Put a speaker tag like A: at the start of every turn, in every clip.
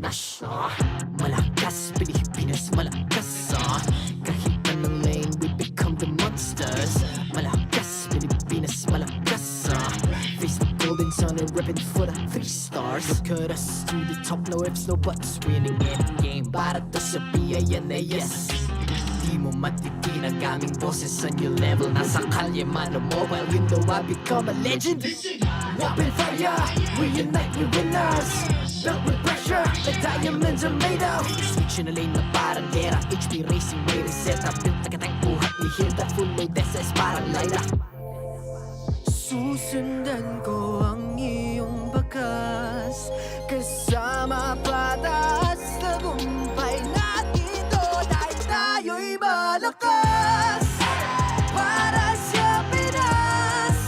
A: Pinas, malakas, Pilipinas, malakas, kahit anong lane, we become the monsters. Malakas, Pilipinas, malakas, face the golden sun and ribbon for the 3 stars. Look at us to the top, no ifs, no buts, winning any game, para to sa PINAS. Di mo matitinag aming boses sa new level. Nasa kalye man o mobile, you know I become a legend. Open fire, we unite, we winners. Built with pressure, like diamonds are made of. Switch in a lane na parang gera, HP racing, way reset. Built like a tank, buhat ni Hilda, full load SS parang Laila.
B: Susundan ko ang iyong bakas, kasama patas, tagumpay natin to, dahil tayo'y malakas. Para sa Pinas,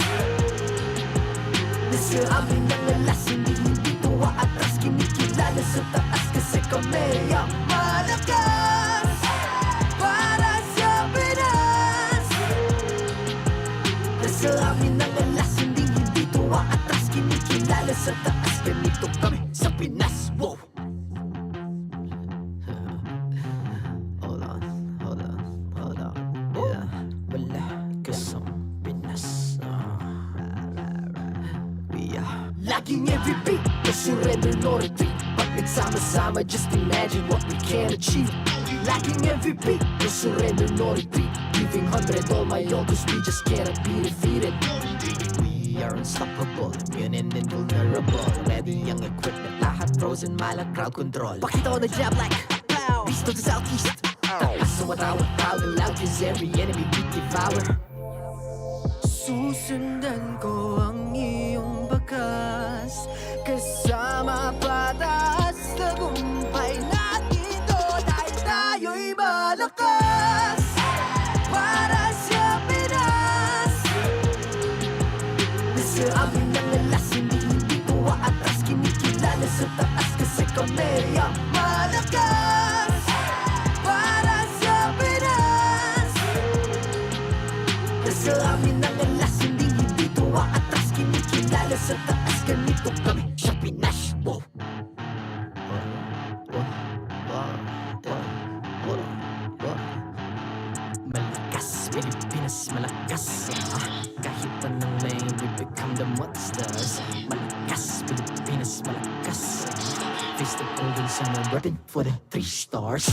A: nasa amin ang alas, hindi tuwa atras, kinikilala sa taas kasi kami ang
B: malakas. Para sa Pinas,
A: nasa amin ang alas, hindi tuwa atras, kinikilala sa taas, ganito kami sa Pinas. Wow! Hold on. Yeah, wala ka sa Pinas. Laging every beat, no surrender, no retreat. Pag nagsama-sama, just imagine what we can achieve. Laging every beat, no surrender, no retreat. Giving 100 all my all, cause we just cannot be defeated. We are unstoppable, immune and invulnerable. Ready ang equipment, lahat frozen, malang crowd control. Pakita ko na jab like beast of the southeast. Taas sa watawa, proud and loud, cause every enemy we devour.
B: susundan ko ang iyong bakas, kasama patas, tagumpay natin to, dahil tayo'y malakas. Para sa Pinas,
A: nasa amin ang alas, hindi tuwa atras, kinikilala sa taas kasi kami ang
B: malakas. Para sa Pinas,
A: nasa amin ang alas, hindi tuwa atras, kinikilala sa taas, ganito kami sa Pinas. Wow! Malakas, Pilipinas, malakas, kahit anong lane, we become the monsters. Malakas, Pilipinas, malakas, face the golden sun and weapon for the 3 stars.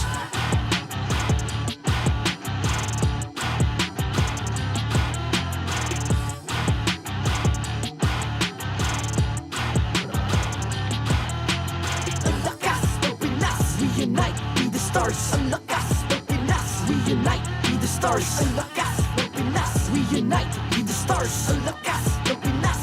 A: Ang lakas ng Pinas, we unite, be the stars. Ang lakas ng Pinas, we unite, be the stars. Ang lakas ng Pinas, we unite, be the stars. Ang lakas ng Pinas,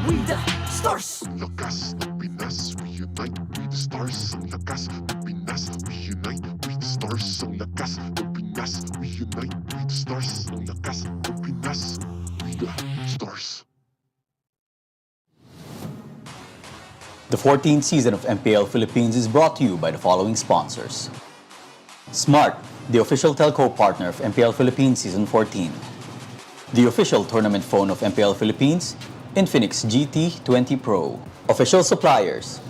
A: we the stars.
C: Ang lakas ng Pinas, we unite, we the stars. Ang lakas ng Pinas, we unite, we the stars. Ang lakas ng Pinas, we unite, we the stars. Ang lakas ng Pinas, we the stars.
D: The 14th season of MPL Philippines is brought to you by the following sponsors. Smart, the official telco partner of MPL Philippines Season 14. The official tournament phone of MPL Philippines, Infinix GT20 Pro. Official suppliers,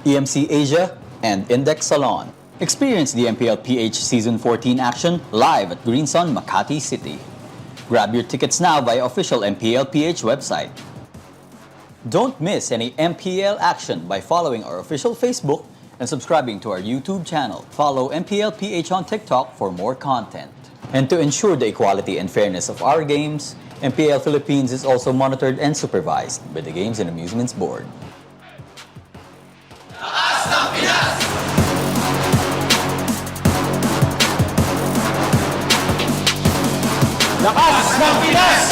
D: EMC Asia and Index Salon. Experience the MPLPH Season 14 action live at Green Sun, Makati City. Grab your tickets now via official MPLPH website. Don't miss any MPL action by following our official Facebook and subscribing to our YouTube channel. Follow MPLPH on TikTok for more content. And to ensure the equality and fairness of our games, MPL Philippines is also monitored and supervised by the Games and Amusements Board.
E: Lakas ng Pinas!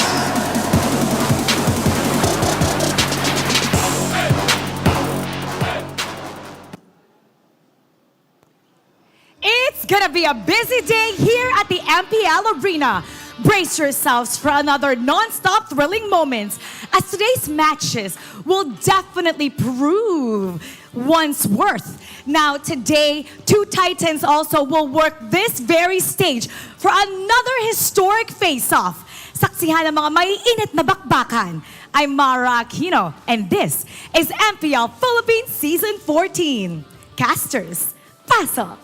F: It's gonna be a busy day here at the MPL Arena. Brace yourselves for another non-stop thrilling moments as today's matches will definitely prove one's worth. Now today, two Titans also will work this very stage for another historic face-off. Saksihan ng mga maiinit na bakbakan. I'm Mara Aquino, and this is MPL Philippines Season 14. Casters. Pasok!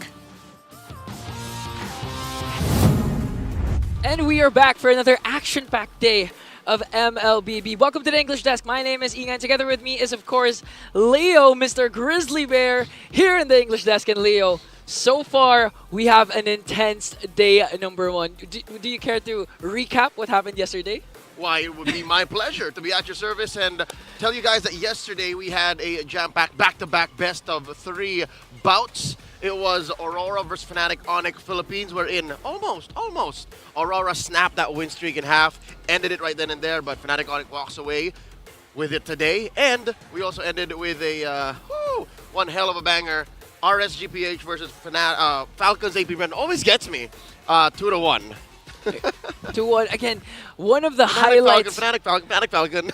G: And we are back for another action-packed day of MLBB. Welcome to the English Desk. My name is Ingan. Together with me is, of course, Leo, Mr. Grizzly Bear, here in the English Desk. And Leo, so far, we have an intense day number 1. Do you care to recap what happened yesterday?
H: Why, it would be my pleasure to be at your service and tell you guys that yesterday we had a jam-packed back-to-back best of 3 bouts. It was Aurora versus Fnatic Onic Philippines. We're in almost. Aurora snapped that win streak in half, ended it right then and there, but Fnatic Onic walks away with it today. And we also ended with a one hell of a banger. RSGPH versus Falcons APBren always gets me 2-1.
G: 2-1. Again, one of the highlights.
H: Fnatic Falcon.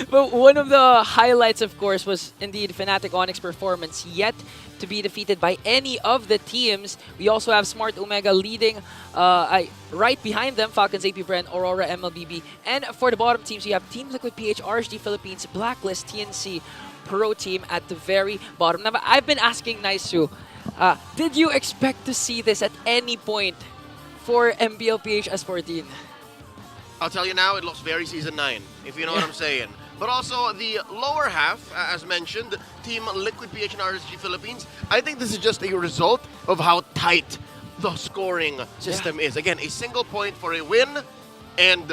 G: But one of the highlights, of course, was indeed Fnatic Onyx performance, yet to be defeated by any of the teams. We also have Smart Omega leading right behind them, Falcons, APBren, Aurora, MLBB. And for the bottom teams, you have Team Liquid PH, RSG Philippines, Blacklist, TNC, Pro Team at the very bottom. Now, I've been asking Naisu, did you expect to see this at any point for MPLPH S14?
H: I'll tell you now, it looks very Season 9, if you know what I'm saying. But also, the lower half, as mentioned, Team Liquid PH and RSG Philippines, I think this is just a result of how tight the scoring system is. Again, a single point for a win, and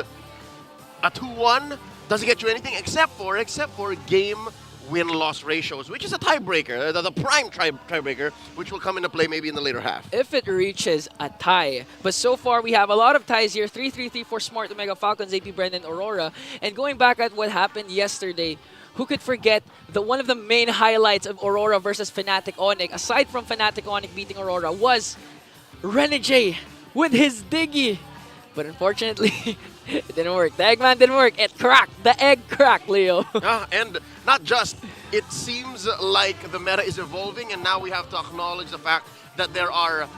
H: a 2-1 doesn't get you anything except for game win-loss ratios, which is a tiebreaker, the prime tiebreaker, which will come into play maybe in the later half.
G: If it reaches a tie. But so far, we have a lot of ties here. 3-3-3 for Smart Omega, Falcons, APBren, and Aurora. And going back at what happened yesterday, who could forget one of the main highlights of Aurora versus Fnatic Onic, aside from Fnatic Onic beating Aurora, was Renegade with his Diggy. But unfortunately, it didn't work. The Eggman didn't work. It cracked. The egg cracked, Leo.
H: And not just, it seems like the meta is evolving, and now we have to acknowledge the fact that there are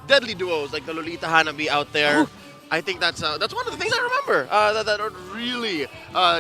H: deadly duos like the Lolita Hanabi out there. I think that's one of the things I remember that would really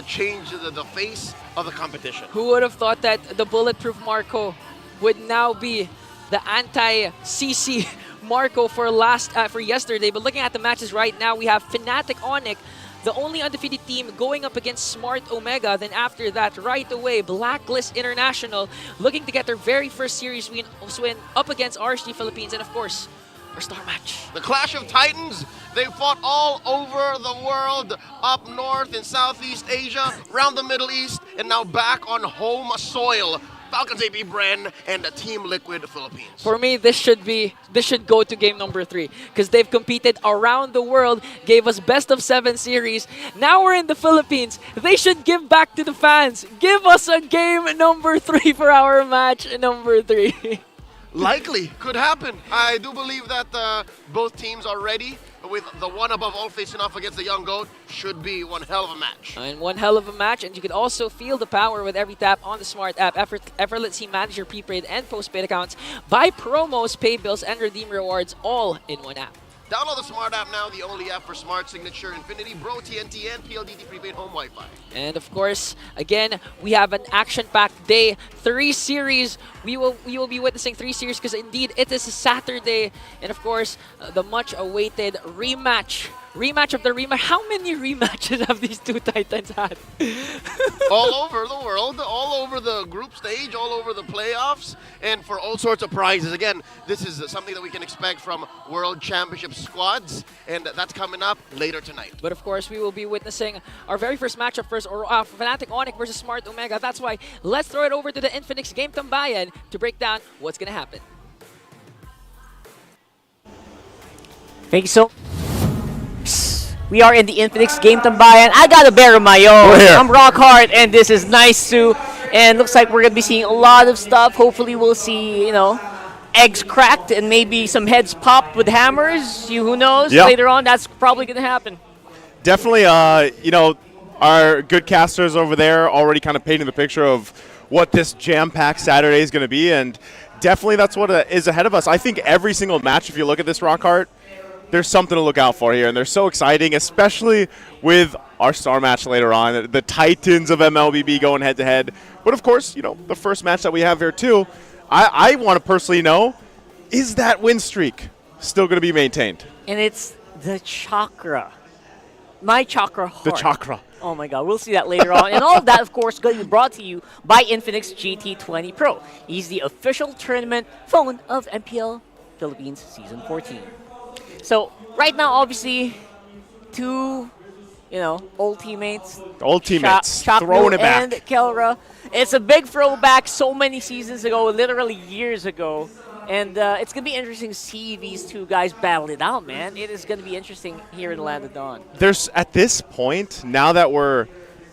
H: change the face of the competition.
G: Who would have thought that the Bulletproof Marco would now be the anti-CC Marco for yesterday? But looking at the matches right now, we have Fnatic Onic, the only undefeated team, going up against Smart Omega. Then after that, right away, Blacklist International looking to get their very first series win up against RSG Philippines, and of course, our star match.
H: The Clash of Titans. They fought all over the world, up north in Southeast Asia, around the Middle East, and now back on home soil. Falcons, APBren, and Team Liquid Philippines.
G: For me, this should go to game number 3 because they've competed around the world, gave us best of 7 series. Now we're in the Philippines. They should give back to the fans. Give us a game number 3 for our match number 3.
H: Likely, could happen. I do believe that both teams are ready. With the one above all facing off against the Young Goat, should be one hell of a match.
G: And one hell of a match, and you can also feel the power with every tap on the Smart app. Effortlessly manage your prepaid and postpaid accounts, buy promos, pay bills, and redeem rewards all in one app.
H: Download the Smart app now, the only app for Smart Signature, Infinity, Bro, TNT, and PLDT prepaid home Wi-Fi.
G: And of course, again, we have an action-packed day. 3 series. We will be witnessing 3 series because indeed it is a Saturday. And of course, the much-awaited rematch. Rematch of the rematch. How many rematches have these two Titans had?
H: All over the world, all over the group stage, all over the playoffs, and for all sorts of prizes. Again, this is something that we can expect from World Championship squads, and that's coming up later tonight.
G: But of course, we will be witnessing our very first matchup first, Fnatic Onic versus Smart Omega. That's why let's throw it over to the Infinix Game Tambayan to break down what's going to happen.
I: Thank you so We are in the Infinix Game Tambayan. I got a bear of my own. I'm Rock Hard, and this is Naisu. And looks like we're going to be seeing a lot of stuff. Hopefully we'll see, eggs cracked and maybe some heads popped with hammers. Who knows?
E: Yep.
I: Later on, that's probably going to happen.
E: Definitely, our good casters over there already kind of painting the picture of what this jam-packed Saturday is going to be. And definitely that's what is ahead of us. I think every single match, if you look at this Rock Hard, there's something to look out for here, and they're so exciting, especially with our star match later on. The Titans of MLBB going head-to-head But of course, the first match that we have here too, I want to personally know, is that win streak still going to be maintained?
I: And it's the chakra. My chakra heart.
E: The chakra.
I: Oh my god, we'll see that later on. And all of that, of course, going to be brought to you by Infinix GT20 Pro. He's the official tournament phone of MPL Philippines Season 14. So, right now, obviously, two, old teammates.
E: Throwing it back.
I: And Kelra. It's a big throwback so many seasons ago, literally years ago. And it's going to be interesting to see these two guys battle it out, man. It is going to be interesting here in the Land of Dawn.
E: There's, at this point, now that we're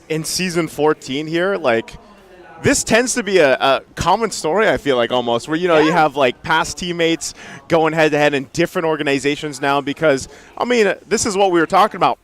E: in Season 14 here, this tends to be a common story, I feel like, almost, where, you have, past teammates going head-to-head in different organizations now because, this is what we were talking about.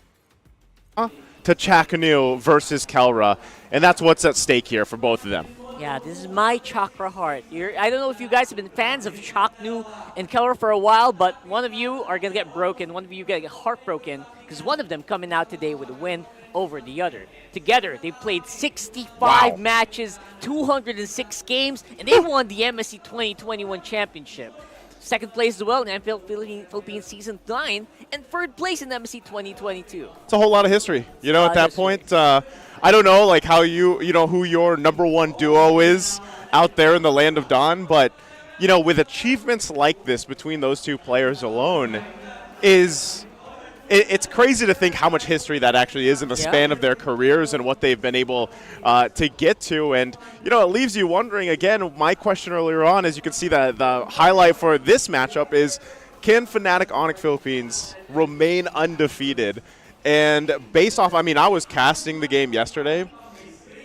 E: To Ch4knu versus Kelra, and that's what's at stake here for both of them.
I: Yeah, this is my chakra heart. I don't know if you guys have been fans of Ch4knu and Kelra for a while, but one of you are going to get broken. One of you going to get heartbroken because one of them coming out today with a win over the other. Together, they played 65 matches, 206 games, and they won the MSC 2021 championship. Second place as well in MPL Philippines Season 9, and third place in MSC 2022.
E: It's a whole lot of history. At that point, I don't know how who your number one duo is out there in the Land of Dawn, but, with achievements like this between those two players alone, it's crazy to think how much history that actually is in the span of their careers and what they've been able to get to. And, it leaves you wondering, again, my question earlier on, as you can see that the highlight for this matchup is, can Fnatic Onic Philippines remain undefeated? And based off, I was casting the game yesterday.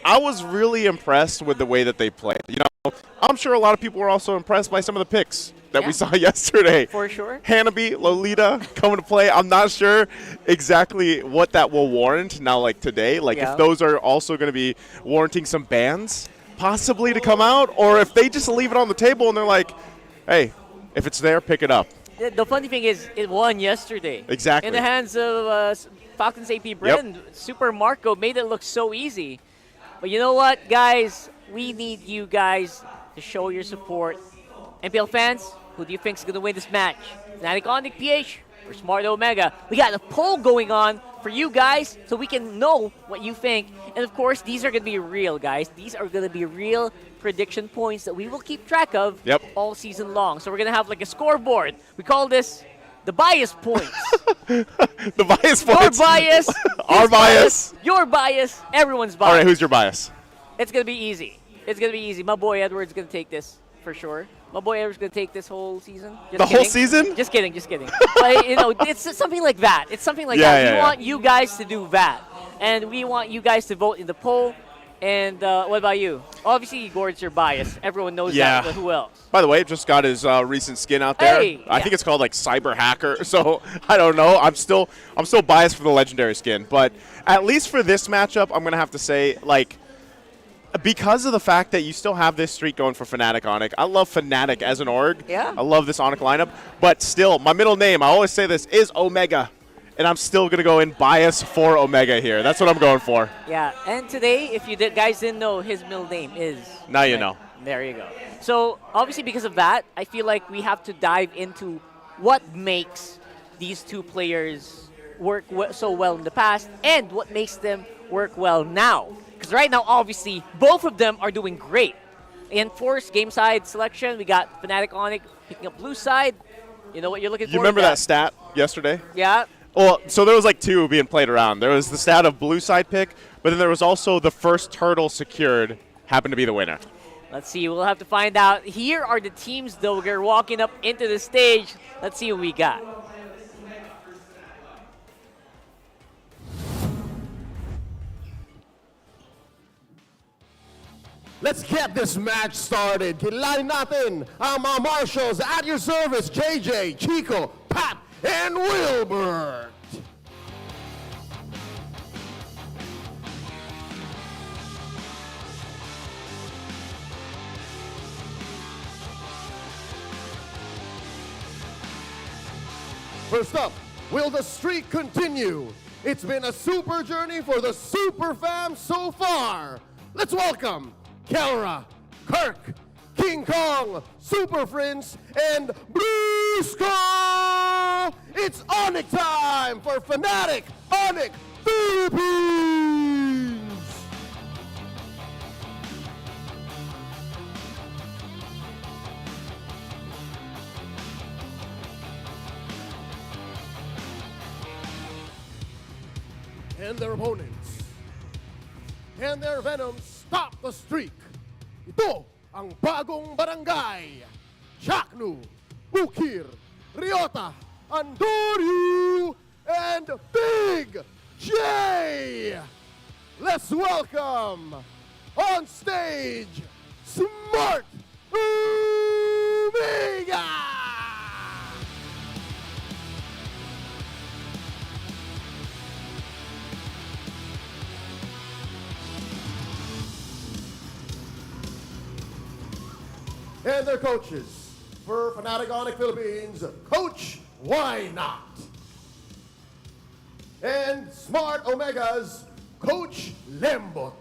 E: I was really impressed with the way that they played. I'm sure a lot of people were also impressed by some of the picks that we saw yesterday.
I: For sure.
E: Hanabi, Lolita coming to play. I'm not sure exactly what that will warrant now, today. If those are also going to be warranting some bans possibly to come out, or if they just leave it on the table and they're like, hey, if it's there, pick it up.
I: The funny thing is, it won yesterday.
E: Exactly.
I: In the hands of Falcons APBren. Super Marco made it look so easy. But you know what, guys? We need you guys to show your support. MPL fans, who do you think is going to win this match? Fnatic Onic PH or Smart Omega? We got a poll going on for you guys so we can know what you think. And of course, these are going to be real, guys. These are going to be real prediction points that we will keep track of all season long. So we're going to have a scoreboard. We call this the bias points.
E: The bias points.
I: Your bias.
E: Our bias.
I: Your bias. Everyone's bias.
E: All right, who's your bias?
I: It's going to be easy. It's going to be easy. My boy Edward's going to take this for sure. My boy Edward's going to take this whole season.
E: Whole season?
I: Just kidding. But, it's something like that. It's something like that. We want you guys to do that. And we want you guys to vote in the poll. And what about you? Obviously, Gord's your bias. Everyone knows that, but who else? By
E: the way, just got his recent skin out there. I think it's called Cyber Hacker. So I don't know. I'm still biased for the legendary skin, but at least for this matchup, I'm gonna have to say because of the fact that you still have this streak going for Fnatic Onic. I love Fnatic as an org.
I: Yeah.
E: I love this Onic lineup, but still, my middle name, I always say this, is Omega. And I'm still going to go in bias for Omega here. That's what I'm going for.
I: Yeah, and today, if you guys didn't know, his middle name is...
E: Now you know.
I: There you go. So, obviously, because of that, I feel like we have to dive into what makes these two players work so well in the past and what makes them work well now. Because right now, obviously, both of them are doing great. In forced game side selection, we got Fnatic Onic picking up blue side. You know what you're looking for?
E: You remember that stat yesterday?
I: Yeah.
E: Well, so there was two being played around. There was the stat of blue side pick, but then there was also the first turtle secured happened to be the winner.
I: Let's see. We'll have to find out. Here are the teams, though. We're walking up into the stage. Let's see what we got.
J: Let's get this match started. Kilalanin natin ang mga marshals at your service, JJ, Chico, Pat, and Wilbert. First up, will the streak continue? It's been a super journey for the Super Fam so far. Let's welcome Kelra, Kirk, King Kong, Super Prince, and Brusko! It's Onic time for Fnatic Onic Philippines! And their opponents and their Venoms stop the streak. Ito ang bagong barangay. Ch4knu, Bukir, Ryota, Andoryu, and Big J. Let's welcome on stage Smart Omega. And their coaches for Fnatic Onic Philippines, Coach Why Not? And Smart Omega's Coach Lembot.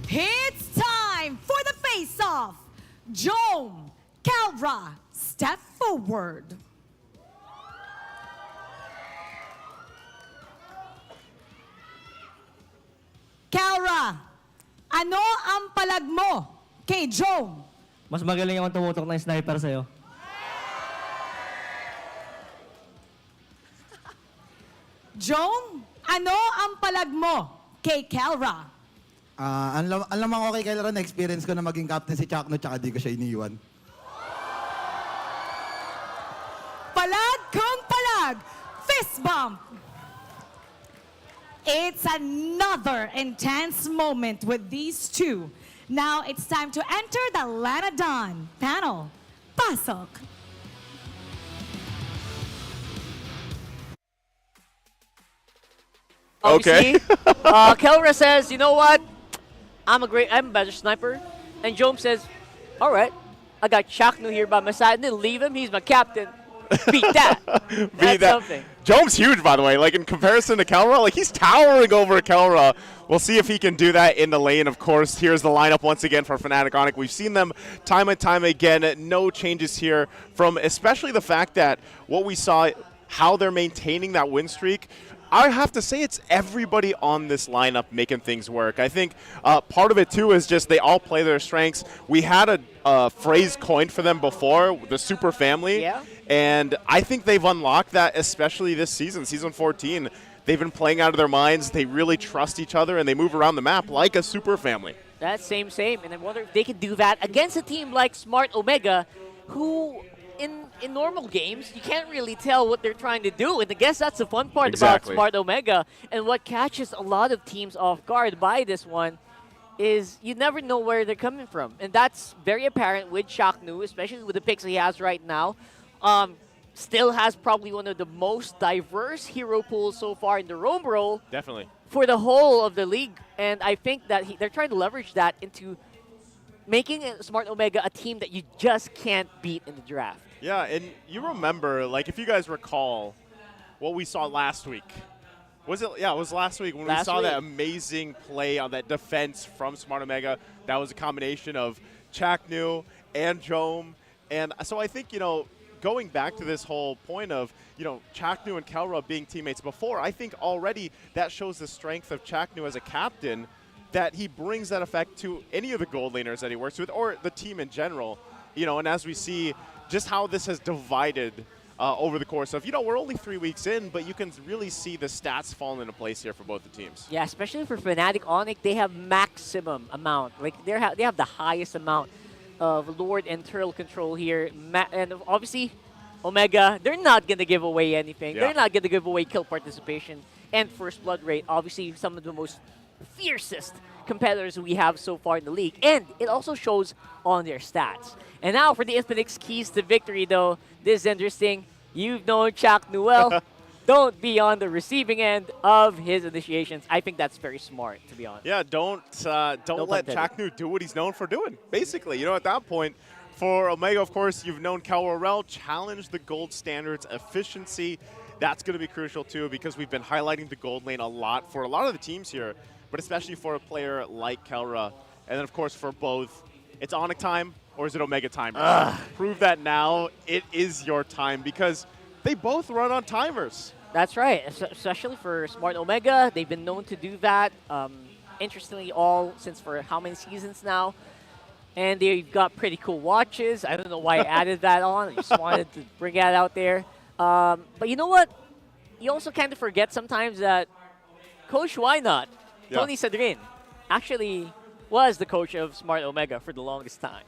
F: It's time for the face-off. Jome, Kelra, step forward. Kelra, ano ang palag mo kay Jome?
K: Mas magaling akong tumutok ng sniper sa'yo.
F: Jome, ano ang palag mo kay Kelra?
L: Alam ko kay Kelra na experience ko na maging captain si Ch4knu tsaka di ko siya iniiwan.
F: Palag kung palag, fist bump. It's another intense moment with these two. Now it's time to enter the Lanadon panel. Pasok.
E: Okay.
I: Kelra says, you know what? I'm a better sniper. And Jome says, all right, I got Ch4knu here by my side. And then leave him. He's my captain. Beat that. That's something.
E: Jome's huge, by the way. Like, in comparison to Kelra, like, he's towering over Kelra. We'll see if he can do that in the lane, of course. Here's the lineup once again for Fnatic Onic. We've seen them time and time again. No changes here from especially the fact that what we saw, how they're maintaining that win streak. I have to say it's everybody on this lineup making things work. I think part of it, too, is just they all play their strengths. We had a phrase coined for them before, the super family.
I: Yeah.
E: And I think they've unlocked that, especially this season, Season 14. They've been playing out of their minds. They really trust each other, and they move around the map like a super family.
I: That's same. And I wonder if they could do that against a team like Smart Omega, who in normal games, you can't really tell what they're trying to do. And I guess that's the fun part about Smart Omega. And what catches a lot of teams off guard by this one is you never know where they're coming from. And that's very apparent with Ch4knu, especially with the picks he has right now. Still has probably one of the most diverse hero pools so far in the roam role.
E: Definitely.
I: For the whole of the league. And I think that they're trying to leverage that into making Smart Omega a team that you just can't beat in the draft.
E: Yeah, and you remember, like, if you guys recall what we saw last week. Was it? Yeah, it was last week when we saw that amazing play on that defense from Smart Omega. That was a combination of Ch4knu and Jome. And so I think, you know, going back to this whole point of, you know, Ch4knu and Kelra being teammates before, I think already that shows the strength of Ch4knu as a captain, that he brings that effect to any of the gold laners that he works with or the team in general. You know, and as we see just how this has divided over the course of, you know, we're only 3 weeks in, but you can really see the stats fall into place here for both the teams.
I: Yeah, especially for Fnatic Onic, they have maximum amount. Like, they have the highest amount of Lord and Turtle control here. And obviously, Omega, they're not going to give away anything. Yeah. They're not going to give away kill participation and first blood rate. Obviously, some of the most fiercest competitors we have so far in the league. And it also shows on their stats. And now for the Infinix keys to victory, though, this is interesting. You've known Ch4knu well. don't be on the receiving end of his initiations. I think that's very smart, to be honest.
E: Yeah, don't let Ch4knu do what he's known for doing. Basically, you know, at that point, for Omega, of course, you've known KyleTzy challenge the gold standards, efficiency. That's going to be crucial too, because we've been highlighting the gold lane a lot for a lot of the teams here, but especially for a player like KyleTzy. And then, of course, for both, it's Onic time or is it Omega time? Prove that now. It is your time because they both run on timers.
I: That's right, especially for Smart Omega. They've been known to do that. Interestingly, all since for how many seasons now. And they've got pretty cool watches. I don't know why I added that on. I just wanted to bring that out there. But you know what? You also kind of forget sometimes that Coach Why Not, Tony Cedrin, actually was the coach of Smart Omega for the longest time.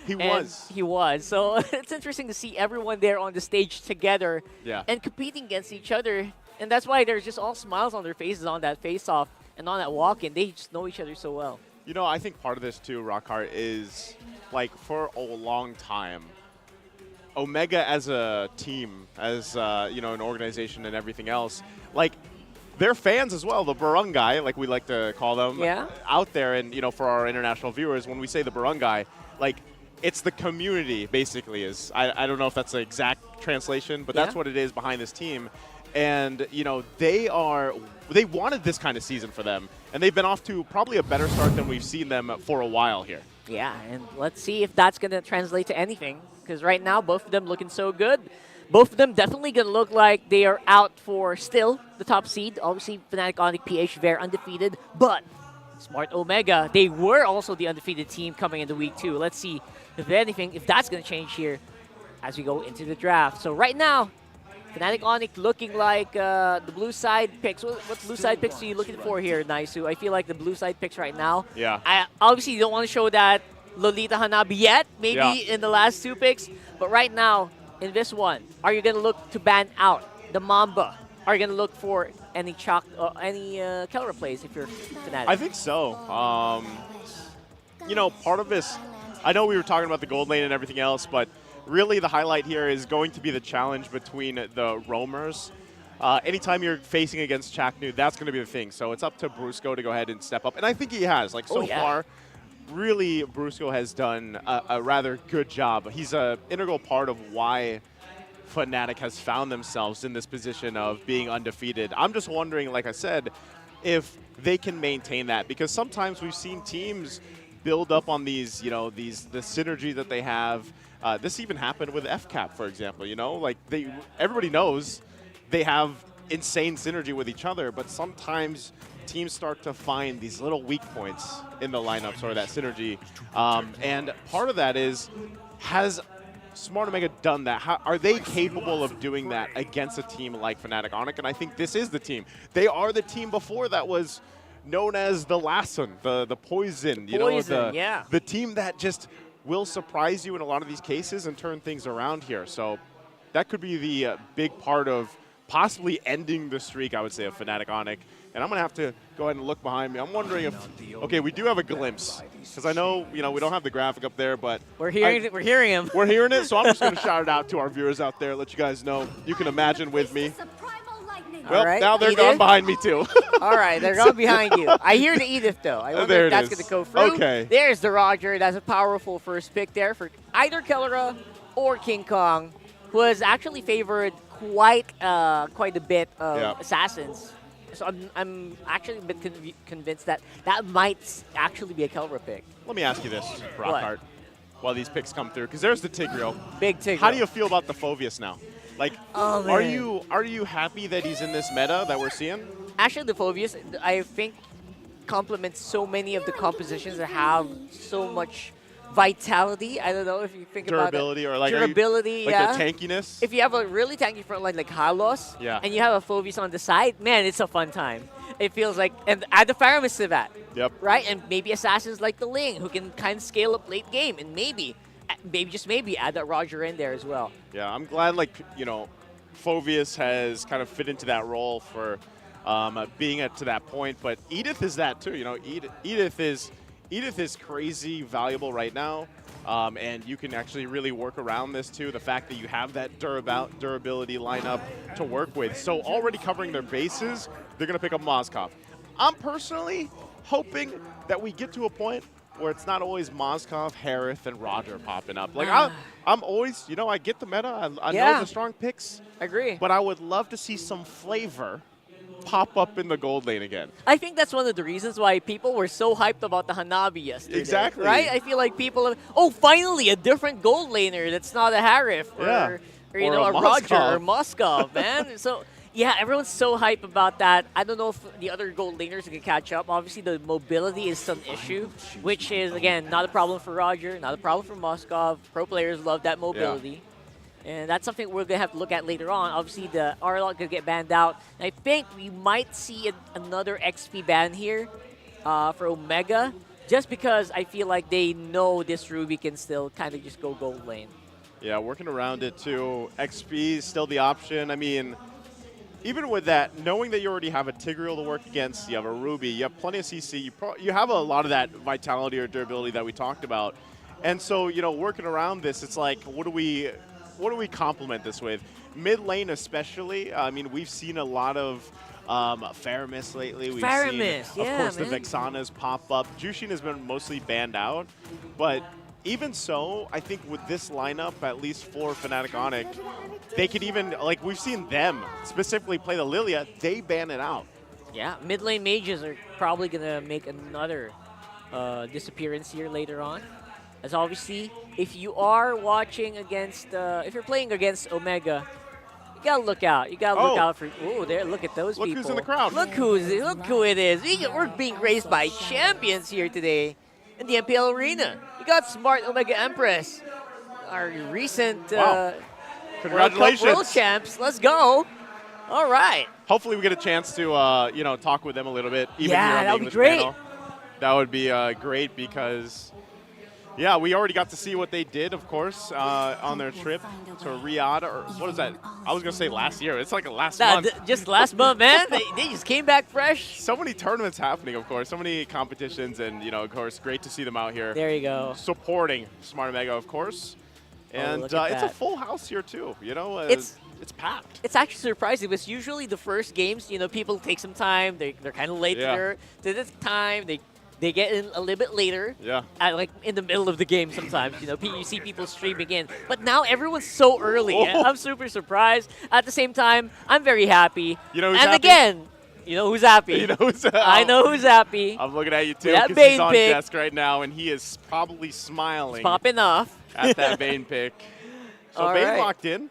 I: He was. So it's interesting to see everyone there on the stage together and competing against each other. And that's why there's just all smiles on their faces on that face-off and on that walk-in. They just know each other so well.
E: You know, I think part of this too, Rockhart, is like for a long time, Omega as a team, as you know, an organization and everything else, like they're fans as well. The Barangay, like we like to call them, out there, and you know, for our international viewers, when we say the Barangay, like it's the community basically. Is I don't know if that's the exact translation, but that's what it is behind this team. And you know, they wanted this kind of season for them, and they've been off to probably a better start than we've seen them for a while here.
I: Yeah, and let's see if that's going to translate to anything, because right now both of them looking so good. Both of them definitely going to look like they are out for still the top seed. Obviously, Fnatic Onic PH, they're undefeated, but Smart Omega, they were also the undefeated team coming into week 2. Let's see if anything, if that's going to change here as we go into the draft. So right now, Fnatic Onic looking like the blue side picks. What blue side picks are you looking for here, Naisu? I feel like the blue side picks right now.
E: Yeah.
I: I obviously don't want to show that Lolita Hanabi yet, maybe in the last 2 picks. But right now, in this one, are you going to look to ban out the Mamba? Are you going to look for any KyleTzy plays if you're Fnatic?
E: I think so. You know, part of this, I know we were talking about the gold lane and everything else, but really the highlight here is going to be the challenge between the roamers. Anytime you're facing against Ch4knu, that's going to be the thing. So it's up to Brusko to go ahead and step up. And I think he has. Like, so far, really, Brusko has done a rather good job. He's an integral part of why Fnatic has found themselves in this position of being undefeated. I'm just wondering, like I said, if they can maintain that. Because sometimes we've seen teams build up on these, you know, the synergy that they have. This even happened with FCAP, for example. You know, like everybody knows they have insane synergy with each other, but sometimes teams start to find these little weak points in the lineups or that synergy. And part of that is, has Smart Omega done that? Are they capable of doing that against a team like Fnatic Onic? And I think this is the team. They are the team before that was known as the Lassen, the Poison. You know, the team that just will surprise you in a lot of these cases and turn things around here. So that could be the big part of possibly ending the streak, I would say, of Fnatic Onic. And I'm going to have to go ahead and look behind me. I'm wondering if, okay, we do have a glimpse. Because I know, you know, we don't have the graphic up there, but
I: we're hearing him.
E: We're hearing it, so I'm just going to shout it out to our viewers out there, let you guys know. You can imagine with me. Well, now they're gone behind me, too.
I: All right, they're gone behind you. I hear the Edith, though. I wonder if that's going to go through.
E: Okay.
I: There's the Roger. That's a powerful first pick there for either KyleTzy or King Kong, who has actually favored quite a bit of Assassins. So I'm actually a bit convinced that might actually be a KyleTzy pick.
E: Let me ask you this, Rockhart, while these picks come through, because there's the Tigreal.
I: Big Tigreal.
E: How do you feel about the Phoveus now? Like, are you happy that he's in this meta that we're seeing?
I: Actually, the Phoveus, I think, complements so many of the compositions that have so much vitality. I don't know if you think
E: durability
I: about it.
E: Or like
I: durability,
E: like the tankiness.
I: If you have a really tanky front line like Halos, and you have a Phoveus on the side, man, it's a fun time. It feels like, and add the Faramis to that.
E: Yep.
I: Right, and maybe assassins like the Ling who can kind of scale up late game, and maybe just maybe add that Roger in there as well.
E: Yeah, I'm glad, like, you know, Phoveus has kind of fit into that role for being to that point. But Edith is that too. You know, Edith is crazy valuable right now. And you can actually really work around this too, the fact that you have that durability lineup to work with. So already covering their bases, they're going to pick up Moskov. I'm personally hoping that we get to a point where it's not always Moskov, Harith, and Roger popping up. Like, I'm always, I get the meta. I know the strong picks.
I: Agree.
E: But I would love to see some flavor pop up in the gold lane again.
I: I think that's one of the reasons why people were so hyped about the Hanabi yesterday.
E: Exactly.
I: Right? I feel like people have, finally a different gold laner that's not a Harith or a Roger or Moskov, man. So, yeah, everyone's so hyped about that. I don't know if the other gold laners can catch up. Obviously, the mobility is some issue, which is, again, not a problem for Roger, not a problem for Moskov. Pro players love that mobility. And that's something we're going to have to look at later on. Obviously, the Arlot could get banned out. And I think we might see another XP ban here for Omega, just because I feel like they know this Ruby can still kind of just go gold lane.
E: Yeah, working around it too. XP is still the option. I mean, even with that, knowing that you already have a Tigreal to work against, you have a Ruby, you have plenty of CC, you have a lot of that vitality or durability that we talked about. And so, working around this, it's like, what do we complement this with? Mid lane especially, I mean, we've seen a lot of Faramis lately. We've seen, of course, the Vexanas pop up. Jushin has been mostly banned out, but even so, I think with this lineup, at least for Fnatic Onic, they could even, like we've seen them specifically play the Lilia, they ban it out.
I: Yeah, mid lane mages are probably going to make another disappearance here later on. As obviously, if you are watching against, if you're playing against Omega, you gotta look out. You gotta look out for. Oh, there! Look at those people.
E: Look who's in the crowd.
I: Look who it is. We're being raised by champions here today in the MPL arena. You got Smart Omega Empress, our recent
E: Congratulations,
I: World champs. Let's go. All right.
E: Hopefully, we get a chance to talk with them a little bit. Even
I: Yeah,
E: here on
I: that
E: the
I: would be
E: English
I: great.
E: panel. That would be great because. Yeah, we already got to see what they did, of course, on their trip to Riyadh, or what is that? I was going to say last year. It's like last month.
I: Just last month, man. They just came back fresh.
E: So many tournaments happening, of course. So many competitions, and, of course, great to see them out here.
I: There you go.
E: Supporting Smart Omega, of course. And
I: look at
E: it's
I: that.
E: a full house here, too. It's packed.
I: It's actually surprising because usually the first games, people take some time. They're kind of late to this time. They get in a little bit later, like in the middle of the game sometimes. You see people streaming in. But now everyone's so early. I'm super surprised. At the same time, I'm very happy.
E: You know who's
I: and
E: happy?
I: again, you know who's happy.
E: You know who's happy?
I: I know who's happy.
E: I'm looking at you, too,
I: That
E: because he's
I: Bane
E: on
I: pick.
E: desk right now, and he is probably smiling.
I: It's popping off.
E: At that Bane pick. So
I: All
E: Bane
I: right.
E: locked in.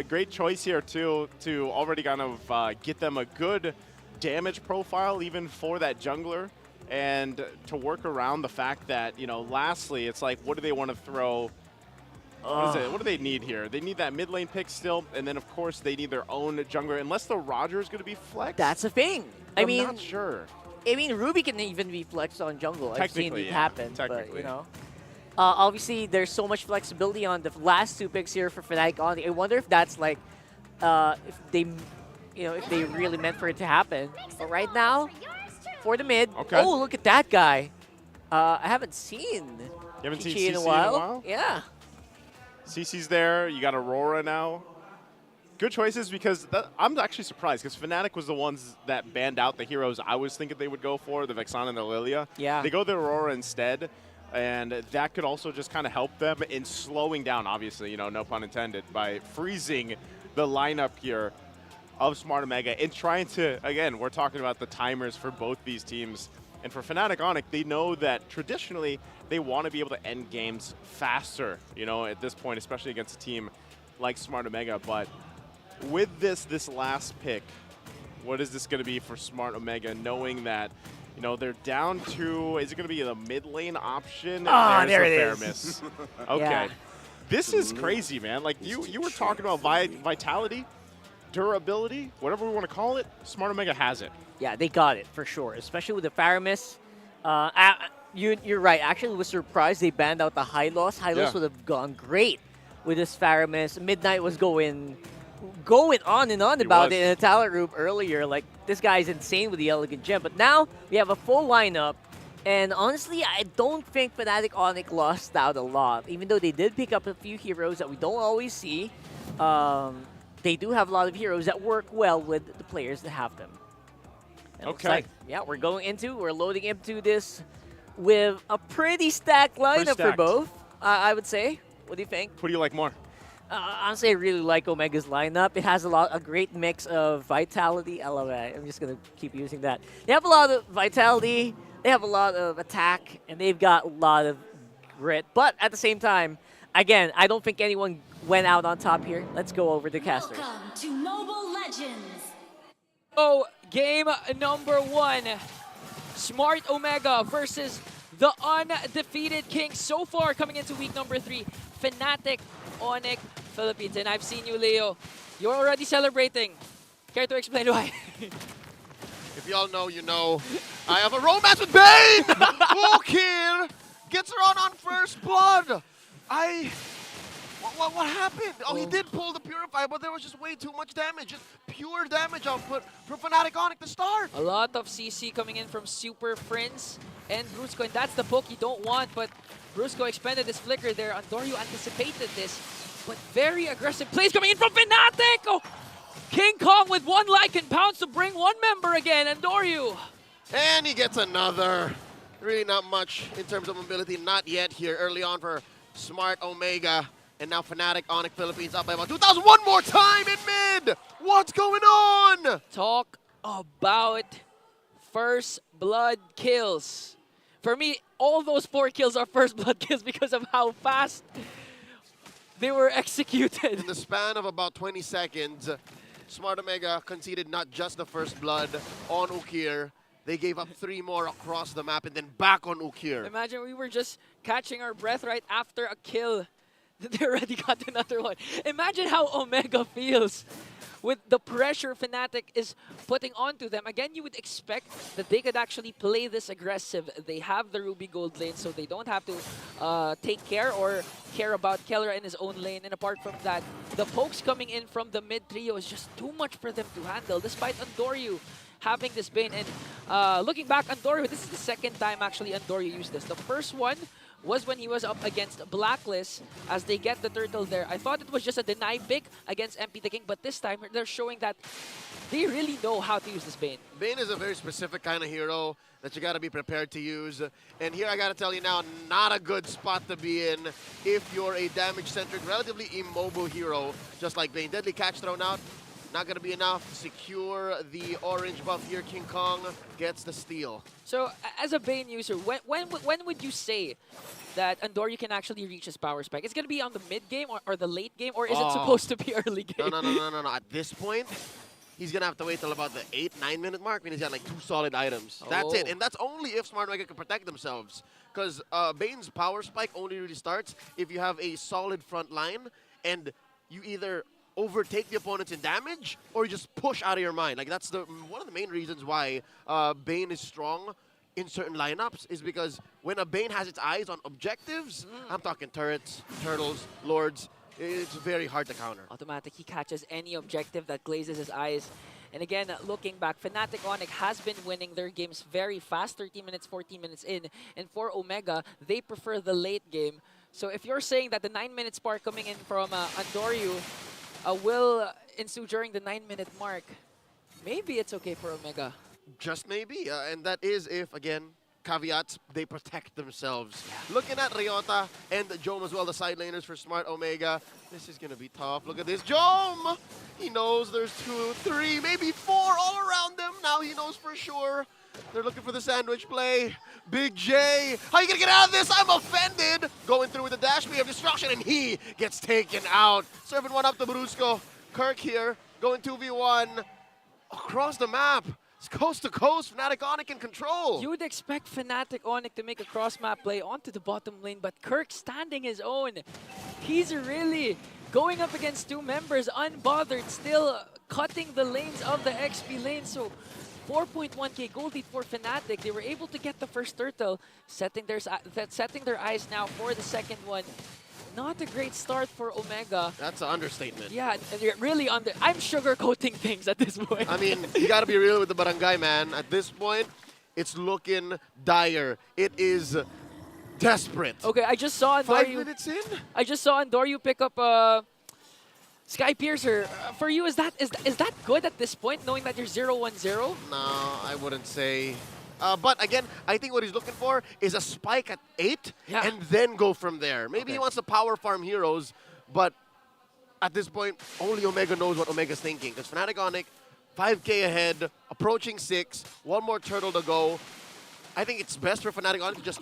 E: Great choice here, too, to already kind of get them a good damage profile, even for that jungler. And to work around the fact that, lastly, it's like, what do they want to throw? What do they need here? They need that mid lane pick still, and then, of course, they need their own jungler, unless the Roger is going to be flexed.
I: That's a thing.
E: I'm not sure.
I: I mean, Ruby can even be flexed on jungle. I've seen it happen.
E: Technically.
I: But, obviously, there's so much flexibility on the last two picks here for Fnatic Onic. I wonder if that's like, if they really meant for it to happen. But right now, for the mid.
E: Okay.
I: Oh, look at that guy. I haven't seen.
E: You haven't seen
I: CC
E: CC in a while?
I: Yeah.
E: CC's there. You got Aurora now. Good choices because I'm actually surprised because Fnatic was the ones that banned out the heroes I was thinking they would go for, the Vexana and the Lilia.
I: Yeah.
E: They go the Aurora instead, and that could also just kind of help them in slowing down, obviously, no pun intended, by freezing the lineup here of Smart Omega and trying to, again, we're talking about the timers for both these teams. And for Fnatic Onic, they know that traditionally they want to be able to end games faster, at this point, especially against a team like Smart Omega. But with this last pick, what is this going to be for Smart Omega, knowing that, they're down to, is it going to be the mid lane option?
I: There
E: the
I: it
E: Faramis.
I: is.
E: Okay.
I: Yeah.
E: This is crazy, man. Like, you were talking about vitality, durability, whatever we want to call it. Smart Omega has it.
I: Yeah, they got it for sure, especially with the Faramis. You're right. Actually, was surprised they banned out the Hylos. Hylos would have gone great with this Faramis. Midnight was going on and on about it in the talent room earlier. Like, this guy's insane with the Elegant Gem. But now we have a full lineup. And honestly, I don't think Fnatic Onic lost out a lot. Even though they did pick up a few heroes that we don't always see, they do have a lot of heroes that work well with the players that have them. And looks like, yeah, we're loading into this with a pretty stacked lineup for both, I would say. What do you think?
E: Who do you like more?
I: Honestly, I really like Omega's lineup. It has a great mix of vitality. I love it. I'm just going to keep using that. They have a lot of vitality, they have a lot of attack, and they've got a lot of grit. But at the same time, again, I don't think anyone went out on top here. Let's go over the casters.
F: Welcome to Mobile Legends.
G: Oh, game number 1. Smart Omega versus the undefeated Kings. So far, coming into week number 3, Fnatic Onic Philippines. And I've seen you, Leo. You're already celebrating. Care to explain why?
H: If y'all know, you know. I have a romance with Bane! Ukir gets her on first blood. What happened? Oh, he did pull the Purify, but there was just way too much damage. Just pure damage output from Fnatic Onic to start.
G: A lot of CC coming in from Super Prince and Brusko, and that's the poke you don't want, but Brusko expended his flicker there. Andoryu anticipated this, but very aggressive plays coming in from Fnatic! Oh, King Kong with 1 Lycan pounce to bring 1 member again, Andoryu.
H: And he gets another. Really not much in terms of mobility, not yet here early on for Smart Omega. And now Fnatic Onic Philippines up by about 2,000. One more time in mid! What's going on?
G: Talk about first blood kills. For me, all those 4 kills are first blood kills because of how fast they were executed.
H: In the span of about 20 seconds, Smart Omega conceded not just the first blood on Ukir, they gave up 3 more across the map and then back on Ukir.
G: Imagine we were just catching our breath right after a kill. They already got another one. Imagine how Omega feels with the pressure Fnatic is putting onto them. Again, you would expect that they could actually play this aggressive. They have the Ruby Gold lane, so they don't have to take care or care about Keller in his own lane. And apart from that, the pokes coming in from the mid trio is just too much for them to handle, despite Andoryu having this Bane. And looking back, Andoryu, this is the second time actually Andoryu used this. The first one was when he was up against Blacklist as they get the turtle there. I thought it was just a deny pick against MP the King, but this time they're showing that they really know how to use this Bane.
H: Bane is a very specific kind of hero that you got to be prepared to use. And here I got to tell you now, not a good spot to be in if you're a damage-centric, relatively immobile hero, just like Bane. Deadly catch thrown out. Not going to be enough to secure the orange buff here. King Kong gets the steal.
G: So, as a Bane user, when would you say that Andoryu can actually reach his power spike? It's going to be on the mid game or the late game, or is it supposed to be early game?
H: No. At this point, he's going to have to wait till about the 8-9 minute mark when he's got like 2 solid items. That's it. And that's only if Smart Omega can protect themselves. Because Bane's power spike only really starts if you have a solid front line and you either overtake the opponents in damage, or you just push out of your mind. Like that's one of the main reasons why Bane is strong in certain lineups is because when a Bane has its eyes on objectives, I'm talking turrets, turtles, lords, it's very hard to counter.
G: Automatic, he catches any objective that glazes his eyes. And again, looking back, Fnatic Onic has been winning their games very fast, 13 minutes, 14 minutes in. And for Omega, they prefer the late game. So if you're saying that the 9-minute spark coming in from Andoryu will ensue during the 9-minute mark, maybe it's okay for Omega.
H: Just maybe, and that is if, again, caveats, they protect themselves. Looking at Ryota and Jome as well, the side laners for Smart Omega, this is going to be tough. Look at this, Jome! He knows there's 2, 3, maybe 4 all around them. Now he knows for sure. They're looking for the sandwich play. Big J, how are you going to get out of this? I'm offended. Going through with the dash of destruction, and he gets taken out. Serving one up to Brusko. Kirk here, going 2v1 across the map. It's coast to coast, Fnatic Onic in control.
G: You would expect Fnatic Onic to make a cross-map play onto the bottom lane, but Kirk standing his own. He's really going up against 2 members, unbothered, still cutting the lanes of the XP lane. So 4.1k gold lead for Fnatic. They were able to get the first turtle, setting their eyes now for the second one. Not a great start for Omega.
H: That's an understatement.
G: Yeah, and you're really I'm sugarcoating things at this point.
H: I mean, you got to be real with the barangay, man. At this point, It's looking dire. It is desperate.
G: Okay, I just saw
H: 5
G: Andoryu.
H: minutes in?
G: I just saw Andoryu pick up Sky Piercer. For you, is that good at this point, knowing that you're 0-1-0?
H: No, I wouldn't say. But again, I think what he's looking for is a spike at 8 and then go from there. Maybe he wants to power farm heroes, but at this point, only Omega knows what Omega's thinking. Because Fnatic Onic, 5K ahead, approaching 6, one more turtle to go. I think it's best for Fnatic Onic to just,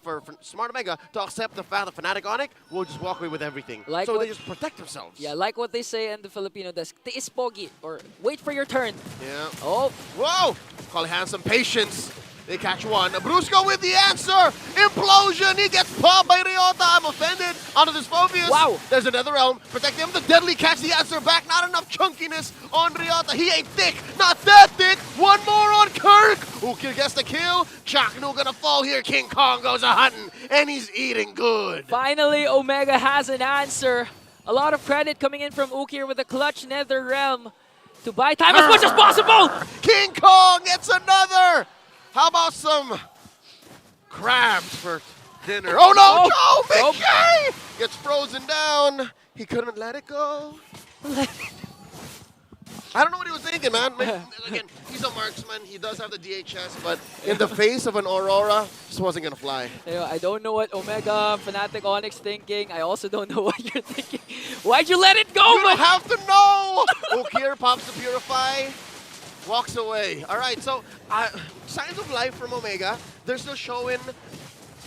H: for Smart Omega to accept the fact that Fnatic Onic will just walk away with everything.
G: Like
H: so they just protect themselves.
G: Yeah, like what they say in the Filipino desk, tiis pogi, or wait for your turn.
H: Yeah.
G: Oh.
H: Whoa! Call handsome patience. They catch one. Brusko with the answer. Implosion. He gets popped by Ryota. I'm offended. Onto this Phobius.
G: Wow.
H: There's another realm. Protect him. The deadly catch the answer back. Not enough chunkiness on Ryota. He ain't thick. Not that thick. One more on Kirk. Who gets the kill? Ch4knu gonna fall here. King Kong goes a hunting. And he's eating good.
G: Finally, Omega has an answer. A lot of credit coming in from Ukir with a clutch Nether Realm to buy time as much as possible.
H: King Kong gets another. How about some crabs for dinner? Oh no, Joe! Big K gets frozen down. He couldn't let it go. I don't know what he was thinking, man. Again, he's a marksman. He does have the DHS, but in the face of an Aurora, this wasn't going to fly.
G: I don't know what Omega, Fnatic, Onyx thinking. I also don't know what you're thinking. Why'd you let it go?
H: You don't have to know! Ukir pops the Purify. Walks away. All right, so signs of life from Omega. They're still showing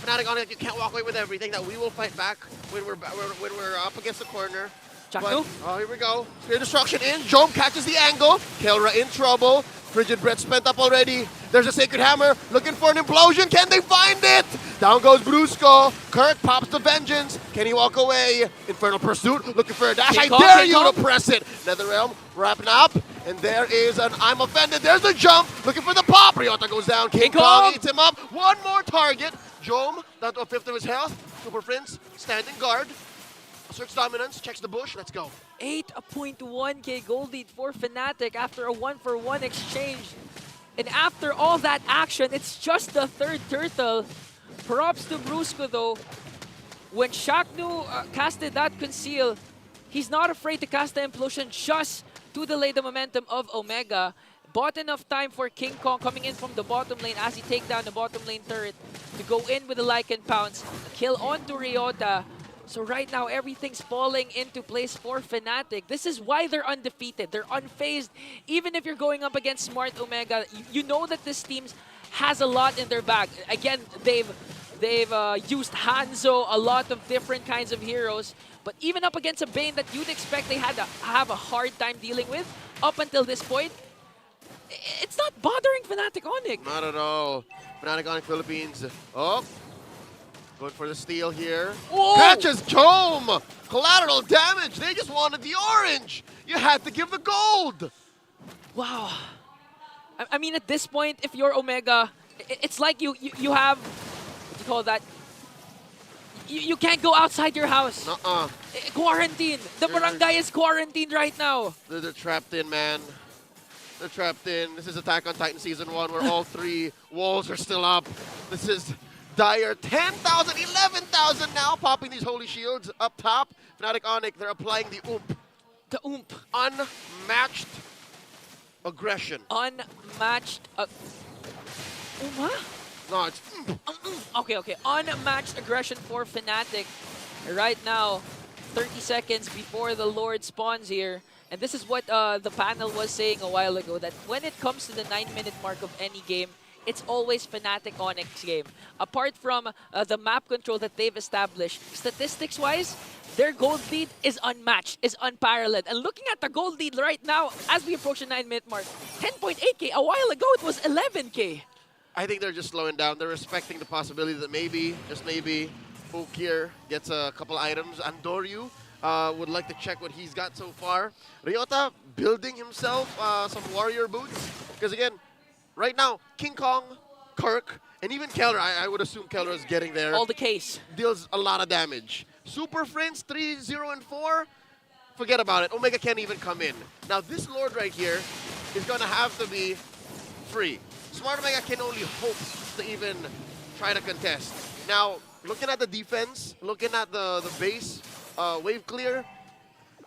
H: Fnatic Onic that you can't walk away with everything, that we will fight back when we're up against the corner.
G: Ch4knu?
H: Oh, here we go. Spear Destruction in. Jome catches the angle. Kelra in trouble. Frigid Breath spent up already. There's a Sacred Hammer looking for an implosion. Can they find it? Down goes Brusko. Kirk pops the Vengeance. Can he walk away? Infernal Pursuit looking for a dash. I dare you to press it. Netherrealm wrapping up. And there is an I'm offended. There's the jump. Looking for the pop. Ryota goes down. King Kong eats him up. One more target. Jome down to a fifth of his health. Super Prince standing guard. Asserts dominance. Checks the bush. Let's go.
G: 8.1k gold lead for Fnatic after a 1-for-1 exchange. And after all that action, it's just the third turtle. Props to Brusko though. When Ch4knu casted that conceal, he's not afraid to cast the implosion just to delay the momentum of Omega. Bought enough time for King Kong coming in from the bottom lane as he take down the bottom lane turret to go in with the Lycan Pounce. Kill onto Ryota. So right now, everything's falling into place for Fnatic. This is why they're undefeated. They're unfazed. Even if you're going up against Smart Omega, you know that this team has a lot in their bag. Again, they've used Hanzo, a lot of different kinds of heroes. But even up against a Bane that you'd expect they had to have a hard time dealing with, up until this point, it's not bothering Fnatic Onic.
H: Not at all. Fnatic Onic Philippines. Oh. Going for the steal here.
G: Whoa.
H: Catches Jome! Collateral damage! They just wanted the orange! You had to give the gold!
G: Wow. I mean, at this point, if you're Omega, it's like you have, what do you call that? You can't go outside your house. Quarantine. The barangay is quarantined right now.
H: They're trapped in, man. They're trapped in. This is Attack on Titan Season 1 where all 3 walls are still up. This is dire. 10,000, 11,000 now, popping these holy shields up top. Fnatic Onic, they're applying the oomp.
G: The oomp.
H: Unmatched aggression.
G: Unmatched. What?
H: No, it's
G: Okay. Unmatched aggression for Fnatic. Right now, 30 seconds before the Lord spawns here. And this is what the panel was saying a while ago, that when it comes to the 9-minute mark of any game, it's always Fnatic Onyx game. Apart from the map control that they've established, statistics-wise, their gold lead is unmatched, is unparalleled. And looking at the gold lead right now, as we approach the 9-minute mark, 10.8k. A while ago, it was 11k.
H: I think they're just slowing down. They're respecting the possibility that maybe, just maybe, Ukir gets a couple items. Andoryu would like to check what he's got so far. Ryota building himself some warrior boots. Because again, right now, King Kong, Kirk, and even Kelra, I would assume Kelra is getting there.
G: All the case.
H: Deals a lot of damage. Super Friends 3, 0, and 4, forget about it. Omega can't even come in. Now this Lord right here is going to have to be free. Smart Omega can only hope to even try to contest. Now, looking at the defense, looking at the base, wave clear,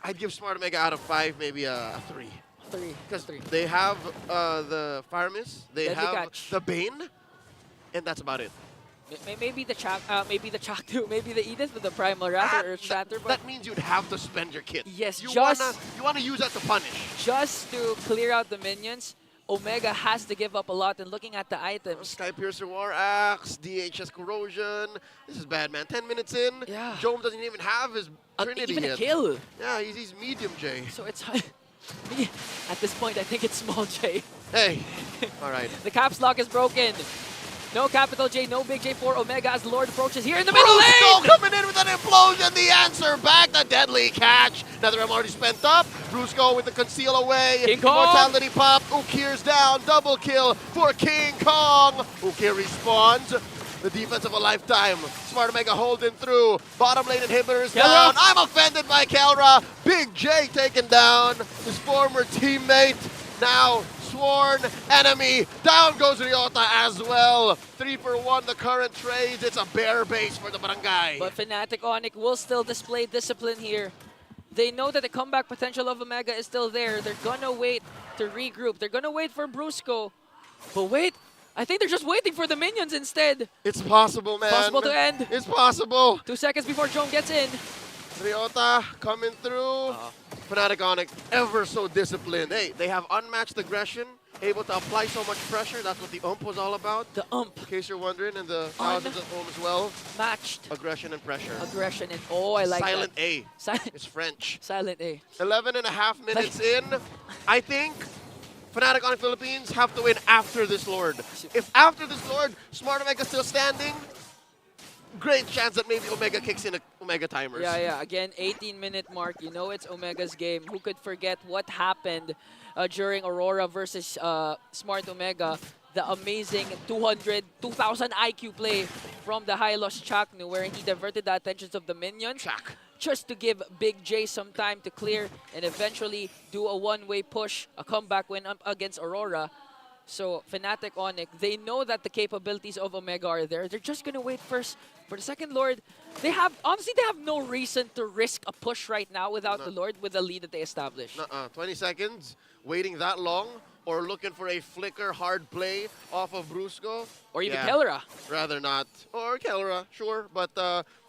H: I'd give Smart Omega out of 5 maybe a 3.
G: 3.
H: Because they have the Fire Mist, they
G: Deadly
H: have
G: Catch.
H: the Bane, and that's about it.
G: Maybe the Ch4knu, maybe the Edith with the Primal Wrath or Earth Shatter. But
H: That means you'd have to spend your kit.
G: yes,
H: You
G: just
H: wanna use that to punish.
G: just to clear out the minions, Omega has to give up a lot. And looking at the items,
H: Sky Piercer War Axe, DHS Corrosion. This is bad, man. 10 minutes in.
G: Yeah.
H: Jome doesn't even have his Trinity
G: even a
H: yet.
G: kill.
H: Yeah, he's medium J.
G: So it's at this point, I think it's small J.
H: Hey, all right.
G: The caps lock is broken. No capital J, no big J for Omega as Lord approaches here in the middle
H: Brusko
G: lane.
H: coming in with an implosion. The answer back, the deadly catch. Another M already spent up. Brusko with the conceal away.
G: King Kong.
H: Mortality pop. Ukir's down. Double kill for King Kong. Ukir respawns. The defense of a lifetime. Smart Omega holding through. Bottom lane inhibitors down. I'm offended by Kelra. Big J taken down. His former teammate. Now sworn enemy. Down goes Ryota as well. 3 for 1, the current trades. It's a bare base for the barangay.
G: But Fnatic Onic will still display discipline here. They know that the comeback potential of Omega is still there. They're gonna wait to regroup. They're gonna wait for Brusko. But wait, I think they're just waiting for the minions instead.
H: It's possible, man.
G: Possible to end.
H: It's possible.
G: 2 seconds before Jome gets in.
H: Ryota coming through. Fnatic Onic ever so disciplined. Hey, they have unmatched aggression, able to apply so much pressure. That's what the ump was all about.
G: The ump.
H: In case you're wondering, and the thousands at home as well.
G: Matched.
H: Aggression and pressure.
G: Aggression and I like
H: Silent
G: that.
H: A.
G: Silent.
H: It's French.
G: Silent A.
H: 11 and a half minutes in. I think Fnatic Onic Philippines have to win after this Lord. If after this Lord, Smart Omega still standing, great chance that maybe Omega kicks in a Omega timers.
G: Yeah. Again, 18-minute mark. You know it's Omega's game. Who could forget what happened during Aurora versus Smart Omega? The amazing 2,000 IQ play from the high-loss Ch4knu, wherein he diverted the attentions of the minions just to give Big J some time to clear and eventually do a one-way push, a comeback win up against Aurora. So Fnatic Onic, they know that the capabilities of Omega are there. They're just gonna wait first for the second Lord. Honestly, they have no reason to risk a push right now without the Lord with the lead that they established.
H: 20 seconds, waiting that long, or looking for a flicker hard play off of Brusko.
G: Or even Kelra.
H: Rather not. Or Kelra, sure. But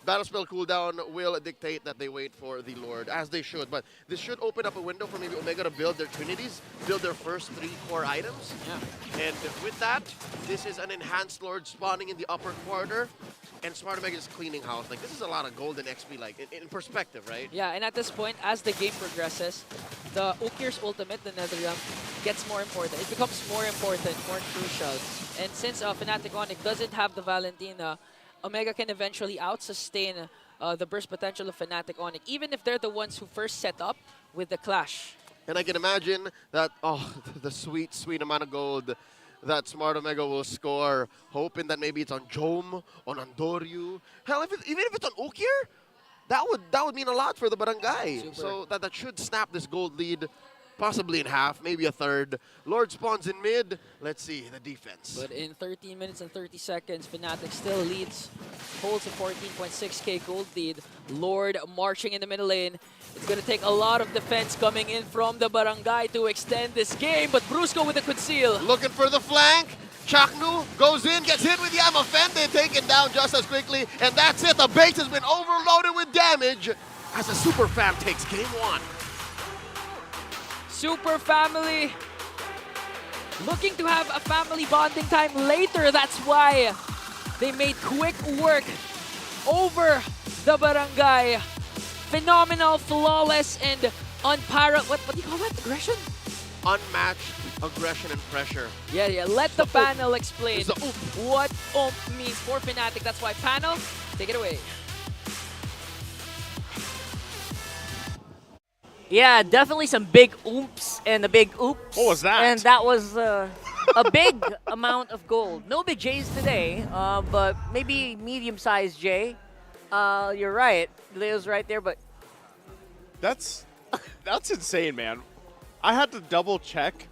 H: battle spell cooldown will dictate that they wait for the Lord, as they should. But this should open up a window for maybe Omega to build their Trinities, build their first 3 core items.
G: Yeah.
H: And with that, this is an enhanced Lord spawning in the upper quarter. And Smart Omega is cleaning house. Like, this is a lot of golden XP, like, in perspective, right?
G: Yeah, and at this point, as the game progresses, the Ukir's ultimate, the Netherrealm, gets more important. It becomes more important, more crucial. And since Fnatic Onic doesn't have the Valentina, Omega can eventually out-sustain the burst potential of Fnatic Onic, even if they're the ones who first set up with the clash.
H: And I can imagine that, the sweet, sweet amount of gold that Smart Omega will score, hoping that maybe it's on Jome, on Andoryu. Hell, even if it's on Ukir, that would mean a lot for the barangay.
G: Super.
H: So that should snap this gold lead, possibly in half, maybe a third. Lord spawns in mid. Let's see the defense.
G: But in 13 minutes and 30 seconds, Fnatic still leads, holds a 14.6k gold lead. Lord marching in the middle lane. It's going to take a lot of defense coming in from the barangay to extend this game, but Brusko with the conceal.
H: Looking for the flank. Ch4knu goes in, gets hit with the I'm offended, taken down just as quickly, and that's it. The base has been overloaded with damage as the Super Fam takes game 1.
G: Super family looking to have a family bonding time later. That's why they made quick work over the barangay. Phenomenal, flawless, and unparalleled. What do you call that? Aggression?
H: Unmatched aggression and pressure.
G: Yeah. Let the panel explain
H: It's the
G: what means for Fnatic. That's why panel, take it away.
I: Yeah, definitely some big oomph and a big oops.
E: What was that?
I: And that was a big amount of gold. No big J's today, but maybe medium-sized J. You're right. Leo's right there, but
E: That's insane, man. I had to double check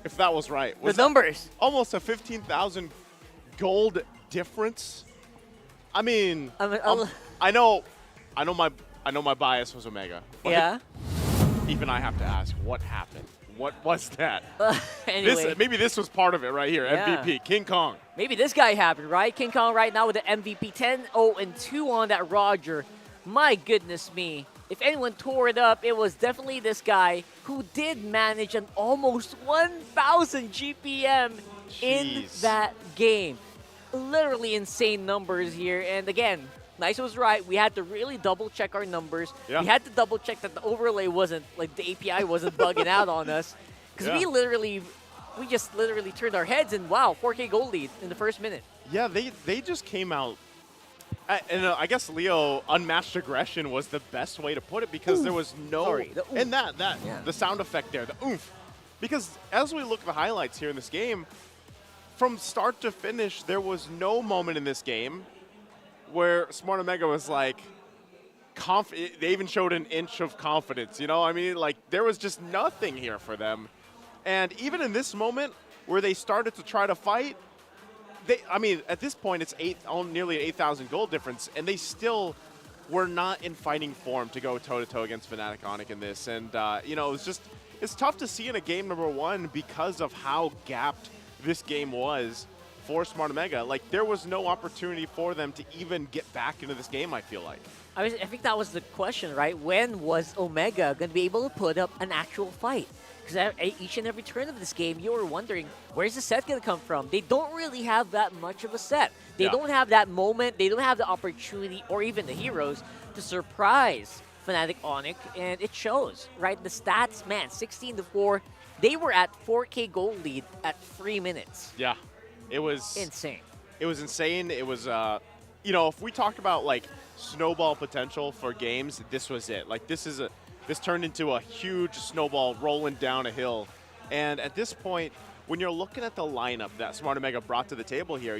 E: if that was right. Was
I: the numbers.
E: Almost a 15,000 gold difference. I mean, I know my bias was Omega. But
I: Yeah.
E: even I have to ask, what happened? What was that?
I: Anyway.
E: Maybe this was part of it right here.
I: Yeah.
E: MVP, King Kong.
I: Maybe this guy happened, right? King Kong right now with the MVP 10-0-2 on that Roger. My goodness me. If anyone tore it up, it was definitely this guy who did manage an almost 1,000 GPM in
E: Jeez.
I: that game. Literally insane numbers here. And again, Nice was right. We had to really double check our numbers.
E: Yeah.
I: We had to double check that the overlay wasn't, like the API wasn't bugging out on us. Because we just literally turned our heads and wow, 4K gold lead in the first minute.
E: Yeah, they just came out. And I guess Leo, unmatched aggression was the best way to put it because there was no.
I: Sorry, the oomph.
E: And the sound effect there, the oomph. Because as we look at the highlights here in this game, from start to finish, there was no moment in this game where Smart Omega was like, they even showed an inch of confidence, you know? I mean, like, there was just nothing here for them. And even in this moment where they started to try to fight, at this point, it's nearly an 8,000 gold difference, and they still were not in fighting form to go toe-to-toe against Fnatic Onic in this. And, it's tough to see in a game number one because of how gapped this game was for Smart Omega. Like, there was no opportunity for them to even get back into this game, I feel like.
I: I think that was the question, right? When was Omega going to be able to put up an actual fight? Because each and every turn of this game, you were wondering, where's the set going to come from? They don't really have that much of a set. They don't have that moment. They don't have the opportunity or even the heroes to surprise Fnatic Onic, and it shows, right? The stats, man, 16-4. They were at 4K gold lead at 3 minutes.
E: Yeah, it was
I: insane.
E: It was insane. It was, if we talk about like snowball potential for games, this was it. Like this turned into a huge snowball rolling down a hill. And at this point, when you're looking at the lineup that Smart Omega brought to the table here,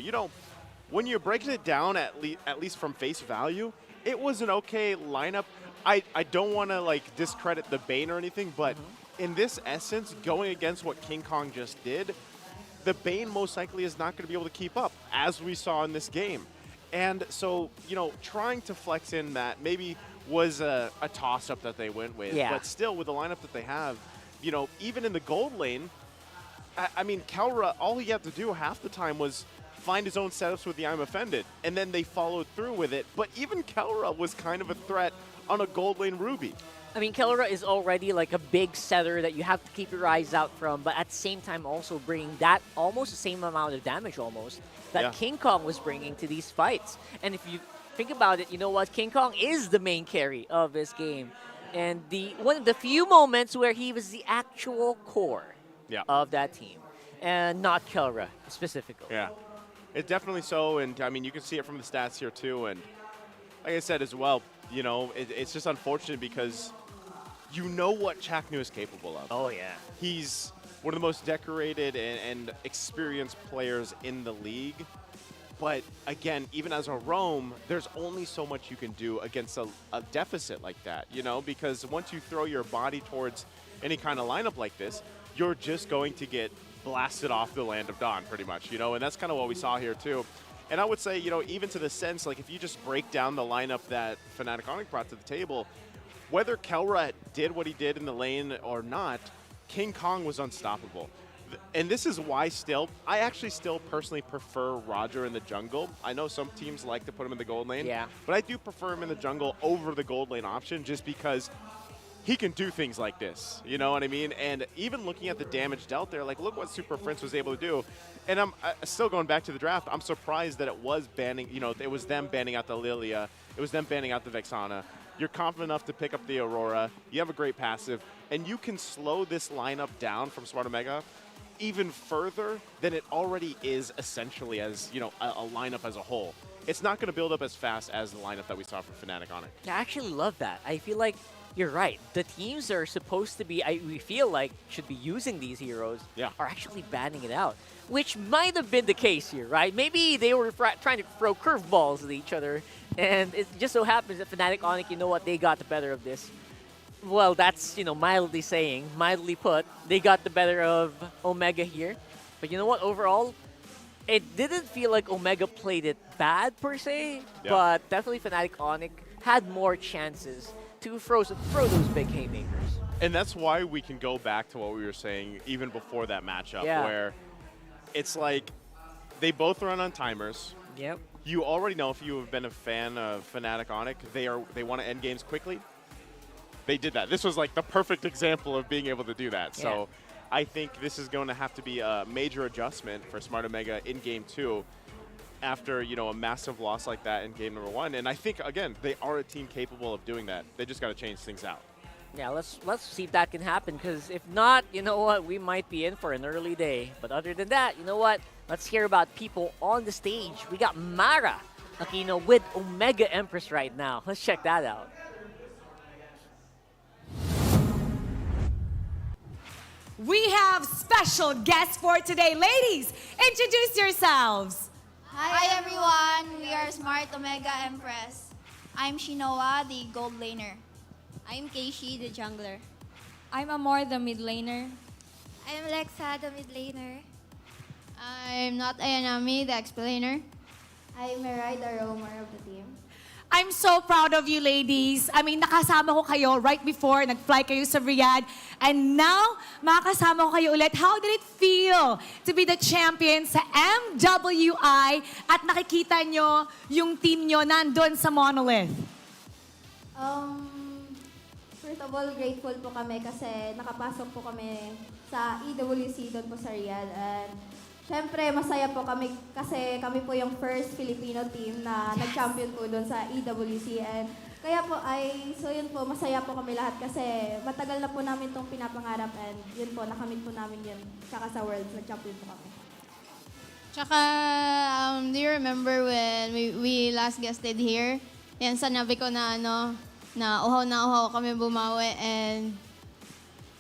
E: when you're breaking it down at least from face value, it was an okay lineup. I don't want to like discredit the Bane or anything, but in this essence, going against what King Kong just did, the Bane most likely is not going to be able to keep up, as we saw in this game. And so, trying to flex in that maybe was a toss-up that they went with.
I: Yeah.
E: But still, with the lineup that they have, even in the gold lane, Kelra, all he had to do half the time was find his own setups with the I'm Offended, and then they followed through with it. But even Kelra was kind of a threat on a gold lane Ruby.
I: I mean, Kelra is already like a big setter that you have to keep your eyes out from, but at the same time also bringing that almost the same amount of damage that King Kong was bringing to these fights. And if you think about it, you know what? King Kong is the main carry of this game. And one of the few moments where he was the actual core of that team. And not Kelra specifically.
E: Yeah, it definitely so. And I mean, you can see it from the stats here too. And like I said as well, it's just unfortunate because you know what Ch4knu is capable of.
I: Oh, yeah.
E: He's one of the most decorated and experienced players in the league. But again, even as a roam, there's only so much you can do against a deficit like that, because once you throw your body towards any kind of lineup like this, you're just going to get blasted off the land of Dawn pretty much, and that's kind of what we saw here too. And I would say, even to the sense, like if you just break down the lineup that Fnatic Onic brought to the table, whether Kelra did what he did in the lane or not, King Kong was unstoppable. And this is why I actually still personally prefer Roger in the jungle. I know some teams like to put him in the gold lane, but I do prefer him in the jungle over the gold lane option just because he can do things like this, you know what I mean? And even looking at the damage dealt there, like look what Super Prince was able to do. And I'm still going back to the draft, I'm surprised that it was banning, it was them banning out the Lilia, it was them banning out the Vexana. You're confident enough to pick up the Aurora, you have a great passive, and you can slow this lineup down from Smart Omega even further than it already is essentially as, a lineup as a whole. It's not going to build up as fast as the lineup that we saw from Fnatic Onic.
I: I actually love that. I feel like you're right. The teams that are supposed to be, we feel like, should be using these heroes are actually banning it out, which might have been the case here, right? Maybe they were trying to throw curveballs at each other, and it just so happens that Fnatic Onic, they got the better of this. well, that's, mildly saying, mildly put. They got the better of Omega here. But you know what? Overall, it didn't feel like Omega played it bad per se, but definitely Fnatic Onic had more chances to throw those big haymakers.
E: And that's why we can go back to what we were saying even before that matchup, where it's like they both run on timers.
I: Yep.
E: You already know, if you have been a fan of Fnatic Onic, they want to end games quickly. They did that. This was like the perfect example of being able to do that. So I think this is going to have to be a major adjustment for Smart Omega in Game 2 after, a massive loss like that in Game number 1. And I think, again, they are a team capable of doing that. They just got to change things out.
I: Yeah, let's see if that can happen, because if not, you know what, we might be in for an early day. But other than that, you know what, let's hear about people on the stage. We got Mara Aquino with Omega Empress right now. Let's check that out.
F: We have special guests for today. Ladies, introduce yourselves.
M: Hi everyone, we are Smart Omega Empress. I'm Shinoa, the gold laner. I'm Keishi, the jungler. I'm Amor, the mid laner. I'm Lexa, the mid laner. I'm not Ayanami, the explainer. I'm Mirai, the roamer of the team.
F: I'm so proud of you, ladies. I mean, nakasama ko kayo right before, nag-fly kayo sa Riyadh. And now, makakasama ko kayo ulit. How did it feel to be the champion sa MWI at nakikita nyo yung team nyo nandun sa Monolith?
M: First of all, grateful po kami kasi nakapasok po kami sa EWC doon po sa Riyadh. And syempre, masaya po kami kasi kami po yung first Filipino team na nag-champion po doon sa EWC. And kaya po so yun po, masaya po kami lahat kasi matagal na po namin itong pinapangarap and yun po, nakamit po namin yun. Tsaka sa Worlds, nag-champion po kami.
N: Tsaka, do you remember when we last guested here? Yan, sa nabi ko na uhaw kami bumawi and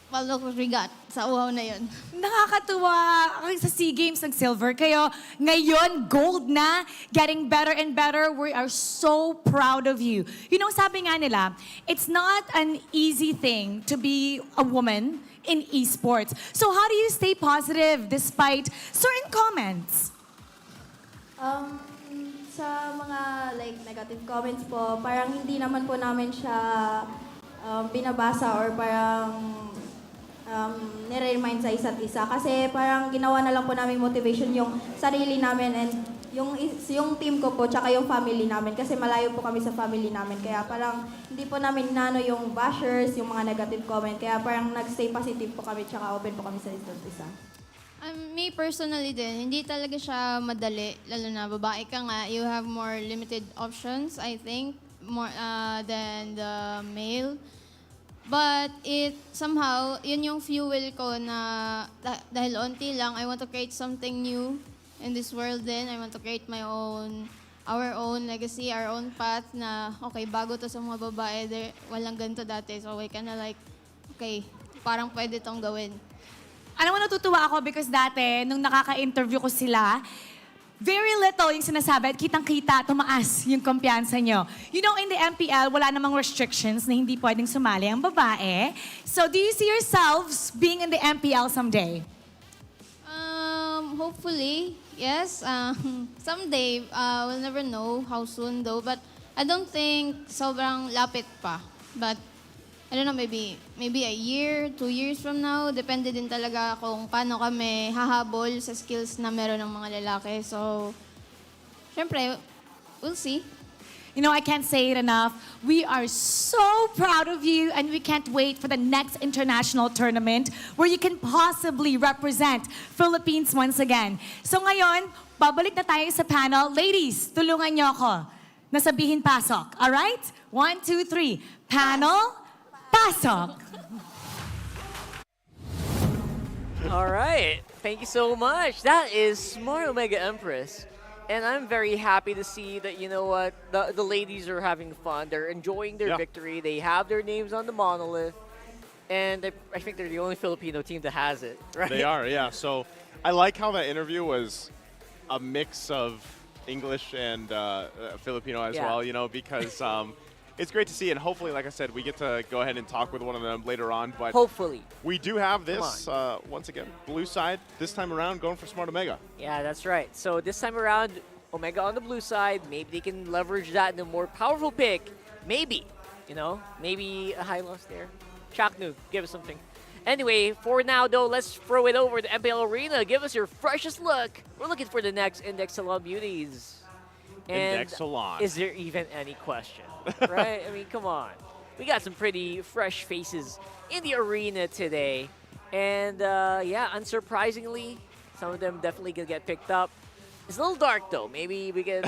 N: well, look what we got sa uhaw na yun.
F: Nakakatuwa. Sa SEA Games, nag-silver kayo. Ngayon, gold na. Getting better and better. We are so proud of you. You know, sabi nga nila, it's not an easy thing to be a woman in esports. So how do you stay positive despite certain comments?
M: Sa mga negative comments po, parang hindi naman po namin siya binabasa or parang nire-remind sa isa't isa. Kasi parang ginawa na lang po namin motivation yung sarili namin and yung team ko po tsaka yung family namin. Kasi malayo po kami sa family namin. Kaya parang hindi po namin nano yung bashers, yung mga negative comment. Kaya parang nag-stay positive po kami tsaka open po kami sa isa't isa.
N: Me personally din, hindi talaga siya madali, lalo na babae ka nga, you have more limited options, I think, more than the male. But it somehow, yun yung fuel ko na dahil onti lang, I want to create something new in this world din. I want to create our own legacy, our own path na, okay, bago to sa mga babae, walang ganito dati. So we kinda okay, parang pwede tong gawin.
F: Alam mo, natutuwa ako because dati, nung nakaka-interview ko sila, very little yung sinasabi at kitang-kita, tumaas yung kumpiyansa nyo. You know, in the MPL, wala namang restrictions na hindi pwedeng sumali ang babae. So, do you see yourselves being in the MPL someday?
N: Hopefully, yes. Someday, we'll never know how soon though. But I don't think sobrang lapit pa. But I don't know, maybe a year, 2 years from now. Depende din talaga kung paano kami hahabol sa skills na meron ng mga lalaki. So, syempre, we'll see.
F: You know, I can't say it enough. We are so proud of you and we can't wait for the next international tournament where you can possibly represent Philippines once again. So ngayon, babalik na tayo sa panel. Ladies, tulungan niyo ako. Nasabihin pasok. All right? 1, 2, 3. Panel, pasok.
I: All right. Thank you so much. That is Smart Omega Empress. And I'm very happy to see that, you know what, the ladies are having fun. They're enjoying their victory. They have their names on the monolith. And I think they're the only Filipino team that has it, right?
E: They are, yeah. So I like how that interview was a mix of English and Filipino as well, you know, because it's great to see, and hopefully, like I said, we get to go ahead and talk with one of them later on. But
I: Hopefully.
E: we do have this, once again, blue side, this time around, going for Smart Omega.
I: Yeah, that's right. So this time around, Omega on the blue side. Maybe they can leverage that in a more powerful pick. Maybe. Maybe a high loss there. Ch4knu, give us something. Anyway, for now, though, let's throw it over to MPL Arena. Give us your freshest look. We're looking for the next Index Salon beauties. And
E: Index Salon.
I: is there even any question? Right? I mean, come on. We got some pretty fresh faces in the arena today. And, yeah, unsurprisingly, some of them definitely going to get picked up. It's a little dark, though. Maybe we can...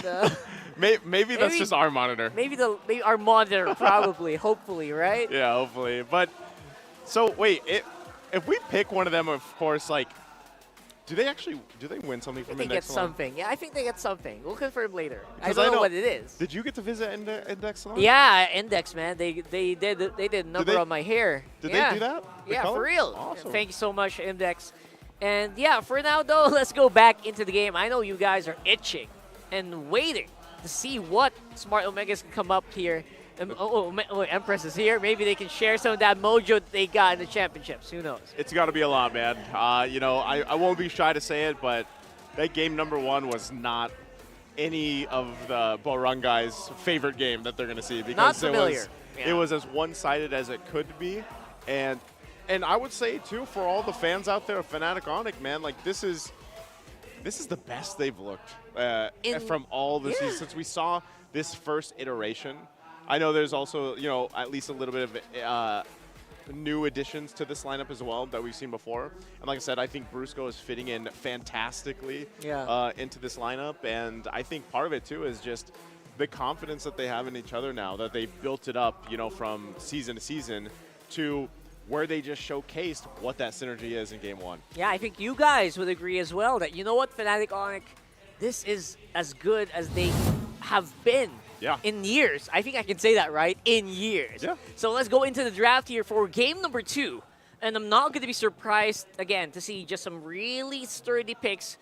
E: maybe that's just our monitor.
I: Maybe our monitor, probably, hopefully, right?
E: Yeah, hopefully. But, so, wait, if we pick one of them, of course, like, do they win something from
I: They
E: Index
I: get
E: Salon?
I: something. Yeah, I think they get something. We'll confirm later. I
E: 'Cause
I: don't know what it is.
E: Did you get to visit Index Salon?
I: Yeah, Index, man. They did a number on my hair.
E: Did
I: Yeah.
E: they do that? The
I: Yeah,
E: color?
I: for real.
E: Awesome.
I: Thank you so much, Index. And yeah, for now though, let's go back into the game. I know you guys are itching and waiting to see what Smart Omegas can come up here. Empress is here. Maybe they can share some of that mojo that they got in the championships. Who knows?
E: It's got to be a lot, man. I won't be shy to say it, but that game number 1 was not any of the Barangay's favorite game that they're going to see because
I: Not familiar.
E: It was as one-sided as it could be, and I would say too for all the fans out there of Fnatic Onic, man, like this is the best they've looked from all the seasons since we saw this first iteration. I know there's also, at least a little bit of new additions to this lineup as well that we've seen before. And like I said, I think Brusko is fitting in fantastically into this lineup. And I think part of it, too, is just the confidence that they have in each other now, that they've built it up, from season to season to where they just showcased what that synergy is in Game 1.
I: Yeah, I think you guys would agree as well that, Fnatic Onic, this is as good as they have been.
E: Yeah.
I: In years. I think I can say that, right? In years.
E: Yeah.
I: So let's go into the draft here for game number 2. And I'm not going to be surprised, again, to see just some really sturdy picks.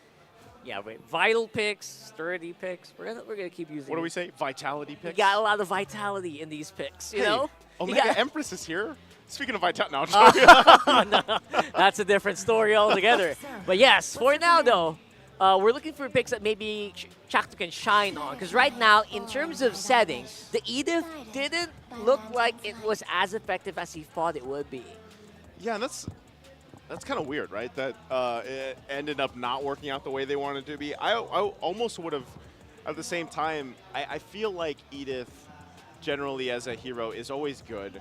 I: Yeah, vital picks, sturdy picks. We're gonna keep using
E: What do we say? Vitality picks?
I: We got a lot of vitality in these picks, you know?
E: Omega Empress is here. Speaking of vitality, no,
I: that's a different story altogether. But yes, for now, though, we're looking for picks that maybe Ch4knu can shine on. Because right now, in terms of settings, the Edith didn't look like it was as effective as he thought it would be.
E: Yeah, and that's kind of weird, right? That it ended up not working out the way they wanted it to be. I almost would have, at the same time, I feel like Edith, generally as a hero, is always good.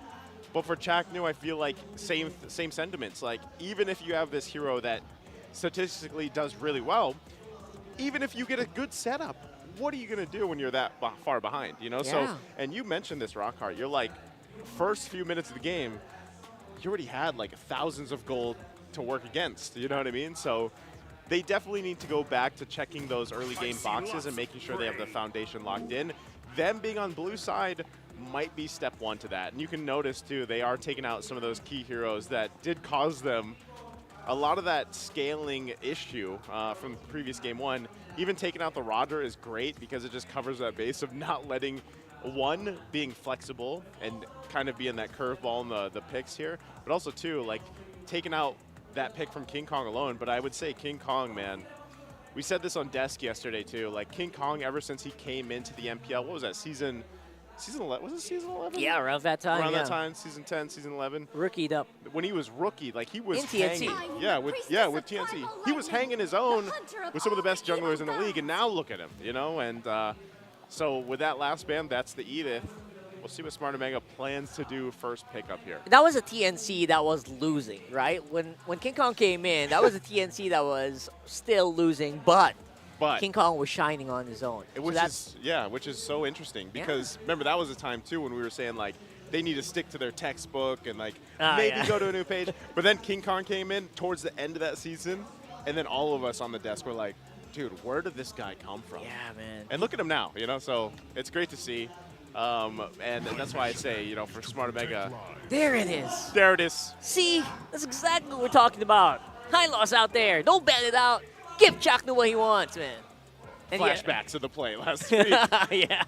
E: But for Ch4knu, I feel like same sentiments. Like, even if you have this hero that statistically does really well, even if you get a good setup, what are you going to do when you're that far behind, So, and you mentioned this, Rockhart. You're like, first few minutes of the game, you already had like thousands of gold to work against, you know what I mean? So they definitely need to go back to checking those early game boxes and making sure they have the foundation locked in. Them being on blue side might be step 1 to that. And you can notice too, they are taking out some of those key heroes that did cause them a lot of that scaling issue from the previous game 1. Even taking out the Roger is great because it just covers that base of not letting being flexible and kind of being that curveball in the picks here, but also too, like taking out that pick from King Kong alone. But I would say King Kong, man, we said this on Desk yesterday too, like King Kong, ever since he came into the MPL, what was that, season 11, was it season 11?
I: Yeah, around that time,
E: Around that time, season 10, season 11.
I: Rookied up.
E: When he was rookie, like he was
I: in TNT.
E: hanging. With TNT. He was hanging his own with some of the best junglers in the league, and now look at him, and so with that last ban, that's the Edith. We'll see what Smart Omega plans to do first pick up here.
I: That was a TNC that was losing, right? When King Kong came in, that was a TNC that was still losing, but King Kong was shining on his own.
E: Which is so interesting because remember that was a time too when we were saying like they need to stick to their textbook and like maybe go to a new page. But then King Kong came in towards the end of that season, and then all of us on the desk were like, dude, where did this guy come from?
I: Yeah, man.
E: And look at him now, So it's great to see. And that's why I say, for Smart Omega.
I: There it is.
E: There it is.
I: See, that's exactly what we're talking about. High loss out there. Don't ban it out. Give Ch4knu what he wants, man. And
E: Flashbacks of the play last week.
I: Yeah.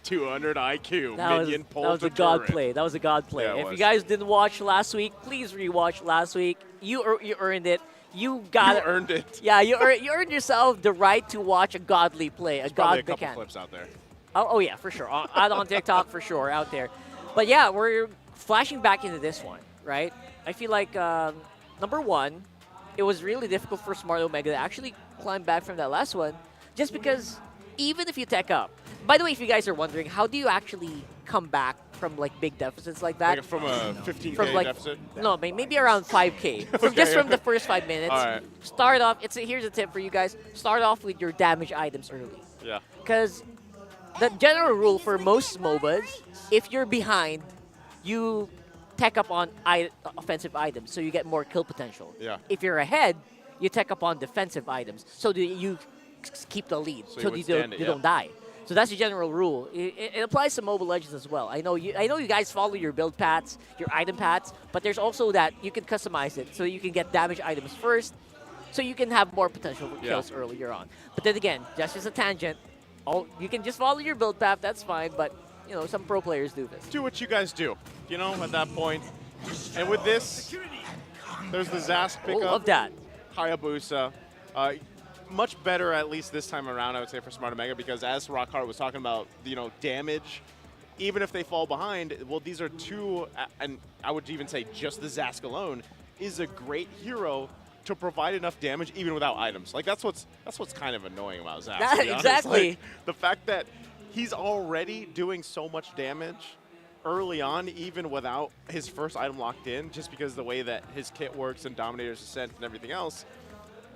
E: 200 IQ.
I: That was,
E: Minion
I: that
E: pull
I: was
E: to
I: a god
E: turret.
I: play. That was a god play.
E: Yeah, it
I: If you
E: was.
I: guys didn't watch last week, please rewatch last week. You earned it. You got
E: You earned it.
I: Yeah, you earned yourself the right to watch a godly play,
E: There's probably a
I: godly
E: couple
I: can.
E: clips out there.
I: Oh yeah, for sure. Out on TikTok for sure, out there. But yeah, we're flashing back into this one, right? I feel like number one, it was really difficult for Smart Omega to actually climb back from that last one, just because even if you tech up. By the way, if you guys are wondering, how do you actually come back from like big deficits like that?
E: Like from a 15K
I: From like
E: deficit?
I: no, maybe around 5K. From the first 5 minutes.
E: All right.
I: Start off. Here's a tip for you guys. Start off with your damage items early.
E: Yeah.
I: Because the general rule for most MOBAs, if you're behind, you tech up on offensive items, so you get more kill potential.
E: Yeah.
I: If you're ahead, you tech up on defensive items, so that you keep the lead,
E: So
I: so
E: you
I: you
E: withstand it, yeah.
I: don't die. So that's the general rule. It applies to Mobile Legends as well. I know you guys follow your build paths, your item paths, but there's also that you can customize it, so you can get damage items first, so you can have more potential for kills earlier on. But then again, just as a tangent, you can just follow your build path. That's fine, but some pro players do this.
E: Do what you guys do, at that point. And with this, there's the Zast pickup.
I: Love that.
E: Hayabusa. Much better, at least this time around, I would say, for Smart Omega, because as Rockhart was talking about, damage, even if they fall behind, well, these are two, and I would even say just the Zask alone is a great hero to provide enough damage even without items. Like, that's what's kind of annoying about Zask. to be honest.
I: Exactly.
E: Like, the fact that he's already doing so much damage early on, even without his first item locked in, just because the way that his kit works and Dominator's Ascent and everything else,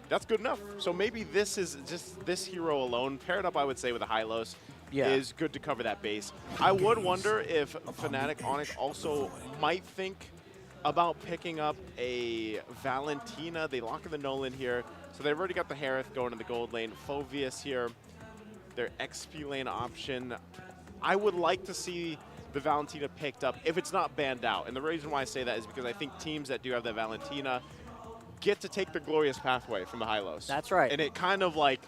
E: that's good enough. So maybe this is just this hero alone, paired up, I would say, with a Hylos, is good to cover that base. I would wonder if Fnatic Onic also might think about picking up a Valentina. They lock in the Nolan here. So they've already got the Harith going in the gold lane. Phoveus here, their XP lane option. I would like to see the Valentina picked up if it's not banned out. And the reason why I say that is because I think teams that do have the Valentina get to take the glorious pathway from the Hylos.
I: That's right.
E: And it kind of like,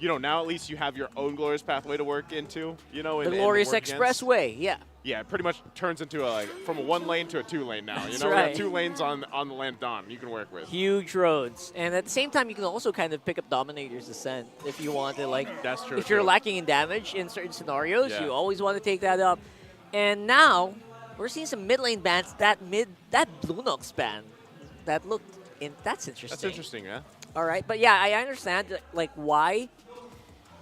E: now at least you have your own glorious pathway to work into,
I: The glorious expressway, yeah.
E: Yeah, it pretty much turns into from a 1 lane to a 2 lane now.
I: That's
E: We
I: right.
E: have 2 lanes on the land Dawn you can work with.
I: Huge roads. And at the same time, you can also kind of pick up Dominator's Ascent if you want to,
E: That's true.
I: if you're lacking in damage in certain scenarios,
E: Yeah.
I: you always want to take that up. And now, we're seeing some mid lane bans, that Blue Nox ban, that's interesting.
E: That's interesting, yeah.
I: All right, but yeah, I understand why.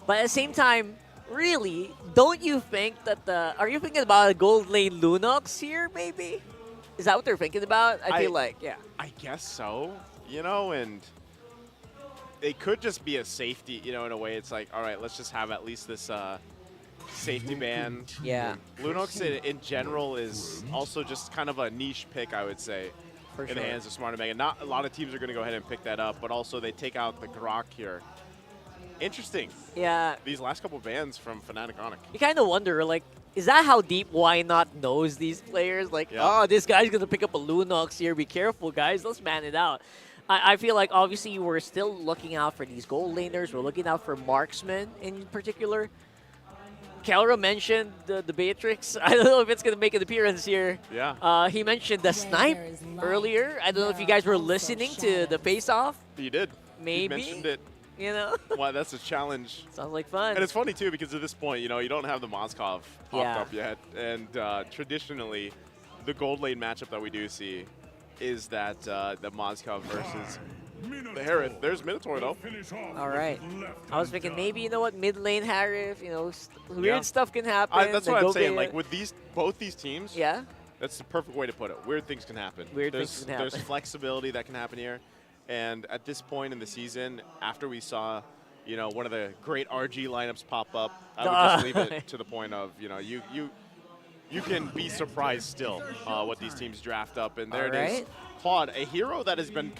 I: But at the same time, really, don't you think that are you thinking about a gold lane Lunox here, maybe? Is that what they're thinking about? I feel like, yeah.
E: I guess so, and it could just be a safety, in a way. It's like, all right, let's just have at least this safety ban.
I: Yeah.
E: Lunox in general is also just kind of a niche pick, I would say, in the hands of Smart Omega. Not a lot of teams are going to go ahead and pick that up, but also they take out the Grok here. Interesting.
I: Yeah.
E: These last couple bans from Fnatic Onic.
I: You kind of wonder, is that how deep Why Not knows these players? Oh, this guy's going to pick up a Lunox here. Be careful, guys. Let's man it out. I feel like, obviously, we're still looking out for these gold laners. We're looking out for marksmen in particular. Kelra mentioned the Beatrix. I don't know if it's going to make an appearance here.
E: Yeah.
I: He mentioned the snipe earlier. I don't know if you guys were listening to the face-off.
E: You did.
I: Maybe.
E: You mentioned it.
I: Wow,
E: that's a challenge.
I: Sounds like fun.
E: And it's funny, too, because at this point, you don't have the Moskov popped up yet. And traditionally, the gold lane matchup that we do see is that the Moskov versus the Harith. There's Minotaur, though.
I: All right. I was thinking maybe, mid lane Harith, weird stuff can happen.
E: That's what I'm saying. Like, with both these teams,
I: yeah,
E: that's the perfect way to put it. Weird things can happen.
I: Things can happen.
E: There's flexibility that can happen here. And at this point in the season, after we saw, one of the great RG lineups pop up, I would just leave it to the point of, you can be surprised still what these teams draft up. And there it is. Claude, a hero that has been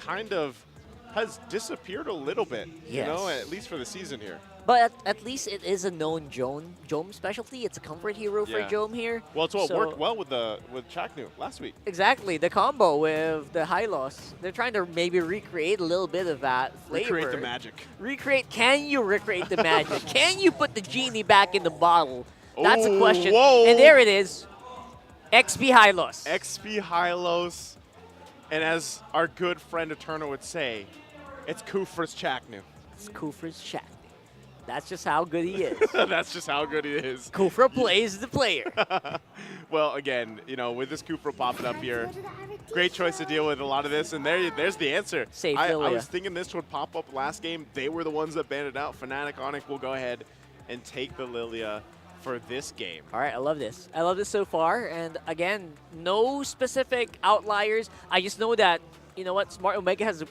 E: has disappeared a little bit, at least for the season here.
I: But at least it is a known Jome specialty. It's a comfort hero for Jome here.
E: Well, it's what worked well with Ch4knu last week.
I: Exactly, the combo with the Hylos. They're trying to maybe recreate a little bit of that flavor.
E: Recreate the magic.
I: Can you recreate the magic? Can you put the genie back in the bottle That's the
E: Oh,
I: question.
E: whoa.
I: And there it is. XP Hylos.
E: XP Hylos. And as our good friend Eterno would say, it's Kusey's Ch4knu.
I: It's Kusey's Ch4knu. That's just how good he is.
E: That's just how good he is.
I: Kusey plays the player.
E: Well, again, with this Kusey popping up here, great choice to deal with a lot of this. And there's the answer.
I: Save
E: I
I: Lilia.
E: was thinking this would pop up last game. They were the ones that banned it out. Fnatic Onic will go ahead and take the Lilia for this game.
I: All right, I love this. I love this so far. And again, no specific outliers. I just know that, Smart Omega has a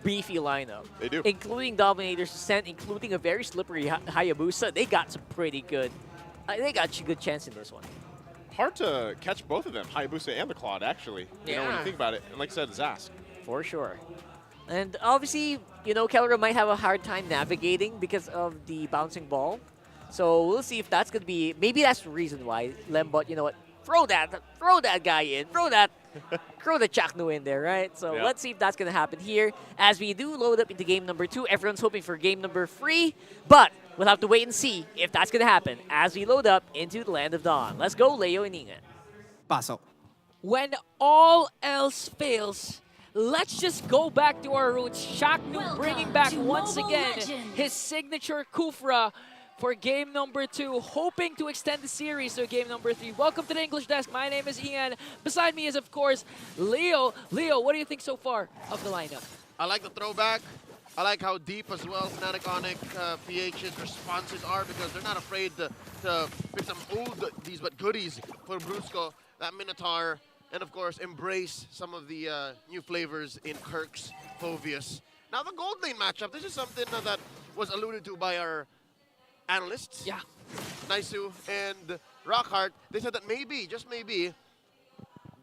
I: beefy lineup.
E: They do.
I: Including Dominator's Descent, including a very slippery Hayabusa. They got some pretty good, they got a good chance in this one.
E: Hard to catch both of them, Hayabusa and the Claude, actually. When you think about it. And like I said, Zask.
I: For sure. And obviously, Kelra might have a hard time navigating because of the bouncing ball. So we'll see if that's going to be, maybe that's the reason why Lembot, throw that guy in, throw the Ch4knu in there, right? So let's see if that's going to happen here. As we do load up into game number 2, everyone's hoping for game number 3, but we'll have to wait and see if that's going to happen as we load up into the Land of Dawn. Let's go, Leo and Ingan.
L: Pasok.
G: When all else fails, let's just go back to our roots. Ch4knu bringing back once again his signature Kufra for game number 2, hoping to extend the series to game number 3. Welcome to the English Desk. My name is Ian. Beside me is, of course, Leo. Leo, what do you think so far of the lineup?
H: I like the throwback. I like how deep as well Fnatic Onic PH's responses are, because they're not afraid to pick some old these but goodies for Brusko, that Minotaur, and of course embrace some of the new flavors in Kirk's Phoveus. Now the gold lane matchup, this is something that was alluded to by our analysts.
G: Yeah.
H: Naisu and Rockhart. They said that maybe, just maybe,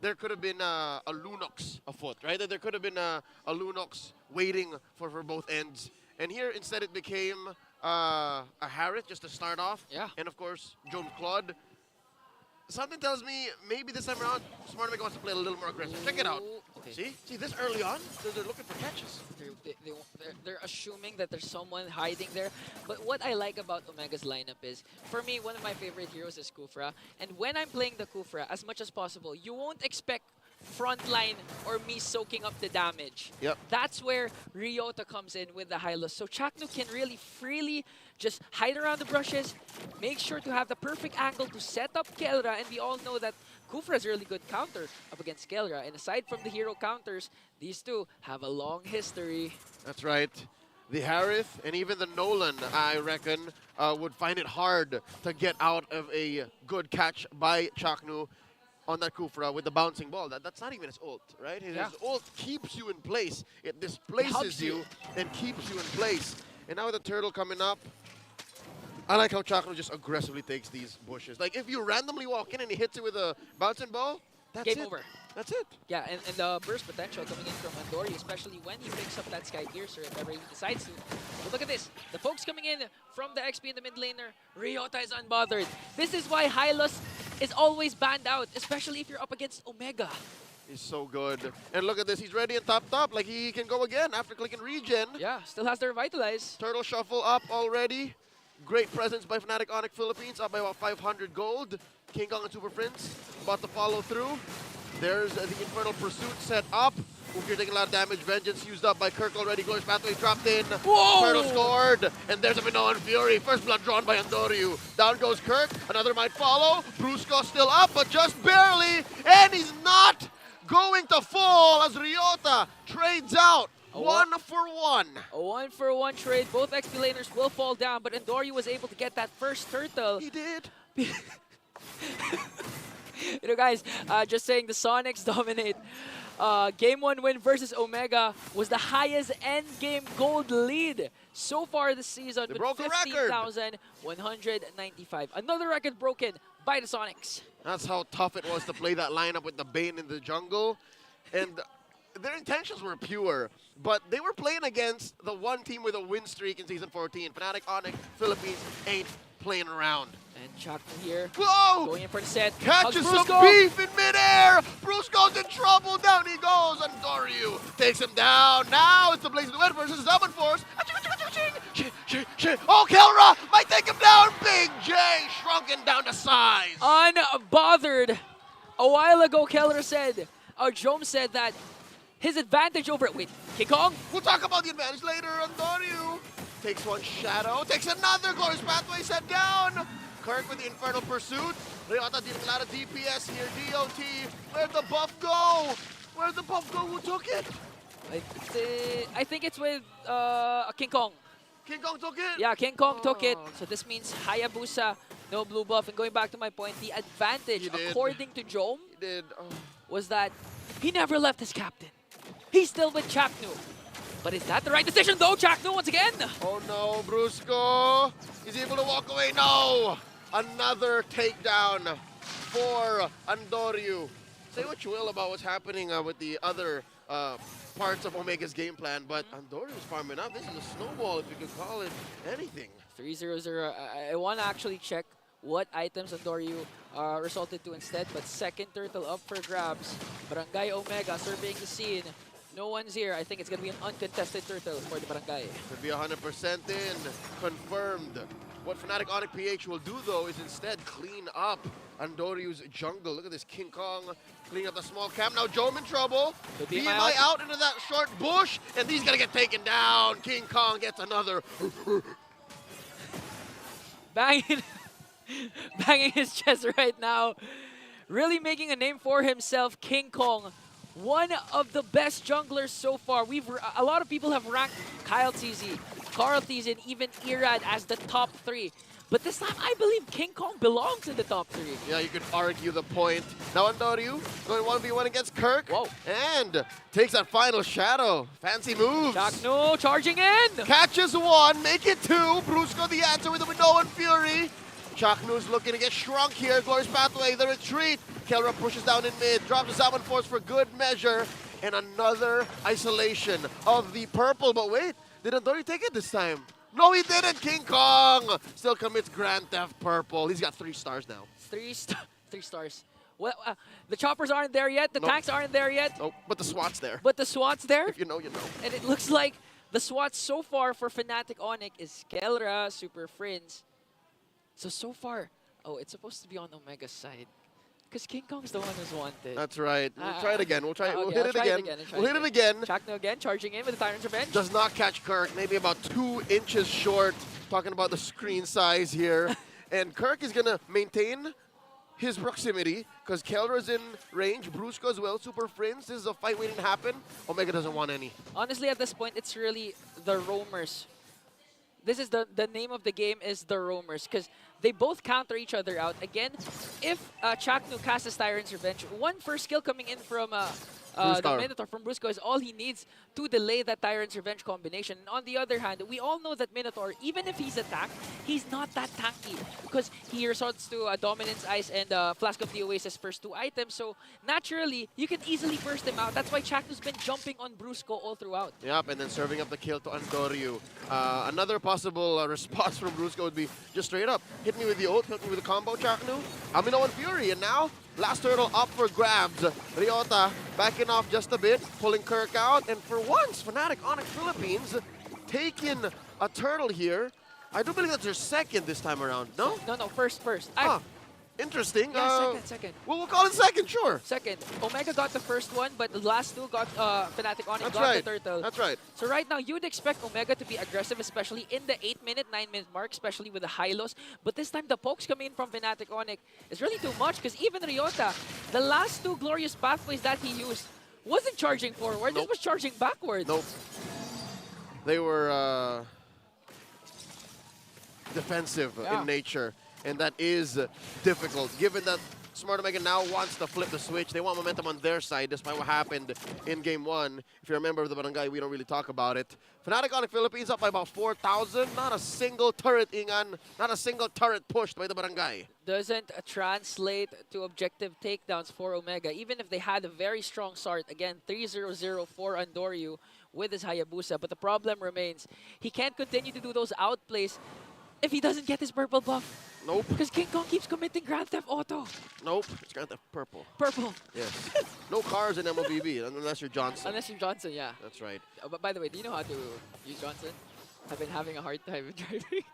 H: there could have been a Lunox afoot, right? That there could have been a Lunox waiting for both ends. And here, instead, it became a Harith just to start off.
G: Yeah.
H: And, of course, Jones Claude. Something tells me maybe this time around, Smart Omega wants to play a little more aggressive. Check it out.
G: Okay.
H: See, this early on, they're looking for catches.
G: They're assuming that there's someone hiding there. But what I like about Omega's lineup is, for me, one of my favorite heroes is Kufra. And when I'm playing the Kufra, as much as possible, you won't expect frontline or me soaking up the damage.
H: Yep.
G: That's where Ryota comes in with the Hylos. So Ch4knu can really freely just hide around the brushes, make sure to have the perfect angle to set up Kelra, and we all know that Kufra is a really good counter up against Kelra. And aside from the hero counters, these two have a long history.
H: That's right. The Harith and even the Nolan, I reckon, would find it hard to get out of a good catch by Ch4knu on that Kufra with the bouncing ball. That's not even his ult, right? His ult keeps you in place. It displaces you and keeps you in place. And now with the turtle coming up, I like how Ch4knu just aggressively takes these bushes. Like, if you randomly walk in and he hits it with a bouncing ball, that's
G: Game
H: it.
G: over.
H: That's it.
G: Yeah, and the burst potential coming in from Andori, especially when he picks up that Sky Piercer, if ever he decides to. But look at this. The folks coming in from the XP in the mid laner, Ryota is unbothered. This is why Hylos is always banned out, especially if you're up against Omega.
H: He's so good. And look at this. He's ready and topped up. Like, he can go again after clicking regen.
G: Yeah, still has the Revitalize.
H: Turtle Shuffle up already. Great presence by Fnatic Onic Philippines, up by about 500 gold. King Kong and Super Prince about to follow through. There's the Infernal Pursuit set up. Ukir taking a lot of damage. Vengeance used up by Kirk already. Glorious Pathway dropped in.
G: Whoa!
H: Turtle scored. And there's a Minoan Fury. First blood drawn by Andoryu. Down goes Kirk. Another might follow. Brusko still up, but just barely. And he's not going to fall as Ryota trades out. One for one.
G: A 1-for-1 trade. Both XP laners will fall down, but Andoryu was able to get that first turtle.
H: He did.
G: Guys, just saying the Sonics dominate. Game 1 win versus Omega was the highest end game gold lead so far this season with 15,195. Another record broken by the Sonics.
H: That's how tough it was to play that lineup with the Bane in the jungle. And their intentions were pure, but they were playing against the one team with a win streak in Season 14. Fnatic Onic Philippines ain't playing around.
G: And Ch4knu here.
H: Whoa!
G: Going in for the set.
H: Catches some
G: Brusko.
H: beef in midair. Brusko's in trouble. Down he goes. And Doryu takes him down. Now it's the Blazing Duet versus Summon Force. Oh, Kelra! Might take him down. Big J shrunken down to size.
G: Unbothered. A while ago, Keller said, or Jome said that his advantage over, wait, King Kong?
H: We'll talk about the advantage later. Andoryu takes one shadow, takes another. Glorious Pathway set down. Kirk with the Infernal Pursuit. Ryota dealing a lot of DPS here. DOT, where'd the buff go? Where'd the buff go? Who took it?
G: I think it's with King Kong.
H: King Kong took it?
G: Yeah, King Kong took it. So this means Hayabusa, no blue buff. And going back to my point, the advantage, according to Jome, was that he never left his captain. He's still with Ch4knu. But is that the right decision though? Ch4knu once again.
H: Oh no, Brusko. He's able to walk away. No! Another takedown for Andoryu. Say what you will about what's happening with the other parts of Omega's game plan, but Andoryu is farming up. This is a snowball, if you could call it anything.
G: 3-0-0. I want to actually check what items Andoryu resulted to instead, but second turtle up for grabs. Barangay Omega surveying the scene. No one's here. I think it's going to be an uncontested turtle for the Barangay.
H: Could be 100% in. Confirmed. What Fnatic Onic PH will do, though, is instead clean up Andoryu's jungle. Look at this King Kong cleaning up the small camp. Now Jome in trouble. BMI out into that short bush, and he's going to get taken down. King Kong gets another.
G: Banging his chest right now. Really making a name for himself, King Kong. One of the best junglers so far. A lot of people have ranked KyleTzy, KarlTzy, and even Irad as the top 3. But this time, I believe King Kong belongs in the top 3.
H: Yeah, you could argue the point. Now Andoryu going 1v1 against Kirk.
G: Whoa.
H: And takes that final shadow. Fancy moves.
G: Ch4knu charging in.
H: Catches one, make it 2. Brusko the answer with the Winnow and Fury. Ch4knu's looking to get shrunk here. Glorious Pathway, the retreat. Kelra pushes down in mid, drops the Salmon Force for good measure. And another isolation of the purple. But wait, did Andoryu take it this time? No, he didn't. King Kong still commits Grand Theft Purple. He's got 3 stars now.
G: 3 stars. Well, the choppers aren't there yet. The tanks aren't there yet.
H: Nope, but the SWAT's there.
G: But the SWAT's there.
H: If you know, you know.
G: And it looks like the SWAT so far for Fnatic Onic is Kelra, Super Friends. So far, it's supposed to be on Omega's side. Because King Kong's the one who's wanted.
H: That's right. We'll try it again. We'll try. We'll
G: Okay,
H: hit it again. We'll hit it again.
G: Ch4knu again, charging in with the Tyrant's Revenge.
H: Does not catch Kirk. Maybe about 2 inches short. Talking about the screen size here. And Kirk is going to maintain his proximity because Kelra's in range. Brusko as well. Super Friends. This is a fight waiting to happen. Omega doesn't want any.
G: Honestly, at this point, it's really the roamers. This is the name of the game is the roamers because they both counter each other out. Again, if Ch4knu casts his Tyrant's Revenge, one first skill coming in from the Minotaur from Brusko is all he needs to delay that Tyrant's Revenge combination. And on the other hand, we all know that Minotaur, even if he's attacked, he's not that tanky because he resorts to Dominance Ice and Flask of the Oasis first 2 items. So naturally, you can easily burst him out. That's why Ch4knu's been jumping on Brusko all throughout.
H: Yep, and then serving up the kill to Andoryu. Another possible response from Brusko would be just straight up. Hit me with the ult, hit me with the combo, Ch4knu. Amino and Fury, and now last turtle up for grabs. Ryota backing off just a bit, pulling Kirk out, and for once, Fnatic Onic Philippines taking a turtle here. I do believe that's their second this time around, no?
G: No, first.
H: Interesting.
G: Yeah, second.
H: Well, we'll call it second, sure.
G: Second. Omega got the first one, but the last 2 got Fnatic Onic the turtle.
H: That's right.
G: So right now, you'd expect Omega to be aggressive, especially in the 8-minute, 9-minute mark, especially with the Hylos. But this time, the pokes coming in from Fnatic Onic is really too much because even Ryota, the last 2 glorious pathways that he used, wasn't charging forward. This was charging backwards.
H: Nope. They were defensive in nature. And that is difficult, given that Smart Omega now wants to flip the switch. They want momentum on their side, despite what happened in Game 1. If you remember the Barangay, we don't really talk about it. Fnatic Onic Philippines up by about 4,000. Not a single turret, Ingan. Not a single turret pushed by the Barangay.
G: Doesn't translate to objective takedowns for Omega, even if they had a very strong start. Again, 3-0-0 for Andoryu with his Hayabusa. But the problem remains, he can't continue to do those outplays if he doesn't get his purple buff.
H: Nope.
G: Because King Kong keeps committing Grand Theft Auto.
H: Nope. It's Grand Theft Purple.
G: Purple.
H: Yes. No cars in MLBB unless you're Johnson.
G: Unless you're Johnson, yeah.
H: That's right.
G: But by the way, do you know how to use Johnson? I've been having a hard time driving.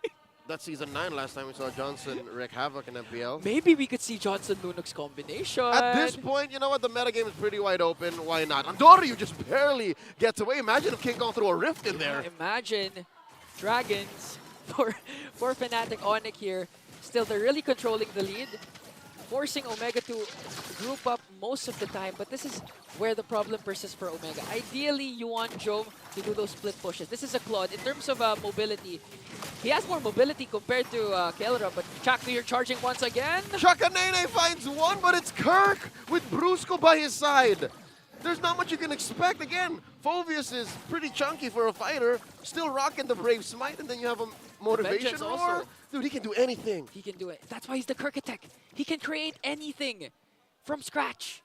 H: That's season 9 last time we saw Johnson wreak havoc in MPL.
G: Maybe we could see Johnson Lunok's combination.
H: At this point, you know what? The metagame is pretty wide open. Why not? Andoryu just barely gets away. Imagine if King Kong threw a rift in there.
G: Imagine Dragons for Fnatic Onic here. Still, they're really controlling the lead, forcing Omega to group up most of the time, but this is where the problem persists for Omega. Ideally, you want Jome to do those split pushes. This is a Claude. In terms of mobility, he has more mobility compared to Kelra, but ch4knu here charging once again.
H: Ch4knu finds one, but it's Kirk with Brusko by his side. There's not much you can expect. Again, Phoveus is pretty chunky for a fighter, still rocking the Brave Smite, and then you have a motivation roar. Dude, he can do anything.
G: He can do it. That's why he's the Kirkatek. He can create anything from scratch.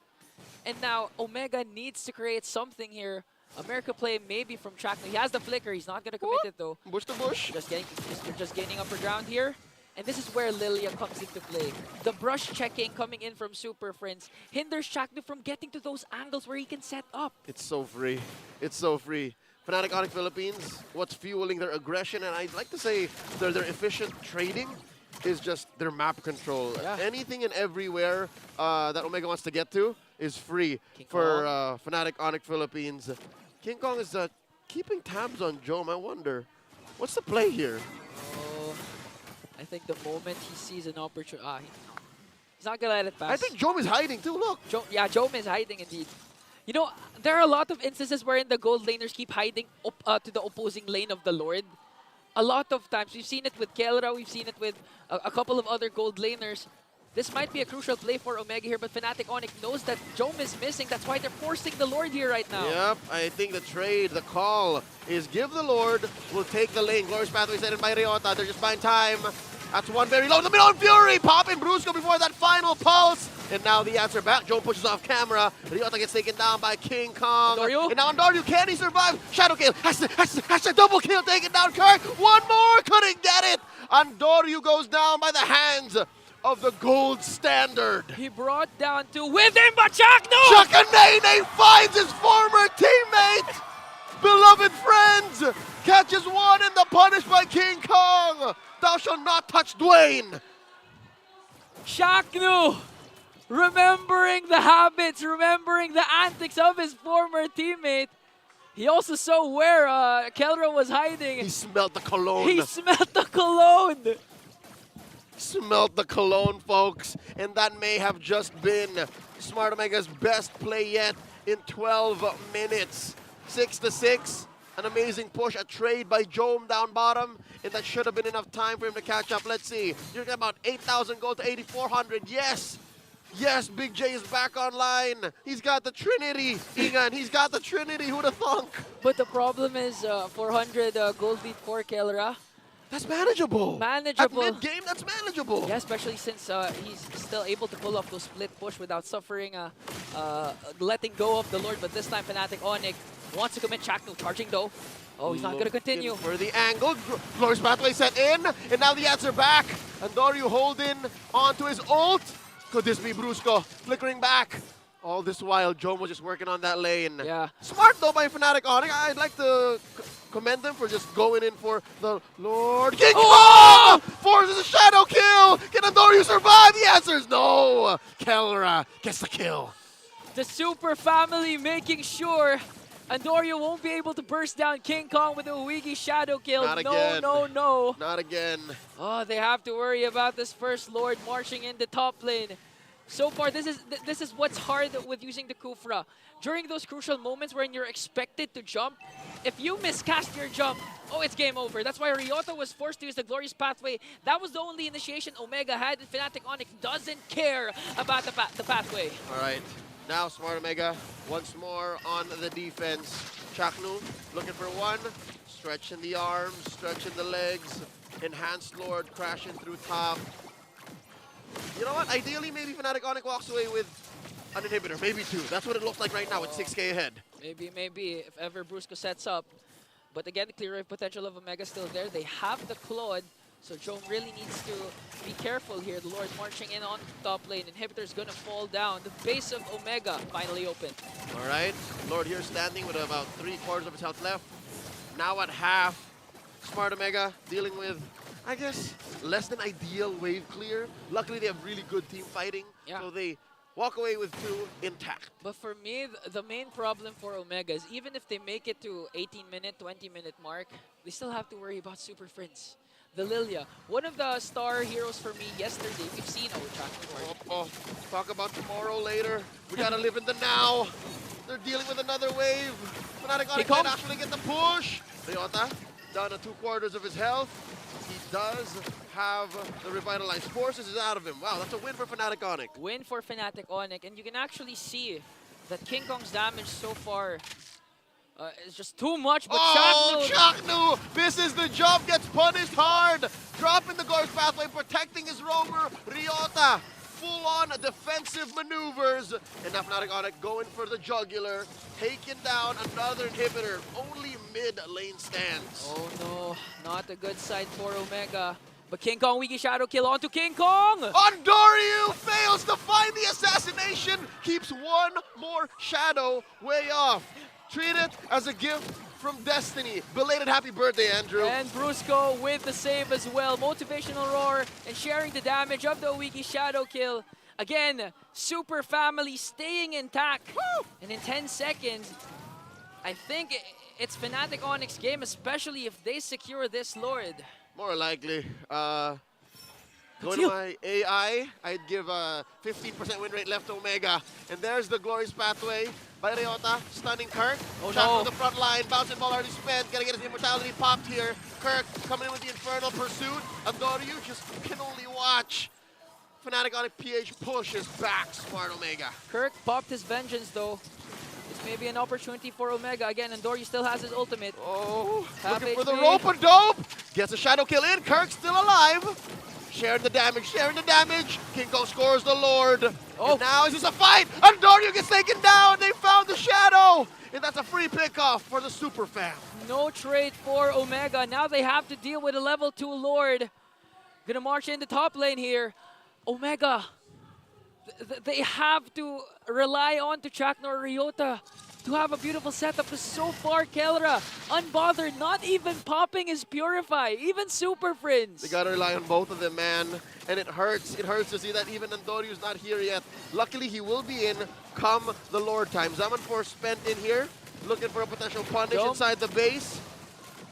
G: And now Omega needs to create something here. America play maybe from ch4knu. He has the flicker. He's not going to commit it though.
H: Bush to bush.
G: Just gaining upper ground here. And this is where Lilia comes into play. The brush checking coming in from Super Friends hinders ch4knu from getting to those angles where he can set up.
H: It's so free. It's so free. Fnatic Onic Philippines, what's fueling their aggression, and I'd like to say their efficient trading, is just their map control.
G: Yeah.
H: Anything and everywhere that Omega wants to get to is free for Fnatic Onic Philippines. King Kong is keeping tabs on Jome. I wonder, what's the play here?
G: Oh, I think the moment he sees an opportunity, he's not going to let it pass.
H: I think Jome is hiding too, look.
G: Jome is hiding indeed. You know, there are a lot of instances wherein the gold laners keep hiding to the opposing lane of the Lord. A lot of times. We've seen it with Kelra, we've seen it with a couple of other gold laners. This might be a crucial play for Omega here, but Fnatic Onic knows that Jome is missing. That's why they're forcing the Lord here right now.
H: Yep, I think the trade, the call is give the Lord, will take the lane. Glorious Pathway set in by Ryota. They're just buying time. That's one very low. The middle Fury popping Brusko before that final pulse. And now the answer back. Jome pushes off camera. Ryota gets taken down by King Kong.
G: Andoryu?
H: And now Andoryu, can he survive? Shadow kill. Has to double kill. Taking down Kirk. One more. Couldn't get it. Andoryu goes down by the hands of the gold standard.
G: He brought down two with him, but ch4knu!
H: Ch4knu finds his former teammate. Beloved friends. Catches one and the punish by King Kong. Thou shalt not touch Dwayne.
G: ch4knu, remembering the habits, remembering the antics of his former teammate. He also saw where Kelra was hiding.
H: He smelled the cologne.
G: He smelled the cologne.
H: Smelled the cologne, folks. And that may have just been Smart Omega's best play yet in 12 minutes. 6-6. An amazing push, a trade by Jome down bottom, and that should have been enough time for him to catch up. Let's see. You're talking about 8,000 gold to 8,400. Yes. Yes, Big J is back online. He's got the Trinity, Egan. He's got the Trinity. Who'd have thunk?
G: But the problem is 400 gold lead for Kelra.
H: That's manageable.
G: Manageable.
H: At mid-game, that's manageable.
G: Yeah, especially since he's still able to pull off those split push without suffering letting go of the Lord. But this time, Fnatic Onic wants to commit ch4knu, charging though. Oh, he's not going to continue.
H: For the angle, Glorious Pathway set in, and now the answer back. Andoryu holding onto his ult. Could this be Brusko flickering back? All this while, Jome was just working on that lane.
G: Yeah.
H: Smart though by Fnatic Onic. I'd like to commend them for just going in for the Lord. King Kong forces a shadow kill. Can Andoryu survive? The answer is no. Kelra gets the kill.
G: The Super Family making sure Andoryu won't be able to burst down King Kong with a Wiggy shadow kill.
H: Not again.
G: No.
H: Not again.
G: Oh, they have to worry about this first Lord marching in the top lane. So far, this is what's hard with using the Kufra. During those crucial moments when you're expected to jump, if you miscast your jump, oh, it's game over. That's why Ryota was forced to use the Glorious Pathway. That was the only initiation Omega had, and Fnatic Onic doesn't care about the pathway.
H: All right. Now Smart Omega once more on the defense. ch4knu looking for one. Stretching the arms, stretching the legs. Enhanced Lord crashing through top. You know what? Ideally, maybe Fnatic Onic walks away with an inhibitor. Maybe two. That's what it looks like right now with 6K ahead.
G: Maybe, if ever Brusko sets up. But again, the clear wave potential of Omega still there. They have the Claude, so Jome really needs to be careful here. The Lord marching in on the top lane. Inhibitor's gonna fall down. The base of Omega finally open.
H: All right. Lord here standing with about 3/4 of his health left. Now at half. Smart Omega dealing with I guess, less than ideal wave clear. Luckily, they have really good team fighting, so they walk away with 2 intact.
G: But for me, the main problem for Omega is even if they make it to 18-minute, 20-minute mark, they still have to worry about Super Friends. The Lilia, one of the star heroes for me yesterday. We've seen
H: Talk about tomorrow later. We gotta live in the now. They're dealing with another wave. Fnatic Onic might actually get the push. Ryota down to 2/4 of his health. He does have the revitalized forces is out of him. Wow, that's a win for Fnatic Onic.
G: Win for Fnatic Onic, and you can actually see that King Kong's damage so far is just too much, but
H: Ch4knu misses the jump, gets punished hard. Dropping the Gor's pathway, protecting his roamer. Ryota, full-on defensive maneuvers. And now Fnatic Onic going for the jugular. Taking down another inhibitor. Only mid-lane stands.
G: Oh no, not a good side for Omega. But King Kong Wiki Shadow Kill onto King Kong!
H: Ondoryu fails to find the assassination. Keeps one more shadow way off. Treat it as a gift from Destiny. Belated happy birthday, Andrew.
G: And Brusko with the save as well. Motivational roar and sharing the damage of the Wiki Shadow Kill. Again, Super Family staying intact. Woo! And in 10 seconds, I think it's Fnatic Onic's game, especially if they secure this Lord.
H: More likely. Going to my AI, I'd give a 15% win rate left to Omega. And there's the glorious pathway by Ryota, stunning Kirk.
G: Oh
H: Shot
G: no.
H: from the front line, bouncing ball already spent. Gotta get his immortality popped here. Kirk coming in with the Infernal Pursuit. Ondoryu just can only watch. Fnatic Onic PH pushes back Smart Omega.
G: Kirk popped his vengeance though. This may be an opportunity for Omega. Again, Ondoryu still has his ultimate.
H: Oh,
G: Half
H: looking for
G: HP.
H: the rope-a-dope. Gets a shadow kill in. Kirk still alive. Sharing the damage. King Kong scores the Lord.
G: Oh.
H: And now is this a fight? Ondoryu gets taken down. They found the shadow. And that's a free pickoff for the Super Fam.
G: No trade for Omega. Now they have to deal with a level 2 Lord. Gonna march in the top lane here. Omega, they have to rely on to Ch4knu or Ryota to have a beautiful setup. Because so far, Kelra, unbothered, not even popping his Purify, even Super Friends.
H: They gotta rely on both of them, man. And it hurts. It hurts to see that even Ondoryu's not here yet. Luckily, he will be in come the Lord time. Zaman4 spent in here, looking for a potential punish inside the base.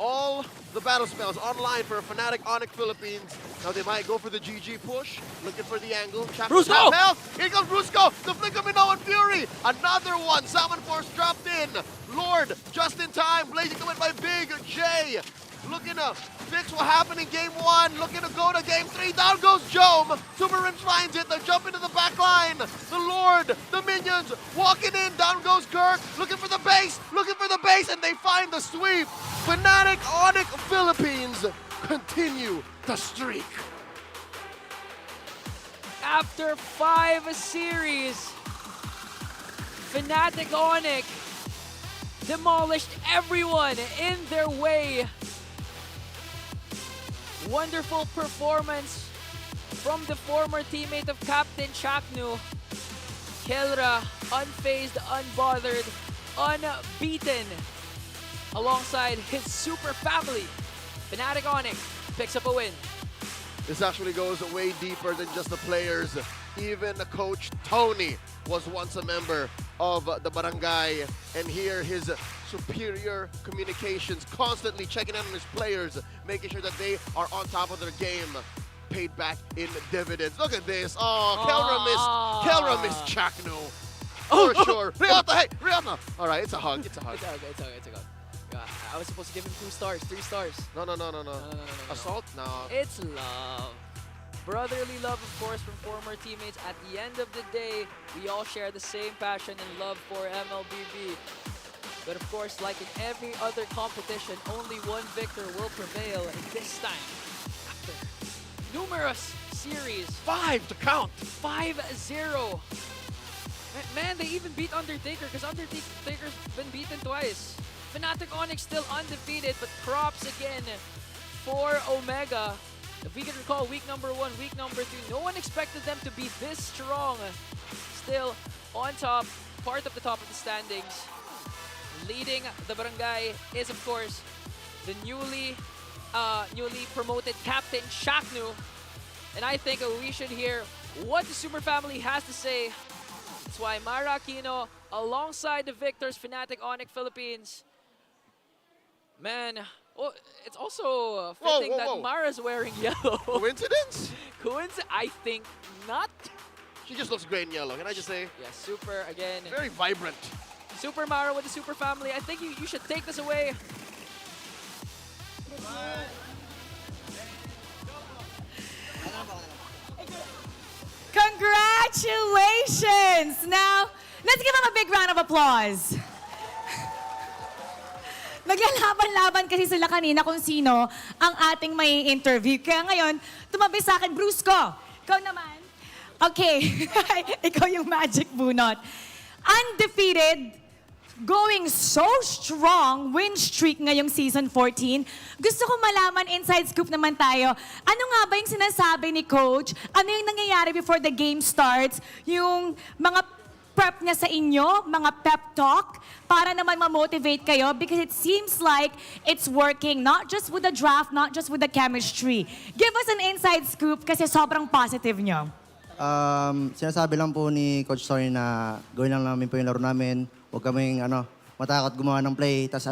H: All the battle spells online for Fnatic Onic Philippines. Now they might go for the GG push, looking for the angle.
G: Brusko!
H: Here comes Brusko, the flick of Minoan Fury. Another one, Zaman4's dropped in. Lord, just in time, blazing to win by Big J. Looking to fix what happened in game 1, looking to go to game 3. Down goes Jome. Super Rinse finds it, they jump into the back line. The Lord, the minions, walking in. Down goes Kirk, looking for the base, and they find the sweep. Fnatic Onic Philippines continue the streak.
G: After 5 series, Fnatic Onic demolished everyone in their way. Wonderful performance from the former teammate of Captain Ch4knu. Kelra, unfazed, unbothered, unbeaten. Alongside his super family, Fnatic Onic picks up a win.
H: This actually goes way deeper than just the players. Even Coach Tony was once a member of the barangay, and here his superior communications, constantly checking in on his players, making sure that they are on top of their game, paid back in dividends. Look at this. Oh, Kelra missed Ch4knu. For sure. Ryota, hey, Ryota. All right, it's a hug. It's a hug.
G: It's a hug. I was supposed to give him 2 stars, 3 stars.
H: No. Assault? No.
G: It's love. Brotherly love, of course, from former teammates. At the end of the day, we all share the same passion and love for MLBB. But of course, like in every other competition, only one victor will prevail. And this time, after numerous series.
H: 5 to count.
G: 5-0. Man, they even beat Undertaker because Undertaker's been beaten twice. Fnatic Onic still undefeated, but props again for Omega. If we can recall week number 1, week number 2, no one expected them to be this strong. Still on top, part of the top of the standings. Leading the barangay is, of course, the newly newly promoted captain Ch4knu. And I think we should hear what the Super Family has to say. That's why Mara Aquino, alongside the victors, Fnatic, Onic Philippines. Man, oh, it's also fitting that Mara's wearing yellow.
H: Coincidence?
G: I think not.
H: She just looks great in yellow, can I just say?
G: Yeah, super again.
H: Very vibrant.
G: Super Mara with the Super Family. I think you should take this away.
F: Congratulations! Now, let's give them a big round of applause. Naglalaban-laban kasi sila kanina kung sino ang ating may interview. Kaya ngayon, tumabi sa akin, Brusko. Ikaw naman. Okay, ikaw yung magic bunot. Undefeated, going so strong, win streak ngayong season 14. Gusto ko malaman, inside scoop naman tayo, ano nga ba yung sinasabi ni Coach? Ano yung nangyayari before the game starts? Yung mga prep niya sa inyo, mga pep talk, para naman ma-motivate kayo because it seems like it's working, not just with the draft, not just with the chemistry. Give us an inside scoop kasi sobrang positive nyo.
L: Sinasabi lang po ni Coach Sorry na gawin lang namin po yung laro namin. Huwag kaming matakot gumawa ng play, tas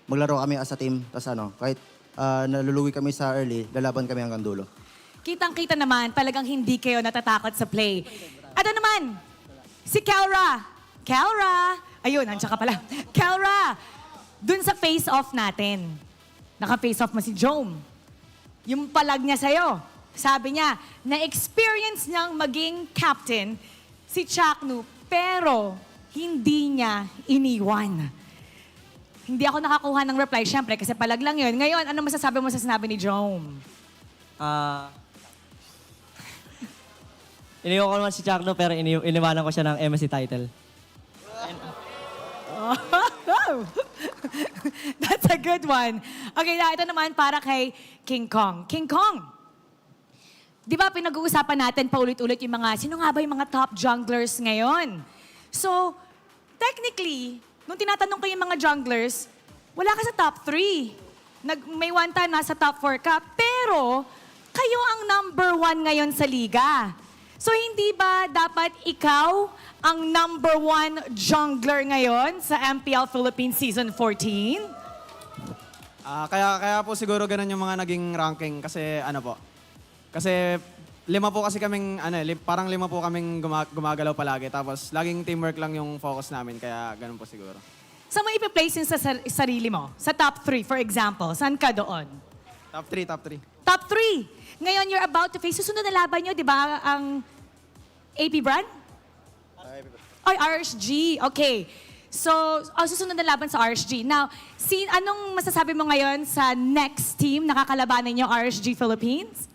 L: maglaro kami as a team, tas kahit naluluwi kami sa early, lalaban kami hanggang dulo.
F: Kitang-kita naman, talagang hindi kayo natatakot sa play. Ano naman? Si Kelra. Ayun, nandiyan ka pala. Kelra, dun sa face-off natin, naka-face-off mo si Jome. Yung palag niya sa'yo, sabi niya, na-experience niyang maging captain si Ch4knu, pero hindi niya iniwan. Hindi ako nakakuha ng reply, syempre, kasi palag lang yun. Ngayon, ano masasabi mo sa sinabi ni Jome?
K: Iniwan ko naman si Ch4knu pero iniwanan ko siya ng MSC title.
F: That's a good one. Okay, ito naman para kay King Kong. King Kong, di ba pinag-uusapan natin paulit-ulit yung mga, sino nga ba yung mga top junglers ngayon? So, technically, nung tinatanong ko yung mga junglers, wala ka sa top 3. May one time nasa top 4 ka, pero kayo ang number 1 ngayon sa liga. So, hindi ba dapat ikaw ang number 1 jungler ngayon sa MPL Philippines Season 14?
O: Kaya po siguro ganun yung mga naging ranking kasi Kasi 5 po kasi kaming, parang 5 po kaming gumagalaw palagi. Tapos laging teamwork lang yung focus namin, kaya ganun po siguro.
F: Saan mo ipiplace yung sa sarili mo? Sa top 3, for example. Saan ka doon?
O: Top 3.
F: Top 3! Ngayon, you're about to face. Susunod na laban nyo, di ba? Ang APBren? Ay, RSG. Okay. So, susunod na laban sa RSG. Now, anong masasabi mo ngayon sa next team na kakalabanin nyo, RSG Philippines?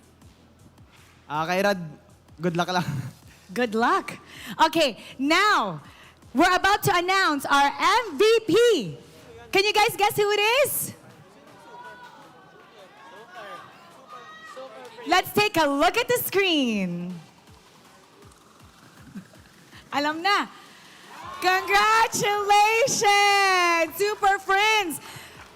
O: Kay Rad, good luck lang.
F: Good luck. Okay, now, we're about to announce our MVP. Can you guys guess who it is? Let's take a look at the screen. Alam na. Congratulations, Super Friends!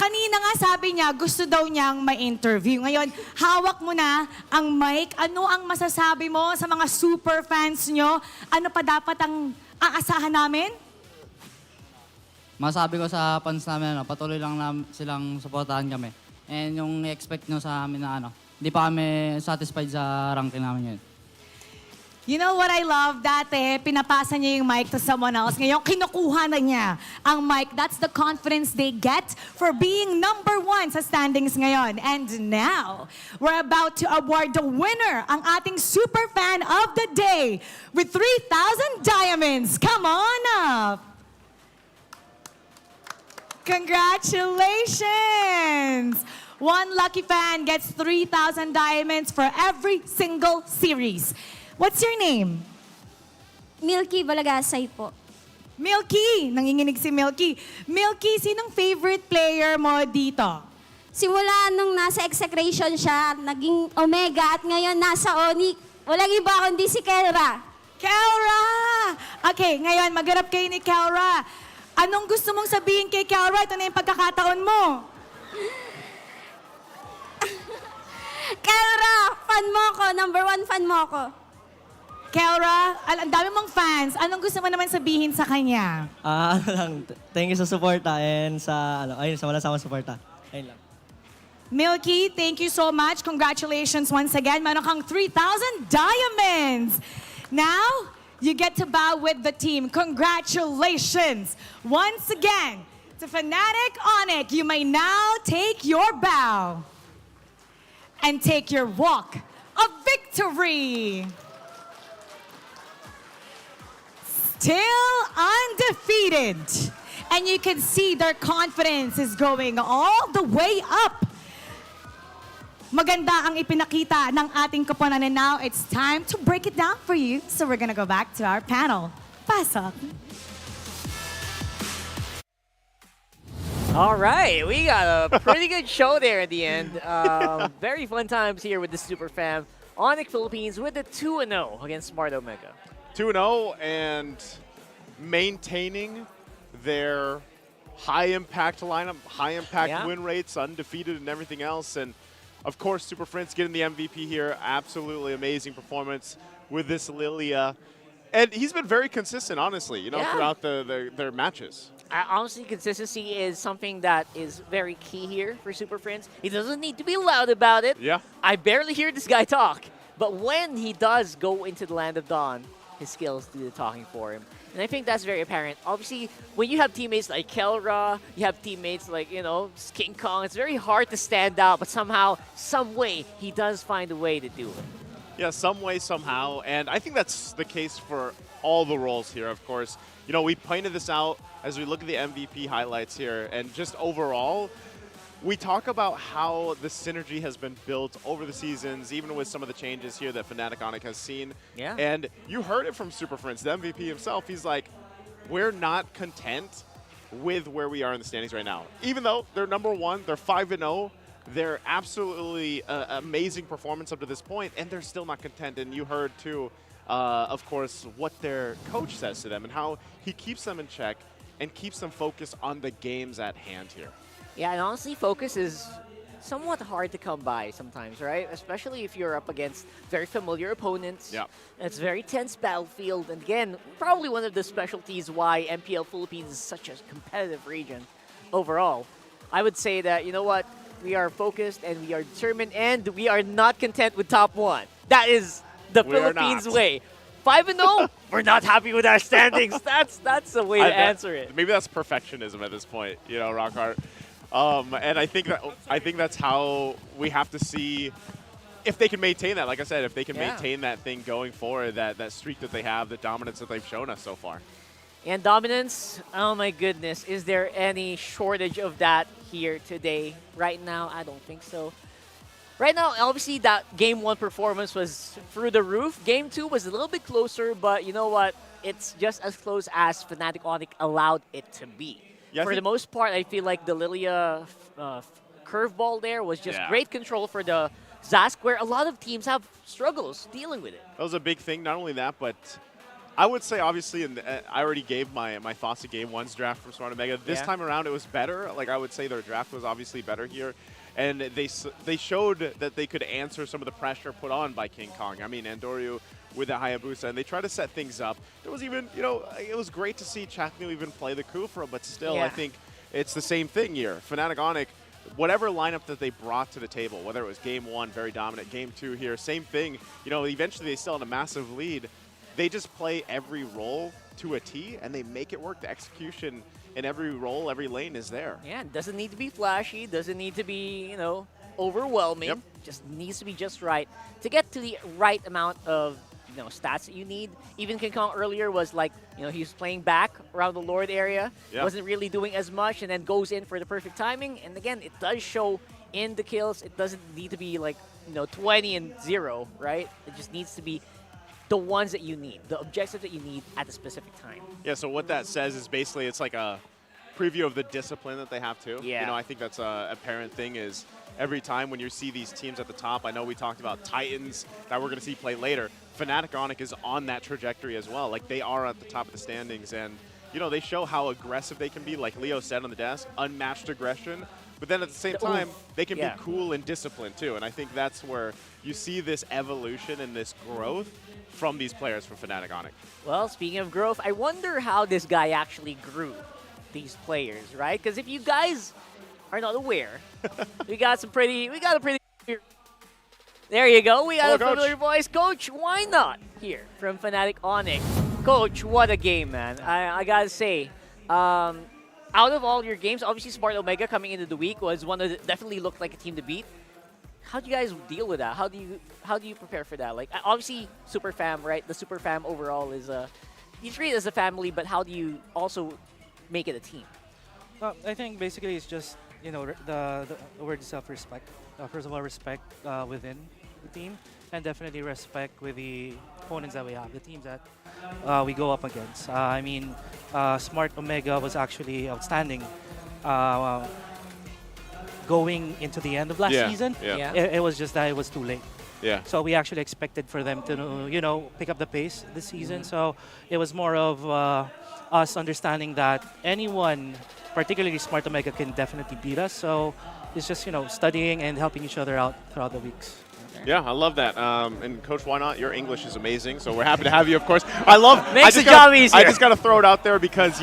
F: Kanina nga sabi niya, gusto daw niyang ma-interview. Ngayon, hawak mo na ang mic. Ano ang masasabi mo sa mga super fans nyo? Ano pa dapat ang aasahan namin?
K: Masabi ko sa fans namin, patuloy lang silang suportahan kami. And yung expect nyo sa amin na hindi pa kami satisfied sa ranking namin ngayon.
F: You know what I love? Dati, pinapasa niya yung mic to someone else. Ngayon, kinukuha na niya ang mic. That's the confidence they get for being number 1 sa standings ngayon. And now, we're about to award the winner, ang ating super fan of the day with 3,000 diamonds. Come on up! Congratulations! One lucky fan gets 3,000 diamonds for every single series. What's your name?
M: Milky Balagasay po.
F: Milky! Nanginginig si Milky. Milky, sinong favorite player mo dito?
M: Simula nung nasa execration siya, naging Omega at ngayon nasa Onic. Walang iba kundi si Kelra.
F: Kelra! Okay, ngayon magharap kayo ni Kelra. Anong gusto mong sabihin kay Kelra? Ito na yung pagkakataon mo.
B: Kelra, fan mo ko. Number 1 fan mo ko.
F: Kelra, ang dami mong fans. Anong gusto mo naman sabihin sa kanya?
K: Ano lang, thank you sa suporta and sa, ayun, sa malasama suporta. Ayun lang.
F: Milky, thank you so much. Congratulations once again. Meron kang 3,000 diamonds. Now, you get to bow with the team. Congratulations. Once again, to Fnatic Onic, you may now take your bow and take your walk of victory. Still undefeated. And you can see their confidence is going all the way up. Maganda ang ipinakita ng ating koponan, and now it's time to break it down for you. So we're gonna go back to our panel. Pasok.
I: All right, we got a pretty good show there at the end. Very fun times here with the Super Fam. Onic Philippines with the 2-0 against Smart Omega.
E: 2-0 and maintaining their high-impact lineup, high-impact win rates, undefeated and everything else. And, of course, Super Prince getting the MVP here. Absolutely amazing performance with this Lilia. And he's been very consistent, honestly, you know, throughout their matches.
I: Honestly, consistency is something that is very key here for Super Prince. He doesn't need to be loud about it.
E: Yeah.
I: I barely hear this guy talk. But when he does go into the Land of Dawn, his skills do the talking for him. And I think that's very apparent. Obviously, when you have teammates like Kelra, you have teammates like, you know, King Kong, it's very hard to stand out, but somehow, some way, he does find a way to do it.
E: Yeah, some way, somehow. And I think that's the case for all the roles here, of course. You know, we pointed this out as we look at the MVP highlights here. And just overall, we talk about how the synergy has been built over the seasons, even with some of the changes here that Fnatic Onic has seen.
I: Yeah.
E: And you heard it from Super Prince, the MVP himself. He's like, we're not content with where we are in the standings right now. Even though they're #1, they're 5-0, they're absolutely amazing performance up to this point, and they're still not content. And you heard, too, of course, what their coach says to them and how he keeps them in check and keeps them focused on the games at hand here.
I: Yeah, and honestly, focus is somewhat hard to come by sometimes, right? Especially if you're up against very familiar opponents.
E: Yeah.
I: It's a very tense battlefield. And again, probably one of the specialties why MPL Philippines is such a competitive region overall. I would say that, you know what, we are focused and we are determined and we are not content with top 1. That is the Philippines way. 5-0, we're not happy with our standings. That's the way to answer it.
E: Maybe that's perfectionism at this point, you know, Rockhart. And I think that's how we have to see if they can maintain that. Like I said, if they can maintain that thing going forward, that streak that they have, the dominance that they've shown us so far.
I: And dominance, oh my goodness, is there any shortage of that here today? Right now, I don't think so. Right now, obviously, that Game 1 performance was through the roof. Game 2 was a little bit closer, but you know what? It's just as close as Fnatic Onic allowed it to be.
E: Yeah,
I: for the most part, I feel like the Lilia curveball there was just great control for the Zask, where a lot of teams have struggles dealing with it.
E: That was a big thing. Not only that, but I would say, obviously, and I already gave my thoughts to Game 1's draft from Smart Omega. This time around, it was better. Like, I would say their draft was obviously better here. And they showed that they could answer some of the pressure put on by King Kong. I mean, Andoryu with the Hayabusa, and they tried to set things up. There was even, you know, it was great to see Ch4knu even play the Kufra, but still, I think it's the same thing here. Fnatic Onic, whatever lineup that they brought to the table, whether it was Game 1, very dominant, Game 2 here, same thing. You know, eventually they still had a massive lead. They just play every role to a T, and they make it work. The execution in every role, every lane is there.
I: Yeah, it doesn't need to be flashy, doesn't need to be, you know, overwhelming.
E: Yep.
I: Just needs to be just right to get to the right amount of, you know, stats that you need. Even King Kong earlier was like, you know, he was playing back around the Lord area, wasn't really doing as much, and then goes in for the perfect timing. And again, it does show in the kills. It doesn't need to be like, you know, 20-0, right? It just needs to be the ones that you need, the objectives that you need at a specific time.
E: Yeah, so what that says is basically it's like a preview of the discipline that they have too.
I: Yeah.
E: You know, I think that's a apparent thing is every time when you see these teams at the top, I know we talked about Titans that we're going to see play later. Fnatic Onic is on that trajectory as well. Like, they are at the top of the standings, and you know, they show how aggressive they can be, like Leo said on the desk, unmatched aggression. But then at the same time, they can be cool and disciplined too. And I think that's where you see this evolution and this growth from these players from Fnatic Onic.
I: Well, speaking of growth, I wonder how this guy actually grew these players, right? Because if you guys are not aware, we got a pretty. There you go. We got a familiar voice, Coach. Why not here from Fnatic Onic? Coach, what a game, man! I gotta say. Out of all your games, obviously Smart Omega coming into the week was one of the, definitely looked like a team to beat. How do you guys deal with that? How do you prepare for that? Like obviously Super Fam, right? The Super Fam overall is you treat it as a family, but how do you also make it a team?
P: I think basically it's just the word self-respect. First of all, respect within the team, and definitely respect with the opponents that we have, the teams that we go up against. I mean, Smart Omega was actually outstanding going into the end of last season. It was just that it was too late. So we actually expected for them to, pick up the pace this season. So it was more of us understanding that anyone, particularly Smart Omega, can definitely beat us. So it's just, studying and helping each other out throughout the weeks.
E: Yeah, I love that. And Coach, why not? Your English is amazing, so we're happy to have you, of course. I just got to throw it out there because,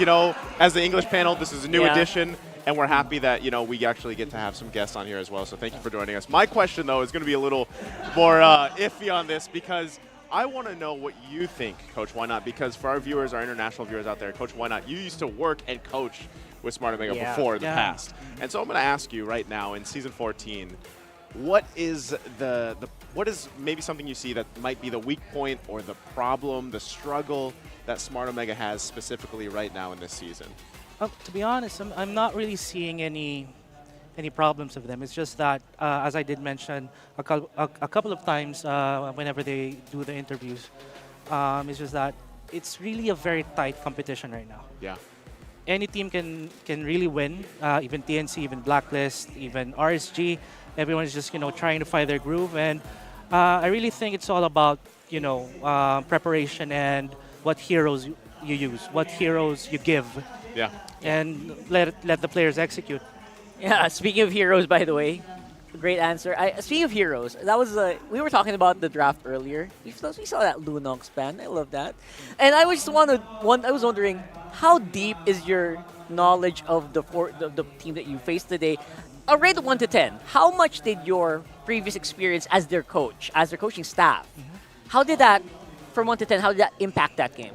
E: as the English panel, this is a new edition, and we're happy that, we actually get to have some guests on here as well, so thank you for joining us. My question, though, is going to be a little more iffy on this because I want to know what you think, Coach, why not? Because for our viewers, our international viewers out there, Coach, why not? You used to work and coach with Smart Omega before in the past. And so I'm going to ask you right now in Season 14, what is what is maybe something you see that might be the weak point or the problem, the struggle that Smart Omega has specifically right now in this season?
P: To be honest, I'm not really seeing any problems with them. It's just that, as I did mention a couple of times whenever they do the interviews, it's just that it's really a very tight competition right now.
E: Yeah.
P: Any team can really win, even TNC, even Blacklist, even RSG. Everyone is just trying to find their groove, and I really think it's all about preparation and what heroes you use, what heroes you give, and let the players execute.
I: Yeah. Speaking of heroes, by the way, great answer. Speaking of heroes, that was we were talking about the draft earlier. We saw that Lunox ban. I love that, and I was wondering how deep is your knowledge of the team that you faced today. A rate of 1 to 10, how much did your previous experience as their coach, as their coaching staff, how did that, from 1 to 10, how did that impact that game?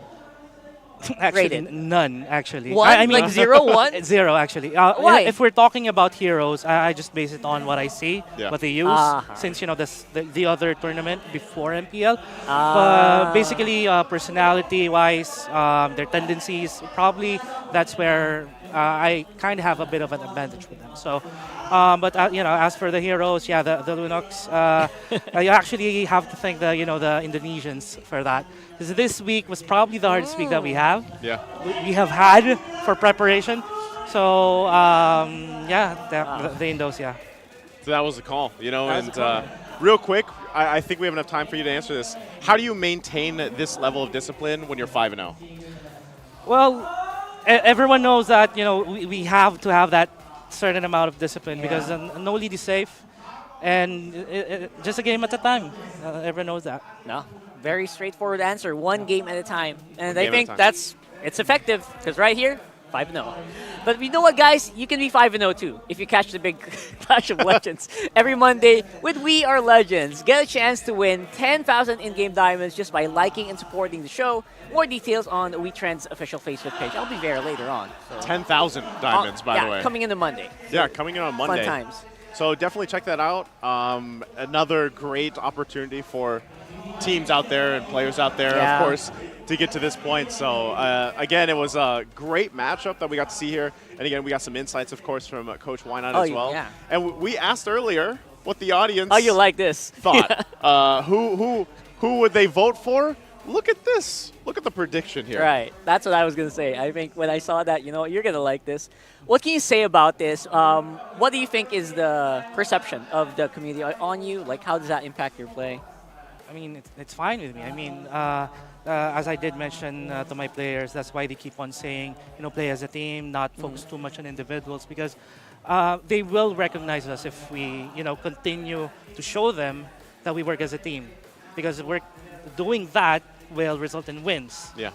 P: Actually,
I: Rated?
P: None, actually.
I: 1? I mean, like 0, 1?
P: 0, actually.
I: Why?
P: If we're talking about heroes, I just base it on what I see, what they use, since, the other tournament before MPL. But basically, personality-wise, their tendencies, probably that's where I kind of have a bit of an advantage with them. So, but as for the heroes, the Lunox, I actually have to thank the Indonesians for that, because this week was probably the hardest week that we have. We have had for preparation. So the Indos,
E: So that was the call, and real quick, I think we have enough time for you to answer this. How do you maintain this level of discipline when you're 5-0?
P: Well, everyone knows that we have to have that certain amount of discipline because no lead is safe, and just a game at a time. Everyone knows that.
I: No, very straightforward answer. One game at a time, and I think it's effective because right here, 5-0. But you know what, guys? You can be 5-0 too if you catch the big Clash of Legends every Monday with We Are Legends. Get a chance to win 10,000 in-game diamonds just by liking and supporting the show. More details on WeTrend's official Facebook page. I'll be there later on. So.
E: 10,000 diamonds, by the way.
I: Coming in on Monday.
E: Yeah, coming in on Monday.
I: Fun times.
E: So definitely check that out. Another great opportunity for teams out there and players out there, of course, to get to this point. So, again, it was a great matchup that we got to see here. And, again, we got some insights, of course, from Coach Why Not as well.
I: Yeah.
E: And we asked earlier what the audience
I: you like this?
E: thought. Who would they vote for? Look at this. Look at the prediction here.
I: Right. That's what I was going to say. I think when I saw that, you're going to like this. What can you say about this? What do you think is the perception of the community on you? Like, how does that impact your play?
P: I mean, it's fine with me. I mean, as I did mention to my players, that's why they keep on saying, play as a team, not focus too much on individuals, because they will recognize us if we, continue to show them that we work as a team. Because doing that will result in wins.
E: Yeah.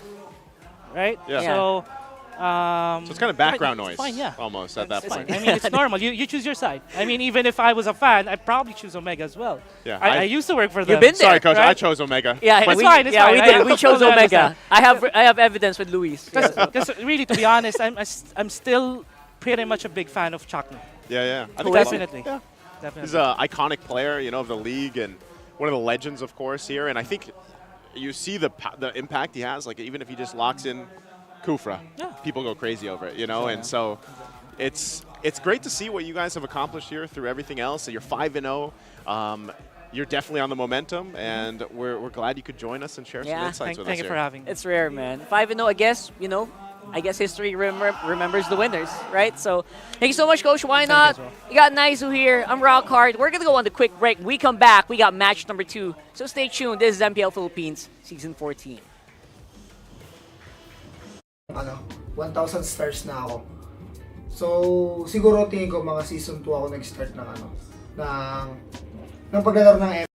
P: Right?
E: Yeah.
P: So,
E: so it's kind of background noise,
P: fine, yeah.
E: almost at that point.
P: I mean, it's normal. You choose your side. I mean, even if I was a fan, I'd probably choose Omega as well.
E: Yeah,
P: I used to work for them.
I: You've been there.
E: Sorry, Coach,
P: right?
E: I chose Omega.
I: Yeah,
P: It's fine. It's fine.
I: we did. We chose Omega. I have evidence with Luis.
P: Because really, to be honest, I'm still pretty much a big fan of Ch4knu.
E: Yeah. I think
P: Definitely.
E: Yeah.
P: Definitely.
E: He's an iconic player, of the league and one of the legends, of course, here. And I think you see the impact he has. Like, even if he just locks in Kufra, people go crazy over it, and so it's great to see what you guys have accomplished here through everything else. So you're 5-0. You're definitely on the momentum, and we're glad you could join us and share some insights with us.
P: Thank you for having me.
I: It's rare, man. 5-0, I guess history remembers the winners, right? So thank you so much, Coach. Why not? You got Naizu here. I'm Rockhard. We're going to go on the quick break. We come back. We got match number 2. So stay tuned. This is MPL Philippines, Season 14.
Q: 1,000 stars na ako. So, siguro tingin ko mga season 2 ako nag-start ng paglalaro ng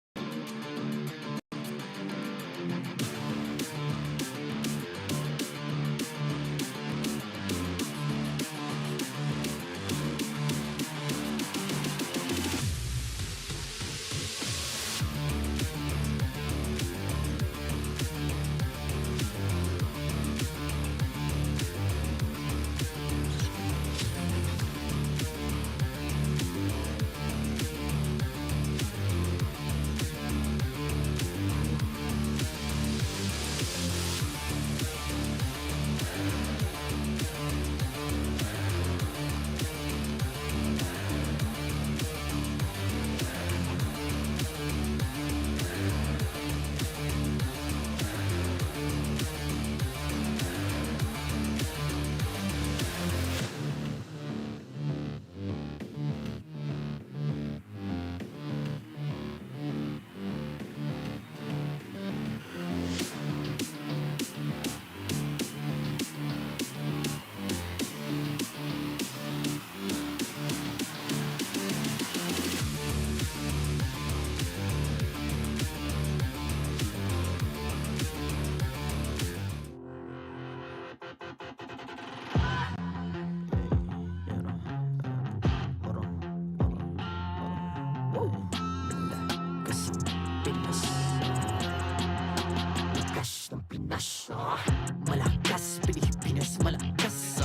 A: Malakas, Pilipinas, malakas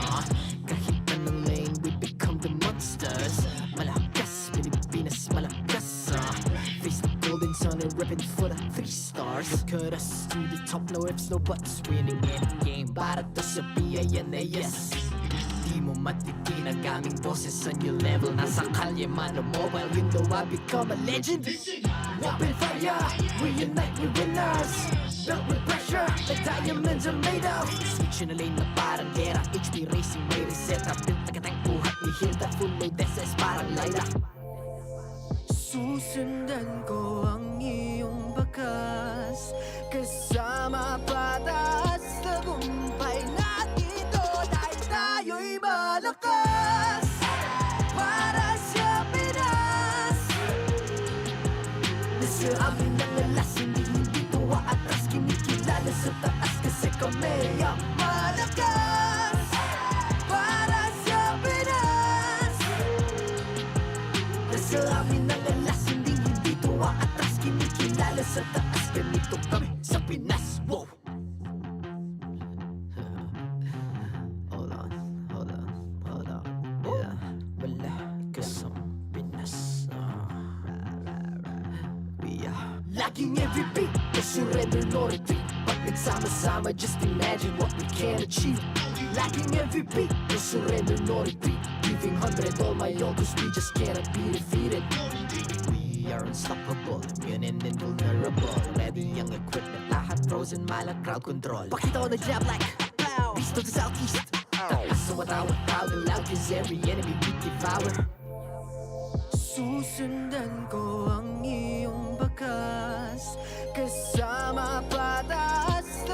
A: Kahit anong lane, we become the monsters Malakas, Pilipinas, malakas Face the golden sun and ribbon for the 3 stars Look at us to the top, no ifs, no buts Winning any game, para to sa PINAS Di mo matikin ang aming boses on your level Nasa kalye man o mobile, you know I become a legend Open fire, we unite, we winners Built with pressure, like diamonds are made of Switch in a lane na parang gera HP Racing may reseta Built agad ang buhat ni Hilda Full load SS parang Lyra Susundan ko ang iyong bakas Kasama patas Tagumpay na dito Dahil tayo'y malakas Para sa Pinas Nasa amin ang lalas Hindi tuwa atras Kinikilala sa taas Kasi kami ang malakas Para sa Pinas Nasa amin ang lalas Hindi tuwa atras Kinikilala sa taas Ganito kami sa Pinas Wow! Hold on Yeah, malakas ang Pinas Laging every beat, no surrender, no retreat Pag nagsama-sama, just imagine what we can achieve Laging every beat, no surrender, no retreat Giving 100 all my all, cause we just cannot be defeated We are unstoppable, immune and invulnerable Ready ang equipment, lahat frozen, malang crowd control Pakita ko na jab like, east to the southeast Taas sa watawat, proud and loud Cause every enemy we devour Susundan ko ang iyong bakas Kasama patas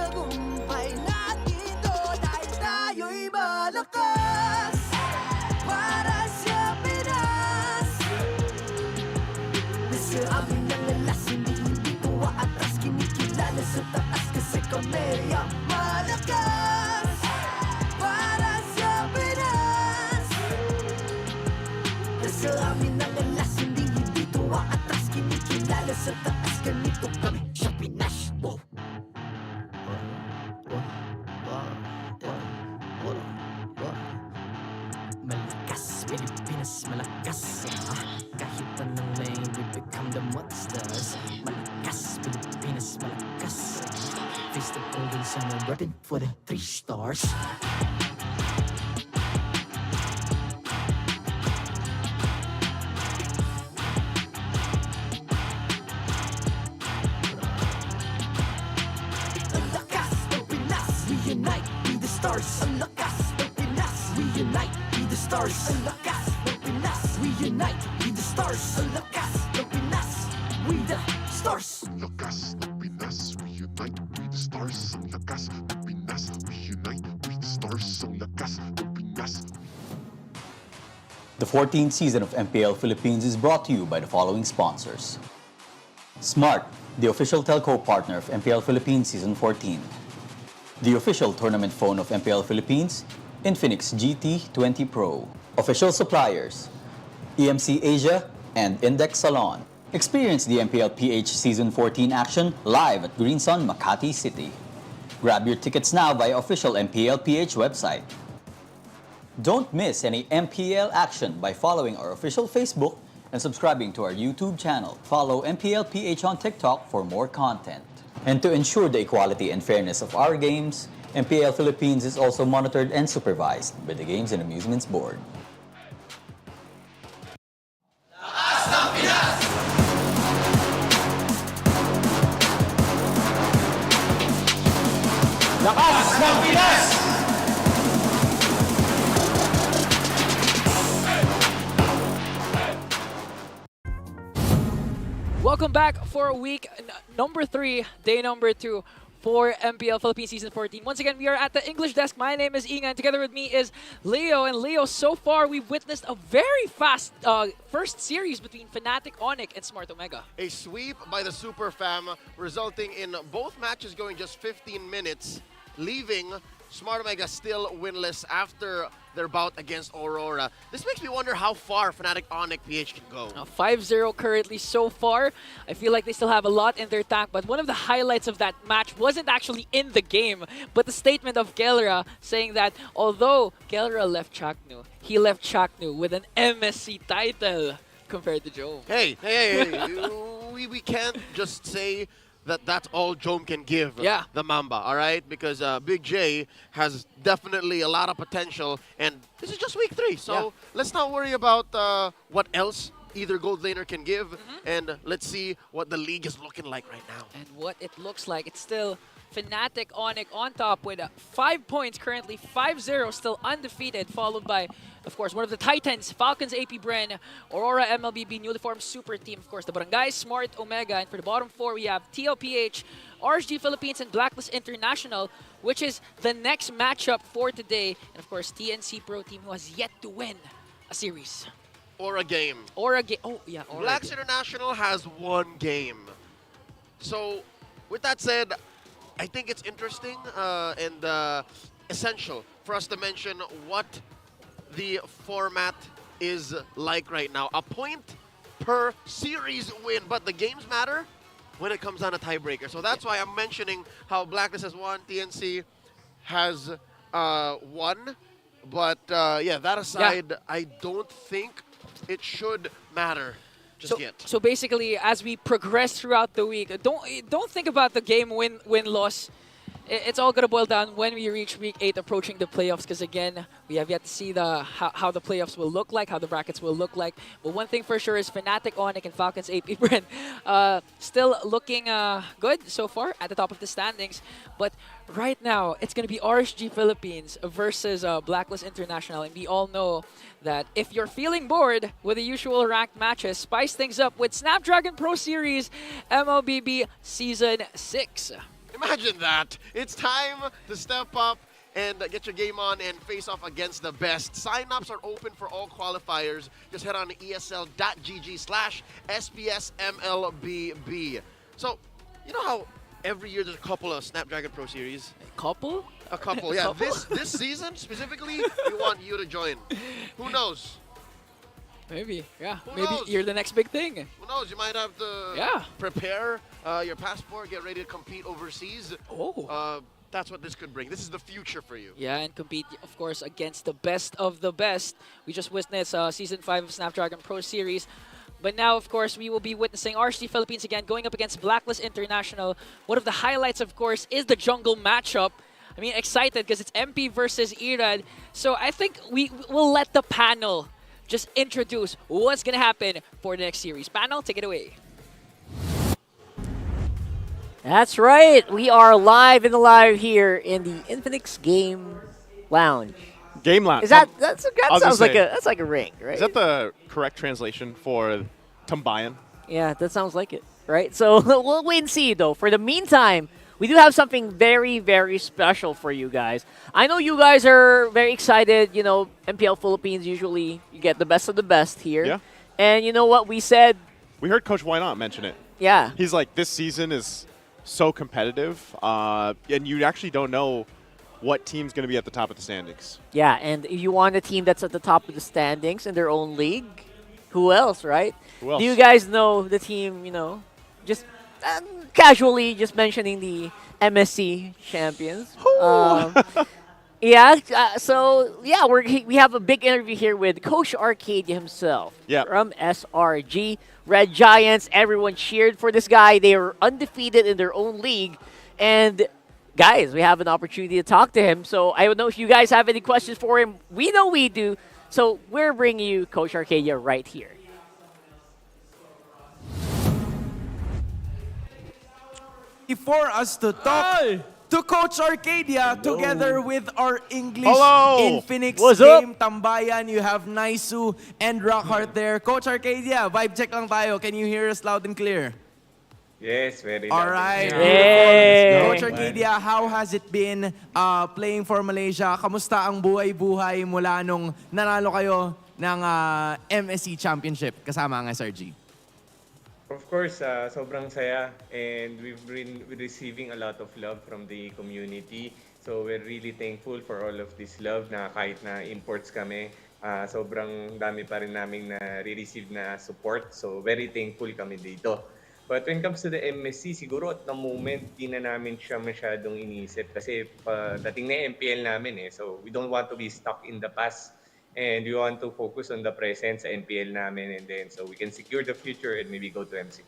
A: Sa amin ang alas, hindi dito aatras. Kinikilala sa taas, ganito kami sa Pinas. Wow. Malakas, Pilipinas, malakas. Kahit anong lane, we become the monsters. Malakas, Pilipinas, malakas. Face the golden sun, we're running for the 3 stars. Ang lakas ng Pinas, we unite, be the stars. Ang lakas ng Pinas, we unite, be the stars. Ang lakas ng Pinas, we unite, be the stars. Ang lakas ng Pinas, we the stars.
C: Ang lakas ng Pinas, we unite, we the stars. Ang lakas ng Pinas, we unite, we the stars. Ang lakas ng Pinas.
D: The 14th season of MPL Philippines is brought to you by the following sponsors. Smart, the official telco partner of MPL Philippines Season 14. The official tournament phone of MPL Philippines, Infinix GT20 Pro. Official suppliers, EMC Asia and Index Salon. Experience the MPLPH Season 14 action live at Green Sun, Makati City. Grab your tickets now via official MPLPH website. Don't miss any MPL action by following our official Facebook and subscribing to our YouTube channel. Follow MPLPH on TikTok for more content. And to ensure the equality and fairness of our games, MPL Philippines is also monitored and supervised by the Games and Amusements Board.
J: Lakas ng Pinas!
G: Welcome back for week number 3, day number 2 for MPL Philippines Season 14. Once again, we are at the English desk. My name is Inga, and together with me is Leo. And Leo, so far, we've witnessed a very fast first series between Fnatic, Onic, and Smart Omega.
H: A sweep by the Super Fam, resulting in both matches going just 15 minutes, leaving Smart Omega still winless after their bout against Aurora. This makes me wonder how far Fnatic Onic PH can go.
G: 5-0 currently so far. I feel like they still have a lot in their tank, but one of the highlights of that match wasn't actually in the game, but the statement of KyleTzy saying that although KyleTzy left Ch4knu, he left Ch4knu with an MSC title compared to Joe.
H: Hey, we can't just say that that's all Jome can give the Mamba, all right? Because Big J has definitely a lot of potential, and this is just week 3, so let's not worry about what else either gold laner can give, and let's see what the league is looking like right now.
G: And what it looks like, it's still Fnatic Onic on top with 5 points currently, 5-0, still undefeated, followed by, of course, one of the Titans, Falcons, APBren, Aurora, MLBB, newly formed super team, of course, the Barangays, Smart, Omega, and for the bottom 4, we have TLPH, RSG Philippines, and Blacklist International, which is the next matchup for today, and of course, TNC Pro Team, who has yet to win a series.
H: Or a game.
G: Or a game. Oh, yeah. Or
H: Blacks International has 1 game. So, with that said, I think it's interesting and essential for us to mention what the format is like right now. A point per series win, but the games matter when it comes down to tiebreaker. So that's why I'm mentioning how Blacklist has won, TNC has won. But yeah, that aside, I don't think it should matter.
G: So basically, as we progress throughout the week, don't think about the game win-loss. It's all going to boil down when we reach week 8, approaching the playoffs, because again, we have yet to see how the playoffs will look like, how the brackets will look like. But one thing for sure is Fnatic, Onic, and Falcons APBren still looking good so far at the top of the standings. But right now, it's going to be RSG Philippines versus Blacklist International. And we all know that if you're feeling bored with the usual ranked matches, spice things up with Snapdragon Pro Series MLBB Season 6.
H: Imagine that. It's time to step up and get your game on and face off against the best. Sign-ups are open for all qualifiers. Just head on to esl.gg/SPSMLBB. So, you know how every year there's a couple of Snapdragon Pro Series?
G: A couple?
H: A couple, yeah. This season, specifically, we want you to join. Who knows?
G: Maybe, yeah.
H: Who
G: Maybe
H: knows?
G: you're the next big thing.
H: Who knows? You might have to prepare your passport, get ready to compete overseas. That's what this could bring. This is the future for you.
G: Yeah, and compete, of course, against the best of the best. We just witnessed Season 5 of Snapdragon Pro Series. But now, of course, we will be witnessing RC Philippines again going up against Blacklist International. One of the highlights, of course, is the jungle matchup. I mean, excited because it's MP versus Irad. So I think we will let the panel just introduce what's going to happen for the next series. Panel, take it away.
I: That's right. We are live and alive here in the Infinix Game Lounge.
E: Game Lounge.
I: Is that sounds like a ring, right?
E: Is that the correct translation for Tambayan?
I: Yeah, that sounds like it, right? So we'll wait and see though. For the meantime, we do have something very, very special for you guys. I know you guys are very excited. You know, MPL Philippines, usually you get the best of the best here.
E: Yeah.
I: And you know what we said?
E: We heard Coach Why Not mention it.
I: Yeah.
E: He's like, this season is so competitive, and you actually don't know what team's going to be at the top of the standings.
I: Yeah, and if you want a team that's at the top of the standings in their own league, who else, right?
E: Who else?
I: Do you guys know the team, you know, just casually just mentioning the MSC champions? We have a big interview here with Coach Arcadia himself from SRG. Red Giants, everyone cheered for this guy. They were undefeated in their own league. And guys, we have an opportunity to talk to him. So I don't know if you guys have any questions for him. We know we do. So we're bringing you Coach Arcadia right here.
R: For us to talk to Coach Arcadia together with our English Infinix Game Tambayan. You have Naisu and Rockhart there. Coach Arcadia, vibe check lang tayo. Can you hear us loud and clear?
S: Yes, very
R: All
S: loud.
R: right.
I: Hey.
R: Coach Arcadia, how has it been playing for Malaysia? Kamusta ang buhay-buhay mula nung nanalo kayo ng MSC Championship kasama ang SRG?
S: Of course, sobrang saya, and we've been receiving a lot of love from the community. So we're really thankful for all of this love na kahit na imports kami, sobrang dami pa rin naming na-receive na support. So very thankful kami dito. But when it comes to the MSC, siguro at the moment, di na namin siya masyadong iniisip kasi dating na MPL namin eh. So we don't want to be stuck in the past. And we want to focus on the present sa NPL namin, and then so we can secure the future and maybe go to M6.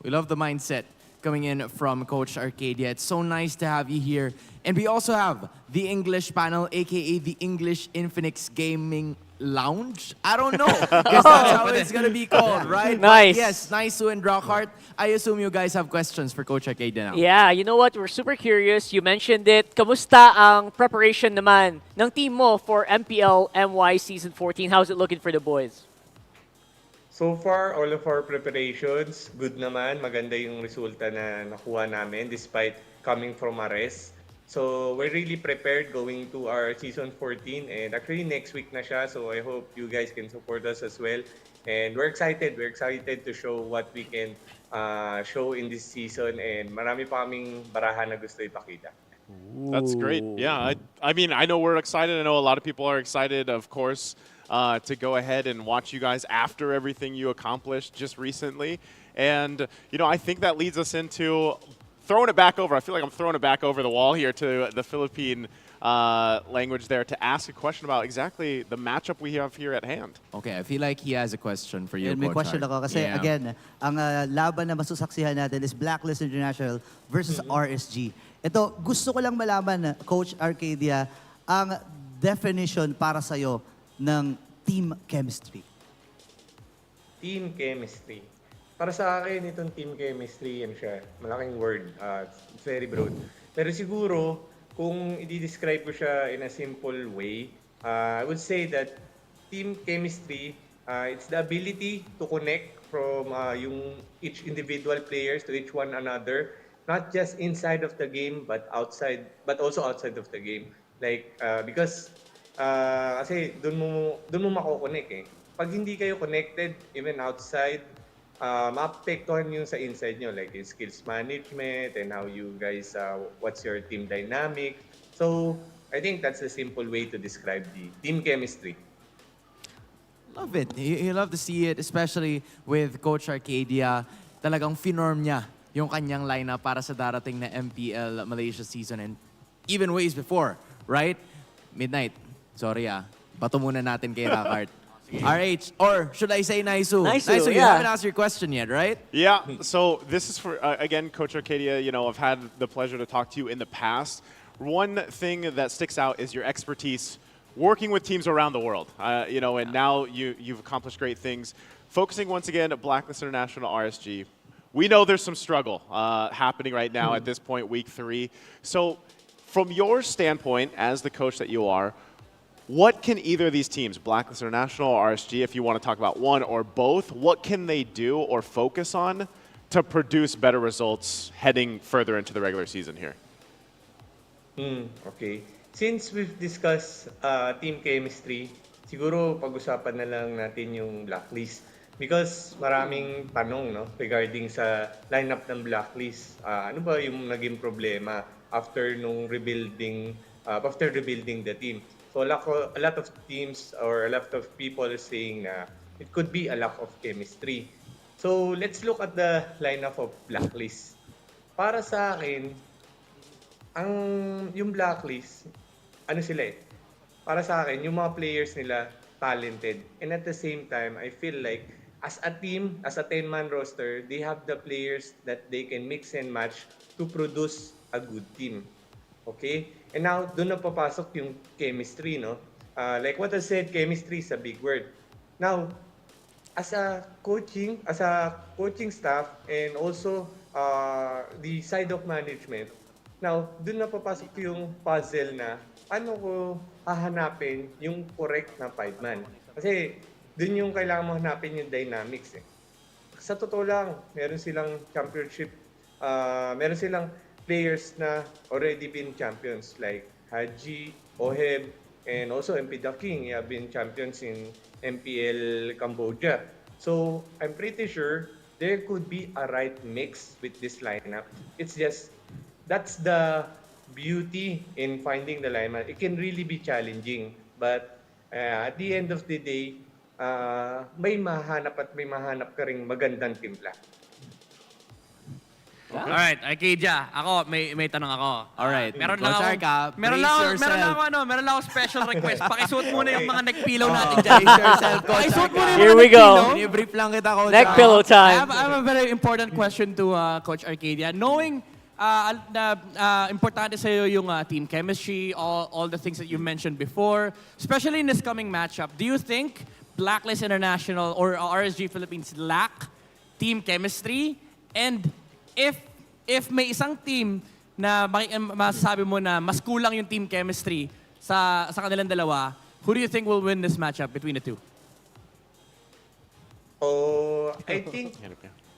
R: We love the mindset coming in from Coach Arcadia. It's so nice to have you here. And we also have the English panel, aka the English Infinix Gaming Lounge? I don't know. Guess that's how it's gonna be called, right?
I: Nice.
R: But yes, Naisu and Rockhart. I assume you guys have questions for Coach Arcadia now.
I: Yeah, you know what? We're super curious. You mentioned it. Kamusta ang preparation naman ng team mo for MPL MY Season 14? How's it looking for the boys?
S: So far, all of our preparations, good naman. Maganda yung resulta na nakuha namin despite coming from a rest. So we're really prepared going to our Season 14, and actually next week na siya. So I hope you guys can support us as well. And we're excited. We're excited to show what we can show in this season, and marami pa kaming barahan na gusto ipakita.
E: That's great. Yeah, I mean, I know we're excited. I know a lot of people are excited, of course, to go ahead and watch you guys after everything you accomplished just recently. And, you know, I think that leads us into throwing it back over. I feel like I'm throwing it back over the wall here to the Philippine language there to ask a question about exactly the matchup we have here at hand.
R: Okay, I feel like he has a question for you,
L: May
R: Coach
L: question
R: Art.
L: ako kasi again, ang laban na masusaksihan natin is Blacklist International versus RSG. Ito, gusto ko lang malaman, Coach Arcadia, ang definition para sa'yo ng team chemistry.
S: Team chemistry. Para sa akin, itong team chemistry, yan siya. Malaking word. It's very broad. Pero siguro, kung i-describe ko siya in a simple way, I would say that team chemistry, it's the ability to connect from yung each individual players to each one another, not just inside of the game, but outside, but also outside of the game. Like, because, kasi dun mo mako-connect eh. Pag hindi kayo connected, even outside, maapektuhan yung sa inside nyo, like yung skills management and how you guys, what's your team dynamic. So, I think that's a simple way to describe the team chemistry.
R: Love it. You love to see it, especially with Coach Arcadia. Talagang finorm niya yung kanyang lineup para sa darating na MPL Malaysia season and even ways before, right? Midnight. Sorry bato muna natin kay Rockart. RH, or should I say Naisu? Naisu, you haven't asked your question yet, right?
E: Yeah, so this is for, again, Coach Arcadia, you know, I've had the pleasure to talk to you in the past. One thing that sticks out is your expertise working with teams around the world, you know, and now you've accomplished great things. Focusing once again at Blacklist International RSG, we know there's some struggle happening right now at this point, week 3. So from your standpoint as the coach that you are, what can either of these teams, Blacklist International or RSG, if you want to talk about one or both, what can they do or focus on to produce better results heading further into the regular season here?
S: Okay. Since we've discussed team chemistry, siguro pag-usapan na lang natin yung Blacklist. Because maraming tanong regarding sa lineup ng Blacklist. Ano ba yung naging problema after rebuilding the team? So a lot of teams or a lot of people are saying na it could be a lack of chemistry. So let's look at the lineup of Blacklist. Para sa akin, yung Blacklist, para sa akin, yung mga players nila talented. And at the same time, I feel like as a team, as a 10-man roster, they have the players that they can mix and match to produce a good team. Okay? And now, doon na papasok yung chemistry, like what I said, chemistry is a big word. Now, as a coaching staff and also the side of management, now, doon na papasok yung puzzle na paano ko hahanapin yung correct na 5-man. Kasi doon yung kailangan mo hanapin yung dynamics. Sa totoo lang, meron silang championship, meron silang players na already been champions like Haji, Oheb, and also MP The King have been champions in MPL Cambodia. So I'm pretty sure there could be a right mix with this lineup. It's just, that's the beauty in finding the lineup. It can really be challenging, but at the end of the day, may mahanap ka ring magandang timpla.
R: Alright, Arcadia, ako, may tanong ako. Alright,
O: Meron lang ako special request. Pakisuot muna yung mga neck pillow natin dyan. Pakisuot muna yung
I: Here
O: mga
I: we
O: neck
I: go.
O: pillow.
R: I-brief lang kita, Coach.
I: Neck pillow time.
O: I have a very important question to Coach Arcadia. Knowing importante sa'yo yung team chemistry, all the things that you mentioned before, especially in this coming matchup, do you think Blacklist International or RSG Philippines lack team chemistry? And if may isang team na masasabi mo na mas kulang yung team chemistry sa kanilang dalawa, who do you think will win this matchup between the two?
S: Oh, I think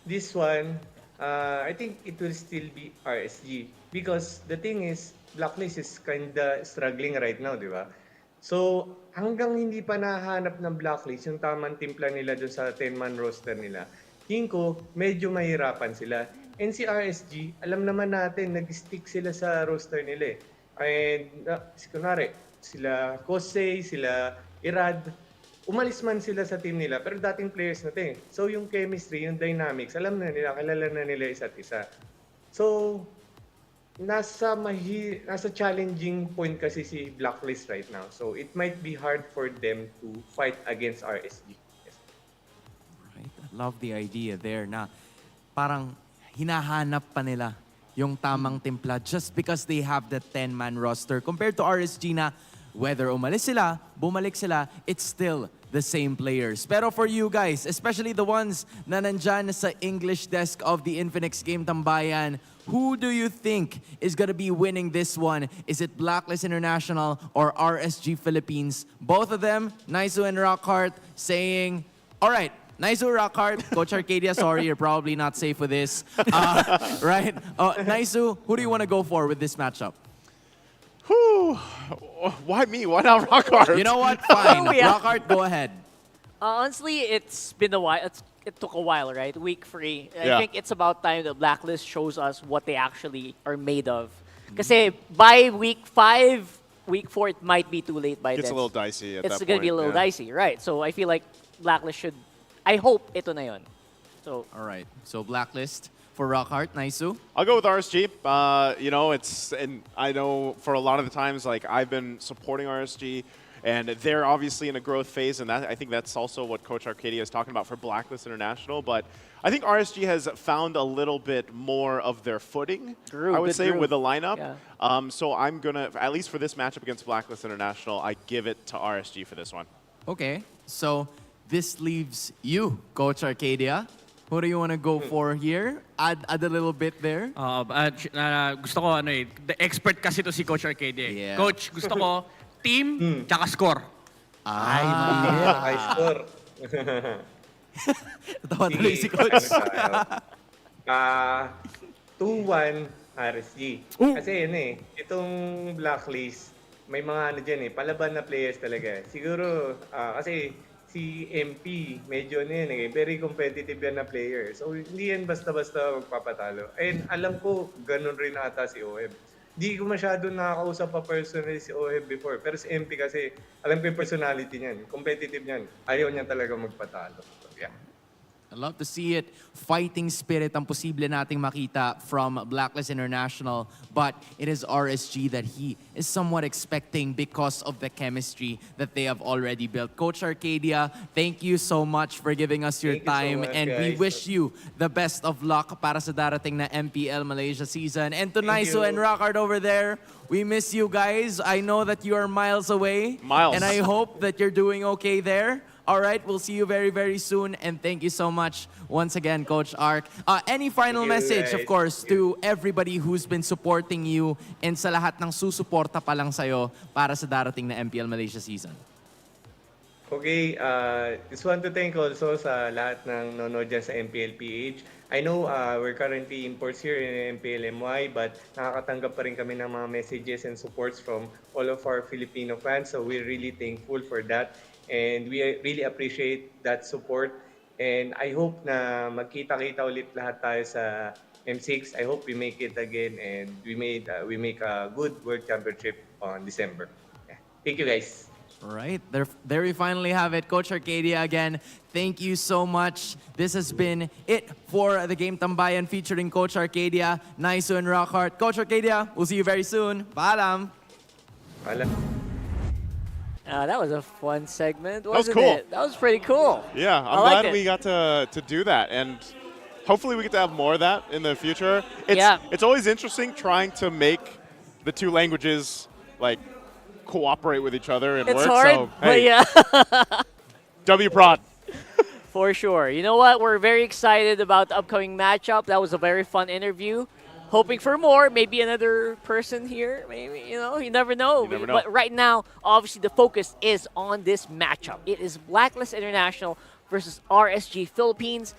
S: this one, I think it will still be RSG. Because the thing is, Blacklist is kinda struggling right now, di ba? So, hanggang hindi pa nahanap ng Blacklist yung tamang timpla nila dun sa 10-man roster nila, tingin ko, medyo mahirapan sila. And si RSG, alam naman natin, nag-stick sila sa roster nila eh. And, kunwari, sila Kusey, sila Irad, umalis man sila sa team nila, pero dating players natin. So, yung chemistry, yung dynamics, alam na nila, kilala na nila isa't isa. So, nasa challenging point kasi si Blacklist right now. So, it might be hard for them to fight against RSG. Yes.
R: Right. I love the idea there na parang hinahanap pa nila yung tamang timpla just because they have the 10-man roster compared to RSG na whether umalis sila, bumalik sila, it's still the same players. Pero for you guys, especially the ones na nandyan sa English desk of the Infinix Game Tambayan, who do you think is gonna be winning this one? Is it Blacklist International or RSG Philippines? Both of them, Naisu and Rockhart, saying, all right, Naisu, Rockhart, Coach Arcadia, sorry, you're probably not safe with this. Right? Naisu, who do you want to go for with this matchup?
E: Why me? Why not Rockhart?
R: You know what? Fine. Rockhart, go ahead.
I: Honestly, it's been a while. It took a while, right? Week 3. I think it's about time the Blacklist shows us what they actually are made of. Kasi by week 5, week 4, it might be too late by then.
E: It's a little dicey at that point.
I: It's going to be a little dicey, right? So I feel like Blacklist should, I hope ito na yun. So,
R: all right. So Blacklist for Rockhart, Naisu.
E: I'll go with RSG. You know, and I know for a lot of the times, like I've been supporting RSG, and they're obviously in a growth phase, and I think that's also what Coach Arcadia is talking about for Blacklist International. But I think RSG has found a little bit more of their footing, I would say, with the lineup.
I: Yeah.
E: So I'm gonna, at least for this matchup against Blacklist International, I give it to RSG for this one.
R: Okay. So this leaves you, Coach Arcadia. Who do you want to go for here? Add a little bit there.
O: Gusto ko the expert kasi to si Coach Arcadia.
R: Yeah.
O: Coach, gusto ko team tsaka score.
R: Ay, mainit.
S: High score.
R: Tawa tuloy si Coach.
S: 2-1 RSG. Kasi yun itong Blacklist, may mga palaban na players talaga. Siguro, kasi si MP, medyo very competitive yan na player. So, hindi yan basta-basta magpapatalo. And alam ko, ganun rin ata si OM. Di ko masyado nakakausap pa personally si OM before. Pero si MP kasi, alam ko yung personality niyan. Competitive niyan. Ayaw niya talaga magpatalo. So, yeah.
R: I love to see it. Fighting spirit ang posible nating makita from Blacklist International. But it is RSG that he is somewhat expecting because of the chemistry that they have already built. Coach Arcadia, thank you so much for giving us your time.
S: So much,
R: and
S: guys.
R: we wish you the best of luck para sa darating na MPL Malaysia season. And to Naisu and Rockhart over there, we miss you guys. I know that you are miles away.
E: Miles.
R: And I hope that you're doing okay there. All right, we'll see you very, very soon. And thank you so much once again, Coach Arc. Any final message, of course, to everybody who's been supporting you and sa lahat ng susuporta pa lang sa'yo para sa darating na MPL Malaysia season?
S: Okay, just want to thank also sa lahat ng nanonood dyan sa MPLPH. I know we're currently imports here in MPLMY, but nakakatanggap pa rin kami ng mga messages and supports from all of our Filipino fans. So we're really thankful for that. And we really appreciate that support. And I hope na magkita-kita ulit lahat tayo sa M6. I hope we make it again and we make a good World Championship on December. Yeah. Thank you, guys.
R: All right, there we finally have it. Coach Arcadia again, thank you so much. This has been it for the Game Tambayan featuring Coach Arcadia, Naisu and Rockhart. Coach Arcadia, we'll see you very soon. Paalam.
S: Paalam.
I: That was a fun segment,
E: That was
I: wasn't
E: cool.
I: it? That was pretty cool.
E: Yeah, I'm glad we got to do that. And hopefully we get to have more of that in the future. It's always interesting trying to make the two languages like cooperate with each other and
I: It's
E: work.
I: hard,
E: So,
I: but
E: hey,
I: yeah.
E: W-Prod.
I: For sure. You know what? We're very excited about the upcoming matchup. That was a very fun interview. Hoping for more, maybe another person here, maybe, you never know. But right now, obviously, the focus is on this matchup. It is Blacklist International versus RSG Philippines.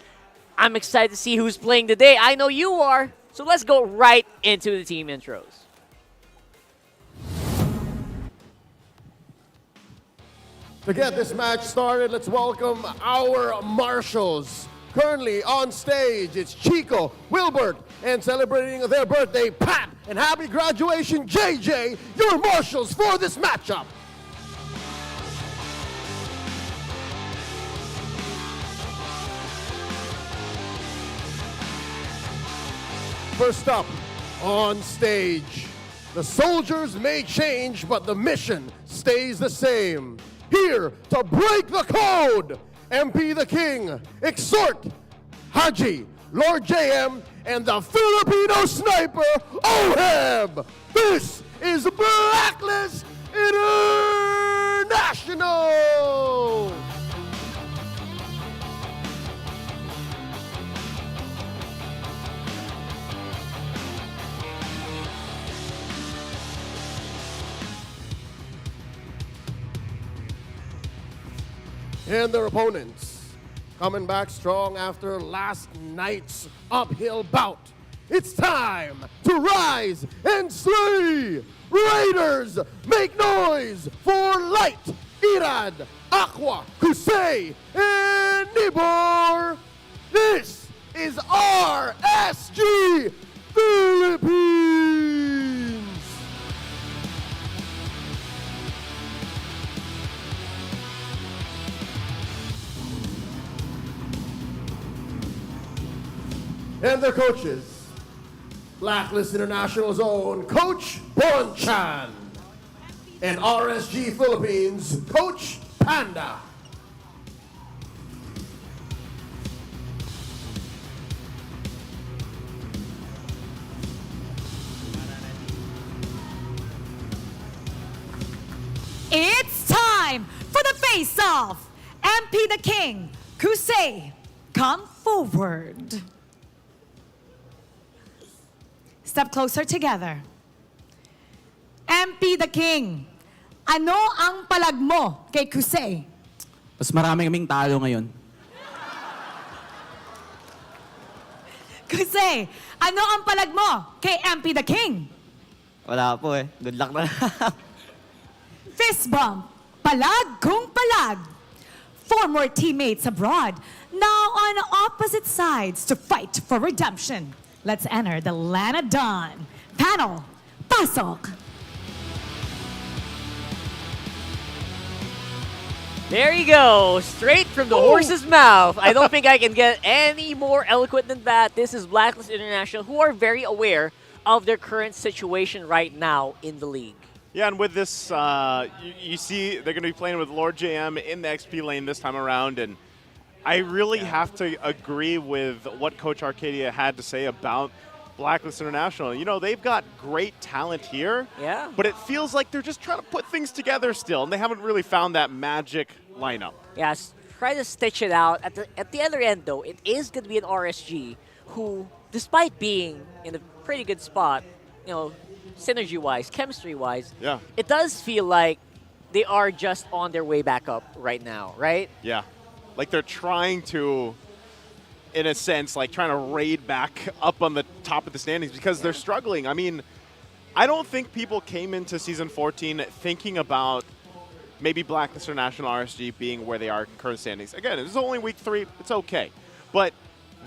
I: I'm excited to see who's playing today. I know you are. So let's go right into the team intros.
J: To get this match started, let's welcome our marshals. Currently on stage, it's Chico, Wilbert, and celebrating their birthday, Pat, and happy graduation, JJ, your marshals for this matchup. First up on stage, the soldiers may change, but the mission stays the same. Here to break the code, MP the King, Exhort, Haji, Lord JM, and the Filipino sniper, Oheb. This is Blacklist International. And their opponents, coming back strong after last night's uphill bout. It's time to rise and slay! Raiders, make noise for Light, Irad, Aqua, Kusey, and Nibor! This is RSG Philippines! and their coaches. Blacklist International's own Coach Bonchan and RSG Philippines Coach Panda.
F: It's time for the face-off. MP the King, Kusey, come forward. Step closer together. MP the King, ano ang palag mo kay Kusey?
T: Mas marami kaming talo ngayon.
F: Kusey, ano ang palag mo kay MP the King?
U: Wala po eh. Good luck na lang.
F: Fist bump, palag kung palag. Four more teammates abroad, now on opposite sides to fight for redemption. Let's enter the Lana Dawn. Panel, pasok.
I: There you go, straight from the horse's mouth. I don't think I can get any more eloquent than that. This is Blacklist International, who are very aware of their current situation right now in the league.
E: Yeah, and with this, you see they're going to be playing with Lord JM in the XP lane this time around, and I really have to agree with what Coach Arcadia had to say about Blacklist International. You know, they've got great talent here, but it feels like they're just trying to put things together still, and they haven't really found that magic lineup.
I: Yes, try to stitch it out. At the other end, though, it is going to be an RSG who, despite being in a pretty good spot, you know, synergy-wise, chemistry-wise, it does feel like they are just on their way back up right now, right?
E: Yeah, like they're trying to, in a sense, like trying to raid back up on the top of the standings because they're struggling. I mean, I don't think people came into Season 14 thinking about maybe Blacklist International RSG being where they are in current standings. Again, it's only week 3. It's okay. But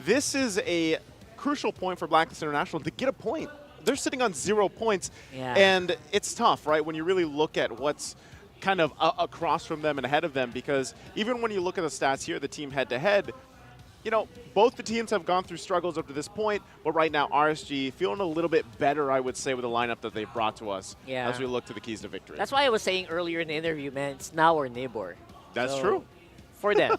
E: this is a crucial point for Blacklist International to get a point. They're sitting on 0 points, and it's tough, right, when you really look at what's kind of across from them and ahead of them, because even when you look at the stats here, the team head-to-head, you know, both the teams have gone through struggles up to this point, but right now RSG feeling a little bit better, I would say, with the lineup that they've brought to us as we look to the keys to victory.
I: That's why I was saying earlier in the interview, man, it's now or never.
E: That's true.
I: For them.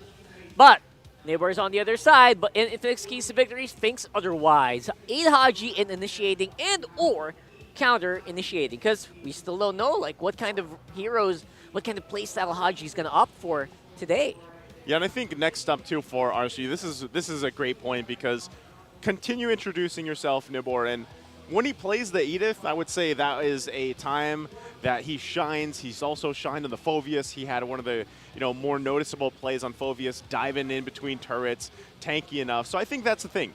I: But Neighbor is on the other side, but in Infinix Keys to Victory thinks otherwise. Aid Haji in initiating and or counter initiating, because we still don't know like what kind of heroes, what kind of playstyle Haji is going to opt for today.
E: Yeah, and I think next up too for RSG, this is a great point because continue introducing yourself, Nibor, and when he plays the Edith, I would say that is a time that he shines. He's also shined on the Phoveus. He had one of the more noticeable plays on Phoveus, diving in between turrets, tanky enough. So I think that's the thing.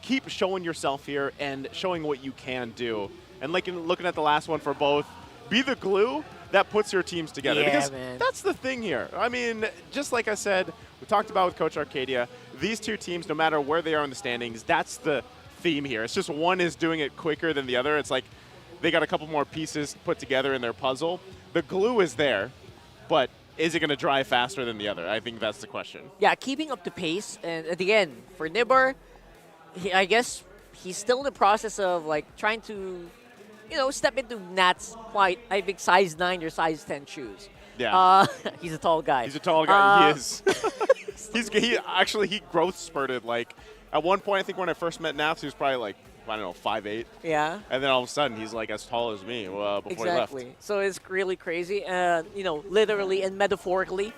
E: Keep showing yourself here and showing what you can do. And like looking at the last one for both, be the glue that puts your teams together.
I: Yeah,
E: because
I: man.
E: that's the thing here. I mean, just like I said, we talked about with Coach Arcadia, these two teams, no matter where they are in the standings, that's the theme here. It's just one is doing it quicker than the other. It's like they got a couple more pieces put together in their puzzle. The glue is there, but is it going to drive faster than the other? I think that's the question.
I: Yeah, keeping up the pace. And at the end, for Nibber, I guess he's still in the process of like trying to, step into Nat's quite, I think, size 9 or size 10 shoes.
E: Yeah.
I: He's a tall guy.
E: He's a tall guy. He is. He growth spurted. Like at one point, I think when I first met Naps, he was probably like, I don't know, 5'8".
I: Yeah.
E: And then all of a sudden, he's like as tall as me before he left.
I: Exactly. So it's really crazy, literally and metaphorically.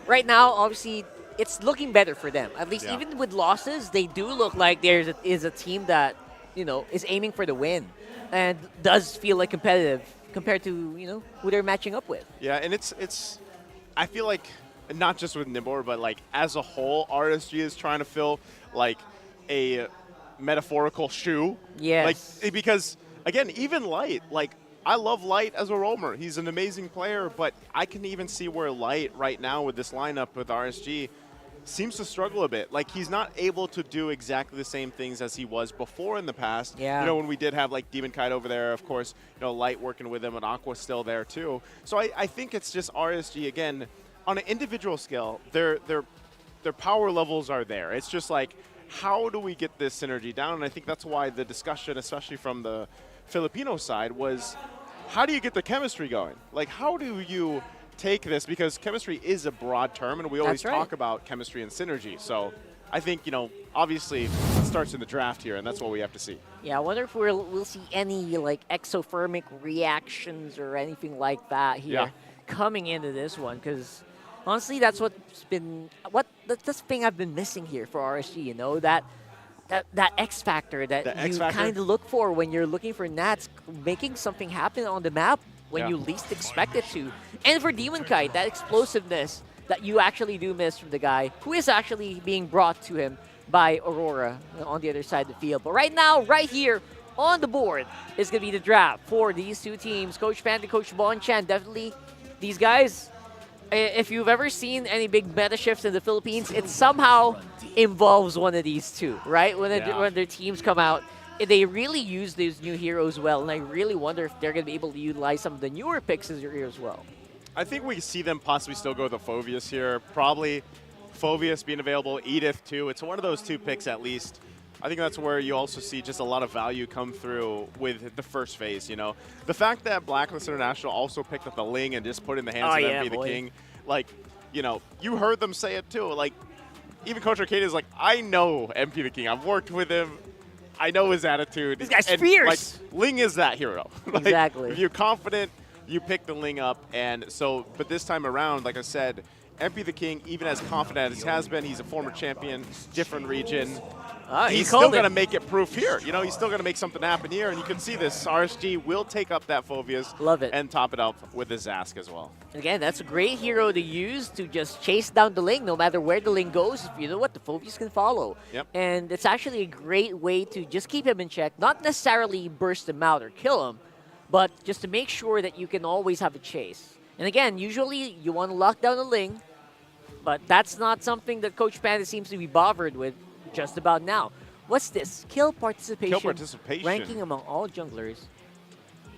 I: Right now, obviously, it's looking better for them. At least even with losses, they do look like there is a team that, is aiming for the win and does feel like competitive compared to, who they're matching up with.
E: Yeah, and it's I feel like not just with Nibor, but like as a whole, RSG is trying to fill like a metaphorical shoe.
I: Yes.
E: Like, because, again, even Light, like, I love Light as a roamer. He's an amazing player, but I can even see where Light right now with this lineup with RSG seems to struggle a bit. Like, he's not able to do exactly the same things as he was before in the past.
I: Yeah.
E: When we did have, like, Demon Kite over there, of course, Light working with him, and Aqua's still there, too. So I think it's just RSG, again, on an individual scale, their power levels are there. It's just like, how do we get this synergy down? And I think that's why the discussion, especially from the Filipino side, was how do you get the chemistry going? Like, how do you take this? Because chemistry is a broad term, and we always talk about chemistry and synergy. So I think, obviously it starts in the draft here, and that's what we have to see.
I: Yeah, I wonder if we'll see any like exothermic reactions or anything like that here coming into this one, because honestly, that's what's been that's the thing I've been missing here for RSG. That X factor that you kind of look for when you're looking for Nats making something happen on the map when you least expect it to. And for Demon Kite, that explosiveness that you actually do miss from the guy who is actually being brought to him by Aurora on the other side of the field. But right now, right here on the board is going to be the draft for these two teams. Coach Panda, Coach Bon Chan, definitely these guys, if you've ever seen any big meta shifts in the Philippines, it somehow involves one of these two, right? When their teams come out, they really use these new heroes well, and I really wonder if they're going to be able to utilize some of the newer picks here as well.
E: I think we see them possibly still go with the Phoveus here. Probably Phoveus being available, Edith too. It's one of those two picks at least. I think that's where you also see just a lot of value come through with the first phase, The fact that Blacklist International also picked up the Ling and just put it in the hands of MP the King, you heard them say it too. Like, even Coach Arcadia is like, I know MP the King. I've worked with him. I know his attitude.
I: This guy's fierce.
E: Ling is that hero.
I: Exactly.
E: If you're confident, you pick the Ling up. And so, but this time around, like I said, MP the King, even as confident as he has been, he's a former champion, different region. He's still going to make it proof here. He's still going to make something happen here. And you can see this. RSG will take up that Phoveus.
I: Love it.
E: And top it up with his Zask as well.
I: Again, that's a great hero to use to just chase down the Ling. No matter where the Ling goes, you know what? The Phoveus can follow.
E: Yep.
I: And it's actually a great way to just keep him in check. Not necessarily burst him out or kill him, but just to make sure that you can always have a chase. And again, usually you want to lock down the Ling, but that's not something that Coach Panda seems to be bothered with just about now. What's this? Kill participation. Ranking among all junglers.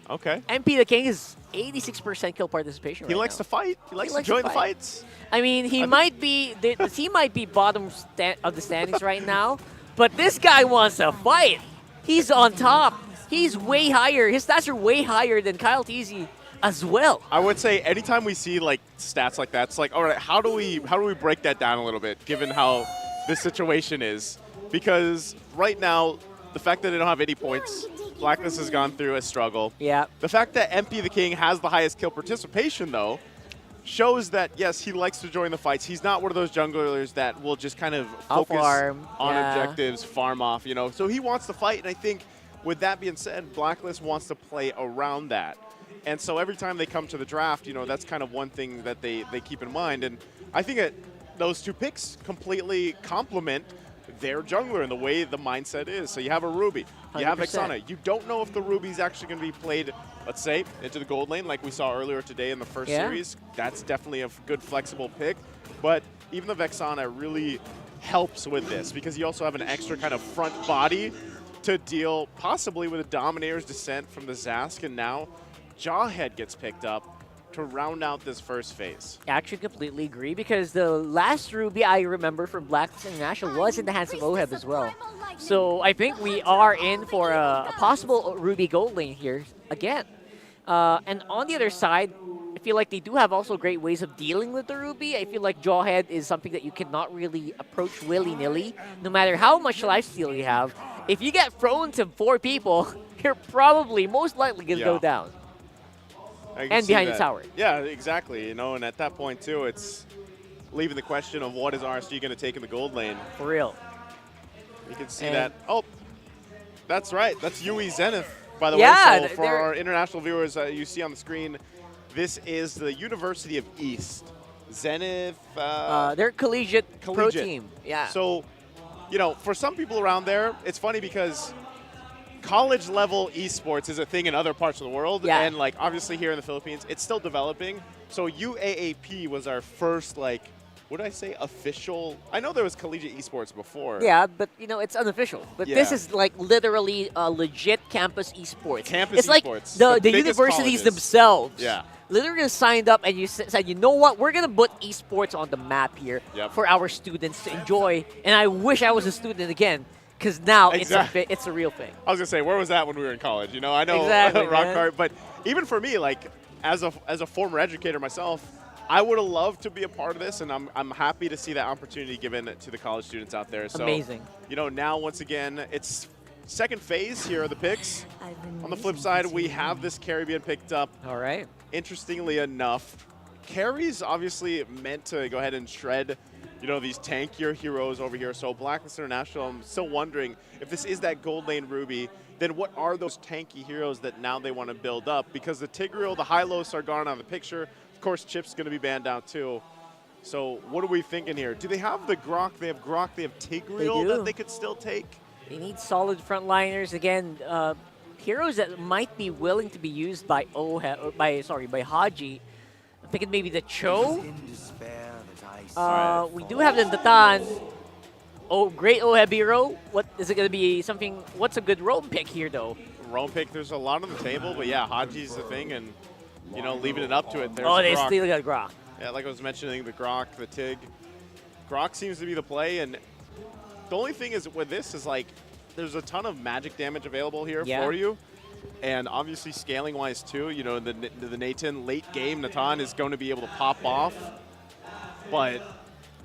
E: Okay.
I: MP the King is 86% kill participation.
E: He likes to fight. He likes to join the fights.
I: I mean, he might be the team might be bottom of the standings right now, but this guy wants to fight. He's on top. He's way higher. His stats are way higher than KyleTzy as well.
E: I would say anytime we see stats like that, it's like, all right, how do we break that down a little bit, given how this situation is? Because right now, the fact that they don't have any points, Blacklist has gone through a struggle.
I: Yeah.
E: The fact that MP the King has the highest kill participation, though, shows that, yes, he likes to join the fights. He's not one of those junglers that will just kind of focus on objectives, farm off, So he wants to fight, and I think with that being said, Blacklist wants to play around that. And so every time they come to the draft, that's kind of one thing that they keep in mind. And I think that those two picks completely complement their jungler and the way the mindset is. So you have a Ruby, you have
I: 100%.
E: Vexana. You don't know if the Ruby's actually going to be played, let's say, into the gold lane like we saw earlier today in the first series. That's definitely a good flexible pick. But even the Vexana really helps with this because you also have an extra kind of front body to deal possibly with a Dominator's Descent from the Zask, and now Jawhead gets picked up to round out this first phase.
I: I actually completely agree because the last Ruby I remember from Blacklist International was in the hands of Oheb as well. So I think we are in for a possible Ruby gold lane here again. And on the other side, I feel like they do have also great ways of dealing with the Ruby. I feel like Jawhead is something that you cannot really approach willy-nilly, no matter how much lifesteal you have. If you get thrown to 4 people, you're probably most likely going to go down. And behind the tower.
E: Yeah, exactly. And at that point, too, it's leaving the question of what is RSG going to take in the gold lane.
I: For real.
E: You can see that. Oh, that's right. That's UE Zenith, by the way. So for our international viewers, you see on the screen, this is the University of East. Zenith.
I: They're collegiate pro team. Yeah.
E: So, for some people around there, it's funny because college level esports is a thing in other parts of the world, and obviously here in the Philippines, it's still developing. So UAAP was our first would I say official? I know there was collegiate esports before.
I: Yeah, but you know, it's unofficial. But this is like literally a legit campus esports.
E: Campus
I: it's like
E: esports.
I: the
E: biggest
I: universities
E: colleges.
I: themselves.
E: Yeah.
I: Literally signed up and you said, you know what, we're going to put esports on the map here for our students to enjoy. And I wish I was a student again, because now it's a real thing.
E: I was going to say, where was that when we were in college? You know, I know rock hard, but even for me, like as a former educator myself, I would have loved to be a part of this, and I'm happy to see that opportunity given to the college students out there. So,
I: amazing.
E: You know, now once again, it's second phase. Here are the picks. On the flip side, we have this carry being picked up.
I: All right.
E: Interestingly enough, carries obviously meant to go ahead and shred, you know, these tankier heroes over here. So Blacklist International, I'm still wondering if this is that gold lane Ruby, then what are those tanky heroes that now they want to build up? Because the Tigreal, the Hylos are gone out of the picture. Of course, Chip's going to be banned out too. So what are we thinking here? Do they have the Grok? They have Grok. They have Tigreal that they could still take.
I: They need solid frontliners. Again, heroes that might be willing to be used by by Haji. I'm thinking maybe the Cho. We do have the Tatan. Oh, great Oheb hero. What is it going to be? Something? What's a good roam pick here, though?
E: Roam pick. There's a lot on the table, but yeah, Haji's the thing, and you know, leaving it up to it. There's
I: they
E: Grok.
I: still got Grok.
E: Yeah, like I was mentioning, the Grok, the Tig. Grok seems to be the play, and the only thing is with this is like, there's a ton of magic damage available here for you. And obviously scaling-wise too, you know, the Nathan late game, Natan is going to be able to pop off. But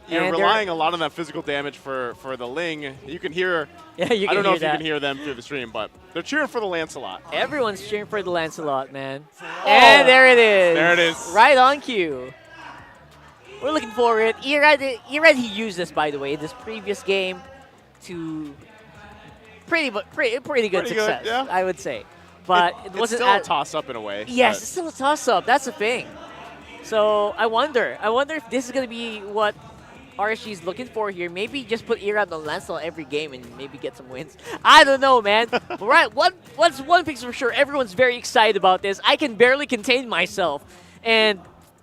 E: you're relying a lot on that physical damage for the Ling. You can hear,
I: I don't
E: know if you can hear them through the stream, but they're cheering for the Lancelot.
I: Everyone's cheering for the Lancelot, man. And there it is.
E: There it is.
I: Right on cue. We're looking for it. Erad, he used this, by the way, this previous game to pretty good success, I would say. But it wasn't
E: still a toss-up in a way.
I: Yes, it's still a toss-up. That's the thing. So I wonder if this is going to be what RSG is looking for here. Maybe just put Erad on Lancelot every game and maybe get some wins. I don't know, man. But right, one thing's for sure. Everyone's very excited about this. I can barely contain myself. And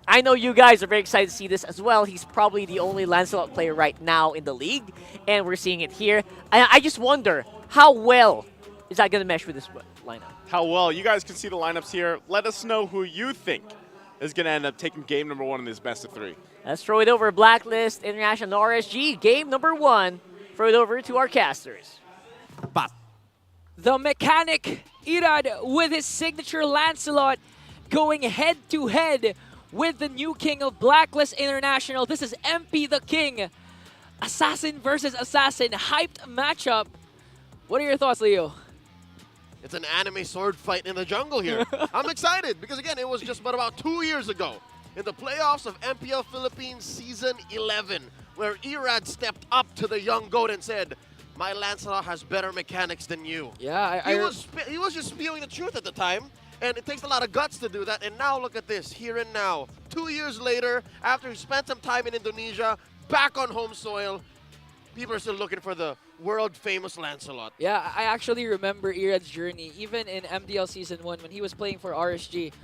I: I know you guys are very excited to see this as well. He's probably the only Lancelot player right now in the league, and we're seeing it here. I just wonder, how well is that going to mesh with this lineup?
E: How well. You guys can see the lineups here. Let us know who you think is going to end up taking game number 1 in this best of 3.
I: Let's throw it over Blacklist International RSG. Game number 1. Throw it over to our casters.
G: Bop. The mechanic, Erad, with his signature Lancelot, going head-to-head with the new king of Blacklist International. This is MP the King. Assassin versus Assassin. Hyped matchup. What are your thoughts, Leo?
H: It's an anime sword fight in the jungle here. I'm excited because, again, it was just about 2 years ago in the playoffs of MPL Philippines Season 11 where Erad stepped up to the young goat and said, my Lancelot has better mechanics than you.
G: Yeah,
H: he was just spewing the truth at the time, and it takes a lot of guts to do that. And now look at this, here and now. 2 years later, after he spent some time in Indonesia, back on home soil, people are still looking for the world-famous Lancelot.
G: Yeah, I actually remember Erad's journey, even in MDL Season 1 when he was playing for RSG.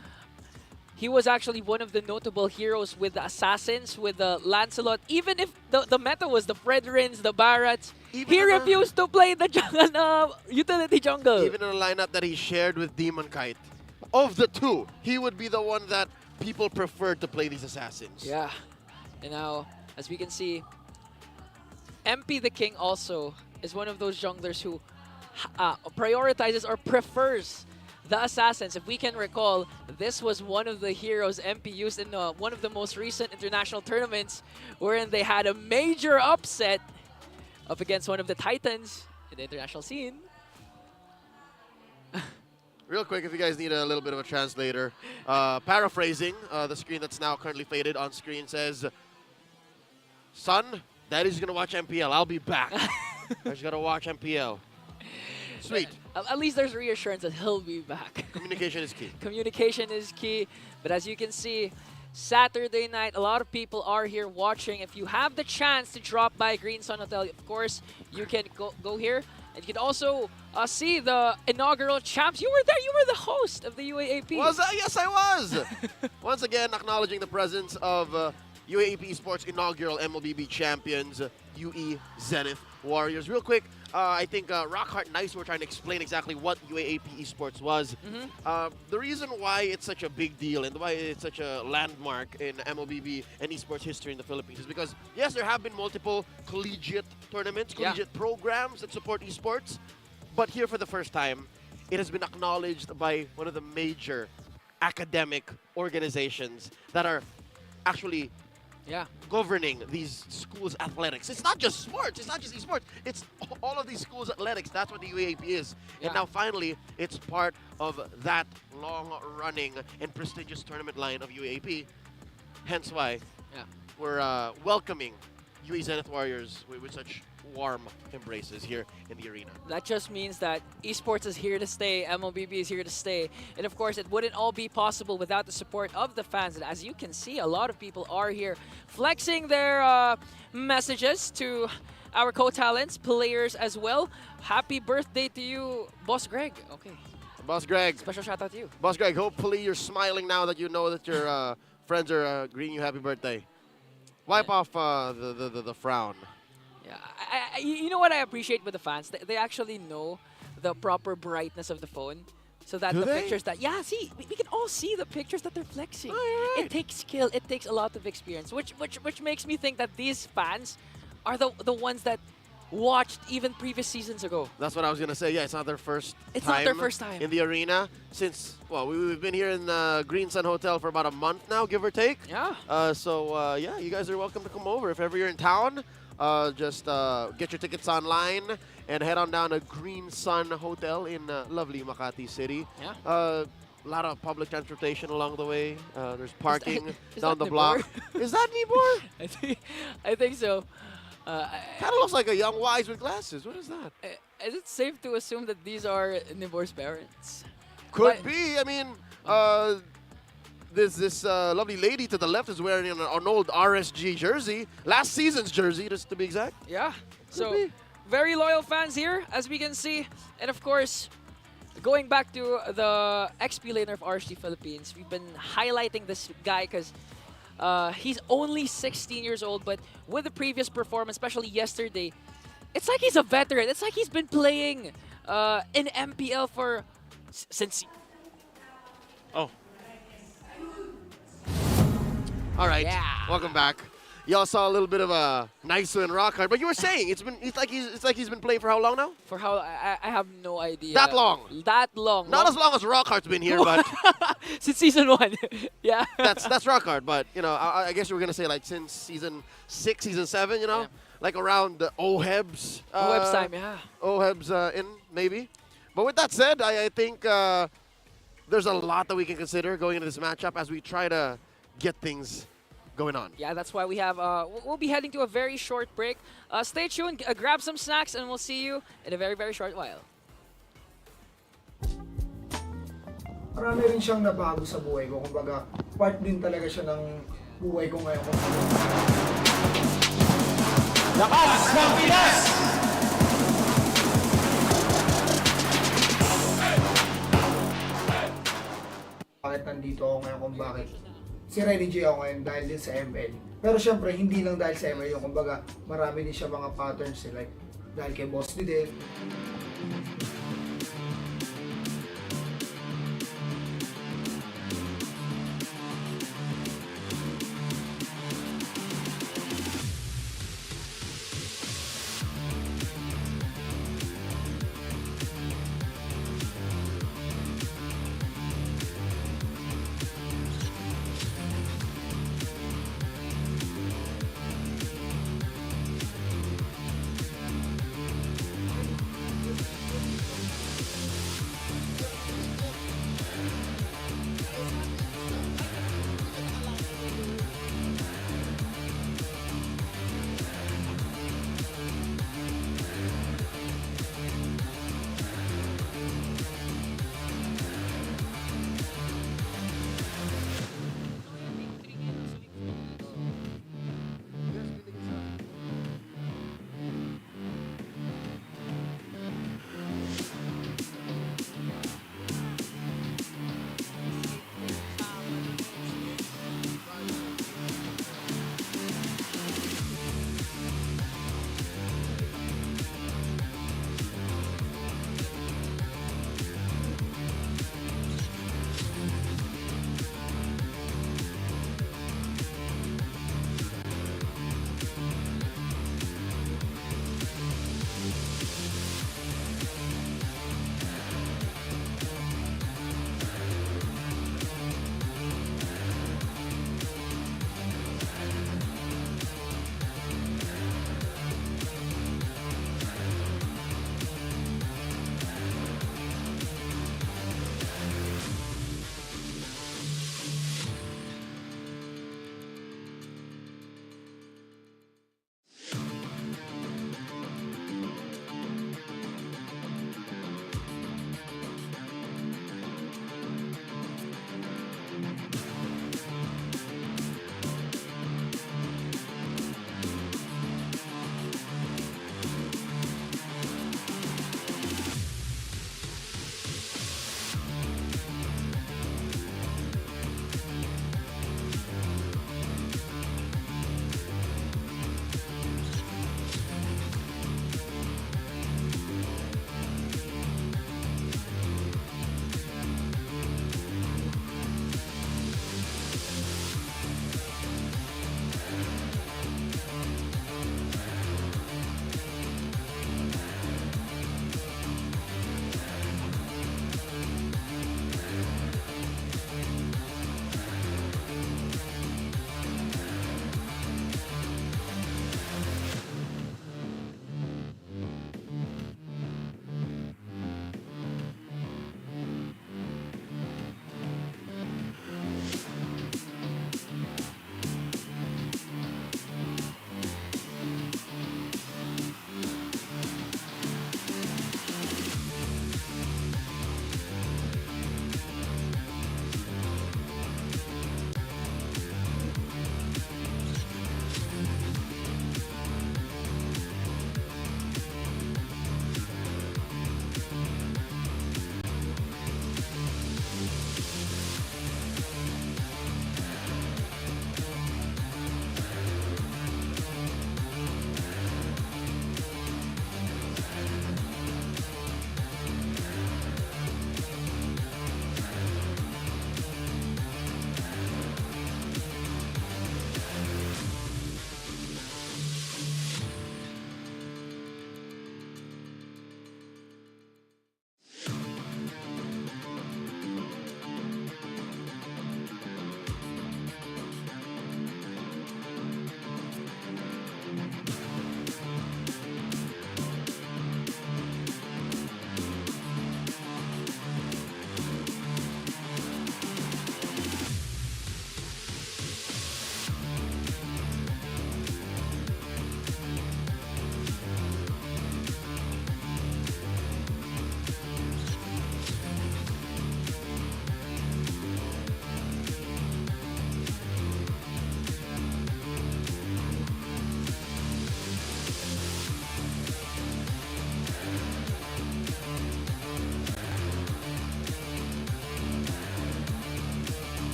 G: He was actually one of the notable heroes with the Assassins, with the Lancelot. Even if the meta was the Fredrins, the Barats, he refused to play the utility jungle.
H: Even in a lineup that he shared with Demon Kite, of the two, he would be the one that people preferred to play these Assassins.
G: Yeah, and now, as we can see, MP the King also is one of those junglers who prioritizes or prefers the Assassins. If we can recall, this was one of the heroes MP used in one of the most recent international tournaments wherein they had a major upset up against one of the Titans in the international scene.
H: Real quick, if you guys need a little bit of a translator, paraphrasing, the screen that's now currently faded on screen says, son, Daddy's going to watch MPL. I'll be back. I just got to watch MPL. Sweet.
G: At least there's reassurance that he'll be back.
H: Communication is key.
G: Communication is key. But as you can see, Saturday night, a lot of people are here watching. If you have the chance to drop by Green Sun Hotel, of course, you can go here. And you can also see the inaugural champs. You were there. You were the host of the UAAP.
H: Was I? Yes, I was. Once again, acknowledging the presence of UAAP Esports inaugural MLBB champions, UE Zenith Warriors. Real quick, I think Rockhart and Nice were trying to explain exactly what UAAP Esports was. The reason why it's such a big deal and why it's such a landmark in MLBB and esports history in the Philippines is because, yes, there have been multiple collegiate tournaments, collegiate programs that support esports, but here for the first time, it has been acknowledged by one of the major academic organizations that are actually governing these schools' athletics. It's not just sports. It's not just esports. It's all of these schools' athletics. That's what the UAAP is. And now finally, it's part of that long-running and prestigious tournament line of UAAP. Hence why we're welcoming UE Zenith Warriors with such warm embraces here in the arena.
G: That just means that esports is here to stay, MLBB is here to stay, and of course it wouldn't all be possible without the support of the fans. And as you can see, a lot of people are here flexing their messages to our co-talents, players as well. Happy birthday to you, Boss Greg. Okay.
H: Boss Greg.
G: Special shout out to you.
H: Boss Greg, hopefully you're smiling now that you know that your friends are greeting you happy birthday. Wipe off the frown.
G: Yeah, you know what I appreciate with the fans? They actually know the proper brightness of the phone. So that the pictures that, see, we can all see the pictures that they're flexing. Oh, right. It takes skill, it takes a lot of experience, which makes me think that these fans are the ones that watched even previous seasons ago.
H: That's what I was going to say. Yeah, it's not their first
G: It's
H: time
G: not their first time.
H: in the arena since, well, we've been here in the Green Sun Hotel for about a month now, give or take.
G: Yeah.
H: Yeah, you guys are welcome to come over. If ever you're in town, just get your tickets online and head on down to Green Sun Hotel in lovely Makati City.
G: Yeah.
H: A lot of public transportation along the way. There's parking
G: is
H: down
G: that
H: the block.
G: Nibor?
H: Is that Nibor?
G: I think so.
H: Kind of looks like a young wise with glasses. What is that?
G: Is it safe to assume that these are Nibor's parents?
H: Could be. I mean, this lovely lady to the left is wearing an old RSG jersey. Last season's jersey, just to be exact.
G: Yeah. So, very loyal fans here, as we can see. And of course, going back to the XP laner of RSG Philippines, we've been highlighting this guy because he's only 16 years old, but with the previous performance, especially yesterday, it's like he's a veteran. It's like he's been playing in MPL for since.
H: Oh. All right.
G: Yeah.
H: Welcome back. Y'all saw a little bit of a nice and rock hard, but you were saying it's like he's been playing for how long now?
G: For how I have no idea.
H: That long.
G: That long.
H: Not as long as Rockhart's been here, but
G: since season 1. Yeah.
H: That's Rockhart, but you know, I guess you were gonna say like since season 6, season 7, you know, like around the OHEB's.
G: OHEB's time, yeah.
H: OHEB's in maybe. But with that said, I think there's a lot that we can consider going into this matchup as we try to get things going on.
G: Yeah, that's why we have, we'll be heading to a very short break. Stay tuned, grab some snacks, and we'll see you in a very, very short while.
Q: Marami rin siyang nabago sa buhay ko. Kumbaga, part din talaga siya ng buhay ko ngayon.
A: Lakas ng Pinas!
Q: Bakit nandito ako ngayon, kung bakit si Renny J ako ngayon dahil din sa ML. Pero syempre, hindi lang dahil sa ML yung kumbaga, marami din siya mga patterns like dahil kay Boss D din.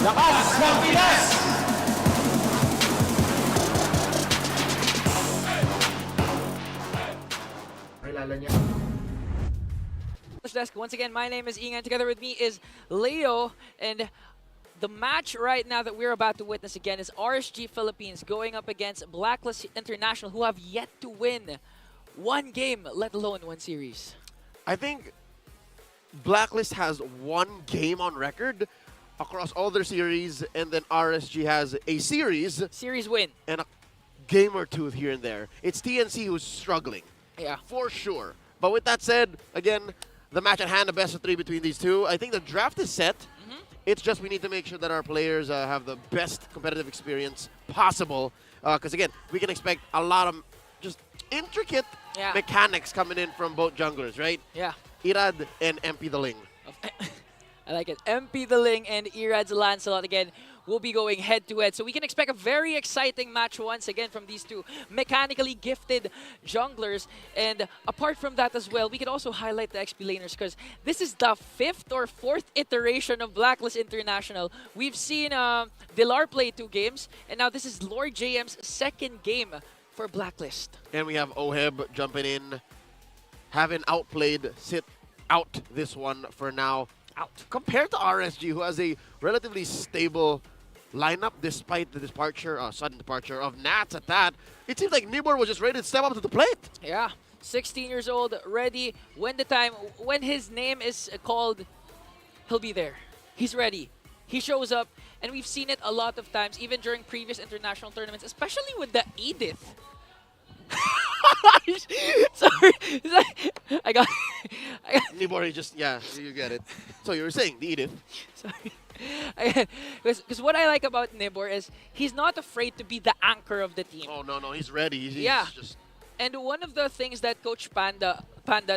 J: Lakas ng Pinas!
Q: Kilala niya.
G: Desk. Once again, my name is Ingan. Together with me is Leo. And the match right now that we're about to witness again is RSG Philippines going up against Blacklist International, who have yet to win one game, let alone one series.
H: I think Blacklist has one game on record across all their series, and then RSG has a series
G: win
H: and a game or two here and there. It's TNC who's struggling.
G: Yeah.
H: For sure. But with that said, again, the match at hand, the best of three between these two. I think the draft is set. It's just we need to make sure that our players have the best competitive experience possible. Because again, we can expect a lot of just intricate mechanics coming in from both junglers, right?
G: Yeah.
H: Irad and MP the Ling.
G: I like it. MP the Ling and Irad's Lancelot again will be going head-to-head. So we can expect a very exciting match once again from these two mechanically gifted junglers. And apart from that as well, we can also highlight the XP laners because this is the 5th or 4th iteration of Blacklist International. We've seen Dilar play 2 games, and now this is Lord JM's 2nd game for Blacklist.
H: And we have Oheb jumping in, having outplayed Sit out this one for now.
G: Out.
H: Compared to RSG, who has a relatively stable lineup despite the sudden departure of Nats at that, it seems like Nibor was just ready to step up to the plate.
G: Yeah, 16 years old, ready. When his name is called, he'll be there. He's ready. He shows up, and we've seen it a lot of times, even during previous international tournaments, especially with the Edith. Sorry. I got
H: Nibor, you get it. So you were saying, the Edith.
G: Sorry. Because what I like about Nibor is he's not afraid to be the anchor of the team.
H: Oh, no, he's ready. He's just...
G: And one of the things that Coach Panda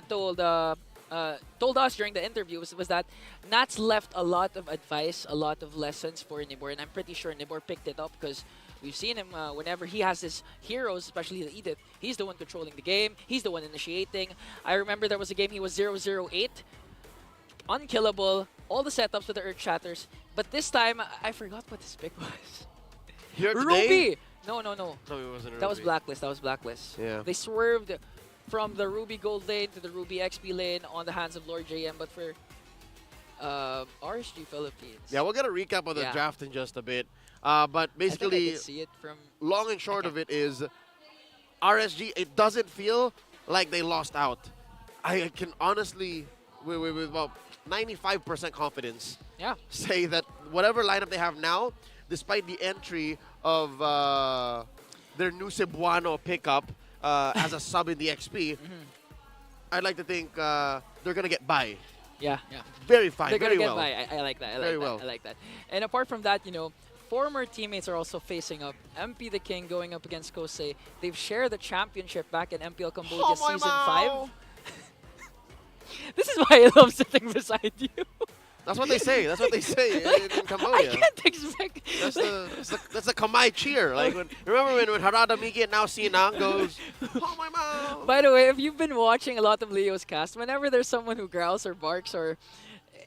G: told us during the interview was that Nats left a lot of advice, a lot of lessons for Nibor, and I'm pretty sure Nibor picked it up because we've seen him whenever he has his heroes, especially the Edith, he's the one controlling the game, he's the one initiating. I remember there was a game he was 0-0-8, unkillable, all the setups with the Earth Shatters, but this time, I forgot what his pick was.
H: Here
G: Ruby!
H: today?
G: No.
H: No, it wasn't
G: That was
H: Ruby.
G: Blacklist, that was Blacklist.
H: Yeah.
G: They swerved from the Ruby Gold lane to the Ruby XP lane on the hands of Lord JM, but for RSG Philippines.
H: Yeah, we'll get a recap of the
G: Yeah.
H: draft in just a bit. But basically,
G: I can see it from
H: long and short of it is RSG, it doesn't feel like they lost out. I can honestly, with about 95% confidence, say that whatever lineup they have now, despite the entry of their new Cebuano pickup as a sub in the XP, I'd like to think they're going to get by.
G: Yeah.
H: Very fine,
G: They're
H: very
G: gonna get
H: well.
G: by. I like that.
H: Very well.
G: I like that. And apart from that, former teammates are also facing up. MP the King going up against Kusey. They've shared the championship back in MPL Cambodia Season 5. This is why I love sitting beside you.
H: That's what they say. That's what they say in Cambodia.
G: I can't expect.
H: That's the Kamai cheer. Like remember when Harada Miki and now Sinang goes, oh my mom.
G: By the way, if you've been watching a lot of Leo's cast, whenever there's someone who growls or barks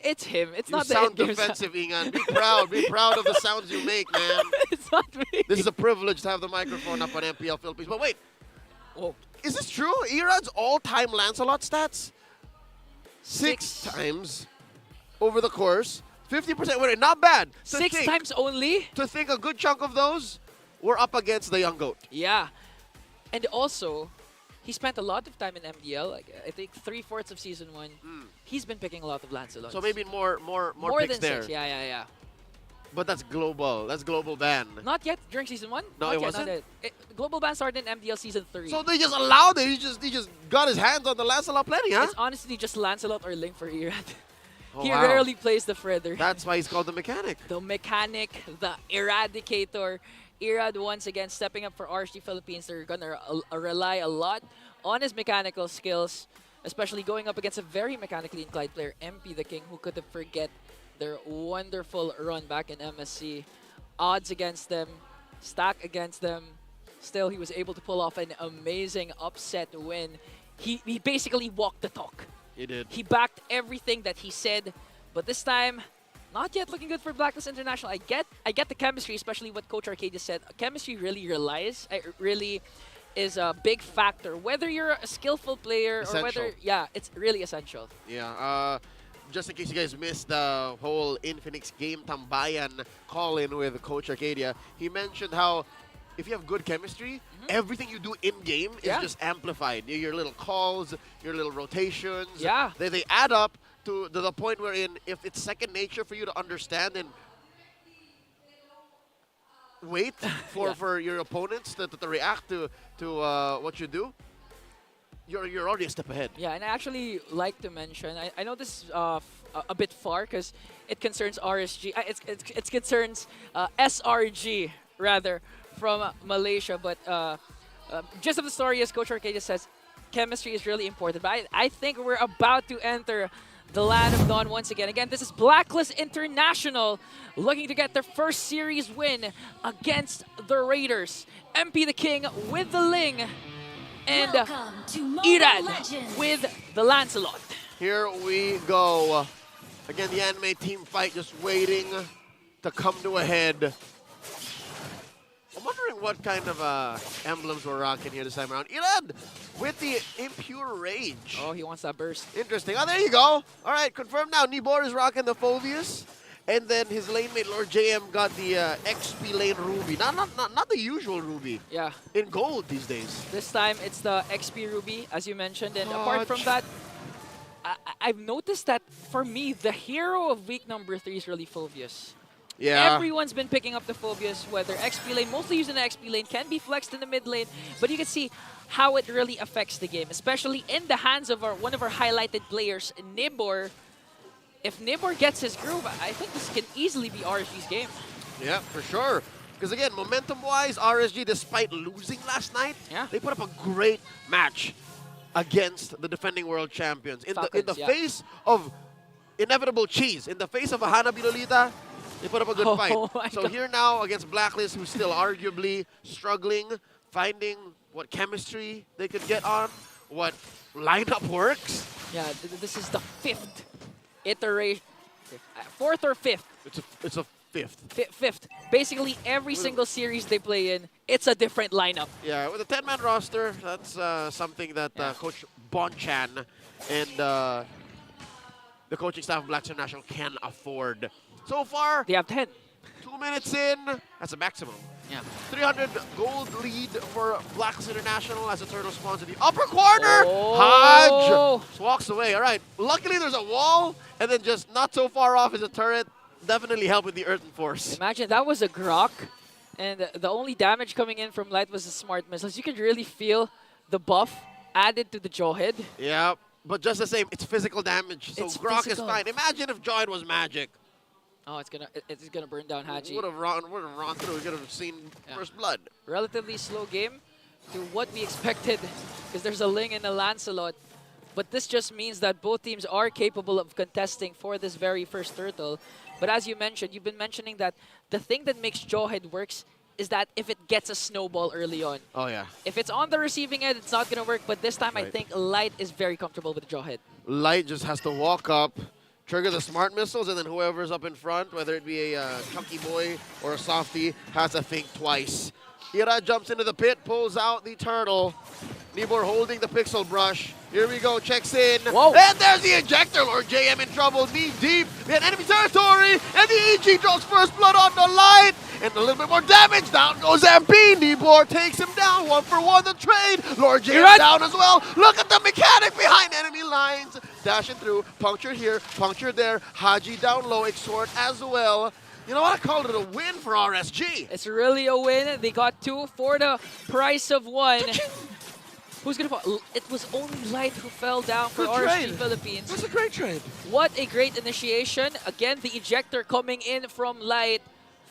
G: it's him. It's
H: You
G: not the
H: sound
G: in-game
H: defensive, Ingan. Be proud. Be proud of the sounds you make, man.
G: It's not me.
H: This is a privilege to have the microphone up on MPL Philippines. But wait, is this true? Irad's all-time Lancelot stats? 6 times over the course. 50% win rate. Not bad. To
G: 6
H: think-
G: times only?
H: To think a good chunk of those were up against the young goat.
G: Yeah. And also, he spent a lot of time in MDL. Like I think 3/4 of Season 1. He's been picking a lot of Lancelots.
H: So maybe more picks
G: than
H: there.
G: 6. Yeah.
H: But that's global. That's global ban.
G: Not yet during Season 1.
H: No,
G: Not
H: it
G: yet,
H: wasn't?
G: not yet. Global ban started in MDL Season 3.
H: So they just allowed it. He just got his hands on the Lancelot plenty, huh?
G: It's honestly just Lancelot or Link for Irad.
H: Oh,
G: He
H: wow.
G: rarely plays the Fredder.
H: That's why he's called the mechanic.
G: The mechanic, the eradicator. Irad once again stepping up for RSG Philippines. They're gonna rely a lot on his mechanical skills, especially going up against a very mechanically inclined player, MP the King, who could have forget their wonderful run back in MSC. Odds against them, stack against them. Still, he was able to pull off an amazing upset win. He basically walked the talk.
H: He did.
G: He backed everything that he said, but this time, not yet looking good for Blacklist International. I get the chemistry, especially what Coach Arcadia said. Chemistry really is a big factor. Whether you're a skillful player
H: Essential.
G: or whether, yeah, it's really essential.
H: Yeah. Just in case you guys missed the whole Infinix game Tambayan call-in with Coach Arcadia, he mentioned how if you have good chemistry, everything you do in-game is just amplified. Your little calls, your little rotations, they add up to the point wherein if it's second nature for you to understand and wait for your opponents to react to what you do, you're already a step ahead.
G: Yeah, and I actually like to mention, I know this is a bit far because it concerns RSG, it concerns SRG rather from Malaysia, but just of the story, as Coach Arcadia says, chemistry is really important. But I think we're about to enter the land of dawn once again. Again, this is Blacklist International looking to get their first series win against the Raiders. MP the King with the Ling and Irad with the Lancelot.
H: Here we go. Again, the anime team fight just waiting to come to a head. I'm wondering what kind of emblems we're rocking here this time around. Irad with the Impure Rage.
G: Oh, he wants that burst.
H: Interesting. Oh, there you go. All right, confirmed now. Nibor is rocking the Phobius. And then his lane mate, Lord JM, got the XP lane Ruby. Not the usual Ruby.
G: Yeah.
H: In gold these days.
G: This time, it's the XP Ruby, as you mentioned. And apart from that, I've noticed that, for me, the hero of week number 3 is really Phobius.
H: Yeah.
G: Everyone's been picking up the Phobius, whether XP lane, mostly using the XP lane, can be flexed in the mid lane, but you can see how it really affects the game, especially in the hands of one of our highlighted players, Nibor. If Nibor gets his groove, I think this can easily be RSG's game.
H: Yeah, for sure. Because again, momentum-wise, RSG, despite losing last night, they put up a great match against the defending world champions. In the face of inevitable cheese, in the face of a Hanabi Lolita, they put up a good fight. So here now against Blacklist, who's still arguably struggling, finding what chemistry they could get on, what lineup works.
G: Yeah, this is the 5th iteration. 4th or 5th?
H: It's a 5th.
G: 5th. Basically, every single series they play in, it's a different lineup.
H: Yeah, with a 10-man roster, that's something that Coach Bonchan and the coaching staff of Blacklist International can afford. So far,
G: they have 10.
H: 2 minutes in, that's a maximum.
G: Yeah.
H: 300 gold lead for Blacklist International as the turtle spawns in the upper corner. Hodge just walks away. All right. Luckily, there's a wall, and then just not so far off is a turret. Definitely help with the Earthen Force.
G: Imagine that was a Grok, and the only damage coming in from Light was the smart missiles. You could really feel the buff added to the Jawhead.
H: Yeah, but just the same, it's physical damage. So Grok is fine. Imagine if Jawhead was magic.
G: Oh, it's gonna burn down Haji.
H: Would have run through. We could have seen first blood.
G: Relatively slow game to what we expected, because there's a Ling and a Lancelot. But this just means that both teams are capable of contesting for this very first turtle. But as you mentioned, you've been mentioning that the thing that makes Jawhead works is that if it gets a snowball early on.
H: Oh, yeah.
G: If it's on the receiving end, it's not going to work. But this time, I think Light is very comfortable with Jawhead.
H: Light just has to walk up, trigger the smart missiles, and then whoever's up in front, whether it be a chunky boy or a softie, has to think twice. Ira jumps into the pit, pulls out the turtle. Nibor holding the pixel brush. Here we go, checks in.
G: Whoa.
H: And there's the ejector, Lord JM in trouble, knee deep in enemy territory. And the EG draws first blood on the Light. And a little bit more damage. Down goes MP. Nibor takes him down. 1-for-1 the trade. Lord JM down as well. Look at the mechanic behind enemy lines. Dashing through. Puncture here. Puncture there. Haji down low. Exhort as well. You know what? I call it a win for RSG.
G: It's really a win. They got 2 for the price of 1. Who's going to fall? It was only Light who fell down for RSG Philippines.
H: That's a great trade.
G: What a great initiation. Again, the ejector coming in from Light,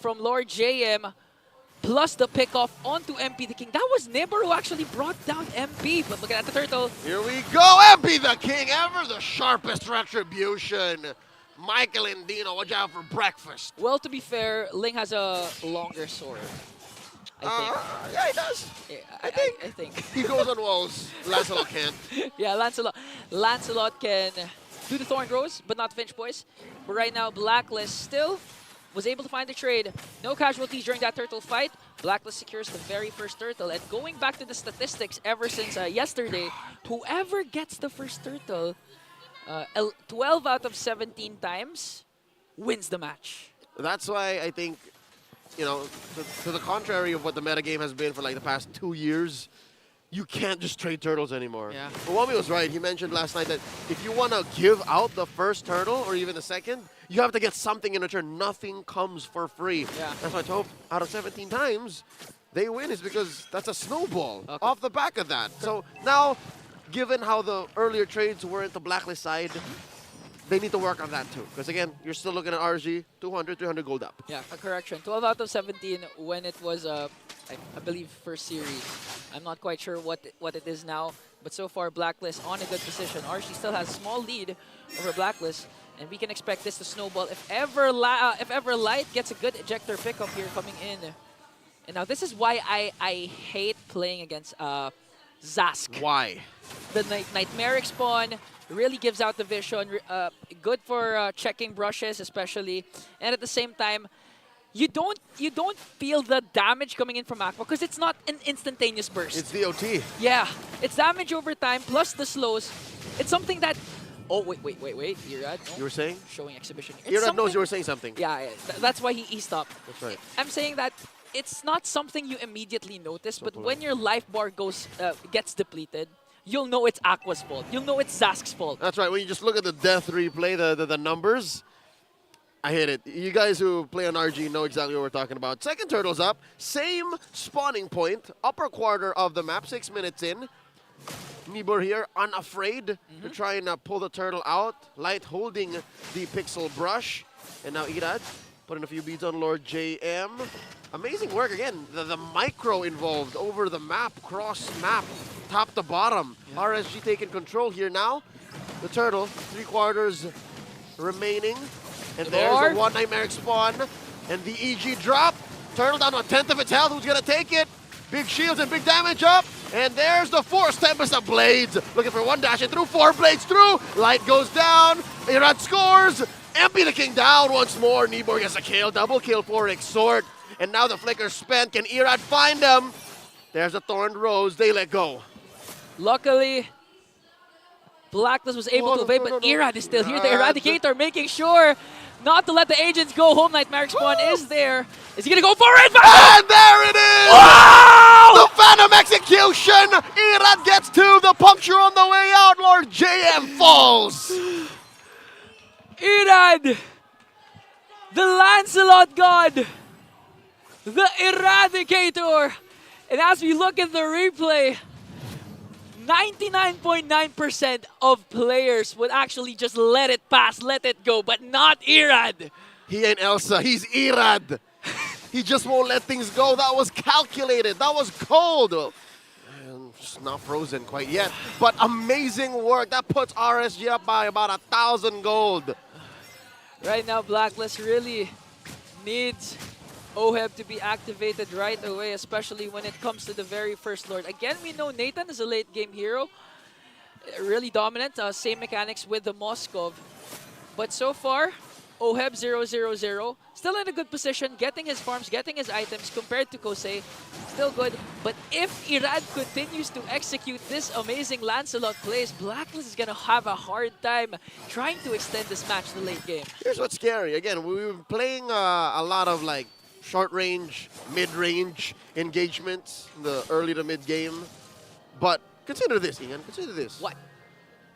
G: from Lord JM, plus the pickoff onto MP the King. That was Nibor who actually brought down MP, but look at the turtle.
H: Here we go, MP the King, ever the sharpest retribution. Michael and Dino, watch out for breakfast.
G: Well, to be fair, Ling has a longer sword. I think.
H: Yeah, he does.
G: Yeah, I think.
H: He goes on walls. Lancelot can.
G: Yeah, Lancelot can do the Thorn Rose, but not Finch Boys. But right now, Blacklist still was able to find the trade. No casualties during that turtle fight. Blacklist secures the very first turtle. And going back to the statistics ever since yesterday, whoever gets the first turtle 12 out of 17 times wins the match.
H: That's why I think, you know, to the contrary of what the metagame has been for like the past 2 years, you can't just trade turtles anymore.
G: Yeah.
H: But Wami was right. He mentioned last night that if you want to give out the first turtle or even the second, you have to get something in return. Nothing comes for free.
G: Yeah.
H: That's why I hope out of 17 times, they win is because that's a snowball off the back of that. So now, given how the earlier trades were at the Blacklist side, they need to work on that too. Because again, you're still looking at RG, 200, 300 gold up.
G: Yeah, a correction. 12 out of 17 when it was, I believe, first series. I'm not quite sure what it is now. But so far, Blacklist on a good position. RG still has a small lead over Blacklist. And we can expect this to snowball if ever Light gets a good ejector pickup here coming in. And now this is why I hate playing against Zask.
H: Why?
G: The Nightmaric spawn really gives out the vision. Good for checking brushes especially. And at the same time, you don't feel the damage coming in from Aqua because it's not an instantaneous burst.
H: It's DOT.
G: Yeah, it's damage over time plus the slows. It's something that... Oh, wait. Irad, no?
H: You were saying?
G: Showing exhibition.
H: Irad knows you were saying something.
G: Yeah, that's why he stopped.
H: That's right.
G: I'm saying that it's not something you immediately notice, but when your life bar gets depleted, you'll know it's Aqua's fault. You'll know it's Zask's fault.
H: That's right. When you just look at the death replay, the numbers, I hit it. You guys who play on RG know exactly what we're talking about. Second turtle's up. Same spawning point. Upper quarter of the map. 6 minutes in. Nibor here, unafraid to try and pull the turtle out. Light holding the pixel brush. And now Irad putting a few beads on Lord JM. Amazing work again. The micro involved over the map, cross map, top to bottom. Yeah. RSG taking control here now. The turtle, 3/4 remaining. And there's a one Nightmaric spawn. And the EG drop. Turtle down to 1/10 of its health. Who's going to take it? Big shields and big damage up. And there's the Force Tempest of Blades. Looking for one dash and through, 4 blades through. Light goes down. Irad scores. MP the King down once more. Nibor gets a kill. Double kill for Exort. And now the flicker's spent. Can Irad find them? There's a Thorned Rose. They let go.
G: Luckily, Blacklist was able to evade, but Irad is still here. The Eradicator making sure not to let the agents go home. Nightmaric spawn is there. Is he going to go for it?
H: And there it is! Wow! The Phantom execution! Irad gets to the puncture on the way out. Lord JM falls.
G: Irad, the Lancelot God, the Eradicator. And as we look at the replay, 99.9% of players would actually just let it pass, let it go, but not Irad.
H: He ain't Elsa, he's Irad. He just won't let things go. That was calculated, that was cold. And it's not frozen quite yet, but amazing work. That puts RSG up by about 1,000 gold.
G: Right now, Blacklist really needs OHEB to be activated right away, especially when it comes to the very first Lord. Again, we know Nathan is a late game hero. Really dominant. Same mechanics with the Moskov. But so far, OHEB 0-0-0. Still in a good position, getting his farms, getting his items compared to Kusey. Still good. But if Irad continues to execute this amazing Lancelot plays, Blacklist is going to have a hard time trying to extend this match to the late game.
H: Here's what's scary. Again, we were playing a lot of like short range, mid-range engagements in the early to mid-game. But consider this, Ian. Consider this.
G: What?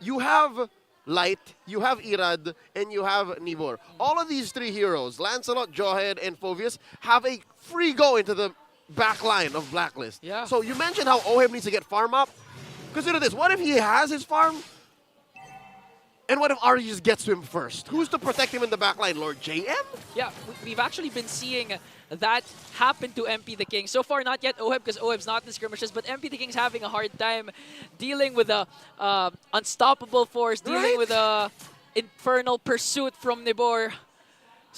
H: You have Light, you have Irad, and you have Nibor. All of these three heroes, Lancelot, Jawhead, and Phoveus, have a free go into the back line of Blacklist.
G: Yeah.
H: So you mentioned how OHEB needs to get farm up. Consider this. What if he has his farm? And what if Ari just gets to him first? Who's to protect him in the back line? Lord JM?
G: Yeah, we've actually been seeing that happen to MP the King. So far, not yet OHEB because OHEB's not in skirmishes, but MP the King's having a hard time dealing with the unstoppable force, dealing with the infernal pursuit from Nibor.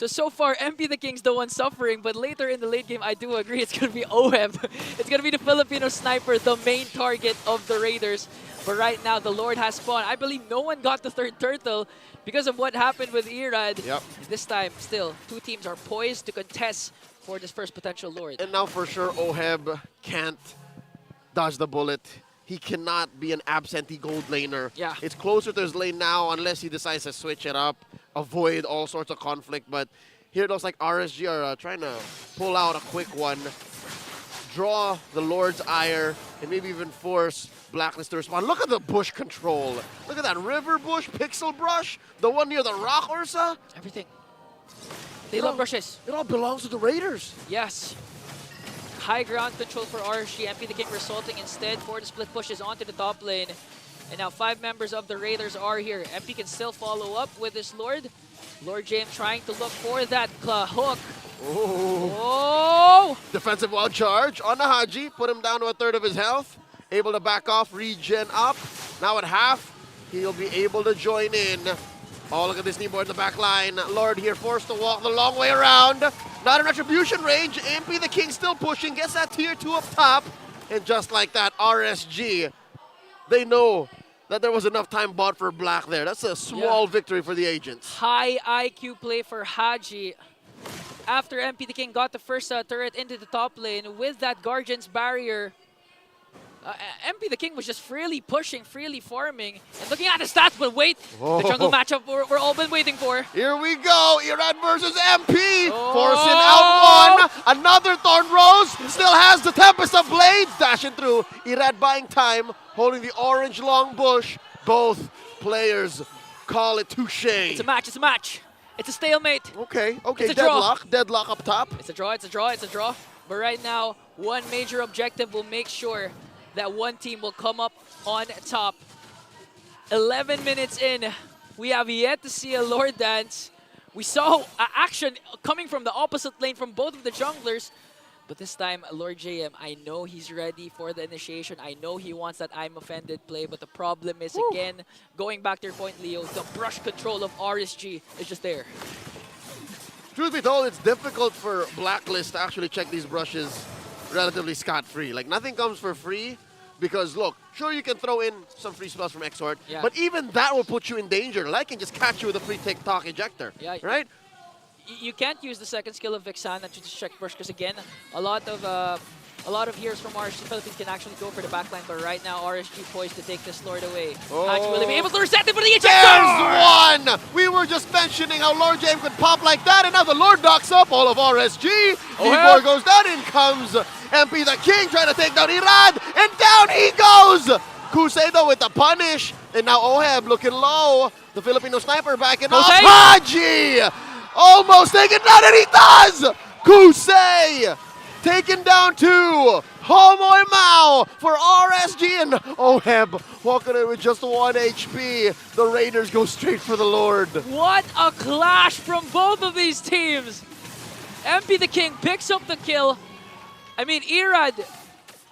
G: So far, MP the King's the one suffering, but later in the late game, I do agree it's going to be OHEB. It's going to be the Filipino sniper, the main target of the Raiders. But right now, the Lord has spawned. I believe no one got the third turtle because of what happened with Irad.
H: Yep.
G: This time, still, two teams are poised to contest for this first potential Lord.
H: And now for sure, OHEB can't dodge the bullet. He cannot be an absentee gold laner.
G: Yeah.
H: It's closer to his lane now unless he decides to switch it up, avoid all sorts of conflict. But here it looks like RSG are trying to pull out a quick one, draw the Lord's ire, and maybe even force Blacklist to respond. Look at the bush control. Look at that river bush, pixel brush, the one near the rock, Ursa.
G: Everything. They love brushes.
H: It all belongs to the Raiders.
G: Yes. High ground control for RSG. MP the King resulting instead for the split pushes onto the top lane. And now 5 members of the Raiders are here. MP can still follow up with this Lord. Lord James trying to look for that hook.
H: Oh! Defensive wild charge on the Haji. Put him down to a third of his health. Able to back off, regen up. Now at half, he'll be able to join in. Oh, look at this kneeboard in the back line. Lord here forced to walk the long way around. Not in retribution range. MP the King still pushing. Gets that tier 2 up top. And just like that, RSG, they know that there was enough time bought for Black there. That's a small victory for the agents.
G: High IQ play for Haji. After MP the King got the first turret into the top lane with that Guardian's barrier, MP the King was just freely pushing, freely farming, and looking at the stats, but wait, the jungle matchup we're all been waiting for.
H: Here we go, Irad versus MP, forcing out one, another Thorn Rose, still has the Tempest of Blades, dashing through, Irad buying time, holding the orange long bush, both players call it touche.
G: It's a match, it's a match. It's a stalemate.
H: Okay,
G: It's a
H: deadlock up top.
G: It's a draw, it's a draw, it's a draw. But right now, one major objective will make sure that one team will come up on top. 11 minutes in, we have yet to see a Lord dance. We saw action coming from the opposite lane from both of the junglers. But this time, Lord JM, I know he's ready for the initiation. I know he wants that I'm offended play. But the problem is, again, going back to your point, Leo, the brush control of RSG is just there.
H: Truth be told, it's difficult for Blacklist to actually check these brushes relatively scot-free. Like, nothing comes for free because, look, sure you can throw in some free spells from Exort, but even that will put you in danger. Like, can just catch you with a free TikTok ejector, right?
G: You can't use the second skill of Vixana to just check brush because, again, a lot of heroes from RSG Philippines can actually go for the backline, but right now RSG poised to take this Lord away. Haji will be able to reset it for the ejector!
H: There's one! We were just mentioning how Lord James could pop like that, and now the Lord knocks up all of RSG. D4 goes down, in comes MP the King trying to take down Irad, and down he goes! Kusey though with the punish, and now OHEB looking low. The Filipino sniper backing up. Haji! Almost taken down, and he does! Kusey! Taken down to Homoy Mao for RSG, and OHEB walking in with just 1 HP. The Raiders go straight for the Lord.
G: What a clash from both of these teams! MP the King picks up the kill. I mean, Irad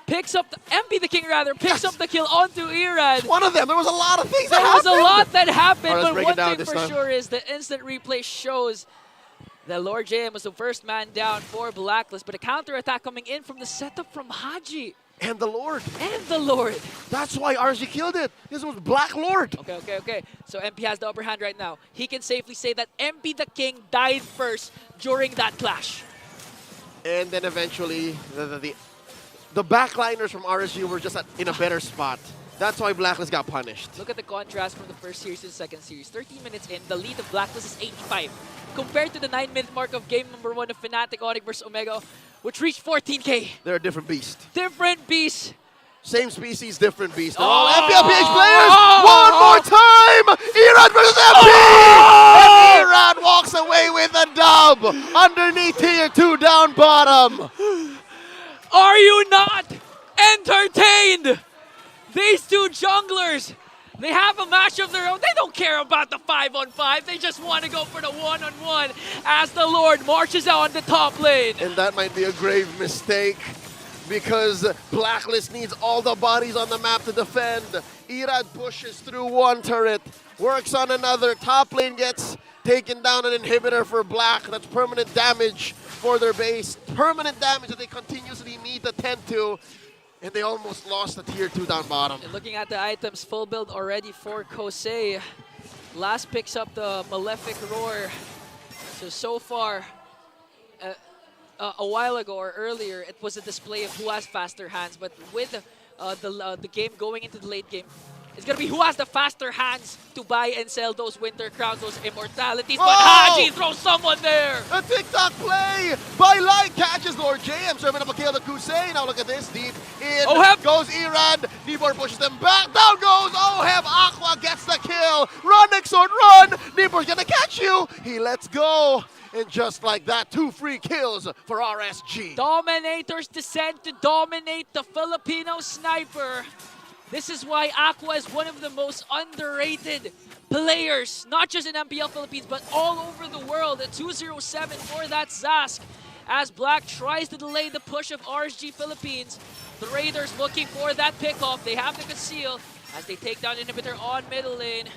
G: picks up, MP the King rather, picks up the kill onto Irad.
H: One of them, there was a lot of things that
G: happened. There was a lot that happened,
H: right,
G: but one thing for sure is the instant replay shows that Lord JM was the first man down for Blacklist, but a counter-attack coming in from the setup from Haji.
H: And the Lord.
G: And the Lord.
H: That's why RSG killed it. This was Black Lord.
G: Okay. So MP has the upper hand right now. He can safely say that MP the King died first during that clash.
H: And then eventually, the backliners from RSG were just in a better spot. That's why Blacklist got punished.
G: Look at the contrast from the first series to the second series. 13 minutes in, the lead of Blacklist is 85. Compared to the 9-minute mark of game number 1 of Fnatic Onic versus Omega, which reached 14K.
H: They're a different beast.
G: Different beast.
H: Same species, different beast. They're all MPLPH players. One more time. Irad versus MP. And Irad walks away with a dub. Underneath tier 2 down bottom.
G: Are you not entertained? These two junglers, they have a match of their own. They don't care about the 5-on-5. They just want to go for the 1-on-1 as the Lord marches out on the top lane.
H: And that might be a grave mistake because Blacklist needs all the bodies on the map to defend. Irad pushes through one turret, works on another. Top lane gets taking down an inhibitor for Black. That's permanent damage for their base. Permanent damage that they continuously need to tend to. And they almost lost the tier 2 down bottom.
G: And looking at the items, full build already for Kusey. Last picks up the Malefic Roar. So far, a while ago or earlier, it was a display of who has faster hands. But with the game going into the late game, it's going to be who has the faster hands to buy and sell those Winter Crowns, those Immortalities. But Haji throws someone there!
H: A TikTok play by Light catches Lord JM, serving up a kill to Kusey. Now look at this, deep in goes Erad. Nibor pushes them back. Down goes Oheb. Aqua gets the kill. Run, Exort, run! Nibor's gonna catch you. He lets go. And just like that, 2 free kills for RSG.
G: Dominators descend to dominate the Filipino sniper. This is why Aqua is one of the most underrated players, not just in MPL Philippines, but all over the world. A 207 for that Zask. As Black tries to delay the push of RSG Philippines, the Raiders looking for that pickoff. They have the conceal as they take down Inhibitor on middle lane.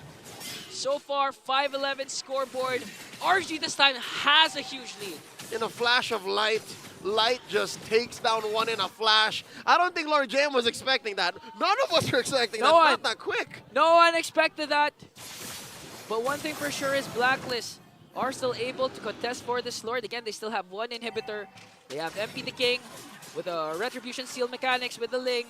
G: So far, 5-11 scoreboard. RSG this time has a huge lead.
H: In a flash of light, Light just takes down one in a flash. I don't think Lord Jam was expecting that. None of us were expecting that. Not that quick.
G: No one expected that. But one thing for sure is Blacklist are still able to contest for this Lord. Again, they still have one inhibitor. They have MP the King with a Retribution Seal mechanics with the Ling.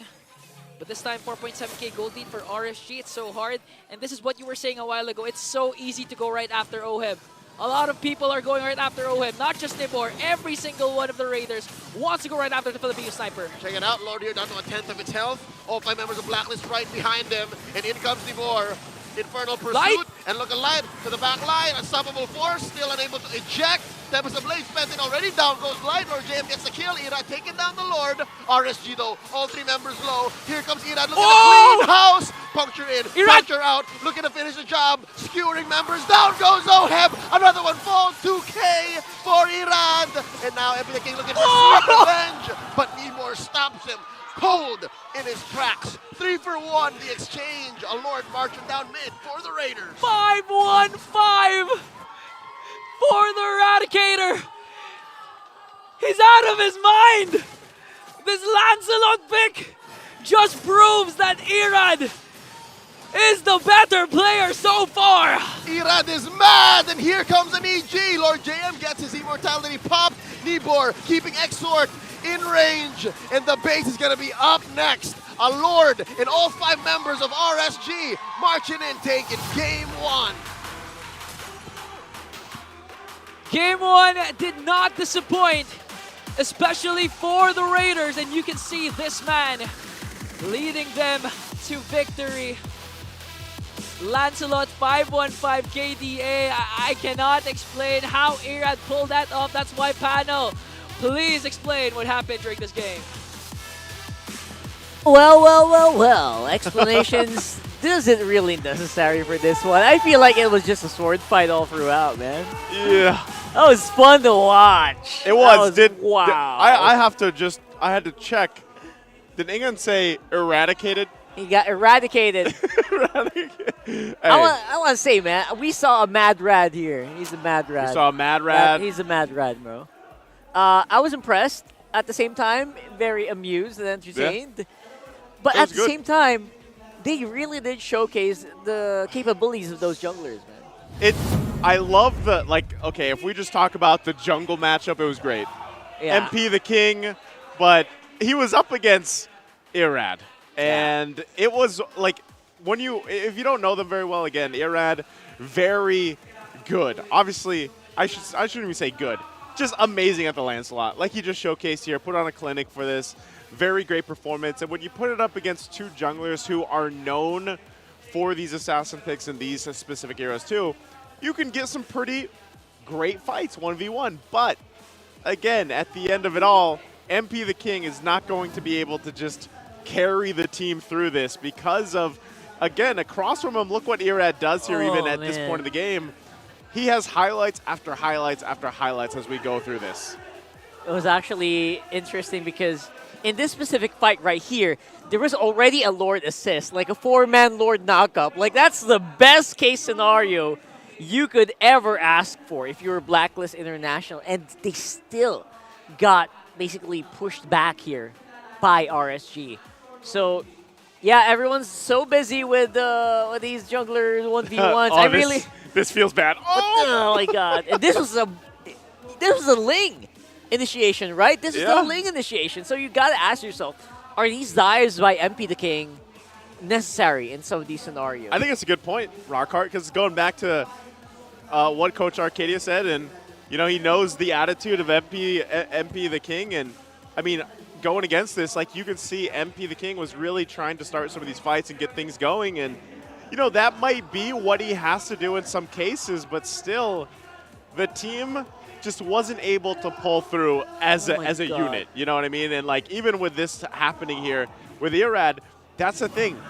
G: But this time, 4.7k gold lead for RSG. It's so hard. And this is what you were saying a while ago. It's so easy to go right after Oheb. A lot of people are going right after Oheb, not just Nibor. Every single one of the Raiders wants to go right after the Filipino sniper.
H: Check it out, Lord here down to a 10th of its health. All 5 members of Blacklist right behind him. And in comes Nibor. Infernal Pursuit. And look alive to the back line. Unstoppable Force, still unable to eject. Tempest Ablaze spent it already. Down goes Light. Lord JM gets the kill. Ira taking down the Lord. RSG though, all 3 members low. Here comes Ira. Look at the clean house. Puncture in, puncture out. Looking to finish the job. Skewering members. Down goes Oheb. Another one falls. 2k for Irad. And now MP the King looking for sweet revenge. But Nibor stops him. Cold in his tracks. 3 for 1, the exchange. A Lord marching down mid for the Raiders.
G: 5-1-5 for the Eradicator. He's out of his mind. This Lancelot pick just proves that Irad is the better player so far.
H: Irad is mad, and here comes an EG. Lord JM gets his immortality pop. Nibor keeping Exort in range, and the base is going to be up next. A Lord and all 5 members of RSG marching in, taking game 1.
G: Game 1 did not disappoint, especially for the Raiders, and you can see this man leading them to victory. Lancelot 515 KDA. I cannot explain how Irad pulled that off. That's why panel, please explain what happened during this game.
I: Well. Explanations isn't really necessary for this one. I feel like it was just a sword fight all throughout, man.
E: Yeah.
I: That was fun to watch.
E: It was.
I: Wow.
E: I had to check. Did Ingan say eradicated?
I: He got eradicated.
E: Hey.
I: I want to say, man, we saw a mad rad here. He's a mad rad.
E: We saw a mad rad.
I: He's a mad rad, bro. I was impressed. At the same time, very amused and entertained. Yeah. But at the same time, they really did showcase the capabilities of those junglers, man.
E: I love the, okay, if we just talk about the jungle matchup, it was great.
I: Yeah.
E: MP the King, but he was up against Irad. And it was like, if you don't know them very well, again, Irad, very good. Obviously, I shouldn't even say good. Just amazing at the Lancelot. Like he just showcased here, put on a clinic for this. Very great performance. And when you put it up against 2 junglers who are known for these assassin picks in these specific eras too, you can get some pretty great fights, 1v1. But again, at the end of it all, MP the King is not going to be able to just carry the team through this because of, again, across from him, look what Irad does here even at this point of the game. He has highlights after highlights after highlights as we go through this.
I: It was actually interesting because in this specific fight right here, there was already a Lord assist, like a 4-man Lord knockup. Like, that's the best case scenario you could ever ask for if you were Blacklist International, and they still got basically pushed back here by RSG. So, yeah, everyone's so busy with these junglers 1v1s.
E: This feels bad.
I: Oh my god! And this was a Ling initiation, right? This is the Ling initiation. So you gotta ask yourself, are these dives by MP the King necessary in some of these scenarios?
E: I think it's a good point, Rockhart, because going back to what Coach Arcadia said, and he knows the attitude of MP the King, and I mean, going against this, like you can see MP the King was really trying to start some of these fights and get things going, and that might be what he has to do in some cases, but still, the team just wasn't able to pull through as a unit. You know what I mean? And like even with this happening here with Irad, that's the thing.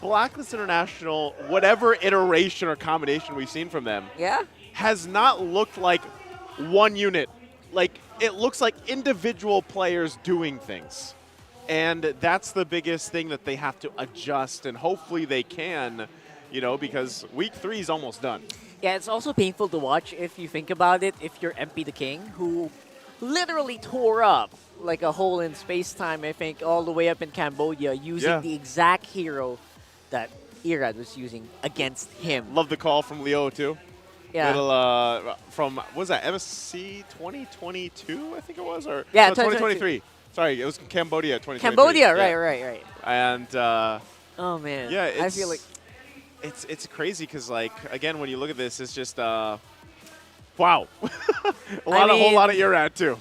E: Blacklist International, whatever iteration or combination we've seen from them, has not looked like one unit. Like it looks like individual players doing things. And that's the biggest thing that they have to adjust, and hopefully they can, because week 3 is almost done.
I: Yeah, it's also painful to watch if you think about it, if you're MP the King, who literally tore up like a hole in space-time, I think, all the way up in Cambodia, using the exact hero that Irad was using against him.
E: Love the call from Leo, too.
I: Yeah.
E: Little, from, what was that, MSC 2022, I think it was? Or
I: yeah,
E: no, 2023. Sorry, it was Cambodia 2023.
I: Cambodia, right.
E: And,
I: oh, man.
E: Yeah,
I: I feel like
E: it's crazy because, like, again, when you look at this, it's just, wow. A whole lot of Irad, too.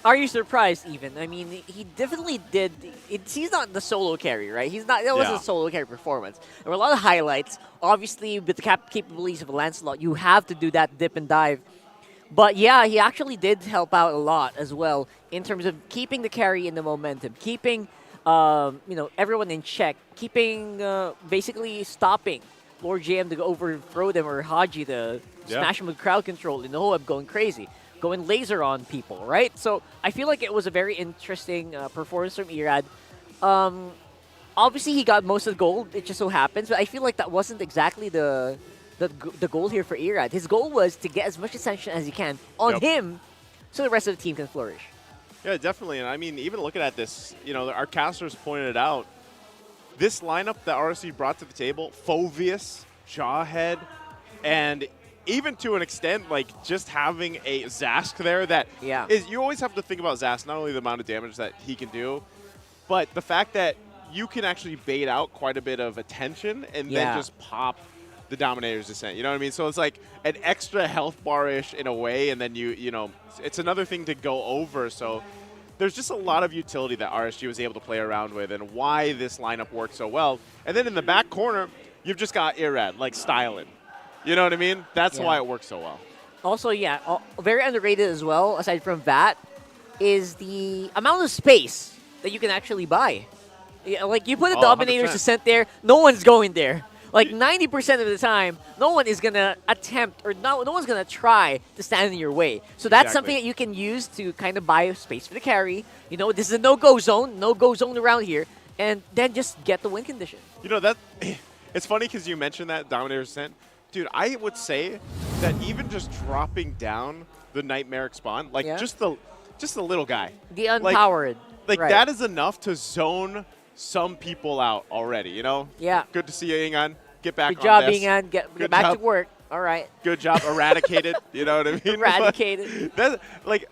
I: Are you surprised, even? I mean, he definitely did. He's not the solo carry, right? He's not. That wasn't a solo carry performance. There were a lot of highlights. Obviously, with the capabilities of Lancelot, you have to do that dip and dive. But yeah, he actually did help out a lot as well in terms of keeping the carry in the momentum, keeping everyone in check, keeping basically stopping Lord JM to overthrow them, or Haji to smash him with crowd control in the whole of going crazy, going laser on people, right? So I feel like it was a very interesting performance from Irad. Obviously, he got most of the gold. It just so happens, but I feel like that wasn't exactly the goal here for Irad. His goal was to get as much attention as he can on him so the rest of the team can flourish.
E: Yeah, definitely. And I mean, even looking at this, our casters pointed it out. This lineup that RSC brought to the table, Phoveus, Jawhead, and even to an extent, like just having a Zask there that is, you always have to think about Zask, not only the amount of damage that he can do, but the fact that you can actually bait out quite a bit of attention and then just pop the Dominator's Descent. You know what I mean? So it's like an extra health bar-ish in a way, and then it's another thing to go over. So there's just a lot of utility that RSG was able to play around with, and why this lineup worked so well. And then in the back corner, you've just got Irad, like, styling. You know what I mean? That's why it works so well.
I: Also, very underrated as well, aside from that, is the amount of space that you can actually buy. Yeah, like, you put a Dominator's Descent there, no one's going there. Like 90% of the time, no one is going to attempt, or no one's going to try to stand in your way. So that's something that you can use to kind of buy space for the carry. This is a no-go zone around here, and then just get the win condition.
E: It's funny because you mentioned that Dominator's Descent. Dude, I would say that even just dropping down the Nightmaric spawn, like just the little guy.
I: The unpowered.
E: Like that is enough to zone some people out already,
I: Yeah.
E: Good to see you, Ingan. Get back
I: Good job,
E: on this.
I: Ingan. Get back to work. All right.
E: Good job. Eradicated. You know what I mean?
I: Eradicated.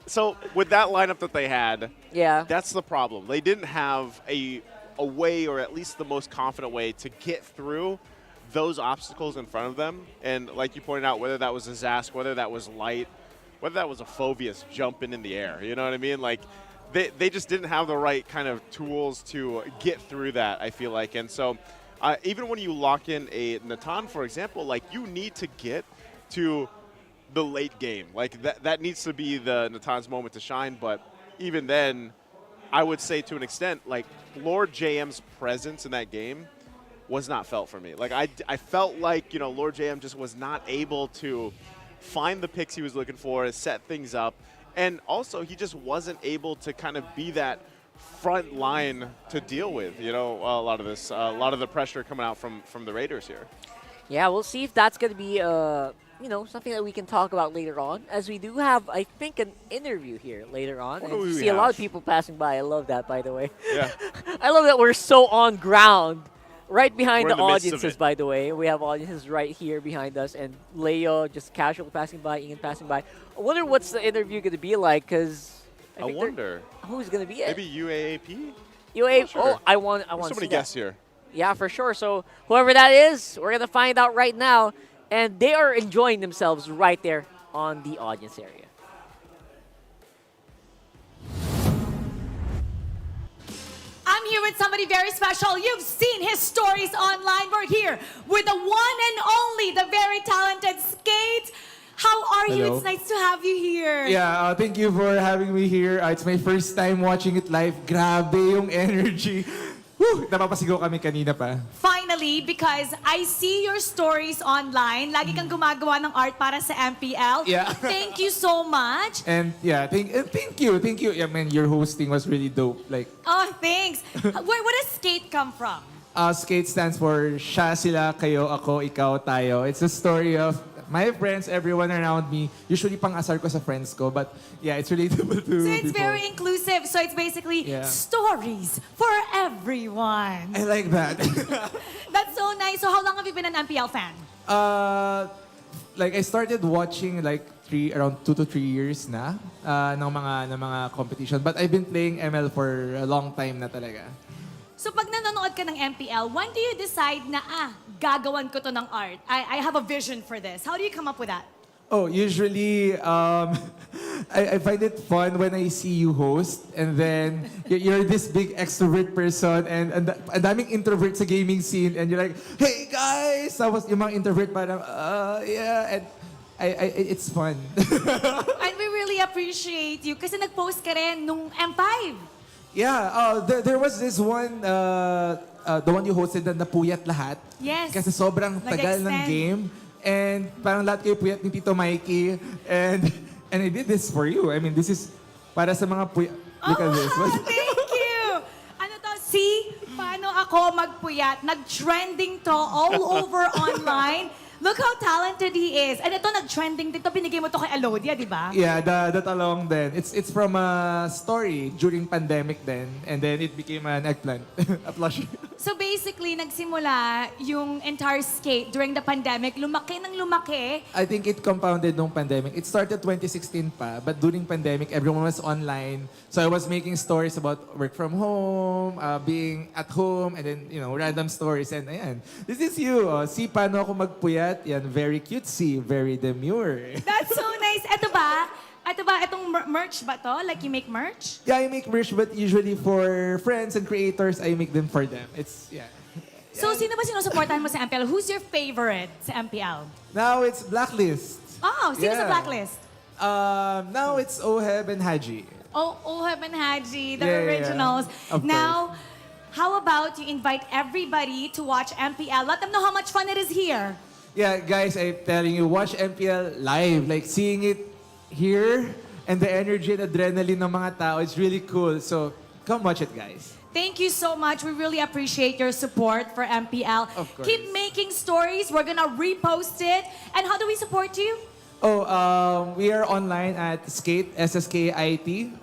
E: So with that lineup that they had, that's the problem. They didn't have a way, or at least the most confident way, to get through those obstacles in front of them. And like you pointed out, whether that was a Zask, whether that was Light, whether that was a Phoveus jumping in the air, you know what I mean? Like, they just didn't have the right kind of tools to get through that, I feel like. And so even when you lock in a Natan, for example, like, you need to get to the late game. Like, that needs to be the Natan's moment to shine. But even then, I would say to an extent, like, Lord JM's presence in that game was not felt for me. Like, I felt like, Lord JM just was not able to find the picks he was looking for, set things up. And also, he just wasn't able to kind of be that front line to deal with, a lot of this, a lot of the pressure coming out from the Raiders here.
I: Yeah, we'll see if that's going to be, something that we can talk about later on, as we do have, I think, an interview here later on.
E: What
I: And
E: do we
I: see a lot
E: have?
I: of people passing by. I love that, by the way.
E: Yeah.
I: I love that we're so on ground, right behind
E: We're
I: the
E: in the midst of
I: audiences,
E: it.
I: by the way. We have audiences right here behind us, and Leo just casually passing by, Ian passing by. I wonder what's the interview going to be like, because
E: I wonder.
I: who's going to be it?
E: Maybe UAAP?
I: UA.
E: Sure.
I: Oh, I want.
E: There's
I: to
E: so
I: see
E: many
I: that.
E: guests here.
I: Yeah, for sure. So whoever that is, we're gonna find out right now, and they are enjoying themselves right there on the audience area.
F: I'm here with somebody very special. You've seen his stories online. We're here with the one and only, the very talented Skate. How are you?
N: Hello.
F: It's nice to have you here.
N: Yeah, thank you for having me here. It's my first time watching it live. Grabe yung energy. Whew, napapasigaw kami kanina pa.
F: Finally, because I see your stories online. Lagi kang gumagawa ng art para sa MPL.
N: Yeah.
F: Thank you so much.
N: And yeah, thank you. Yeah, man, your hosting was really dope. Like,
F: Oh, thanks. Where does Skate come from?
N: Skate stands for siya, sila, kayo, ako, ikaw, tayo. It's a story of my friends, everyone around me. Usually pang-asar ko sa friends ko, but yeah, it's relatable to
F: So it's
N: people.
F: very inclusive. So it's basically
N: Yeah.
F: stories for everyone.
N: I like that.
F: That's so nice. So how long have you been an MPL fan?
N: Like I started watching like around 2 to 3 years na ng mga competition, but I've been playing ML for a long time na talaga.
F: So pag nanonood ka ng MPL, when do you decide na, gagawan ko to ng art? I have a vision for this. How do you come up with that?
N: Oh, usually I find it fun when I see you host, and then you're this big extrovert person, and ang daming introvert sa gaming scene, and you're like, hey guys! Tapos yung mga introvert parang, yeah, and it's fun.
F: And we really appreciate you kasi nag-post ka rin nung M5.
N: Yeah, there was this one, the one you hosted na napuyat lahat.
F: Yes.
N: Kasi sobrang tagal ng
F: Nag-extend.
N: game. And parang lahat kayo puyat ni Tito Mikey. And I did this for you. I mean, this is para sa mga puyat. Look at this.
F: Thank you! Ano to, see? Paano ako magpuyat? Nag-trending to all over online. Look how talented he is. And ito, nag-trending dito. Binigay mo to kay Alodia, di ba?
N: Yeah, the talong then. It's from a story during pandemic then. And then it became an eggplant. A plushie.
F: So basically, nagsimula yung entire skate during the pandemic. Lumaki ng lumaki.
N: I think it compounded nung pandemic. It started 2016 pa, but during pandemic, everyone was online. So I was making stories about work from home, being at home, and then, random stories. And ayan, this is you. See paano ako magpuyat. Yan, very cutesy, very demure.
F: That's so nice. Ito ba, itong merch ba to? Like you make merch?
N: Yeah, I make merch, but usually for friends and creators, I make them for them. It's, yeah.
F: So sino ba sinusuportahan mo sa MPL? Who's your favorite sa MPL?
N: Now it's Blacklist.
F: Oh, sino sa
N: Yeah.
F: Blacklist?
N: Now it's Oheb and Haji.
F: Oh, Oheb and Haji, the
N: Yeah, yeah,
F: originals.
N: of
F: Now, how about you invite everybody to watch MPL? Let them know how much fun it is here.
N: Yeah, guys, I'm telling you, watch MPL live. Like, seeing it here and the energy and adrenaline ng mga tao, it's really cool. So, come watch it, guys.
F: Thank you so much. We really appreciate your support for MPL.
N: Of course.
F: Keep making stories. We're gonna repost it. And how do we support you?
N: We are online at Skate, SSKIT.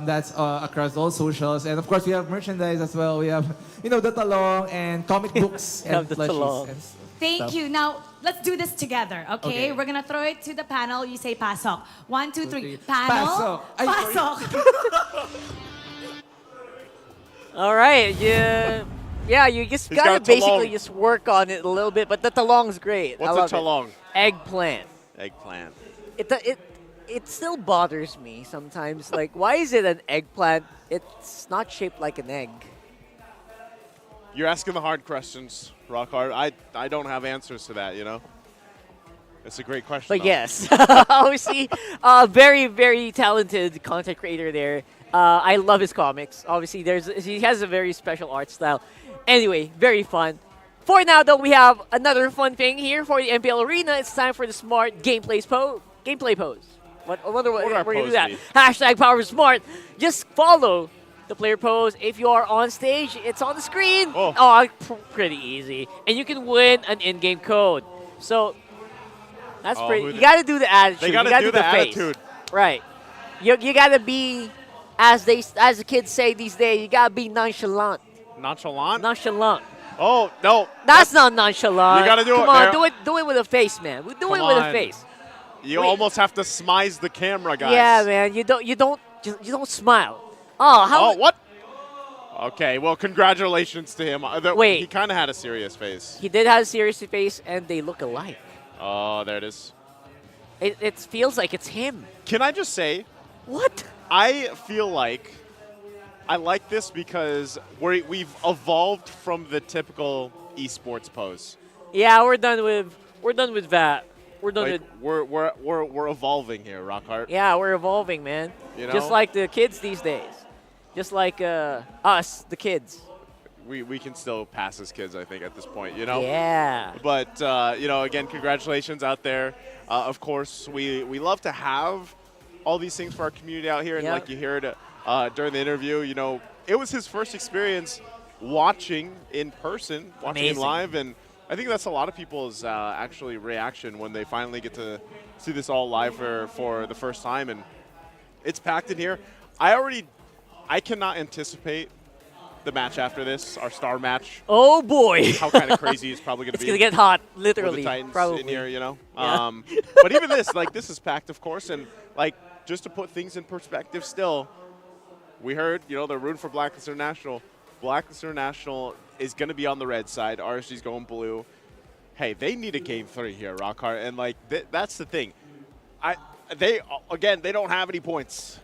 N: That's across all socials. And of course, we have merchandise as well. We have, the talong and comic books and
I: have the
N: plushies.
I: talong.
N: And
F: Thank
N: stuff.
F: you. Now, let's do this together, okay?
N: Okay.
F: We're gonna throw it to the panel. You say pasok. 1, 2, 3. Panel.
N: Pasok. Ay, sorry.
F: Pasok.
I: All right, yeah, you just
E: He's
I: gotta
E: got a
I: basically
E: talong.
I: just work on it a little bit, but the talong's great. I
E: What's a
I: love
E: talong?
I: It. Eggplant.
E: Eggplant.
I: It still bothers me sometimes. Like, why is it an eggplant? It's not shaped like an egg.
E: You're asking the hard questions, Rockhard. I don't have answers to that, It's a great question.
I: But
E: though.
I: yes, obviously, very, very talented content creator there. I love his comics. Obviously, he has a very special art style. Anyway, very fun. For now, though, we have another fun thing here for the MPL Arena. It's time for the smart gameplay pose. I wonder what
E: What would our
I: we're gonna do
E: pose
I: that.
E: be?
I: Hashtag Power Smart. Just follow the player pose. If you are on stage, it's on the screen.
E: Oh.
I: Pretty easy. And you can win an in-game code. So that's
E: Oh,
I: pretty.
E: who
I: You
E: the-
I: got to do the attitude.
E: They gotta
I: you gotta
E: do the
I: face.
E: attitude.
I: Right. You got to be, as the kids say these days, you got to be nonchalant.
E: Nonchalant?
I: Nonchalant.
E: Oh, no.
I: That's not nonchalant.
E: You gotta do
I: Come
E: it,
I: on,
E: man.
I: do it with a face, man. We do
E: Come
I: it with a
E: on.
I: face.
E: You
I: Wait.
E: almost have to smize the camera, guys.
I: Yeah, man. You don't smile. Oh, how?
E: Oh, what? Okay, well, congratulations to him.
I: Wait.
E: He kind of had a serious face.
I: He did have a serious face, and they look alike.
E: Oh, there it is.
I: It feels like it's him.
E: Can I just say?
I: What?
E: I feel like I like this because we've evolved from the typical esports pose.
I: Yeah, we're done with that. We're done
E: Like,
I: with.
E: we're evolving here, Rockhart.
I: Yeah, we're evolving, man.
E: You know?
I: Just like the kids these days. Just like us, the kids.
E: We can still pass as kids, I think, at this point, you know?
I: Yeah.
E: But, you know, again, congratulations out there. Of course, we love to have all these things for our community out here. And
I: Yeah.
E: like you heard during the interview, you know, it was his first experience watching in person, watching him
I: Amazing.
E: live. And I think that's a lot of people's actually reaction when they finally get to see this all live for the first time. And it's packed in here. I cannot anticipate the match after this, our star match.
I: Oh boy!
E: How kind of crazy it's probably going to
I: It's
E: be.
I: gonna get hot,
E: For
I: literally.
E: the Titans
I: probably.
E: in here, you know.
I: Yeah.
E: But even this is packed, of course, and like just to put things in perspective, still, we heard, you know, they're rooting for Blacklist International. Blacklist International is going to be on the red side. RSG's going blue. Hey, they need a game 3 here, Rockhart, and like that's the thing. They don't have any points,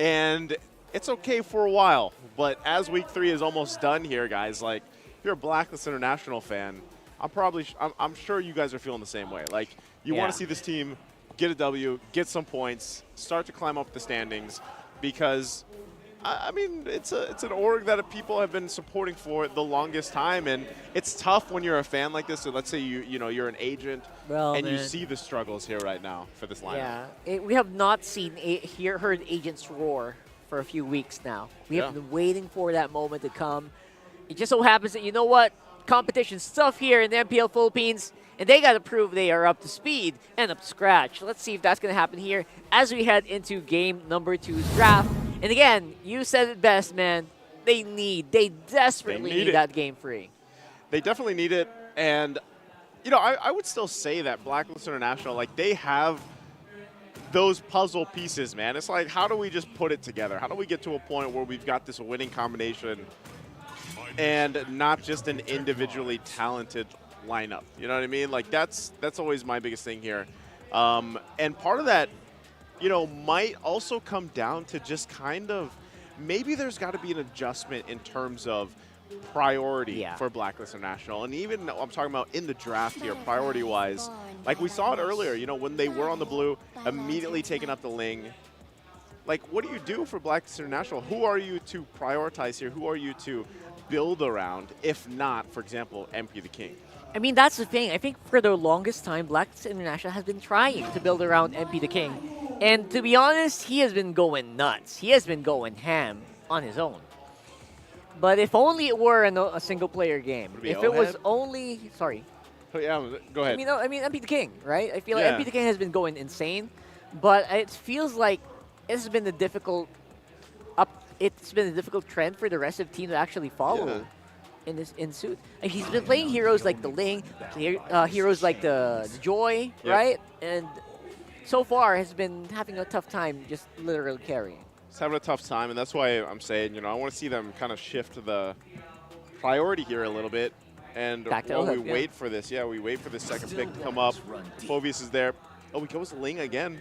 E: and it's okay for a while. But as week 3 is almost done here, guys, like if you're a Blacklist International fan, I'm sure you guys are feeling the same way. Like you want
I: Yeah.
E: to see this team get a W, get some points, start to climb up the standings, because I mean it's an org that people have been supporting for the longest time, and it's tough when you're a fan like this. So let's say you're an agent and you
I: man.
E: see the struggles here right now for this lineup.
I: Yeah, we have not heard agents roar for a few weeks now. We have been waiting for that moment to come. It just so happens that, you know what, competition's tough here in the MPL Philippines, and they got to prove they are up to speed and up to scratch. Let's see if that's going to happen here as we head into game number 2's draft. And again, you said it best, man. They desperately need that game 3.
E: They definitely need it, and you know, I would still say that Blacklist International, like, they have those puzzle pieces, man. It's like, how do we just put it together? How do we get to a point where we've got this winning combination and not just an individually talented lineup? You know what I mean? Like, that's always my biggest thing here. And part of that, you know, might also come down to just kind of maybe there's got to be an adjustment in terms of priority for Blacklist International. And even I'm talking about in the draft here, priority-wise, like we saw it earlier, you know, when they were on the blue, immediately taking up the Ling. Like, what do you do for Blacklist International? Who are you to prioritize here? Who are you to build around, if not, for example, MP the King?
I: I mean, that's the thing. I think for the longest time, Blacklist International has been trying to build around MP the King. And to be honest, he has been going nuts. He has been going ham on his own. But if only it were a single-player game. If it was only... Sorry.
E: Oh, yeah, go ahead.
I: I mean, MP the King, right? I feel like MP the King has been going insane. But it feels like it's been a difficult... It's been a difficult trend for the rest of the team to actually follow in suit. And he's been playing heroes like the Ling, heroes like the Joy, right? And so far has been having a tough time just literally carrying.
E: He's having a tough time, and that's why I'm saying, you know, I want to see them kind of shift the priority here a little bit. And while we wait for this, we wait for the second pick to come up. Phoveus is there. Oh, he goes Ling again.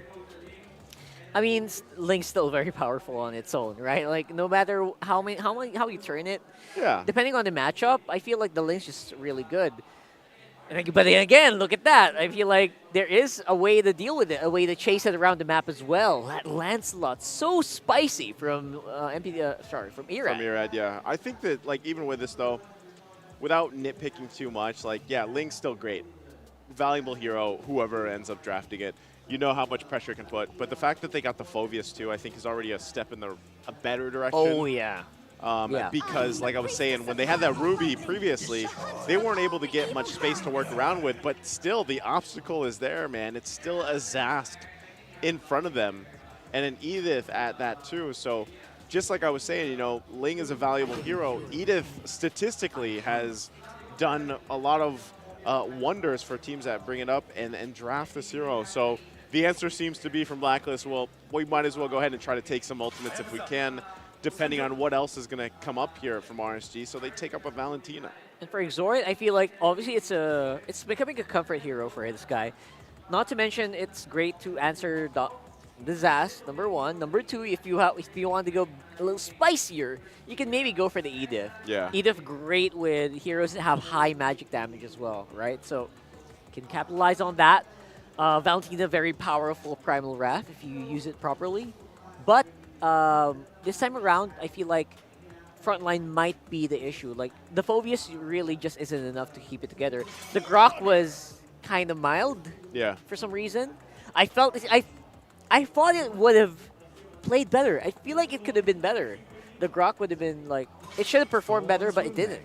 I: I mean, Ling's still very powerful on its own, right? Like, no matter how you turn it, depending on the matchup, I feel like the Ling's just really good. But then again, look at that. I feel like there is a way to deal with it, a way to chase it around the map as well. That Lancelot, so spicy from from Irad.
E: From Irad, yeah. I think that, like, even with this, though, without nitpicking too much, like, Ling's still great. Valuable hero, whoever ends up drafting it. You know how much pressure it can put. But the fact that they got the Phoveus, too, I think is already a step in a better direction.
I: Oh, yeah.
E: because, like I was saying, when they had that Ruby previously, they weren't able to get much space to work around with, but still the obstacle is there, man. It's still a Zask in front of them and an Edith at that too. So just like I was saying, you know, Ling is a valuable hero. Edith statistically has done a lot of wonders for teams that bring it up and draft this hero. So the answer seems to be from Blacklist, well, we might as well go ahead and try to take some ultimates if we can, depending on what else is going to come up here from RSG. So they take up a Valentina.
I: And for Exort, I feel like obviously it's becoming a comfort hero for this guy. Not to mention, it's great to answer the Zas, number one. Number two, if you want to go a little spicier, you can maybe go for the Edith.
E: Yeah.
I: Edith great with heroes that have high magic damage as well, right? So can capitalize on that. Valentina, very powerful Primal Wrath if you use it properly. But this time around, I feel like frontline might be the issue. Like, the Phobius really just isn't enough to keep it together. The Grok was kind of mild for some reason. I thought it would have played better. I feel like it could have been better. The Grok would have been like, it should have performed better, but it didn't.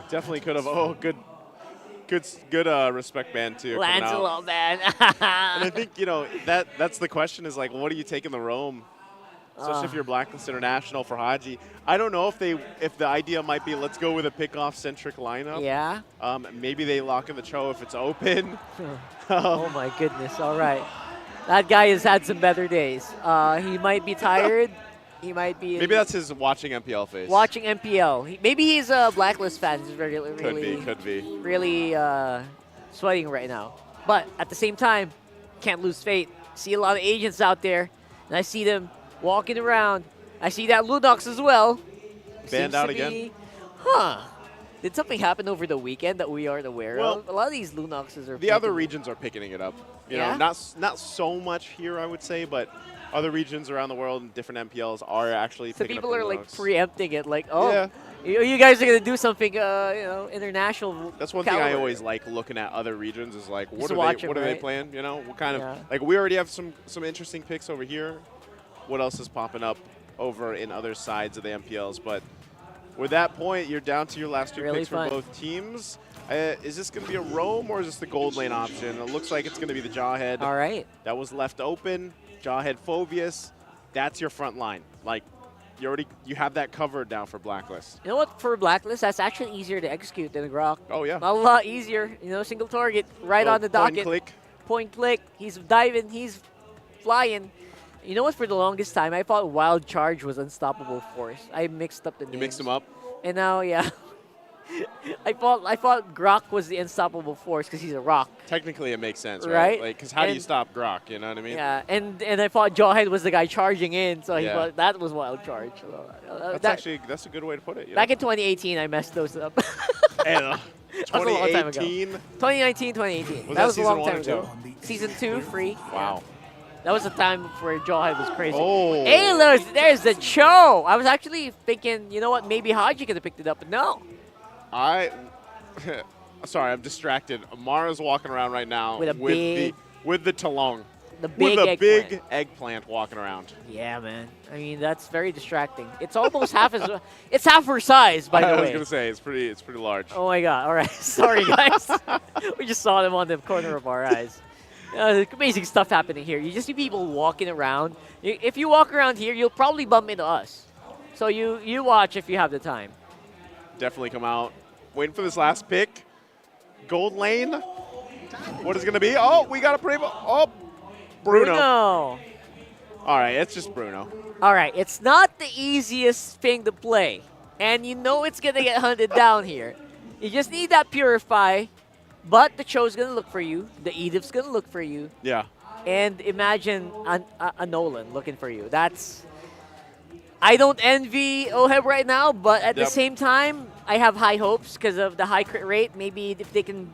E: Definitely could have. Oh, good respect band too.
I: Lancelot, man.
E: And I think, you know, that's the question is like, what do you take in the Rome? Especially if you're Blacklist International for Haji. I don't know if the idea might be let's go with a pickoff-centric lineup.
I: Yeah.
E: Maybe they lock in the Cho if it's open.
I: Oh my goodness, all right. That guy has had some better days. He might be tired. He might be.
E: Maybe that's his watching MPL face.
I: Watching MPL. Maybe he's a Blacklist fan. He's really
E: could be.
I: Really sweating right now. But at the same time, can't lose faith. See a lot of agents out there, and I see them walking around. I see that Lunox as well.
E: Banned out again.
I: Did something happen over the weekend that we aren't aware of? A lot of these Lunoxes are.
E: The other regions are picking it up. You know, not so much here, I would say, but other regions around the world and different MPLs are actually picking up.
I: So people are
E: Lunox.
I: like preempting it, like, oh, you guys are gonna do something, you know, international.
E: That's one thing I always like looking at other regions is like, what are they playing? You know, what kind of like we already have some interesting picks over here. What else is popping up over in other sides of the MPLs? But with that point, you're down to your last two picks for both teams. Is this going to be a Roam or is this the gold lane option? It looks like it's going to be the Jawhead.
I: All right.
E: That was left open. Jawhead Phobius. That's your front line. Like, you have that covered now for Blacklist.
I: You know what? For Blacklist, that's actually easier to execute than a Grok.
E: Oh, yeah.
I: A lot easier. You know, single target right on the docket. Point click. He's diving. He's flying. You know what? For the longest time, I thought Wild Charge was Unstoppable Force. I mixed up the names.
E: You mixed them up?
I: And now, yeah. I thought Grok was the Unstoppable Force because he's a rock.
E: Technically, it makes sense, right? Like, because how do you stop Grok? You know what I mean?
I: Yeah, and I thought Jawhead was the guy charging in, so he thought that was Wild Charge. So,
E: that's a good way to put it.
I: Back in 2018, I messed those up.
E: 2018?
I: 2019, 2018.
E: Was that
I: was a long
E: season 1
I: time
E: or 2?
I: ago. Season 2, free.
E: Wow.
I: That was the time where Jawhead was crazy.
E: Oh.
I: Hey, there's the Cho. I was actually thinking, you know what, maybe Haji could have picked it up, but no.
E: Sorry, I'm distracted. Amara's walking around right now
I: with
E: the talong.
I: The big
E: with a
I: eggplant.
E: big eggplant walking around.
I: Yeah, man. I mean, that's very distracting. It's almost half it's half her size, by the way.
E: I was gonna say it's pretty large.
I: Oh my God! All right, sorry guys. We just saw them on the corner of our eyes. Amazing stuff happening here. You just see people walking around. If you walk around here, you'll probably bump into us. So you watch if you have the time.
E: Definitely come out. Waiting for this last pick. Gold lane. What is it going to be? Oh, we got a pretty... Oh, Bruno. All right, it's just Bruno.
I: All right, it's not the easiest thing to play. And you know it's going to get hunted down here. You just need that Purify. But the Cho's going to look for you. The Edith's going to look for you.
E: Yeah.
I: And imagine a Nolan looking for you. I don't envy Oheb right now, but at the same time, I have high hopes because of the high crit rate. Maybe if they can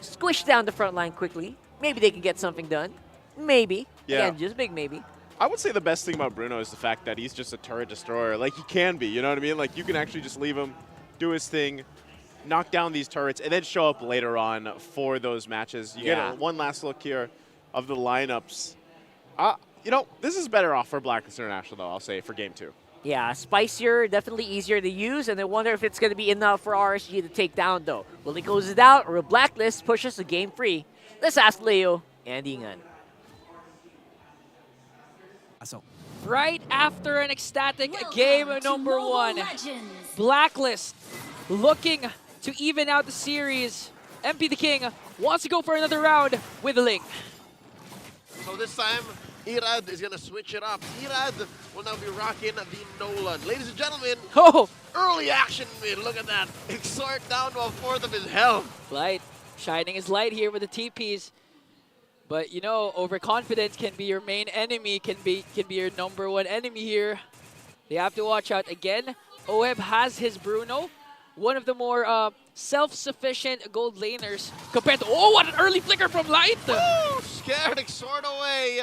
I: squish down the front line quickly, maybe they can get something done. Maybe.
E: Yeah.
I: Again, just big maybe.
E: I would say the best thing about Bruno is the fact that he's just a turret destroyer. Like, he can be, you know what I mean? Like, you can actually just leave him, do his thing, knock down these turrets, and then show up later on for those matches. You get one last look here of the lineups. You know, this is better off for Blacklist International, though, I'll say, for Game 2.
I: Yeah, spicier, definitely easier to use, and I wonder if it's going to be enough for RSG to take down, though. Will he close it out, or will Blacklist push us to game free? Let's ask Leo and Ingan.
G: Right after an ecstatic game number 1, Blacklist looking to even out the series. MP the King wants to go for another round with Ling.
H: So this time, Irad is going to switch it up. Irad will now be rocking the Nolan. Ladies and gentlemen, early action mid. Look at that. Exhort down to a fourth of his health.
G: Light, shining his light here with the TPs. But you know, overconfidence can be your main enemy, can be your number 1 enemy here. They have to watch out again. Oheb has his Bruno, one of the more self-sufficient gold laners compared to, oh, what an early flicker from Light!
H: Woo! Scared Exhort away.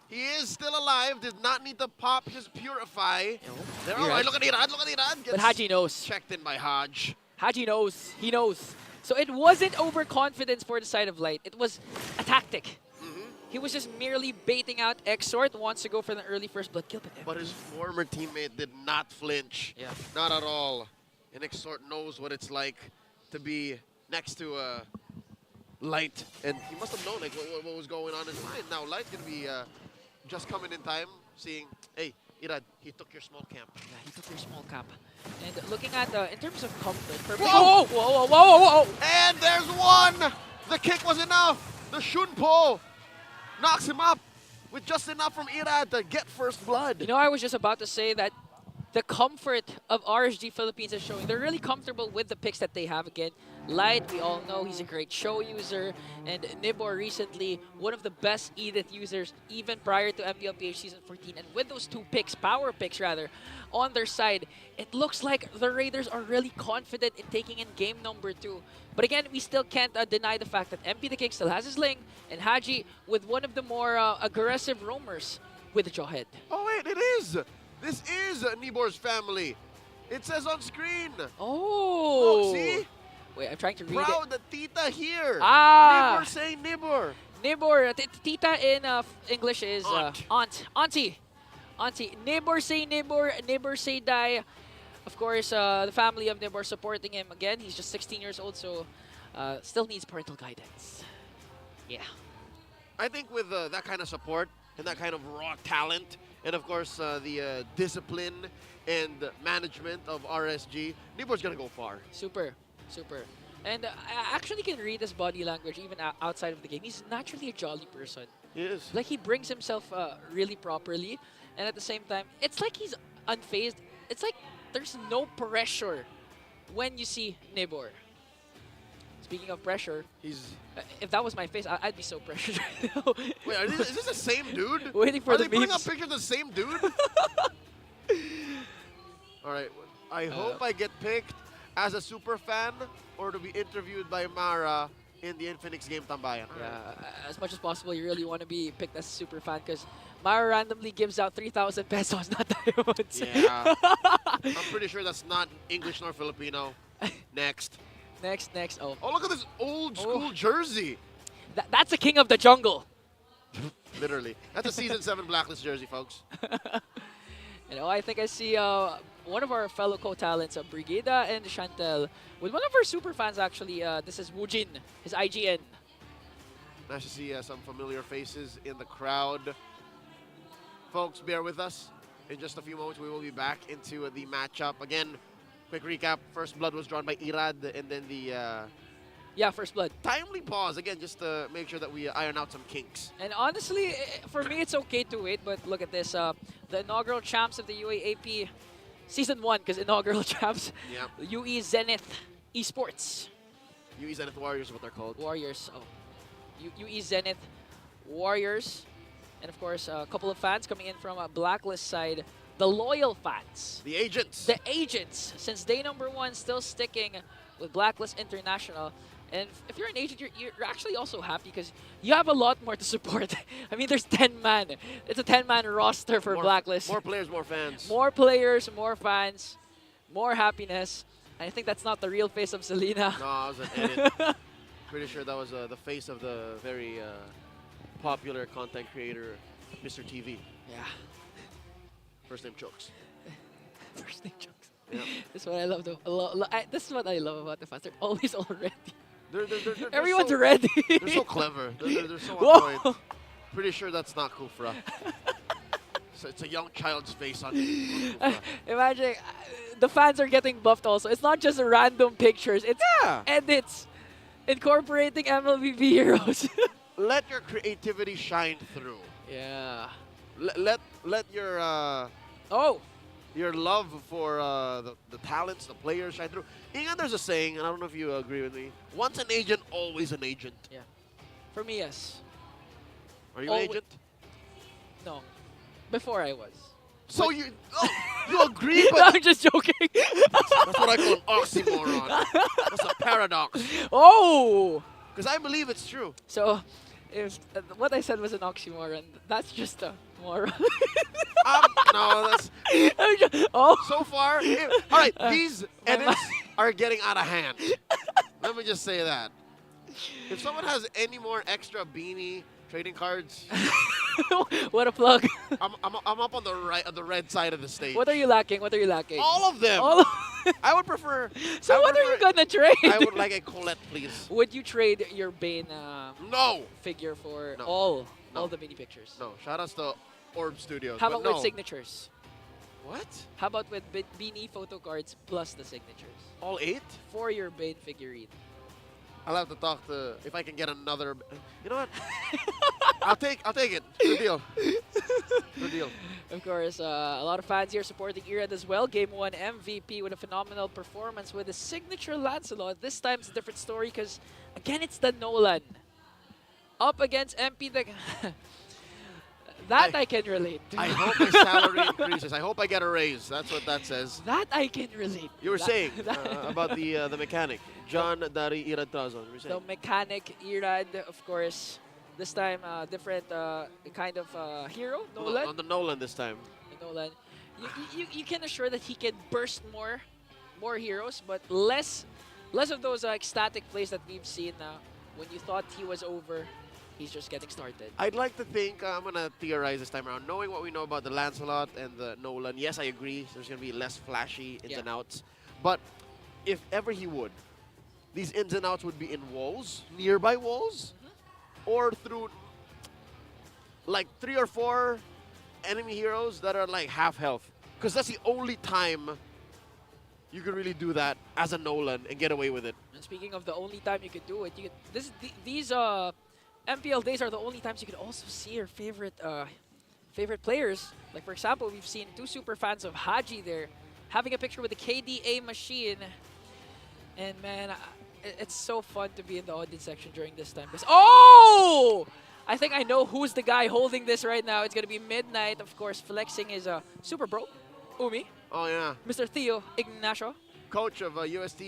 H: He is still alive, did not need to pop his Purify. They're all right, look at Irad, look at Irad.
G: But Haji knows.
H: Checked in by Haj.
G: Haji knows, he knows. So it wasn't overconfidence for the side of Light, it was a tactic. He was just merely baiting out Exhort, wants to go for the early first blood kill.
H: But his former teammate did not flinch.
G: Yeah.
H: Not at all. And Exhort knows what it's like to be next to Light. And he must have known like what was going on in his mind. Now Light's going to be just coming in time, seeing, hey, Irad, he took your small camp.
G: Yeah, he took your small camp. And looking at, in terms of comfort,
H: whoa!
G: Whoa, whoa, whoa, whoa!
H: And there's one! The kick was enough! The Shunpo knocks him up with just enough from Irad to get first blood.
G: You know, I was just about to say that the comfort of RSG Philippines is showing. They're really comfortable with the picks that they have. Again, Light, we all know he's a great show user. And Nibor recently, one of the best Edith users, even prior to MLBB Season 14. And with those 2 picks, power picks rather, on their side, it looks like the Raiders are really confident in taking in game number 2. But again, we still can't deny the fact that MP the King still has his Ling, and Haji with one of the more aggressive roamers with the Jawhead.
H: Oh wait, it is! This is Nibor's family. It says on screen.
G: Oh!
H: Look, see?
G: Wait, I'm trying to read
H: Proud
G: it.
H: the tita here.
G: Ah!
H: Nibor saying Nibor.
G: Nibor, tita in English is aunt. Auntie. Nibor say Nibor, Nibor say die. Of course, the family of Nibor supporting him again. He's just 16 years old, so still needs parental guidance. Yeah.
H: I think with that kind of support and that kind of raw talent, and of course the discipline and management of RSG, Nibor's gonna go far.
G: Super. And I actually can read his body language even outside of the game. He's naturally a jolly person.
H: He is.
G: Like, he brings himself really properly, and at the same time, it's like he's unfazed. It's like there's no pressure when you see Nibor. Speaking of pressure, if that was my face, I'd be so pressured right now.
H: Wait, is this the same dude?
G: Waiting for
H: Are
G: the
H: they putting
G: memes.
H: up pictures of the same dude? All right, I hope I get picked as a super fan or to be interviewed by Mara in the Infinix game Tambayan.
G: Yeah, as much as possible, you really want to be picked as a super fan because Mara randomly gives out 3,000 pesos, not diamonds.
H: Yeah. I'm pretty sure that's not English nor Filipino. Next.
G: Next. Oh,
H: look at this old school jersey.
G: That's a king of the jungle.
H: Literally. That's a Season 7 Blacklist jersey, folks.
G: You know, I think I see one of our fellow co-talents, Brigida and Chantel, with one of our super fans actually. This is Woojin, his IGN.
H: Nice to see some familiar faces in the crowd. Folks, bear with us. In just a few moments, we will be back into the matchup. Again, quick recap. First blood was drawn by Irad, and then the...
G: yeah, first blood.
H: Timely pause, again, just to make sure that we iron out some kinks.
G: And honestly, for me, it's okay to wait, but look at this. The inaugural champs of the UAAP Season 1, because inaugural champs, UE Zenith Esports.
H: UE Zenith Warriors is what they're called.
G: Warriors, UE Zenith Warriors. And of course, a couple of fans coming in from a Blacklist side. The loyal fans.
H: The agents.
G: The agents. Since day number 1, still sticking with Blacklist International. And if you're an agent, you're actually also happy because you have a lot more to support. I mean, there's 10 man. It's a 10-man roster for Blacklist.
H: More players, more fans.
G: More players, more fans, more happiness. And I think that's not the real face of Selena.
H: No, it was an edit. Pretty sure that was the face of the very popular content creator, Mr. TV.
G: Yeah.
H: First name Chokes.
G: snake jokes. This is what I love. This is what I love about the fans. They're always all ready.
H: They're
G: Everyone's
H: so,
G: ready.
H: They're so clever. They're so on point. Pretty sure that's not Kufra. So it's a young child's face on
G: Imagine the fans are getting buffed also. It's not just random pictures. It's edits incorporating MLBB heroes.
H: Let your creativity shine through.
G: Yeah.
H: Let your your love for the talents, the players shine through. Even there's a saying, and I don't know if you agree with me. Once an agent, always an agent.
G: Yeah. For me, yes.
H: Are you an agent?
G: No. Before I was.
H: So you agree, but
G: No, I'm just joking.
H: That's what I call an oxymoron. That's a paradox.
G: Oh!
H: Because I believe it's true.
G: So, if what I said was an oxymoron, that's just a moron.
H: No, that's... So far, all right, these edits are getting out of hand. Let me just say that. If someone has any more extra beanie trading cards...
G: What a plug.
H: I'm up on the red side of the stage.
G: What are you lacking? What are you lacking?
H: All of them. I would prefer...
G: So what are you gonna trade?
H: I would like a Colette, please.
G: Would you trade your Bane figure for
H: No.
G: all the mini pictures?
H: No, shout outs to Orb Studios.
G: How
H: but
G: about
H: no.
G: with signatures?
H: What?
G: How about with Beanie photo cards plus the signatures?
H: All 8?
G: For your Bane figurine.
H: I'll have to talk to if I can get another. You know what? I'll take it. Good deal. Good deal.
G: Of course, a lot of fans here supporting Irad as well. Game 1 MVP with a phenomenal performance with a signature Lancelot. This time it's a different story because, again, it's the Nolan. Up against MP. I can relate to.
H: I hope my salary increases. I hope I get a raise. That's what that says.
G: That I can relate.
H: You were saying about the mechanic. John Dari Irad Trazon.
G: The mechanic Irad, of course. This time, different kind of hero, Nolan.
H: On the Nolan this time.
G: The Nolan. You can assure that he can burst more heroes, but less of those ecstatic plays that we've seen when you thought he was over. He's just getting started.
H: I'd like to think, I'm going to theorize this time around, knowing what we know about the Lancelot and the Nolan. Yes, I agree. There's going to be less flashy ins and outs. But if ever he would, these ins and outs would be in walls, nearby walls, or through like 3 or 4 enemy heroes that are like half health. Because that's the only time you could really do that as a Nolan and get away with it.
G: And speaking of the only time you could do it, these MPL days are the only times you could also see your favorite players. Like, for example, we've seen 2 super fans of Haji there having a picture with the KDA machine. And man, it's so fun to be in the audience section during this time. Oh! I think I know who's the guy holding this right now. It's going to be Midnight, of course, flexing his super bro, Umi.
H: Oh, yeah.
G: Mr. Theo Ignacio.
H: Coach of UST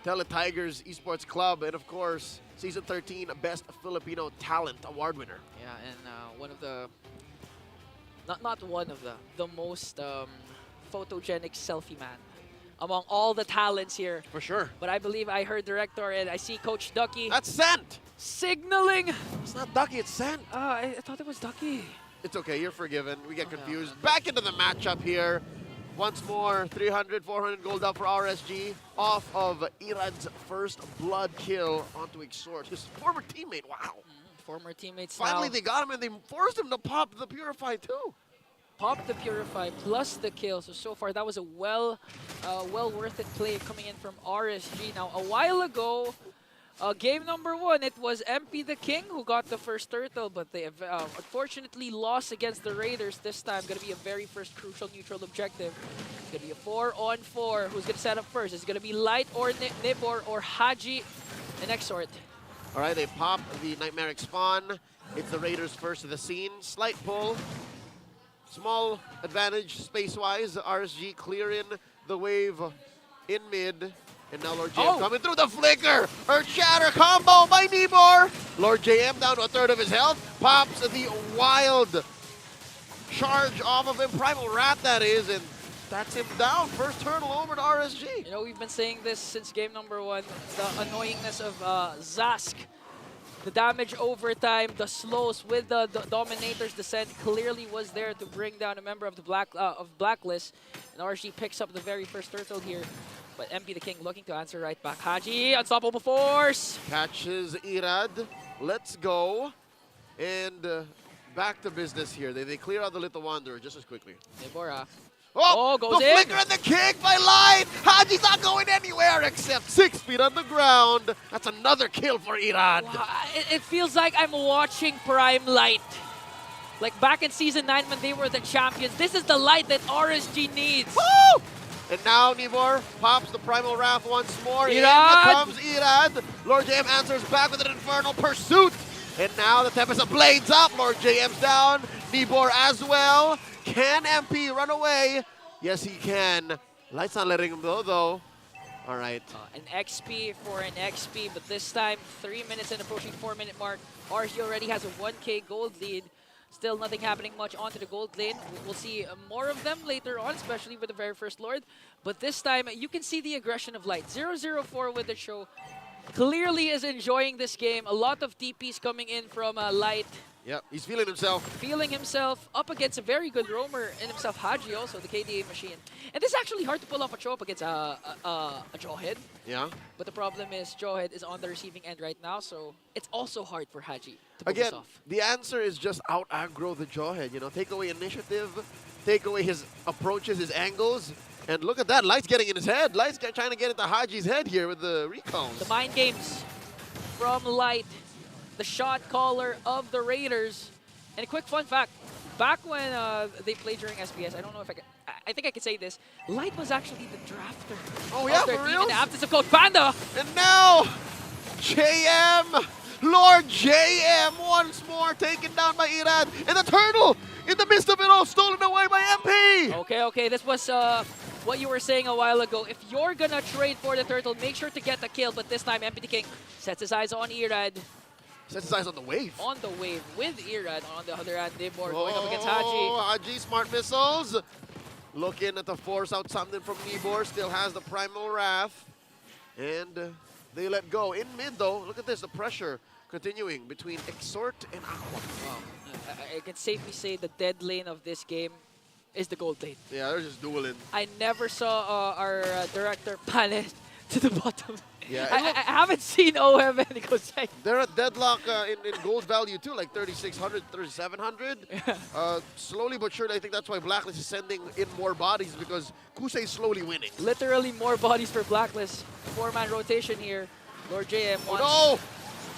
H: Tele-Tigers Esports Club, and of course, Season 13 Best Filipino Talent Award winner.
G: Yeah, and one of the, not one of the most photogenic selfie man among all the talents here.
H: For sure.
G: But I believe I heard Director and I see Coach Ducky.
H: That's Sant!
G: Signaling!
H: It's not Ducky, it's Sant.
G: I thought it was Ducky.
H: It's okay, you're forgiven. We get confused. Back into the matchup here. Once more, 300, 400 gold up for RSG off of Irad's first blood kill onto Exort, his former teammate. Wow.
G: Former teammates.
H: Finally,
G: now
H: they got him and they forced him to pop the Purify too.
G: Pop the Purify plus the kill. So far, that was a well worth it play coming in from RSG. Now, a while ago, game number 1, it was MP the King who got the first turtle, but they have unfortunately lost against the Raiders this time. Going to be a very first crucial neutral objective. It's going to be a 4-on-4. Who's going to set up first? It's going to be Light or Nibor or Haji and Exort.
H: All right, they pop the Nightmaric Spawn. It's the Raiders first to the scene. Slight pull. Small advantage space-wise. RSG clearing the wave in mid. And now Lord JM coming through the flicker. Earth Shatter combo by Nibor. Lord JM down to a third of his health. Pops the wild charge off of him. Primal Rat, that is. And that's him down. First turtle over to RSG.
G: You know, we've been saying this since game number 1. The annoyingness of Zask The damage over time, the slows with the Dominator's Descent clearly was there to bring down a member of the Blacklist. And RG picks up the very first turtle here. But MP the King looking to answer right back. Haji, unstoppable force!
H: Catches Irad. Let's go. And back to business here. They clear out the Little Wanderer just as quickly.
G: Deborah.
H: Oh,
G: goes
H: the
G: in.
H: flicker and the kick by Light. Haji's not going anywhere except 6 feet on the ground. That's another kill for Irad.
G: Wow, it feels like I'm watching Prime Light. Like back in Season 9 when they were the champions. This is the Light that RSG needs.
H: Woo! And now Nibor pops the Primal Wrath once more. In
G: Irad!
H: comes Irad. Lord JM answers back with an Infernal Pursuit. And now the Tempest blades up. Lord JM's down. Nibor as well. Can MP run away? Yes, he can. Light's not letting him go, though. All right.
G: An XP for an XP, but this time 3 minutes and approaching 4-minute mark. RG already has a 1K gold lead. Still nothing happening much onto the gold lane. We'll see more of them later on, especially with the very first Lord. But this time, you can see the aggression of Light. 0-0-4 with the show. Clearly is enjoying this game. A lot of TPs coming in from Light.
H: Yep, he's feeling himself.
G: Feeling himself up against a very good roamer in himself, Haji also, the KDA machine. And this is actually hard to pull off a show up against a Jawhead.
H: Yeah.
G: But the problem is Jawhead is on the receiving end right now, so it's also hard for Haji to pull
H: Again,
G: this off.
H: the answer is just out-aggro the Jawhead. You know, take away initiative, take away his approaches, his angles. And look at that, Light's getting in his head. Light's trying to get into Haji's head here with the recalls.
G: The mind games from Light, the shot caller of the Raiders. And a quick fun fact, back when they played during SBS, I don't know if I think I could say this, Light was actually the drafter
H: Oh yeah,
G: of their
H: for
G: team
H: real?
G: in the absence of Coach Panda.
H: And now, JM, Lord JM once more taken down by Irad. And the turtle, in the midst of it all, stolen away by MP.
G: Okay, this was what you were saying a while ago. If you're gonna trade for the turtle, make sure to get the kill. But this time, MP the King sets his eyes on Irad.
H: Sets his eyes on the wave.
G: On the wave with Irad. On the other hand, Nibor going up against Haji.
H: Haji, smart missiles. Looking at the force out something from Nibor. Still has the Primal Wrath. And they let go. In mid, though, look at this. The pressure continuing between Exhort and Aqua.
G: Wow. I can safely say the dead lane of this game is the gold lane.
H: Yeah, they're just dueling.
G: I never saw our director panic to the bottom.
H: Yeah,
G: I haven't seen OM and Kusey.
H: They're at deadlock in gold value too, like 3,600, 3,700. Slowly but surely, I think that's why Blacklist is sending in more bodies because Kusey is slowly winning.
G: Literally more bodies for Blacklist. 4-man rotation here. Lord JM wants...
H: Oh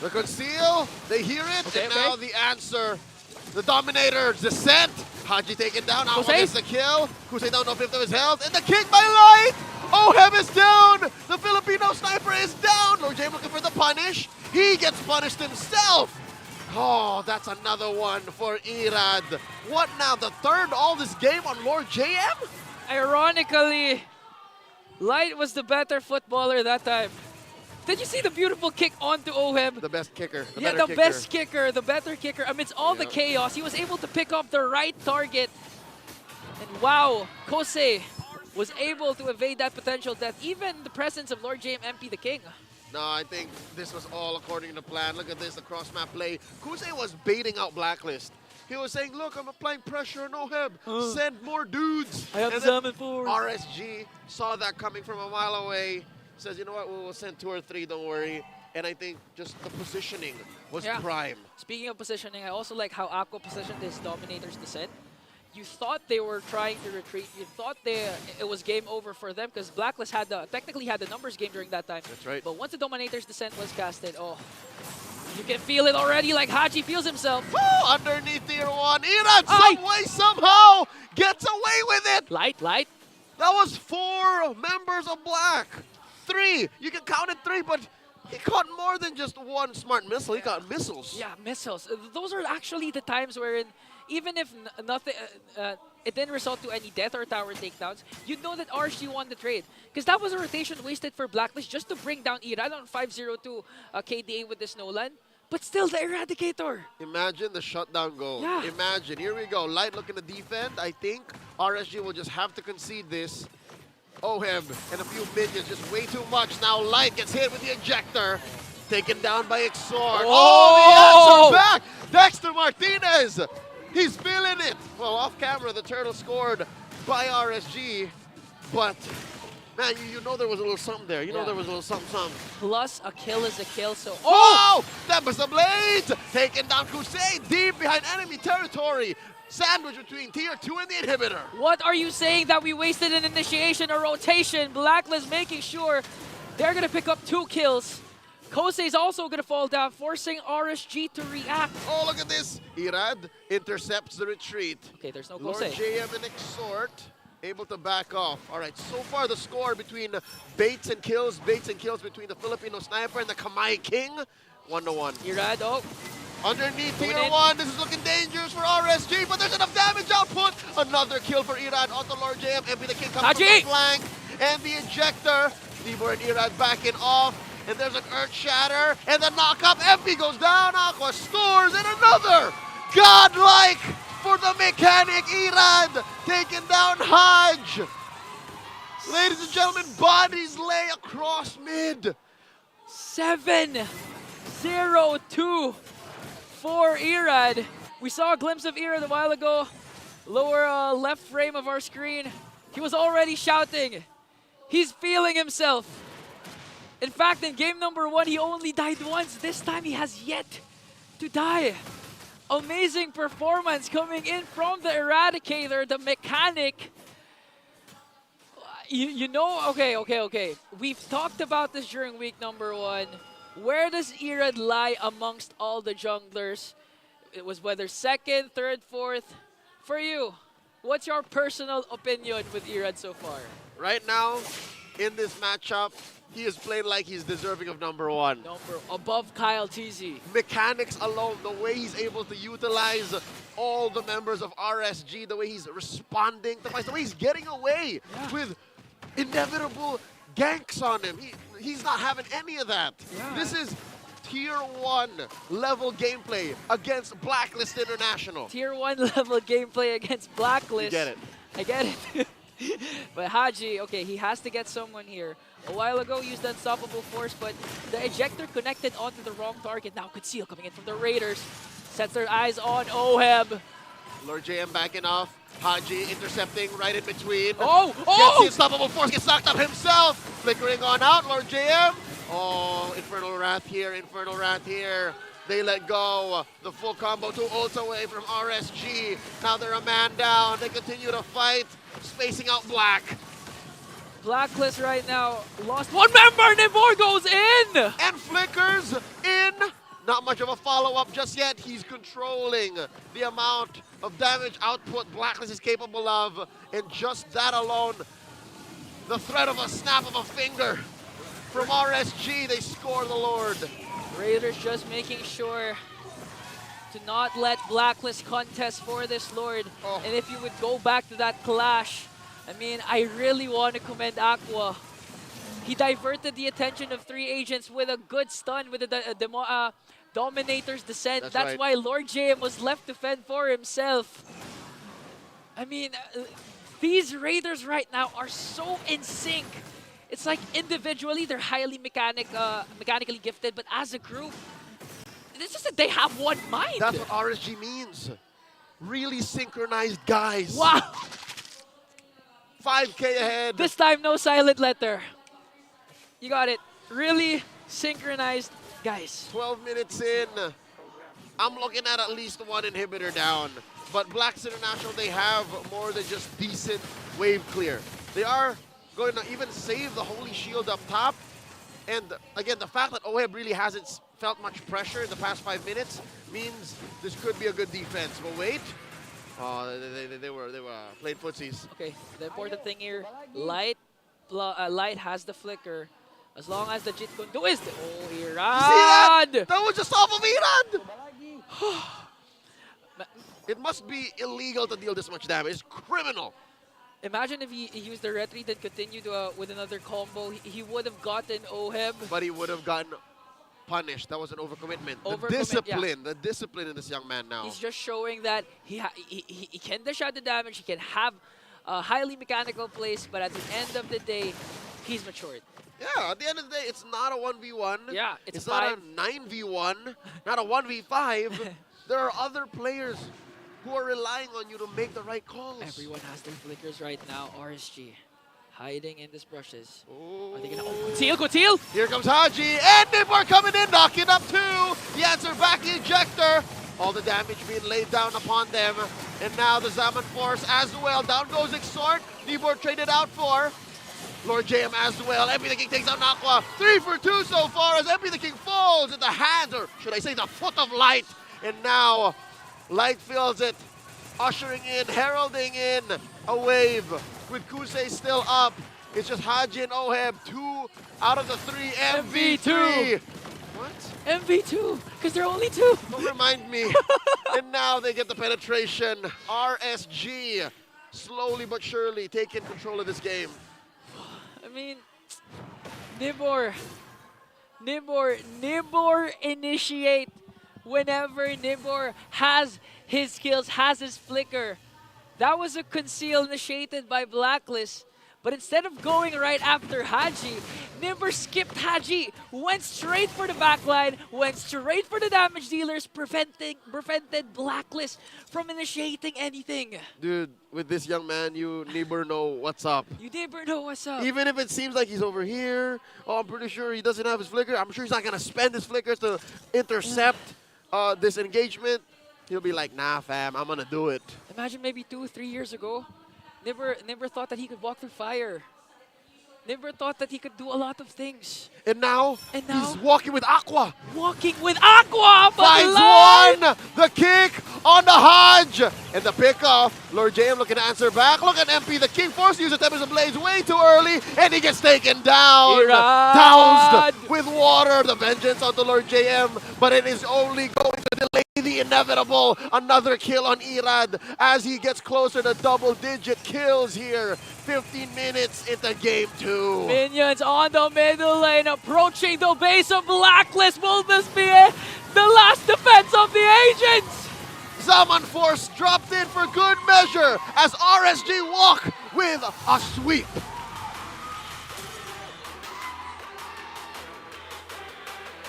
H: no! The conceal, they hear it, and now the answer. The Dominator's Descent. Haji taken down, Aqua gets the kill. Kusey down to 5th of his health, and the kick by Light! Ohem is down! The Filipino sniper is down! Lord JM looking for the punish. He gets punished himself! Oh, that's another one for Irad. What now, the third all this game on Lord JM?
G: Ironically, Light was the better footballer that time. Did you see the beautiful kick onto Ohem?
H: The best kicker.
G: The best kicker, the better kicker. Amidst all the chaos, he was able to pick up the right target. And wow, Kusey was able to evade that potential death, even in the presence of Lord JM MP the King.
H: No, I think this was all according to plan. Look at this, the cross-map play. Kusey was baiting out Blacklist. He was saying, look, I'm applying pressure on Oheb. Send more dudes.
G: I have
H: and
G: Salmon forward.
H: RSG saw that coming from a mile away. Says, you know what, we'll send 2 or 3, don't worry. And I think just the positioning was prime.
G: Speaking of positioning, I also like how Aqua positioned his Dominator's Descent. You thought they were trying to retreat. You thought it was game over for them because Blacklist had technically had the numbers game during that time.
H: That's right.
G: But once the Dominator's Descent was casted, oh, you can feel it already like Haji feels himself.
H: Woo! Underneath tier 1. Irad, some way, somehow, gets away with it.
G: Light.
H: That was 4 members of Black. 3. You can count it 3, but he caught more than just one smart missile. He got missiles.
G: Yeah, missiles. Those are actually the times wherein even if nothing, it didn't result to any death or tower takedowns, you'd know that RSG won the trade. Because that was a rotation wasted for Blacklist just to bring down Irad on 5-0-2 KDA with the Snowland. But still, the Eradicator.
H: Imagine the shutdown goal.
G: Yeah.
H: Imagine. Here we go. Light looking to defend. I think RSG will just have to concede this. Ohem and a few minions, just way too much. Now Light gets hit with the ejector. Taken down by Exhort.
G: Oh!
H: The answer back! Dexter Martinez! He's feeling it! Well, off camera, the Turtle scored by RSG, but man, you know there was a little something there. You know there was a little something.
G: Plus, a kill is a kill, so...
H: Oh! That was the Blades! Taking down Kusey deep behind enemy territory. Sandwich between Tier 2 and the Inhibitor.
G: What are you saying that we wasted an initiation or rotation? Blacklist making sure they're going to pick up 2 kills. Kusey's also going to fall down, forcing RSG to react.
H: Oh, look at this. Irad intercepts the retreat.
G: Okay, there's no
H: Lord
G: Kusey.
H: JM and Exhort able to back off. All right, so far the score between baits and kills between the Filipino Sniper and the Kamai King, 1-1.
G: Irad, oh.
H: Underneath Tier 1, this is looking dangerous for RSG, but there's enough damage output. Another kill for Irad onto Lord JM. MP the King comes from the flank, and the ejector. Libor and Irad backing off. And there's an Earth Shatter, and the knock-up. MP goes down, Aqua stores, and another godlike for the mechanic. Irad taking down Hodge. Ladies and gentlemen, bodies lay across mid.
G: 7-0-2 for Irad. We saw a glimpse of Irad a while ago. Lower left frame of our screen. He was already shouting. He's feeling himself. In fact, in game number 1, he only died once. This time, he has yet to die. Amazing performance coming in from the Eradicator, the mechanic. You know, okay. We've talked about this during week number 1. Where does Irad lie amongst all the junglers? It was whether second, third, fourth. For you, what's your personal opinion with Irad so far?
H: Right now, in this matchup, he is playing like he's deserving of number 1.
G: Above KyleTzy.
H: Mechanics alone, the way he's able to utilize all the members of RSG, the way he's responding to fights, the way he's getting away with inevitable ganks on him. He's not having any of that. This is Tier 1 level gameplay against Blacklist International.
G: Tier 1 level gameplay against Blacklist.
H: You get it.
G: I get it. But Haji, okay, he has to get someone here. A while ago, he used the Unstoppable Force, but the ejector connected onto the wrong target. Now Conceal coming in from the Raiders. Sets their eyes on Oheb.
H: Lord JM backing off. Haji intercepting right in between.
G: Oh!
H: Gets the Unstoppable Force, gets knocked up himself. Flickering on out, Lord JM. Oh, Infernal Wrath here, Infernal Wrath here. They let go. The full combo, 2 ults away from RSG. Now they're a man down. They continue to fight, spacing out Black.
G: Blacklist right now lost 1 member. Nivor goes in!
H: And flickers in. Not much of a follow-up just yet. He's controlling the amount of damage output Blacklist is capable of. And just that alone, the threat of a snap of a finger from RSG, they score the Lord.
G: Raiders just making sure to not let Blacklist contest for this Lord. And if you would go back to that clash, I mean, I really want to commend Aqua. He diverted the attention of 3 agents with a good stun with the Dominator's Descent. That's
H: right.
G: why Lord JM was left to fend for himself. I mean, these Raiders right now are so in sync. It's like individually, they're highly mechanically gifted, but as a group, it's just that they have one mind.
H: That's what RSG means. Really synchronized guys.
G: Wow.
H: 5K ahead.
G: This time, no silent letter. You got it. Really synchronized guys.
H: 12 minutes in. I'm looking at least 1 inhibitor down. But Blacks International, they have more than just decent wave clear. They are going to even save the Holy Shield up top. And again, the fact that Oheb really hasn't felt much pressure in the past 5 minutes means this could be a good defense. But wait. Oh, they were playing footsies.
G: Okay, the important thing here, Light has the flicker. As long as the Jit can do is Irad!
H: That was just off of Irad! It must be illegal to deal this much damage. It's criminal.
G: Imagine if he used the retreat and continued with another combo. He would have gotten Oheb.
H: But he would have gotten punished. That was an overcommitment. The discipline in this young man now.
G: He's just showing that he can dish out the damage. He can have highly mechanical plays, but at the end of the day, he's matured.
H: Yeah, at the end of the day, it's not a 1v1.
G: Yeah, it's
H: not
G: five.
H: a 9v1, not a 1v5. There are other players who are relying on you to make the right calls.
G: Everyone has their flickers right now. RSG hiding in these brushes. Are they gonna go teal?
H: Here comes Haji, and Nibor coming in, knocking up two. The answer back, the ejector. All the damage being laid down upon them. And now the Zaman Force as well. Down goes Exhort. Nibor traded out for Lord JM as well. MP the King takes out Aqua. 3 for 2 so far as MP the King falls at the hands, or should I say the foot of Light. And now Light fills it, ushering in, heralding in a wave with Kusey still up. It's just Haji and Oheb, 2 out of the 3 MV3. What?
G: MV2, because they're only 2.
H: Don't remind me. And now they get the penetration. RSG slowly but surely taking control of this game.
G: I mean, Nibor initiate whenever Nibor has his skills, has his flicker. That was a conceal initiated by Blacklist. But instead of going right after Haji, Nibor skipped Haji, went straight for the backline, went straight for the damage dealers, prevented Blacklist from initiating anything.
H: Dude, with this young man, you never know what's up.
G: You never know what's up.
H: Even if it seems like he's over here, oh, I'm pretty sure he doesn't have his flicker. I'm sure he's not going to spend his flickers to intercept this engagement. He'll be like, nah, fam, I'm going to do it.
G: Imagine maybe 2-3 years ago, Never thought that he could walk through fire. Never thought that he could do a lot of things.
H: And now he's walking with Aqua.
G: Walking with Aqua!
H: Finds one! The kick on the Hodge! And the pickoff. Lord JM looking to answer back. Look at MP. The King forced to use the Tempest of Blades way too early. And he gets taken down. Doused with water. The vengeance onto Lord JM. But it is only going to delay the inevitable. Another kill on Irad as he gets closer to double-digit kills here. 15 minutes into game 2.
G: Minions on the middle lane, approaching the base of Blacklist. Will this be it? The last defense of the agents.
H: Zaman Force dropped in for good measure as RSG walk with a sweep.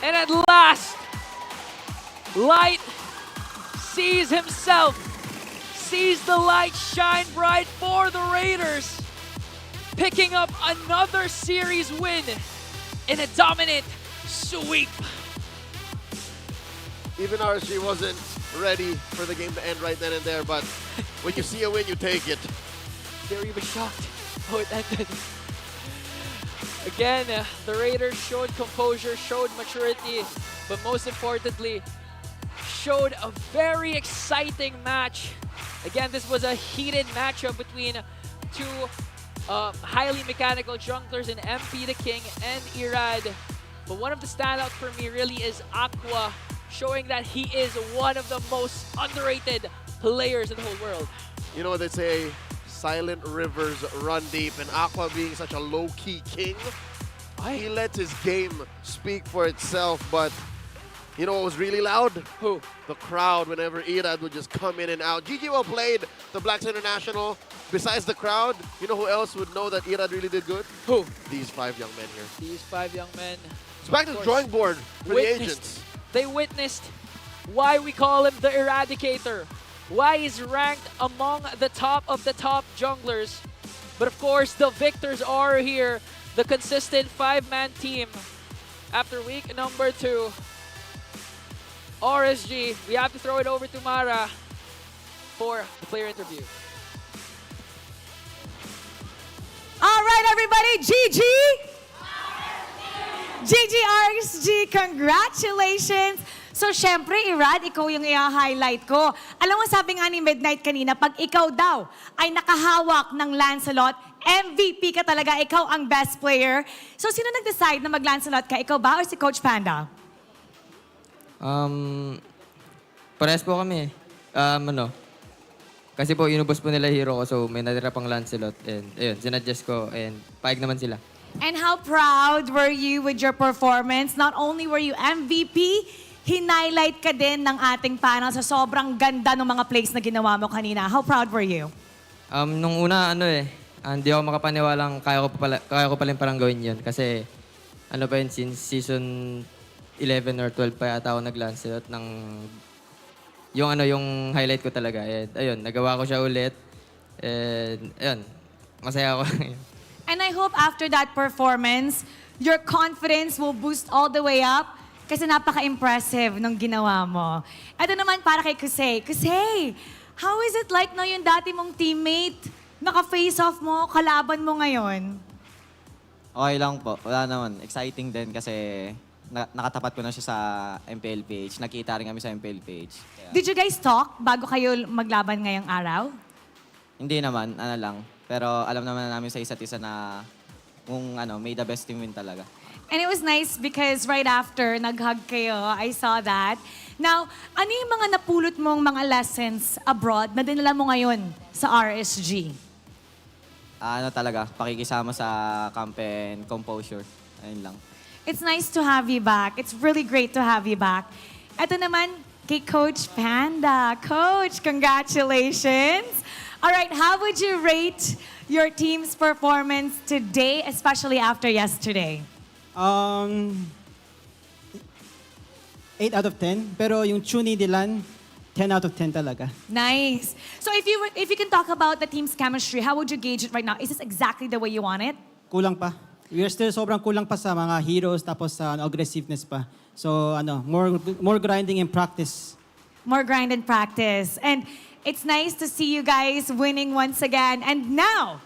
G: And at last, Light sees himself, sees the light shine bright for the Raiders, picking up another series win in a dominant sweep.
H: Even RSG wasn't ready for the game to end right then and there, but when you see a win, you take it.
G: They're even shocked how it ended. Again, the Raiders showed composure, showed maturity, but most importantly, showed a very exciting match. Again, this was a heated matchup between two highly mechanical junglers in MP the King and Irad. But one of the standouts for me really is Aqua, showing that he is one of the most underrated players in the whole world.
H: You know what they say, silent rivers run deep, and Aqua being such a low-key king, he lets his game speak for itself, but you know what was really loud?
G: Who?
H: The crowd whenever Irad would just come in and out. GG well played, the Blacks International. Besides the crowd, you know who else would know that Irad really did good?
G: Who?
H: These 5 young men here.
G: These 5 young men.
H: It's back to the drawing board for the agents.
G: They witnessed why we call him the Eradicator. Why he's ranked among the top of the top junglers. But of course, the victors are here. The consistent 5-man team. After week number 2, RSG, we have to throw it over to Mara for the player interview.
F: All right, everybody, GG! GG RSG, congratulations! So, syempre, Irad, ikaw yung i-highlight ko. Alam mo, sabi nga ni Midnight kanina, pag ikaw daw ay nakahawak ng Lancelot, MVP ka talaga, ikaw ang best player. So, sino nag-decide na mag-Lancelot ka? Ikaw ba or si Coach Panda?
M: Parehas po kami. Kasi po, inubos po nila hero ko, so may natira pang Lancelot. And ayun, sinadjust ko, and paig naman sila.
F: And how proud were you with your performance? Not only were you MVP, hinighlight ka din ng ating panel sa sobrang ganda ng mga plays na ginawa mo kanina. How proud were you?
M: Nung una, hindi ako makapaniwalang kaya ko pa rin parang gawin yun. Kasi ano pa yun, since season 11 or 12 pa yata ako nag-Lancelot ng yung highlight ko talaga. And ayun, nagawa ko siya ulit. And ayun, masaya ako.
F: And I hope after that performance, your confidence will boost all the way up kasi napaka-impressive nung ginawa mo. Ito naman para kay Kusey. Kusey, how is it like na yung dati mong teammate, naka-face off mo, kalaban mo ngayon?
B: Okay lang po. Wala naman. Exciting din kasi nakatapat ko na siya sa MPLPH. Nakita rin kami sa MPLPH. Kaya,
F: Did you guys talk bago kayo maglaban ngayong araw?
B: hindi naman, ano lang. Pero alam naman namin sa isa't isa na kung may the best team win talaga.
F: And it was nice because right after, nag-hug kayo. I saw that. Now, ano yung mga napulot mong mga lessons abroad na dinala mo ngayon sa RSG?
B: Ano talaga, pakikisama sa camp and composure. Ayun lang.
F: It's nice to have you back. It's really great to have you back. Ito naman kay Coach Panda. Coach, congratulations. All right, how would you rate your team's performance today, especially after yesterday?
V: 8 out of 10. Pero yung Chuni Dilan, 10 out of 10 talaga.
F: Nice. So if you can talk about the team's chemistry, how would you gauge it right now? Is this exactly the way you want it?
V: Kulang pa. We are still sobrang kulang pa sa mga heroes tapos sa aggressiveness pa. So more grinding and practice.
F: More grind and practice. And it's nice to see you guys winning once again. And now,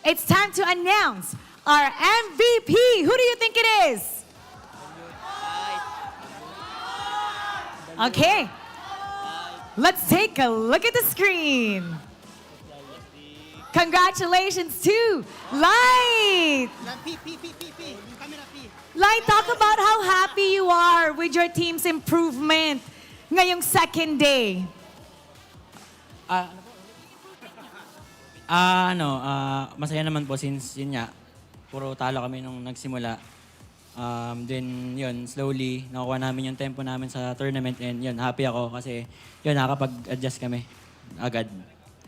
F: it's time to announce our MVP. Who do you think it is? Okay. Let's take a look at the screen. Congratulations to Light. Light, talk about how happy you are with your team's improvement ngayong second day.
K: Masaya naman po since yun nga, puro talo kami nung nagsimula. Then yun, slowly, nakuha namin yung tempo namin sa tournament and yun, happy ako kasi yun, nakakapag-adjust kami agad.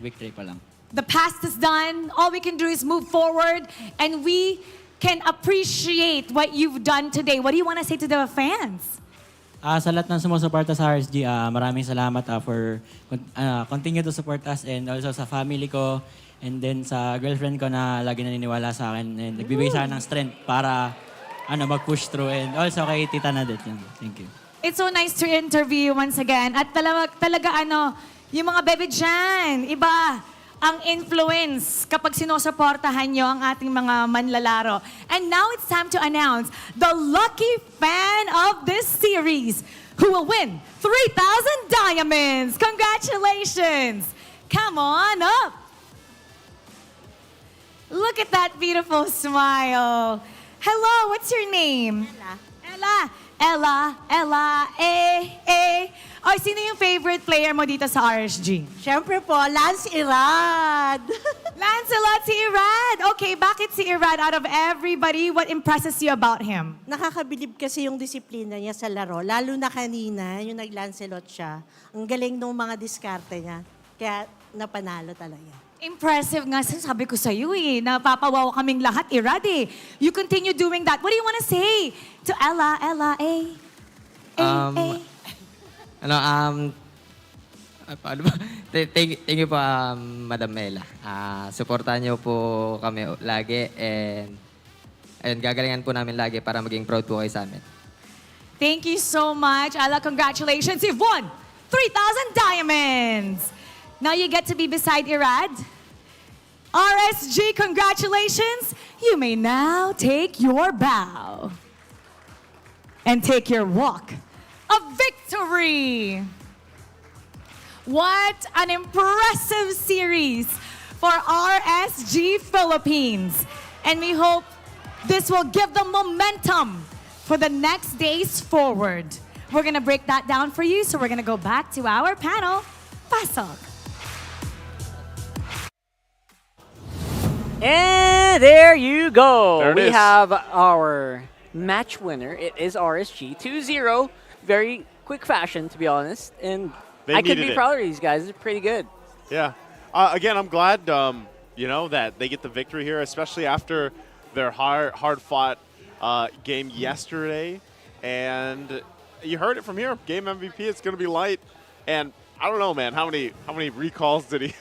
K: Victory pa lang.
F: The past is done. All we can do is move forward and we can appreciate what you've done today. What do you want to say to the fans?
K: Sa lahat ng sumusuporta sa RSG, maraming salamat for continue to support us and also sa family ko and then sa girlfriend ko na lagi naniniwala sa akin and nagbibigay sa akin ng strength para mag-push through and also kay Tita Nadet. Thank you.
F: It's so nice to interview you once again. At talaga yung mga bebe dyan, iba ang influence kapag sinusuportahan nyo ang ating mga manlalaro. And now it's time to announce the lucky fan of this series who will win 3,000 diamonds. Congratulations! Come on up. Look at that beautiful smile. Hello, what's your name? Ella, O, sino yung favorite player mo dito sa RSG?
W: Siyempre po, Lance Irad.
F: Lancelot, si Irad. Okay, bakit si Irad out of everybody? What impresses you about him?
W: Nakakabilib kasi yung disiplina niya sa laro. Lalo na kanina, yung nag-Lancelot siya. Ang galing ng mga diskarte niya. Kaya napanalo talaga.
F: Impressive nga, sabi ko sa iyo napapawaw kaming lahat, Irad You continue doing that. What do you want to say to Ella,
M: Paano ba? Thank you po, Madam Mela. Supportahan niyo po kami lagi and gagalingan po namin lagi para maging proud po kayo sa amin.
F: Thank you so much, Ella. Congratulations. You've won 3,000 diamonds. Now you get to be beside Irad. RSG, congratulations. You may now take your bow and take your walk of victory. What an impressive series for RSG Philippines. And we hope this will give them momentum for the next days forward. We're going to break that down for you, so we're going to go back to our panel. Pasok.
I: And there you go.
E: There it
I: we
E: is.
I: have our match winner. It is RSG 2-0. Very quick fashion, to be honest. And I could be proud of these guys. It's pretty good.
E: Yeah. Again, I'm glad, that they get the victory here, especially after their hard-fought game yesterday, and you heard it from here. Game MVP. It's going to be light, and I don't know, man. How many recalls did he?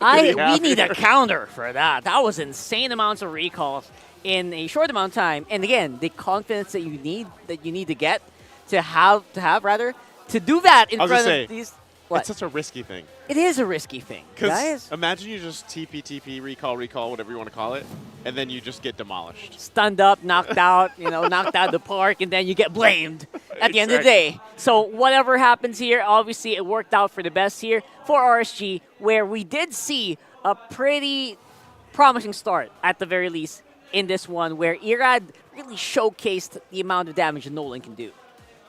I: We need a counter for that. That was insane amounts of recalls in a short amount of time. And again, the confidence that you need to get to do that in front of these. What?
E: It's such a risky thing.
I: It is a risky thing, guys.
E: Imagine you just TP, recall, whatever you want to call it, and then you just get demolished.
I: Stunned up, knocked out, knocked out of the park, and then you get blamed at the end of the day. So whatever happens here, obviously it worked out for the best here for RSG, where we did see a pretty promising start at the very least in this one, where Irad really showcased the amount of damage Nolan can do.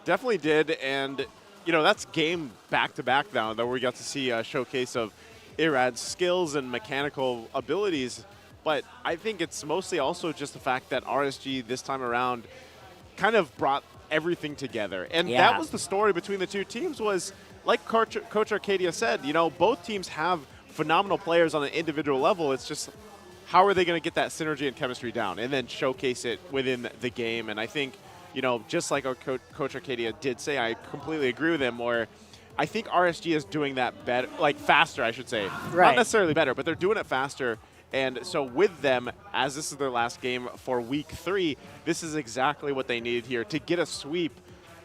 E: Definitely did, and that's game back-to-back now that we got to see a showcase of Irad's skills and mechanical abilities. But I think it's mostly also just the fact that RSG this time around kind of brought everything together. And that was the story between the two teams was, like Coach Arcadia said, both teams have phenomenal players on an individual level. It's just how are they going to get that synergy and chemistry down and then showcase it within the game. And I think just like our Coach Arcadia did say, I completely agree with him, where I think RSG is doing that better, like faster, I should say.
I: Right.
E: Not necessarily better, but they're doing it faster. And so with them, as this is their last game for week 3, this is exactly what they needed here to get a sweep,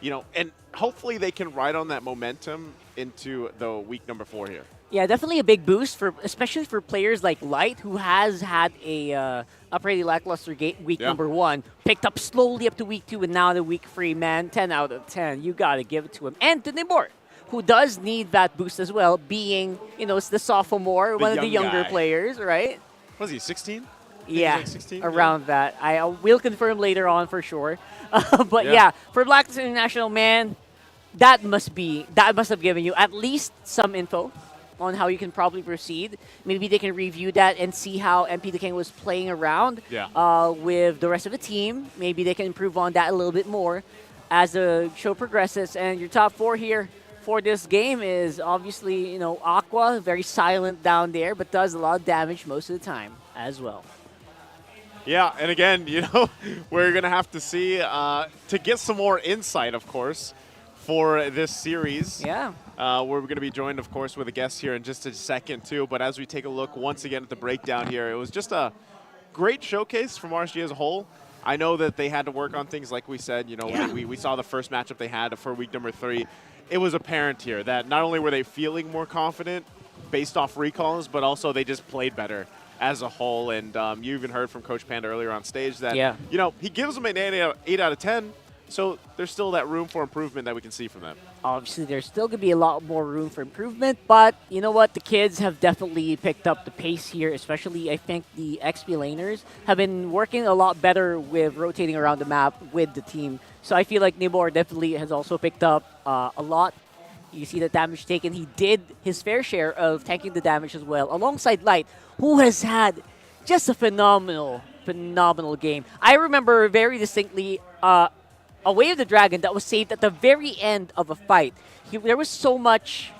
E: and hopefully they can ride on that momentum into the week number 4 here.
I: Yeah, definitely a big boost especially for players like Light, who has had a pretty lackluster week number 1, picked up slowly up to week 2, and now the week 3, man, 10 out of 10. You got to give it to him. And to Nibor, who does need that boost as well, being, it's the sophomore, one of the younger players, right?
E: Was he 16?
I: Yeah,
E: like 16?
I: around that. I will confirm later on for sure. But yeah, for Blacklist International, man, that must have given you at least some info on how you can probably proceed. Maybe they can review that and see how MP the King was playing around with the rest of the team. Maybe they can improve on that a little bit more as the show progresses. And your top 4 here for this game is obviously, Aqua, very silent down there, but does a lot of damage most of the time as well.
E: Yeah, and again, we're going to have to see to get some more insight, of course, for this series.
I: Yeah.
E: We're going to be joined, of course, with a guest here in just a second, too. But as we take a look once again at the breakdown here, it was just a great showcase from RSG as a whole. I know that they had to work on things, like we said. We saw the first matchup they had for week number 3. It was apparent here that not only were they feeling more confident based off recalls, but also they just played better as a whole. And you even heard from Coach Panda earlier on stage that, he gives them an 8 out of 10. So there's still that room for improvement that we can see from them.
I: Obviously, there's still going to be a lot more room for improvement, but you know what? The kids have definitely picked up the pace here, especially I think the XP laners have been working a lot better with rotating around the map with the team. So I feel like Nibor definitely has also picked up a lot. You see the damage taken. He did his fair share of tanking the damage as well, alongside Light, who has had just a phenomenal game. I remember very distinctly a Way of the Dragon that was saved at the very end of a fight. There was so much,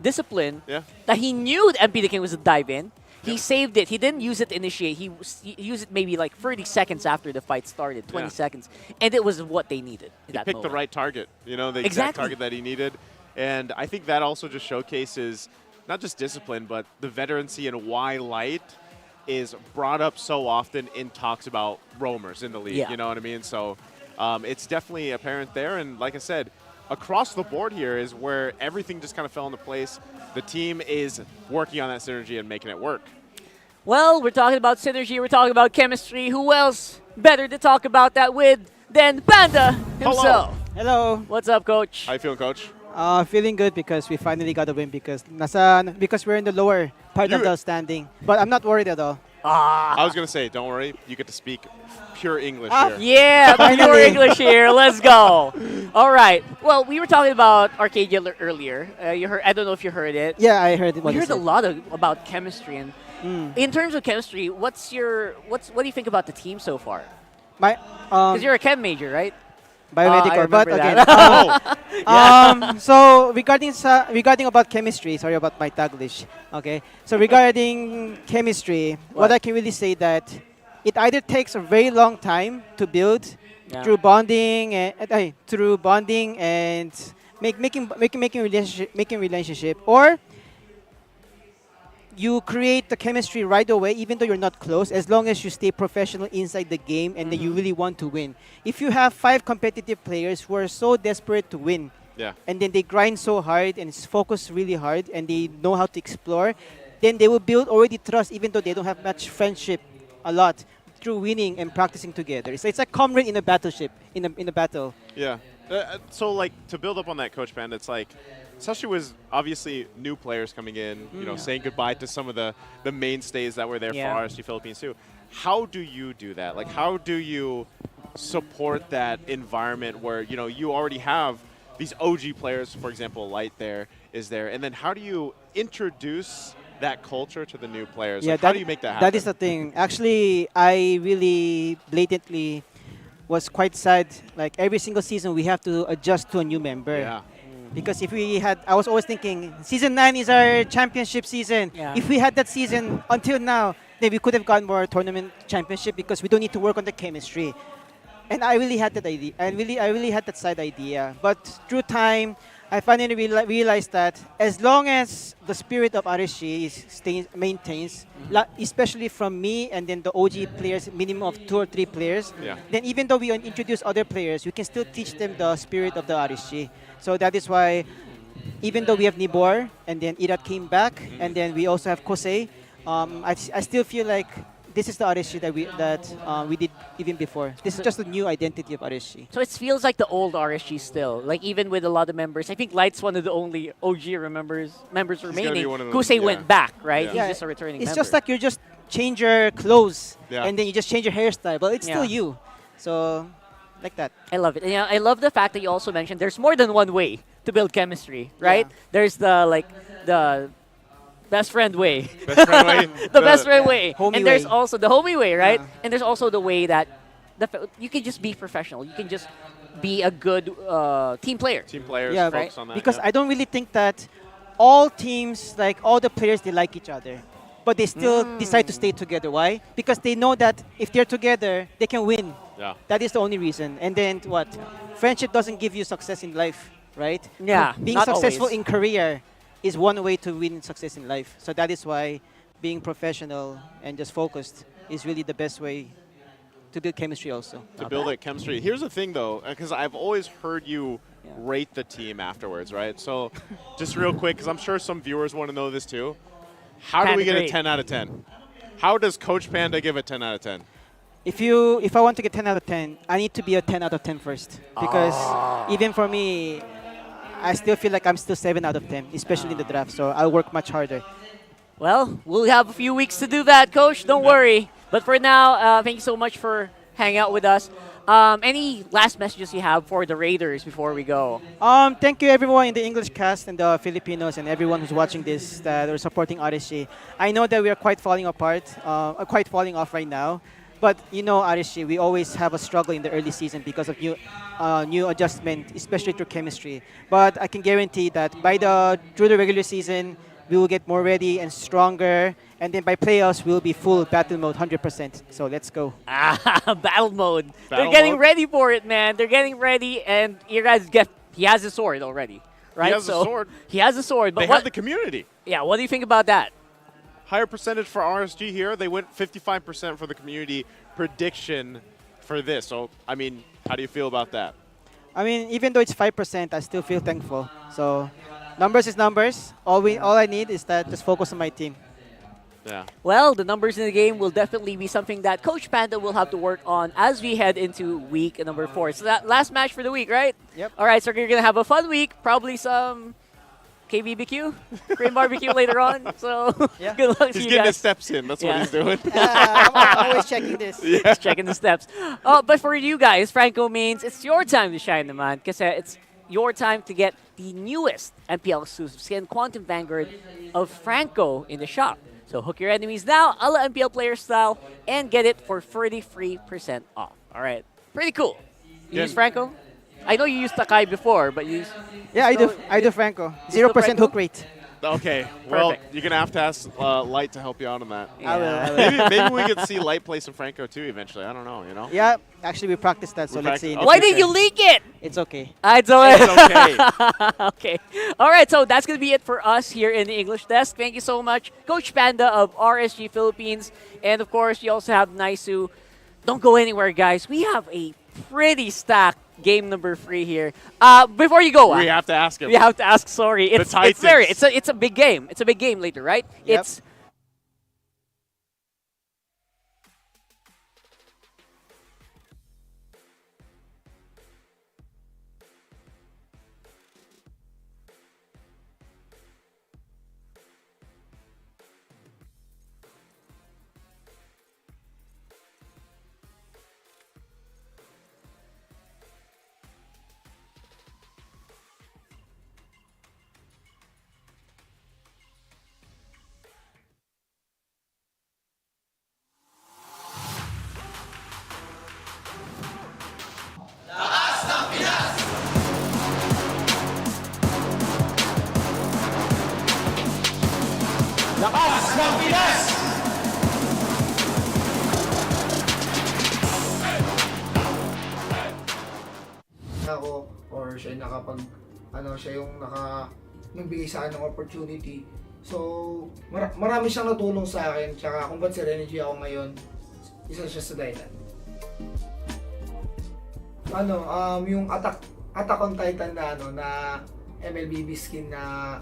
I: discipline that he knew MP the King was a dive in. He saved it. He didn't use it to initiate. He used it maybe like 30 seconds after the fight started, 20 seconds. And it was what they needed.
E: He picked the right target, the exact target that he needed. And I think that also just showcases not just discipline, but the veterancy and why Light is brought up so often in talks about roamers in the league. You know what I mean? So it's definitely apparent there. And like I said, across the board here is where everything just kind of fell into place. The team is working on that synergy and making it work.
I: Well, we're talking about synergy. We're talking about chemistry. Who else better to talk about that with than Panda himself?
V: Hello.
I: What's up, Coach?
E: How you feeling, Coach?
V: Feeling good because we finally got a win because we're in the lower part of the standing. But I'm not worried at all.
E: I was going to say, don't worry. You get to speak pure English here.
I: Yeah, pure English here. Let's go. All right. Well, we were talking about Arcadia earlier. You heard? I don't know if you heard it.
V: Yeah, I heard it.
I: We heard a lot about chemistry. And in terms of chemistry, what do you think about the team so far? Because you're a chem major, right?
V: Biomedical, but again. So regarding about chemistry, sorry about my Taglish. Okay. So regarding chemistry, what I can really say that it either takes a very long time to build
I: Yeah.
V: through bonding and making relationship, or you create the chemistry right away, even though you're not close, as long as you stay professional inside the game and that you really want to win. If you have 5 competitive players who are so desperate to win,
E: Yeah.
V: and then they grind so hard and focus really hard and they know how to explore, then they will build already trust, even though they don't have much friendship a lot, through winning and practicing together. It's like comrade in a battleship, in a battle.
E: Yeah. So, like, to build up on that, Coach Panda, it's like, especially with obviously new players coming in, you know, saying goodbye to some of the mainstays that were there for RSG Philippines too. How do you do that? Like, how do you support that environment where, you know, you already have these OG players, for example, Light there is there, and then how do you introduce that culture to the new players?
V: Yeah,
E: like, how do you make that happen?
V: That is the thing. Actually, I really blatantly was quite sad. Like every single season, we have to adjust to a new member.
E: Yeah.
V: Because if we had, I was always thinking, season 9 is our championship season.
I: Yeah.
V: If we had that season until now, then we could have gotten more tournament championship because we don't need to work on the chemistry. And I really had that idea. I really had that side idea. But through time, I finally realized that as long as the spirit of RSG maintains, especially from me and then the OG players, minimum of 2 or 3 players, then even though we introduce other players, we can still teach them the spirit of the RSG. So that is why, even though we have Nibor and then Irat came back, and then we also have Kusey, I still feel like this is the RSG that we did even before. This is just a new identity of RSG.
I: So it feels like the old RSG still. Like even with a lot of members, I think Light's one of the only OG members remaining. Kusey went back, right?
V: Yeah.
I: He's just a returning
V: It's
I: member.
V: just like you just change your clothes
E: Yeah.
V: and then you just change your hairstyle, but it's still
I: Yeah.
V: you. So, like that.
I: I love it. And, I love the fact that you also mentioned there's more than one way to build chemistry, right? There's the best friend way.
E: Best friend way.
I: The best friend way.
V: Homie
I: And there's
V: way.
I: also the homie way, right? And there's also the way that you can just be professional. You can just be a good team player.
E: Team players
V: Yeah,
E: focus on that.
V: because
E: yeah.
V: I don't really think that all teams, like all the players, they like each other. But they still decide to stay together. Why? Because they know that if they're together, they can win.
E: Yeah.
V: That is the only reason. And then what? Friendship doesn't give you success in life, right?
I: Yeah,
V: Being
I: not
V: successful
I: always.
V: in career is one way to win success in life. So that is why being professional and just focused is really the best way to build chemistry also.
E: To build that chemistry. Here's the thing, though, because I've always heard you rate the team afterwards, right? So just real quick, because I'm sure some viewers want to know this too. How do we get a 10 out of 10? How does Coach Panda give a 10 out of 10?
V: If I want to get 10 out of 10, I need to be a 10 out of 10 first. Because even for me, I still feel like I'm still 7 out of 10, especially in the draft. So I'll work much harder.
I: Well, we'll have a few weeks to do that, Coach. Don't worry. But for now, thank you so much for hanging out with us. Any last messages you have for the Raiders before we go?
V: Thank you everyone in the English cast and the Filipinos and everyone who's watching this that are supporting RSG. I know that we are quite falling apart, quite falling off right now. But you know, RSG, we always have a struggle in the early season because of new adjustment, especially through chemistry. But I can guarantee that through the regular season, we will get more ready and stronger. And then by playoffs, we'll be full battle mode, 100%. So let's go.
I: Battle mode.
V: Battle
I: They're getting
V: mode?
I: ready for it, man. They're getting ready, and you guys he has a sword already, right?
E: He has a sword.
I: He has a sword. But
E: They have the community.
I: Yeah, what do you think about that?
E: Higher percentage for RSG here. They went 55% for the community prediction for this. So, I mean, how do you feel about that?
V: I mean, even though it's 5%, I still feel thankful. So numbers is numbers. All I need is that just focus on my team.
E: Yeah.
I: Well, the numbers in the game will definitely be something that Coach Panda will have to work on as we head into week number 4. So that last match for the week, right?
V: Yep.
I: All right, so you're going to have a fun week, probably some KBBQ, Korean barbecue later on. So good luck to
E: He's
I: you
E: getting
I: guys.
E: his steps in. That's what he's doing.
V: I'm always checking this.
E: Yeah.
I: Just checking the steps. But for you guys, Franco means it's your time to shine, naman. Because it's your time to get the newest MPL exclusive skin, Quantum Vanguard of Franco in the shop. So hook your enemies now, a la MPL player style, and get it for 33% off. All right. Pretty cool. You use Franco? I know you used Takai before, but you use...
V: Yeah, I do Franco. 0% hook rate.
E: Okay, well,
I: Perfect.
E: you're going to ask Light to help you out on that.
V: I will.
E: Maybe we could see Light play some Franco too eventually. I don't know, you know?
V: Yeah, actually we practiced that, so
E: We
V: let's see.
E: practiced-
I: Why did you leak it?
V: It's okay.
I: It's okay.
E: It's okay.
I: Okay. All right, so that's going to be it for us here in the English desk. Thank you so much, Coach Panda of RSG Philippines. And of course, you also have Naisu. Don't go anywhere, guys. We have a pretty stacked game number 3 here. Before you go,
E: We have to ask him.
I: We have to ask. Sorry,
E: The
I: it's
E: Titans.
I: it's a big game. It's a big game later, right?
V: Yep.
I: It's
A: Lakas ng Pinas!
Q: Ako, or siya siya yung nagbigay sa akin ng opportunity. So, marami siyang natulong sa akin. Tsaka kung ba't si Rene G ako ngayon, isa siya sa dahilan. Yung Attack on Titan na MLBB skin na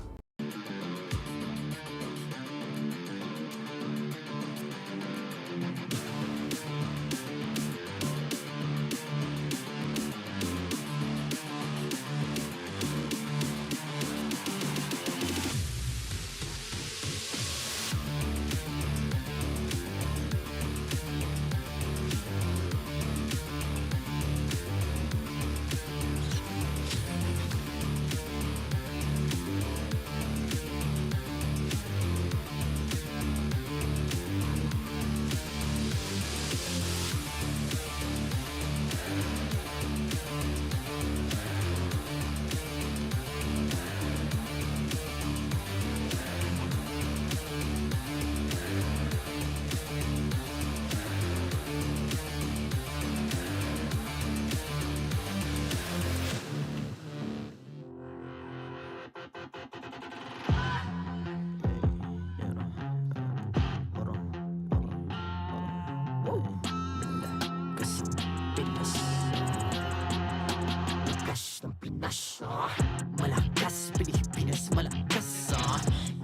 A: Malakas, Pilipinas, malakas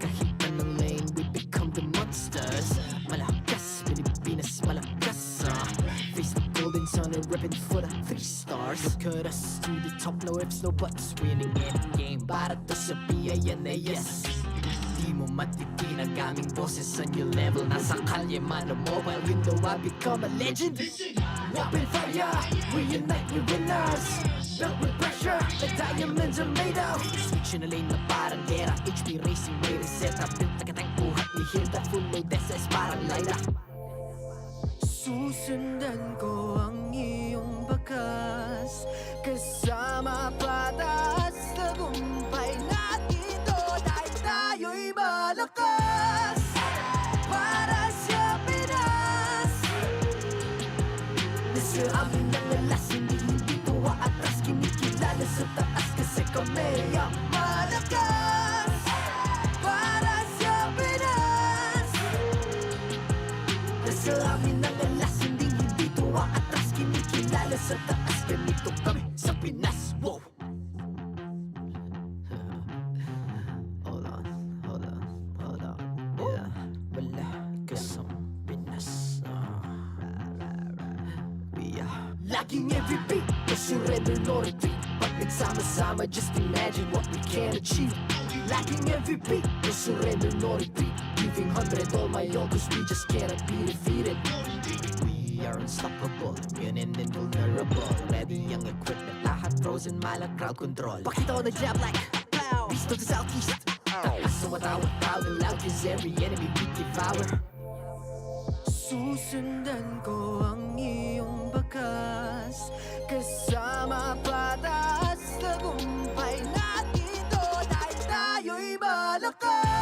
A: Kahit anong lane, we become the monsters Malakas, Pilipinas, malakas Face the golden sun and ribbon for the 3 stars Look at us, to the top, no ifs, no buts Winning any game, para to sa PINAS Di mo matitinag aming boses sa new level Nasa kalye man o mobile window, I become a legend Open fire, we unite, we winners Built with pressure, like diamonds are made of Switch na lane na parang gera HP racing, may reset up Built agad ang buhat ni Hilda Full load SS parang Laila Susundan ko ang iyong bakas Kasama patas Tagumpay natin ito Dahil tayo'y malakas Para sa Pinas Nasa amin ang alas Hindi tuwa atras Kinikilala sa taas Kasi kami ang malakas Para sa Pinas Nasa amin ang alas Hindi tuwa atras Kinikilala sa taas Ganito kami sa Pinas Wow! Hold on Yeah, malakas ang Pinas We are lacking every beat No surrender, no retreat Pag nagsama-sama, just imagine what we can achieve Lacking every beat No surrender, no retreat Giving 100 all my all Cause we just cannot be defeated We are unstoppable Immune and invulnerable Ready ang equipment Lahat frozen, malak crowd control Pakita ko na jab like Beast of the southeast Taas sa watawat proud and loud Cause every enemy we devour Susundan ko ang iyong bakas Kasama patas Tagumpay natin ito Dahil tayo'y malakas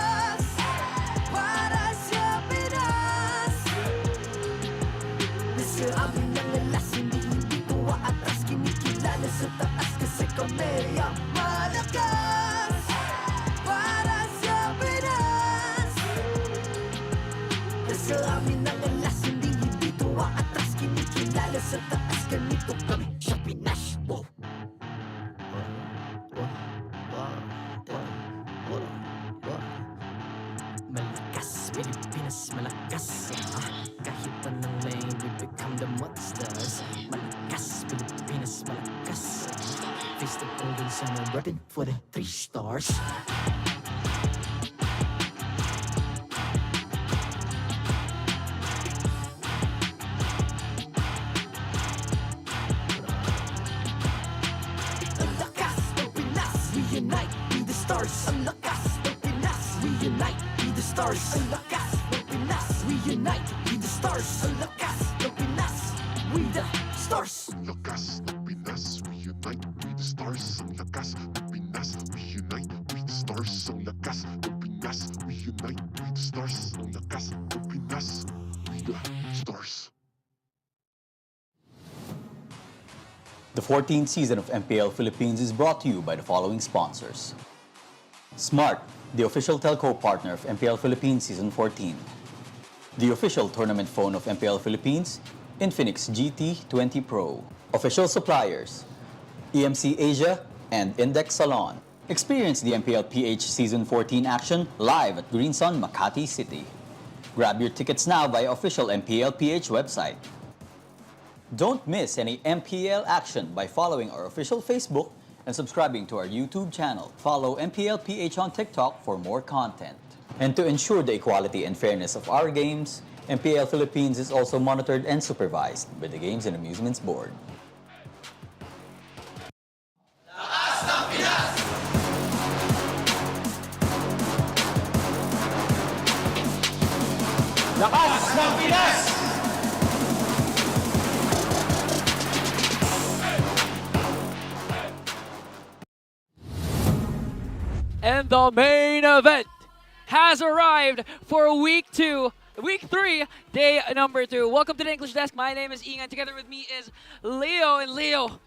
A: malas, hindi dito aatras, kinikilala sa taas, ganito kami siya Pinash. Wow. Malakas, Pilipinas, malakas. Kahit anong lane, we become the monsters. Malakas, Pilipinas, malakas. Face the golden sun, I'm repping for the 3 stars. Ang lakas ng Pinas, we unite, be the stars. Ang lakas ng Pinas, we unite, be the stars. Ang lakas ng Pinas, we unite, be the stars. Ang lakas ng Pinas, we the stars. Ang lakas ng Pinas, we unite, we the stars. Ang lakas ng Pinas, we unite, we the stars. Ang lakas ng Pinas, we unite, we the stars. Ang lakas ng Pinas, we the stars.
C: The 14th season of MPL Philippines is brought to you by the following sponsors. Smart, the official telco partner of MPL Philippines Season 14. The official tournament phone of MPL Philippines, Infinix GT20 Pro. Official suppliers, EMC Asia and Index Salon. Experience the MPLPH Season 14 action live at Green Sun, Makati City. Grab your tickets now via official MPLPH website. Don't miss any MPL action by following our official Facebook and subscribing to our YouTube channel. Follow MPLPH on TikTok for more content. And to ensure the equality and fairness of our games, MPL Philippines is also monitored and supervised by the Games and Amusements Board.
A: Lakas ng Pinas!
G: And the main event has arrived for week 3, day number 2. Welcome to the English Desk. My name is Ingan. Together with me is Leo. And Leo,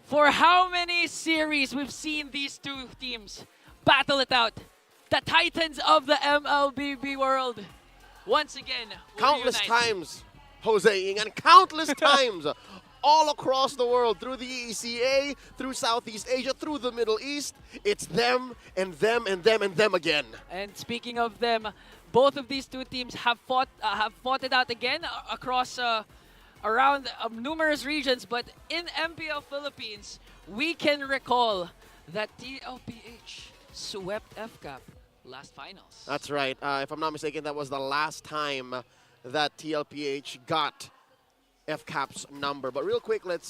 G: for how many series we've seen these two teams battle it out? The Titans of the MLBB world. Once again,
H: Countless
G: reunite.
H: times, Jose Ingan, countless times. All across the world, through the ECA, through Southeast Asia, through the Middle East. It's them and them and them and them again.
G: And speaking of them, both of these two teams have fought it out again across around numerous regions. But in MPL Philippines, we can recall that TLPH swept FCAP last finals.
H: That's right. If I'm not mistaken, that was the last time that TLPH got FCAP's number. But real quick, let's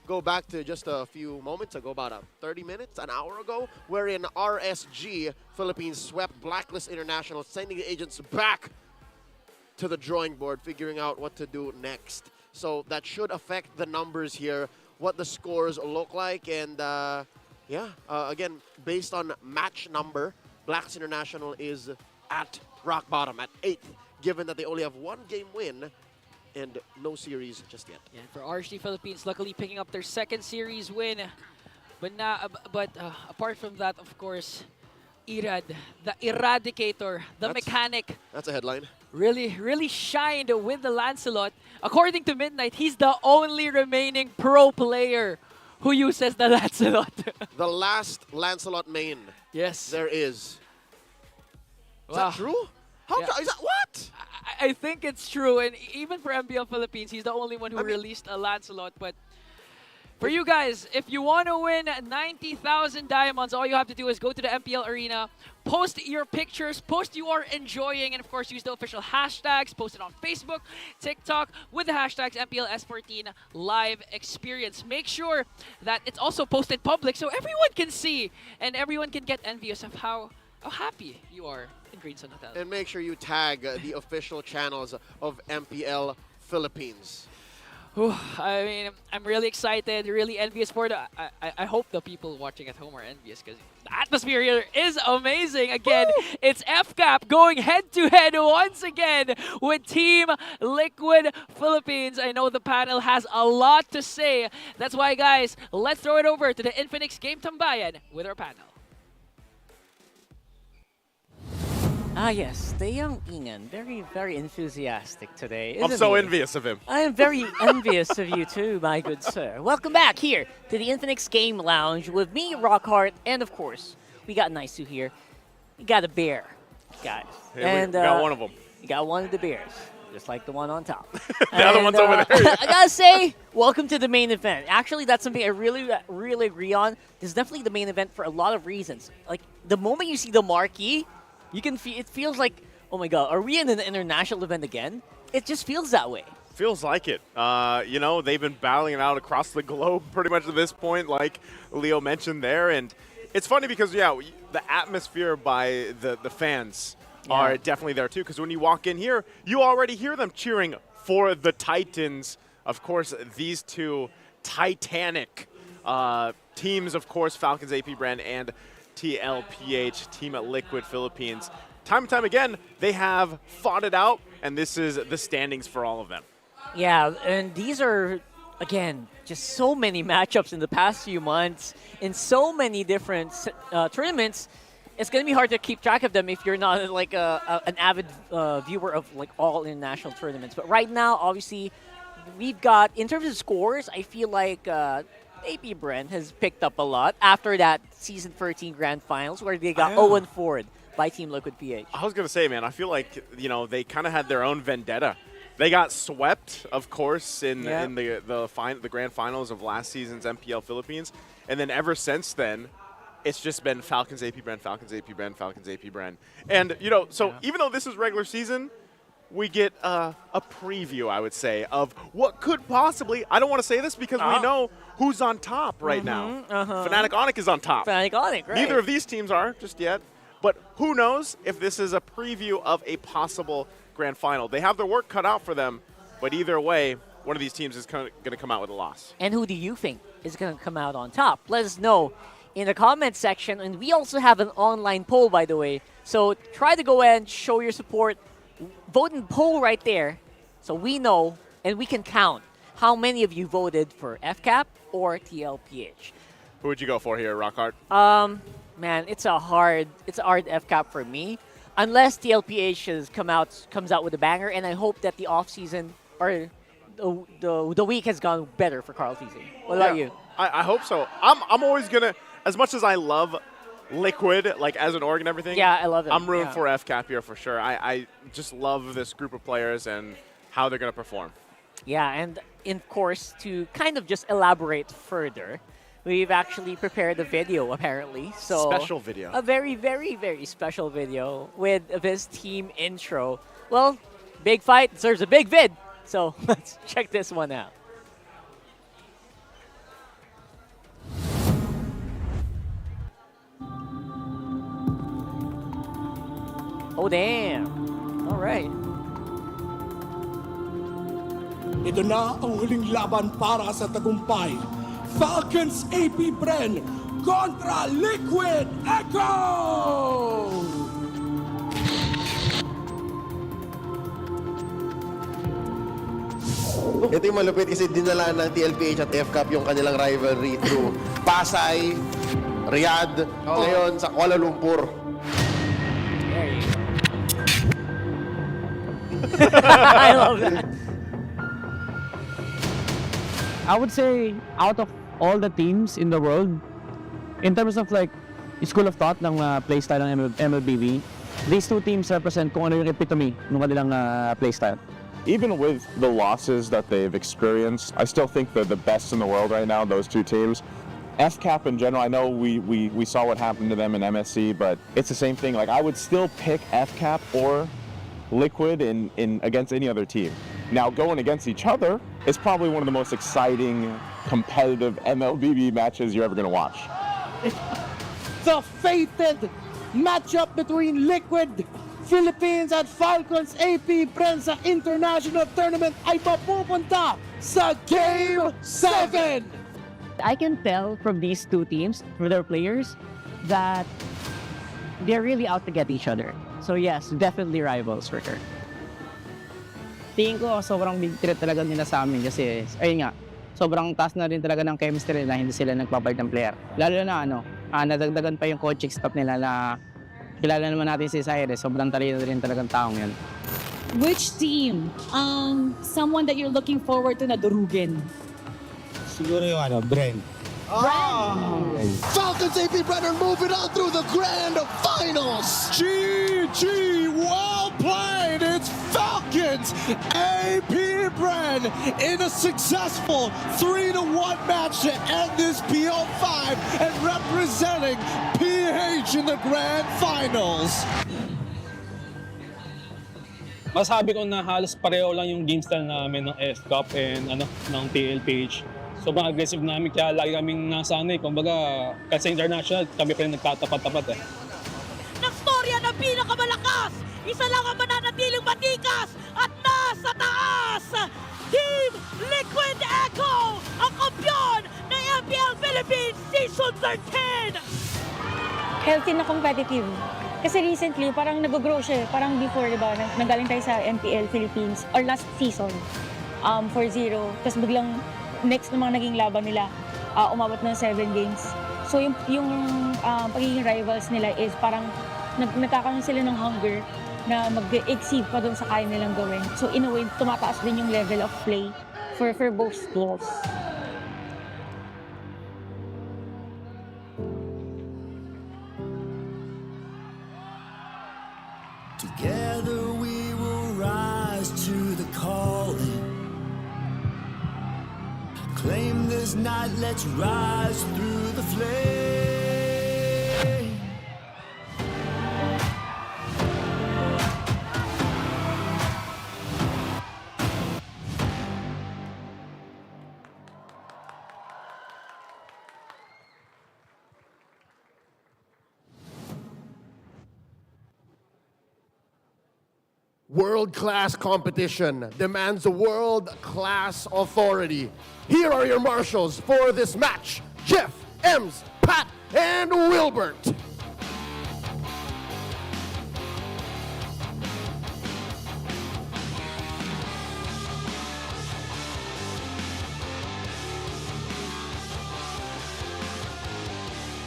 H: go back to just a few moments ago, about 30 minutes, an hour ago, wherein RSG Philippines swept Blacklist International, sending the agents back to the drawing board, figuring out what to do next. So that should affect the numbers here, what the scores look like. And again, based on match number, Blacklist International is at rock bottom, at 8th, given that they only have 1 game win and no series just yet.
G: Yeah, for RSG Philippines, luckily picking up their 2nd series win. But apart from that, of course, Irad, the Eradicator, the mechanic.
H: That's a headline.
G: Really shined with the Lancelot. According to Midnight, he's the only remaining pro player who uses the Lancelot.
H: The last Lancelot main.
G: Yes.
H: There is. Is
G: Wow.
H: that true? Is that what?
G: I think it's true, and even for MPL Philippines, he's the only one who released a Lancelot. But for you guys, if you want to win 90,000 diamonds, all you have to do is go to the MPL Arena, post your pictures, post you are enjoying, and of course use the official hashtags, post it on Facebook, TikTok, with the hashtags MPL S14 Live Experience. Make sure that it's also posted public so everyone can see and everyone can get envious of how happy you are in Green Sun Hotel.
H: And make sure you tag the official channels of MPL Philippines.
G: I mean, I'm really excited, really envious for the... I hope the people watching at home are envious because the atmosphere here is amazing. Again, it's FCAP going head-to-head once again with Team Liquid Philippines. I know the panel has a lot to say. That's why, guys, let's throw it over to the Infinix Game Tambayan with our panel.
I: Ah, yes, the young Ingan, very enthusiastic today.
E: I'm
I: Isn't
E: so
I: he?
E: envious of him.
I: I am very envious of you too, my good sir. Welcome back here to the Infinix Game Lounge with me, Rockhart, and of course, we got Nice here. We got a bear, guys.
E: Hey, we got one of them.
I: You got one of the bears, just like the one on top.
E: The other one's over there.
I: I gotta say, welcome to the main event. Actually, that's something I really agree on. This is definitely the main event for a lot of reasons. Like, the moment you see the marquee, you can feel, it feels like, oh my god, are we in an international event again? It just feels that way.
E: Feels like it. You know, they've been battling it out across the globe pretty much at this point, like Leo mentioned there. And it's funny because, yeah, the atmosphere by the fans are definitely there too. Because when you walk in here, you already hear them cheering for the Titans. Of course, these two titanic teams, of course, Falcons, APBren, and TLPH, Team at Liquid Philippines. Time and time again, they have fought it out, and this is the standings for all of them.
I: Yeah, and these are, again, just so many matchups in the past few months in so many different tournaments. It's going to be hard to keep track of them if you're not like an avid viewer of like all international tournaments. But right now, obviously, we've got, in terms of scores, I feel like APBren has picked up a lot after that Season 13 Grand Finals where they got 0-4 by Team Liquid PH.
E: I was going to say, man, I feel like, you know, they kind of had their own vendetta. They got swept, of course, in the Grand Finals of last season's MPL Philippines. And then ever since then, it's just been Falcons, APBren, Falcons, APBren, Falcons, APBren. And, you know, so even though this is regular season, we get a preview, I would say, of what could possibly, I don't want to say this because we know who's on top right now. Fnatic Onic is on top.
I: Fnatic Onic, right.
E: Neither of these teams are just yet. But who knows if this is a preview of a possible grand final. They have their work cut out for them, but either way, one of these teams is going to come out with a loss.
I: And who do you think is going to come out on top? Let us know in the comment section. And we also have an online poll, by the way. So try to go ahead and show your support. Vote in poll right there so we know and we can count how many of you voted for FCAP or TLPH.
E: Who would you go for here, Rockhart?
I: Man, it's a hard FCAP for me. Unless TLPH comes out with a banger, and I hope that the offseason or the week has gone better for KarlTzy. What about you?
E: I hope so. I'm always gonna, as much as I love Liquid, like as an org and everything.
I: Yeah, I love it.
E: I'm rooting for FCAP here for sure. I just love this group of players and how they're gonna perform.
I: Yeah, and of course, to kind of just elaborate further, we've actually prepared a video, apparently. So
E: special video.
I: A very, very, very special video with this team intro. Well, big fight deserves a big vid. So let's check this one out. Oh, damn. All right.
D: Ito na ang huling laban para sa tagumpay. Falcons APBren kontra Liquid Echo!
H: Ito yung malupit kasi dinala ng TLPH at FCAP yung kanilang rivalry through Pasay, Riyadh, ngayon sa Kuala Lumpur.
I: I love that.
L: I would say out of all the teams in the world, in terms of like school of thought ng playstyle ng MLBB, these two teams represent kung ano yung epitome ng kanilang playstyle.
P: Even with the losses that they've experienced, I still think they're the best in the world right now, those two teams. FCAP in general, I know we saw what happened to them in MSC, but it's the same thing. Like, I would still pick FCAP or Liquid in against any other team. Now, going against each other is probably one of the most exciting, competitive MLBB matches you're ever going to watch.
D: The fated matchup between Liquid Philippines at Falcons APBren sa international tournament ay mapupunta sa Game 7!
L: I can tell from these two teams, through their players, that they're really out to get each other. So yes, definitely rivals for sure. Tingin ko sobrang big threat talaga nila sa amin kasi, ayun nga, sobrang taas na rin talaga ng chemistry na hindi sila nagpapalit ng player. Lalo na nadagdagan pa yung coaching staff nila na kilala naman natin si Cyrus. Sobrang talino rin talagang taong yan.
F: Which team someone that you're looking forward to na durugin?
D: Siguro yung Bren.
J: Falcons APBren are moving on through the grand finals.
D: GG, well played. It's Falcons APBren in a successful 3-1 match to end this BL5 and representing PH in the grand finals.
O: Masabi ko na halos pareho lang yung game style namin ng FCAP and ng TLPH. Sobrang aggressive namin kaya lagi kaming nasanay. Kumbaga, kasi international, kami pa rin nagtatapat-tapat
R: Nagstorya ng pinakamalakas! Isa lang ang mananatiling matikas at nasa taas! Team Liquid Echo, ang kampyon ng MPL Philippines Season 13!
S: Healthy na competitive. Kasi recently, parang nag-grow siya. Parang before, di ba, nanggaling tayo sa MPL Philippines or last season, 4-0. Tapos biglang next na mga naging laban nila, umabot ng 7 games. So yung pagiging rivals nila is parang nagkakaroon sila ng hunger na mag-exceed pa doon sa kaya nilang gawin. So in a way, tumataas din yung level of play for both schools.
A: Together we will rise to the calling. Claim this night, let's rise through the flame.
J: World-class competition demands a world-class authority. Here are your marshals for this match: Jeff, Ems, Pat, and Wilbert.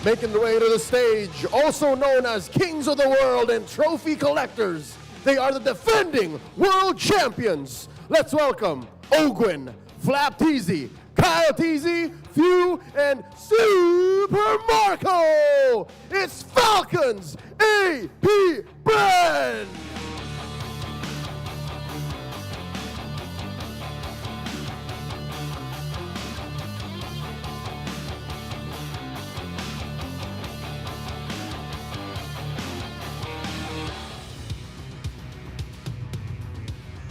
J: Making their way to the stage, also known as Kings of the World and Trophy Collectors, they are the defending world champions. Let's welcome Ogwin, FlapTzy, KyleTzy, Few, and Super Marco. It's Falcons APBren.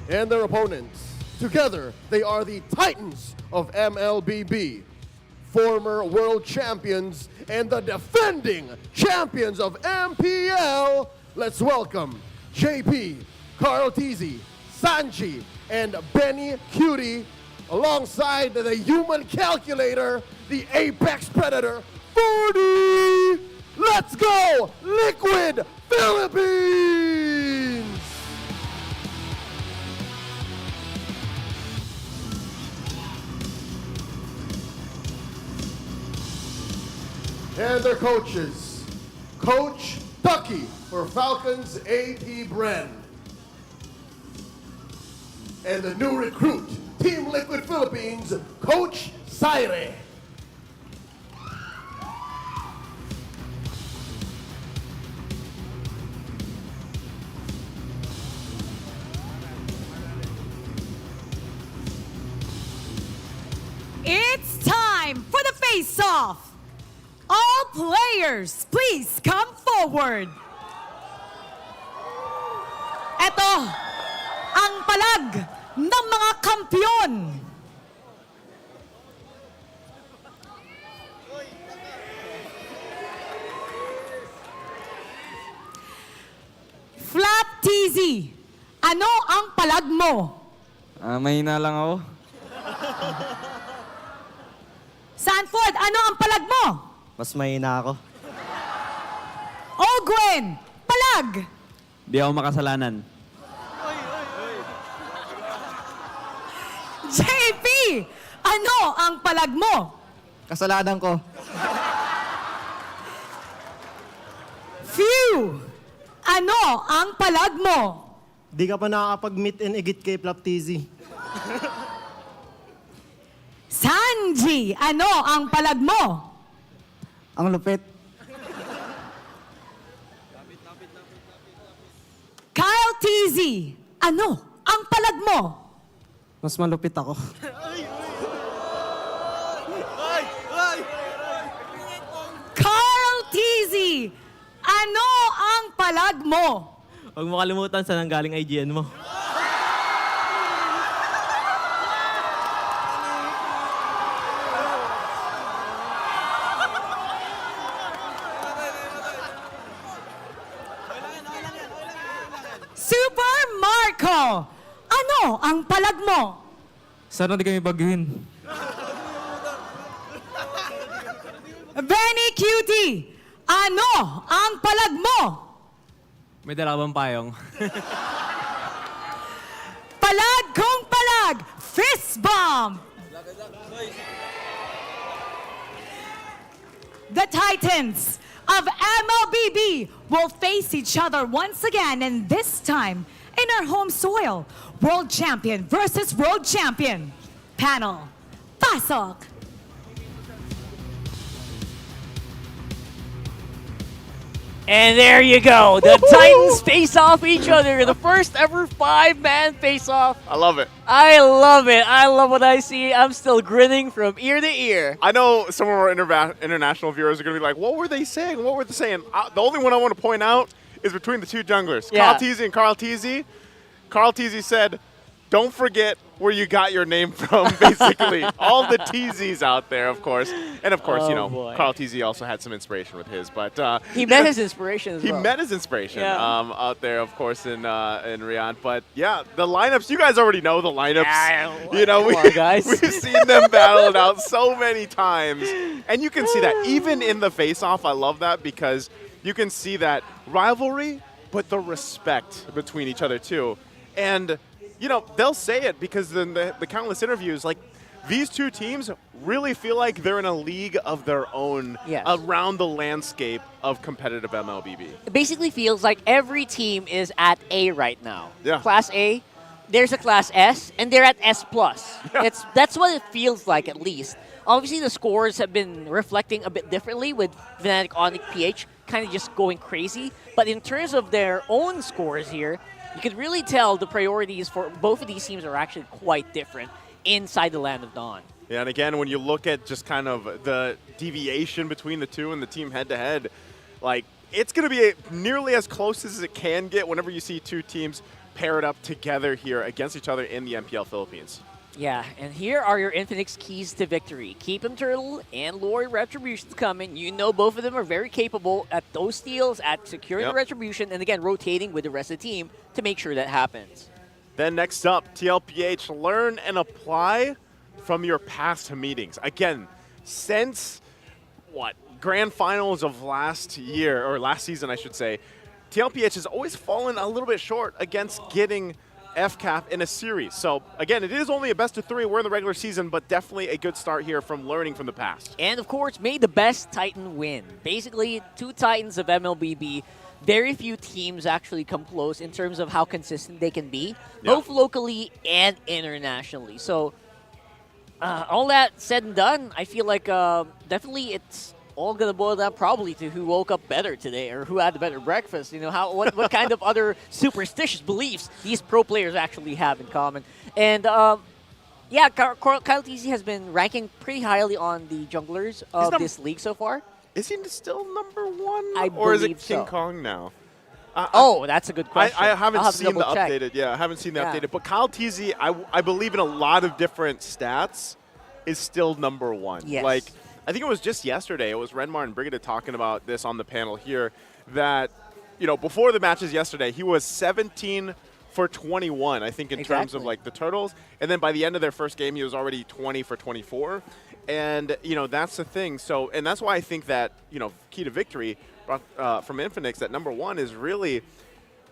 J: And their opponents. Together, they are the Titans of MLBB, former world champions and the defending champions of MPL. Let's welcome JP, KarlTzy, Sanji, and Benny Cutie, alongside the human calculator, the apex predator, 40. Let's go, Liquid Philippines! And their coaches, Coach Ducky for Falcons APBren. And the new recruit, Team Liquid Philippines, Coach Cyre.
F: It's time for the face-off! All players, please come forward. Ito, ang palag ng mga kampyon. FlapTzy, ano ang palag mo?
B: Mahina lang ako.
F: Sanford, ano ang palag mo?
B: Mas mahina ako.
F: Ogwen, palag.
B: Di ako makasalanan.
F: JP, ano ang palag mo?
B: Kasalanan ko.
F: Few, ano ang palag mo?
N: Di ka pa nakakapag-meet and egit kay KyleTzy.
F: Sanji, ano ang palag mo?
N: Ang lupit.
F: KyleTzy, ano ang palag mo?
N: Mas malupit ako.
F: KarlTzy, ano ang palag mo?
T: Huwag mo kalimutan saan nanggaling IGN mo.
F: Super Marco, ano ang palag mo?
T: Sana di kami baguhin.
F: Benny Cutie, ano ang palag mo?
T: May dalawang payong.
F: Palag kong palag, fist bump! The Titans of MLBB will face each other once again, and this time in our home soil. World champion versus world champion. Panel, pasok!
I: And there you go. The Titans face off each other. The first ever 5-man face off.
E: I love it.
I: I love it. I love what I see. I'm still grinning from ear to ear.
E: I know some of our international viewers are going to be like, what were they saying? What were they saying? The only one I want to point out is between the two junglers,
I: Yeah.
E: KyleTzy and KarlTzy. KarlTzy said, don't forget where you got your name from, basically. All the TZs out there, of course. And, of course, you know,
I: boy.
E: KarlTzy also had some inspiration with his. But
I: He met his inspiration as
E: He
I: well.
E: met his inspiration
I: Yeah.
E: out there, of course, in Riyadh. But, yeah, the lineups, you guys already know the lineups. You know,
I: Come on, guys.
E: we've seen them battle it out so many times. And you can see that even in the face-off. I love that because you can see that rivalry, but the respect between each other, too. And, you know, they'll say it because in the countless interviews, like, these two teams really feel like they're in a league of their own around the landscape of competitive MLBB.
I: It basically feels like every team is at A right now.
E: Yeah.
I: Class A, there's a Class S, and they're at S+. That's what it feels like, at least. Obviously, the scores have been reflecting a bit differently with Fnatic, Onic, PH kind of just going crazy. But in terms of their own scores here, you can really tell the priorities for both of these teams are actually quite different inside the Land of Dawn.
E: Yeah, and again, when you look at just kind of the deviation between the two and the team head-to-head, like, it's going to be nearly as close as it can get whenever you see two teams paired up together here against each other in the MPL Philippines.
I: Yeah, and here are your Infinix keys to victory. Keep 'em Turtle and Lord Retribution's coming. You know both of them are very capable at those steals, at securing the Retribution, and again, rotating with the rest of the team to make sure that happens.
E: Then next up, TLPH, learn and apply from your past meetings. Again, since, grand finals of last year, or last season, I should say, TLPH has always fallen a little bit short against getting FCAP in a series. So, again, it is only a best-of-3. We're in the regular season, but definitely a good start here from learning from the past.
I: And, of course, may the best Titan win. Basically, two Titans of MLBB. Very few teams actually come close in terms of how consistent they can be, both locally and internationally. So, all that said and done, I feel like definitely it's all going to boil down probably to who woke up better today or who had the better breakfast. You know, what kind of other superstitious beliefs these pro players actually have in common. And, yeah, KyleTzy has been ranking pretty highly on the junglers of this league so far.
E: Is he still number one?
I: I
E: or is it
I: believe
E: King
I: so.
E: Kong now?
I: That's a good question.
E: I haven't
I: I'll have to
E: seen the
I: double-check.
E: updated. Yeah, I haven't seen the
I: Yeah.
E: updated. But KyleTzy, I believe in a lot of different stats, is still number one.
I: Yes.
E: Like, I think it was just yesterday. It was Renmar and Brigida talking about this on the panel here. That, you know, before the matches yesterday, he was 17 for 21. I think in terms of like the totals, and then by the end of their first game, he was already 20 for 24. And you know that's the thing. So, and that's why I think that key to victory from Infinix at number one is really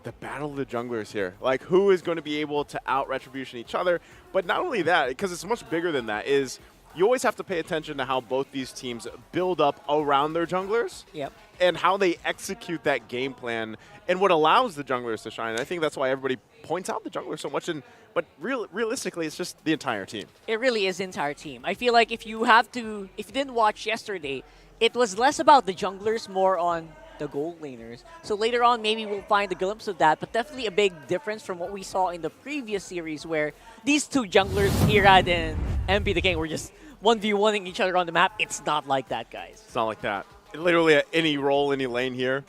E: the battle of the junglers here. Like, who is going to be able to out-retribution each other? But not only that, because it's much bigger than that, is you always have to pay attention to how both these teams build up around their junglers.
I: Yep.
E: And how they execute that game plan and what allows the junglers to shine. And I think that's why everybody points out the junglers so much. But realistically, it's just the entire team.
I: It really is the entire team. I feel like if you didn't watch yesterday, it was less about the junglers, more on the gold laners. So later on, maybe we'll find a glimpse of that, but definitely a big difference from what we saw in the previous series where these two junglers, Irad and MP the King, were just 1v1ing each other on the map. It's not like that, guys.
E: It's not like that. Literally at any role, any lane here,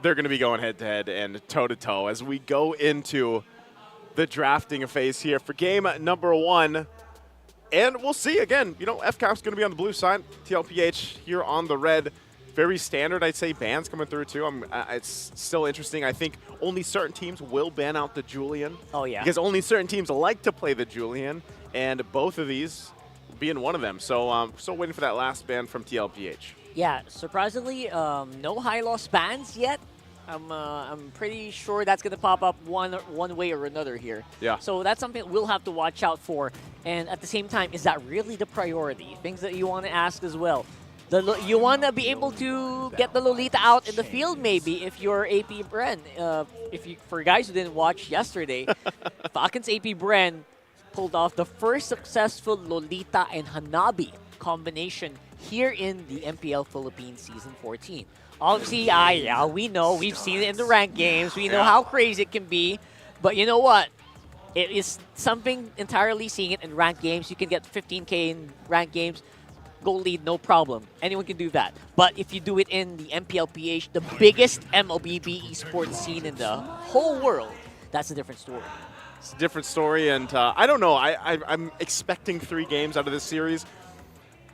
E: they're going to be going head-to-head and toe-to-toe as we go into the drafting phase here for game number 1. And we'll see, again, FCAP's going to be on the blue side, TLPH here on the red. Very standard, I'd say, bans coming through, too. It's still interesting. I think only certain teams will ban out the Julian.
I: Oh, yeah.
E: Because only certain teams like to play the Julian, and both of these being one of them. So still waiting for that last ban from TLPH.
I: Yeah, surprisingly, no high loss bans yet. I'm pretty sure that's going to pop up one way or another here.
E: Yeah.
I: So that's something we'll have to watch out for. And at the same time, is that really the priority? Things that you want to ask as well. You want to be able to get the Lolita out in the field, maybe, if you're APBren. For guys who didn't watch yesterday, Falcons APBren pulled off the first successful Lolita and Hanabi combination here in the MPL Philippines Season 14. Obviously, yeah, we know. We've seen it in the ranked games. We know how crazy it can be. But you know what? It is something entirely seeing it in ranked games. You can get 15K in ranked games. Goal lead, no problem. Anyone can do that. But if you do it in the MPLPH, the biggest MLBB esports scene in the whole world, that's a different story.
E: It's a different story, and I don't know. I'm expecting 3 games out of this series.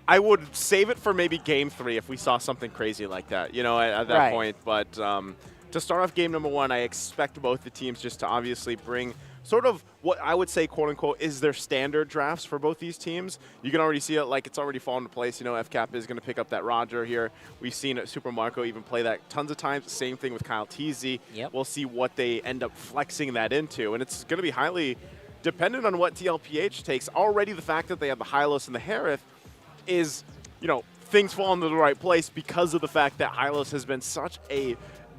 E: I would save it for maybe game 3 if we saw something crazy like that, at that point. But to start off game number 1, I expect both the teams just to obviously bring sort of what I would say, quote-unquote, is their standard drafts for both these teams. You can already see it like it's already fallen into place. FCAP is going to pick up that Roger here. We've seen Super Marco even play that tons of times. Same thing with KyleTzy.
I: Yep.
E: We'll see what they end up flexing that into. And it's going to be highly dependent on what TLPH takes. Already the fact that they have the Hylos and the Harith is, things fall into the right place because of the fact that Hylos has been such a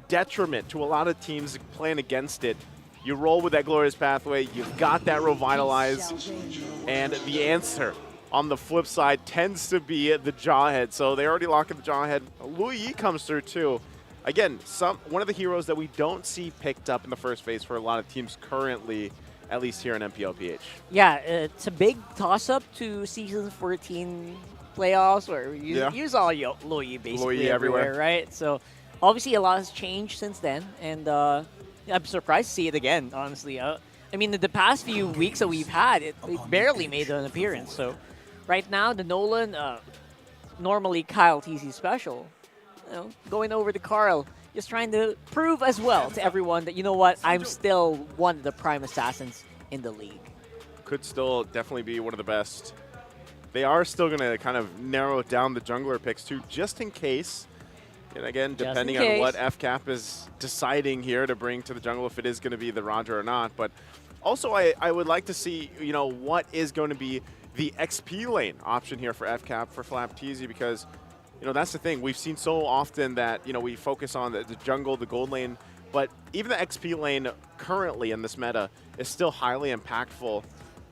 E: detriment to a lot of teams playing against it. You roll with that Glorious Pathway, you've got that Revitalize, and the answer on the flip side tends to be the Jawhead. So they already lock in the Jawhead. Lui comes through too. Again, one of the heroes that we don't see picked up in the first phase for a lot of teams currently, at least here in MPLPH.
I: Yeah, it's a big toss-up to Season 14 playoffs where you use all Lui basically everywhere, right? So obviously a lot has changed since then, and I'm surprised to see it again, honestly. I mean, the past few weeks that we've had, it barely made an appearance. So right now, the Nolan, normally KyleTzy special, going over to Karl, just trying to prove as well to everyone that, I'm still one of the prime assassins in the league.
E: Could still definitely be one of the best. They are still going to kind of narrow down the jungler picks too, just in case. And again, depending on what FCAP is deciding here to bring to the jungle, if it is going to be the Roger or not. But also, I would like to see, what is going to be the XP lane option here for FCAP, for KarlTzy, because, that's the thing. We've seen so often that, we focus on the jungle, the gold lane, but even the XP lane currently in this meta is still highly impactful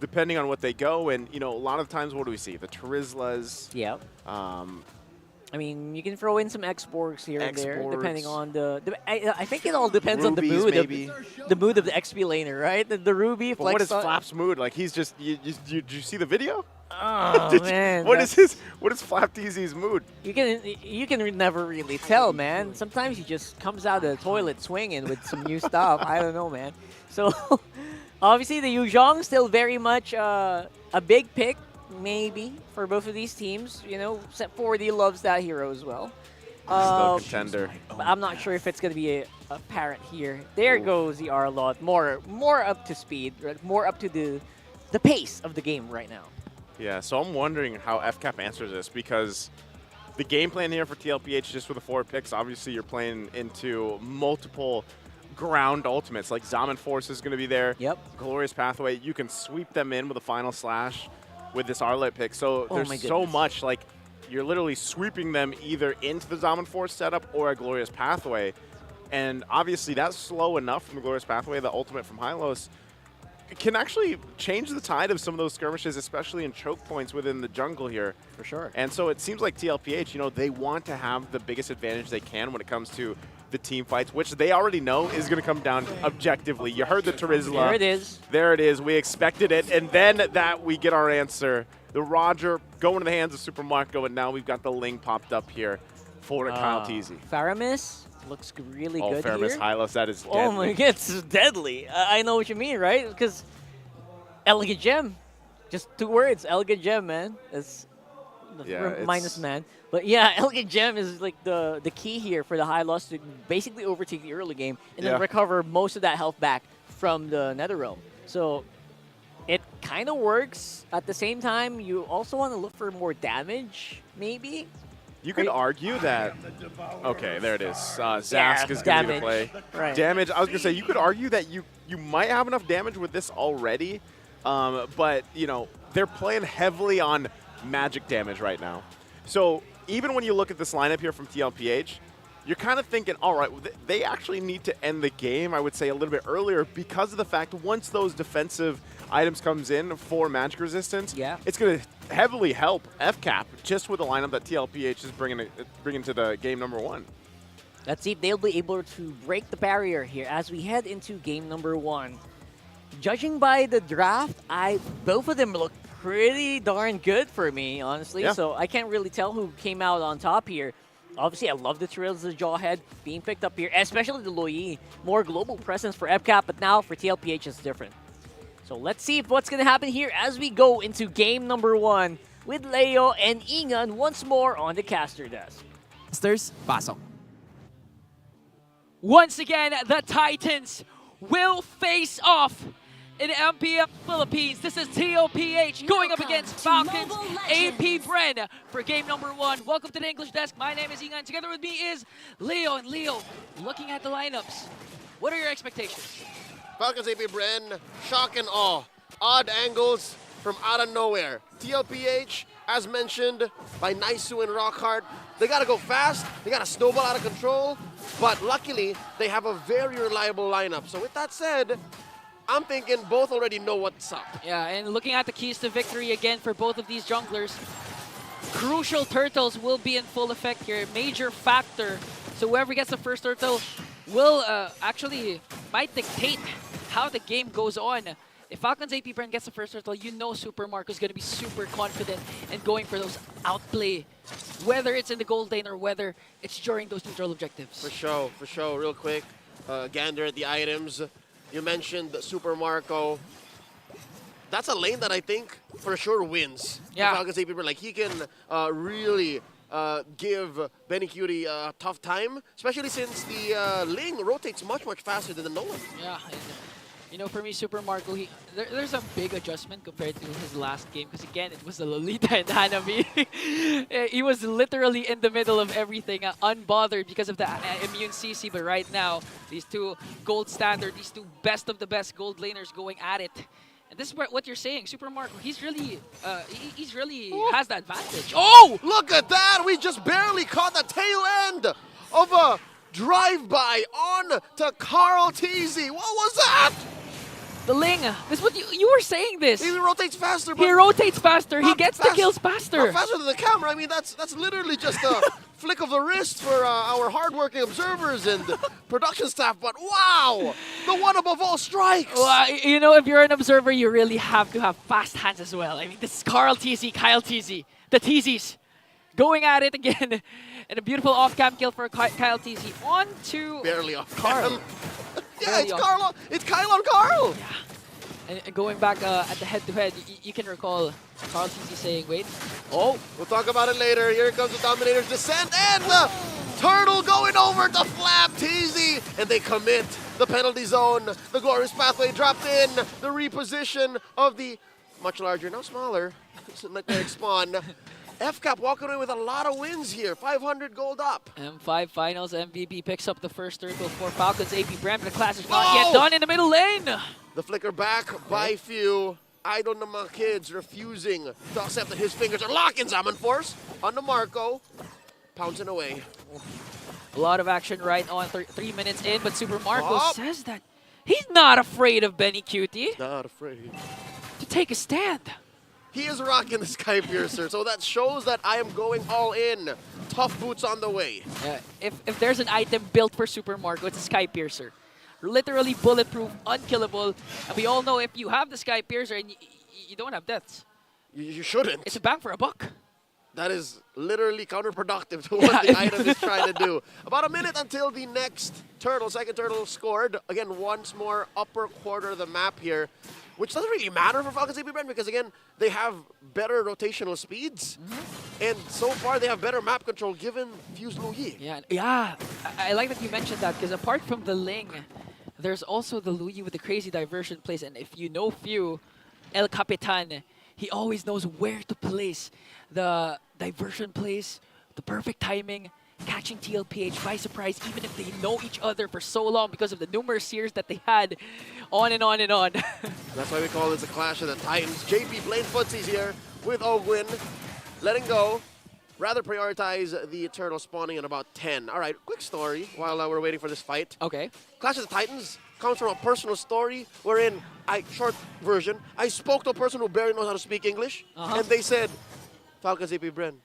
E: depending on what they go. And, a lot of times, what do we see? The Terizlas.
I: Yeah. I mean, you can throw in some X-Borgs here and there, depending on I think it all depends on the mood. The mood of the XP laner, right? The Ruby.
E: But what is Flap's mood? Like, he's just. Did you see the video?
I: Oh man.
E: What is KarlTzy's mood?
I: You can never really tell, man. Sometimes he just comes out of the toilet swinging with some new stuff. I don't know, man. So obviously the Yuzhong still very much a big pick. Maybe for both of these teams, except for he loves that hero as well.
E: Still contender.
I: But I'm not sure if it's going to be a parent here. There goes the Arlott, more up to speed, more up to the pace of the game right now.
E: Yeah, so I'm wondering how FCAP answers this, because the game plan here for TLPH, just with the 4 picks, obviously you're playing into multiple ground ultimates. Like Zaman Force is going to be there.
I: Yep.
E: Glorious Pathway, you can sweep them in with a Final Slash. with this Arlet pick. So
I: Oh my
E: there's so
I: goodness.
E: much, like, you're literally sweeping them either into the Dominant Force setup or a Glorious Pathway. And obviously that's slow enough from the Glorious Pathway, the ultimate from Hylos, can actually change the tide of some of those skirmishes, especially in choke points within the jungle here.
I: For sure.
E: And so it seems like TLPH, you know, they want to have the biggest advantage they can when it comes to the team fights, which they already know is going to come down objectively. You heard the Terizla.
I: There it is.
E: There it is. We expected it. And then that we get our answer. The Roger going to the hands of Super Marco, and now we've got the Ling popped up here for KyleTzy.
I: Faramis looks really good
E: Faramis
I: here.
E: Hylos, that is deadly.
I: Oh my god, it's deadly. I know what you mean, right? Because Elegant Gem. Just 2 words, Elegant Gem, man. It's minus man. But yeah, Elegant Gem is like the key here for the Hylos to basically overtake the early game and then recover most of that health back from the Netherrealm. So it kind of works. At the same time, you also want to look for more damage, maybe?
E: You could argue that. Okay, there it is. Zask is going to be the play.
I: Right.
E: Damage. I was going to say, you could argue that you might have enough damage with this already, but, you know, they're playing heavily on magic damage right now. So even when you look at this lineup here from TLPH, you're kind of thinking, all right, they actually need to end the game, I would say, a little bit earlier because of the fact once those defensive items comes in for magic resistance, it's going to heavily help FCAP just with the lineup that TLPH is bringing to the game number 1.
I: Let's see if they'll be able to break the barrier here as we head into game number 1. Judging by the draft, both of them look pretty darn good for me, honestly.
E: Yeah.
I: So I can't really tell who came out on top here. Obviously, I love the Trails, the Jawhead being picked up here, especially the Loyi. More global presence for FCAP, but now for TLPH it's different. So let's see what's going to happen here as we go into game number 1 with Leo and Ingan once more on the caster desk.
K: Casters, pasok.
G: Once again, the Titans will face off in MPL Philippines. This is TLPH going up against Falcons APBren for game number 1. Welcome to the English desk. My name is Ingan. Together with me is Leo. And Leo, looking at the lineups, what are your expectations?
H: Falcons APBren, shock and awe. Odd angles from out of nowhere. TLPH, as mentioned by Naisu and Rockhart, they gotta go fast, they gotta snowball out of control, but luckily, they have a very reliable lineup. So with that said, I'm thinking both already know what's up.
G: Yeah, and looking at the keys to victory again for both of these junglers, crucial turtles will be in full effect here. Major factor. So whoever gets the first turtle will might dictate how the game goes on. If Falcons APBren gets the first turtle, you know Super Marco's going to be super confident and going for those outplay, whether it's in the gold lane or whether it's during those neutral objectives.
H: For sure. Real quick, gander at the items. You mentioned Super Marco. That's a lane that I think for sure wins.
G: Yeah.
H: Falcons APBren, like he can really give Benny Cutie a tough time, especially since the Ling rotates much faster than the Nolan.
G: Yeah, and, you know, for me, Super Marco, there's a big adjustment compared to his last game because, again, it was the Lolita and Hanami. He was literally in the middle of everything, unbothered because of the immune CC, but right now, these two gold standard, these two best of the best gold laners going at it. And this is what you're saying, Super Marco, he's really has the advantage.
H: Oh, look at that! We just barely caught the tail end of a drive-by on to KarlTzy. What was that?
G: The Ling, this is what you were saying this.
H: He rotates faster.
G: He rotates faster. He gets the kills faster.
H: Not faster than the camera. I mean, that's literally just a flick of the wrist for our hardworking observers and production staff. But wow, the one above all strikes.
G: Well, you know, if you're an observer, you really have to have fast hands as well. I mean, this is KyleTzy, the Tzies, going at it again. And a beautiful off-cam kill for KyleTzy. On to
H: barely off
G: Karl.
H: Yeah, it's Karl. It's Kyle on Karl.
G: Yeah. And going back at the head-to-head, you can recall KarlTzy saying, wait.
H: Oh, we'll talk about it later. Here comes the Dominator's descent and the turtle going over to Flap TZ. And they commit the penalty zone. The Glorious Pathway dropped in. The reposition of the much larger, now smaller, Nightmare Spawn. FCAP walking away with a lot of wins here. 500 gold up.
G: M5 Finals MLBB picks up the first turtle for Falcons APBren, but the clash is not yet done in the middle lane.
H: The flicker back by few. idol ng mga kids refusing to accept that his fingers are locked in Zaman Force on the Marco. Pouncing away.
G: A lot of action right on 3 minutes in, but Super Marco says that he's not afraid of Benny Cutie.
H: Not afraid.
G: To take a stand.
H: He is rocking the Sky Piercer, so that shows that I am going all in. Tough boots on the way.
G: If there's an item built for Super Marco, it's a Sky Piercer. Literally bulletproof, unkillable. And we all know if you have the Sky Piercer and you don't have deaths.
H: You shouldn't.
G: It's a bang for a buck.
H: That is literally counterproductive to what the item is trying to do. About a minute until the next turtle, second turtle scored. Again, once more, upper quarter of the map here, which doesn't really matter for Falcons APBren because, again, they have better rotational speeds. And so far, they have better map control given Fuse Luyi.
G: Yeah. I like that you mentioned that because apart from the Ling, there's also the Luyi with the crazy diversion plays. And if you know Few, El Capitan, he always knows where to place the diversion plays, the perfect timing, catching TLPH by surprise, even if they know each other for so long because of the numerous years that they had, on and on and on.
H: That's why we call this a clash of the Titans. JP playing footsies here with Ogwin, letting go. Rather prioritize the turtle spawning at about 10. All right, quick story while we're waiting for this fight.
G: Okay.
H: Clash of the Titans comes from a personal story wherein, short version, I spoke to a person who barely knows how to speak English, and they said, Falcons APBren,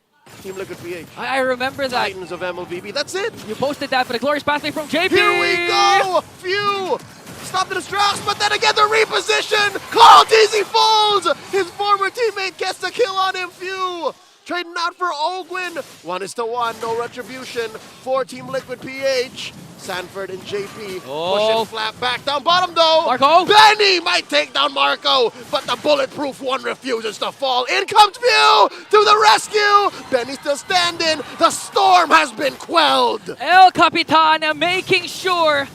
H: Team Liquid PH.
G: I remember that.
H: Titans of MLBB, that's it.
G: You posted that for the glorious pathway from JP.
H: Here we go! Few! Stop the distracts, but then again the reposition! KarlTzy falls! His former teammate gets the kill on him, Few! Trading out for Ogwin. 1-1, no retribution for Team Liquid PH. Sanford and JP pushing flat back down bottom though.
G: Marco.
H: Benny might take down Marco, but the bulletproof one refuses to fall. In comes Few to the rescue. Benny still standing. The storm has been quelled.
G: El Capitan making sure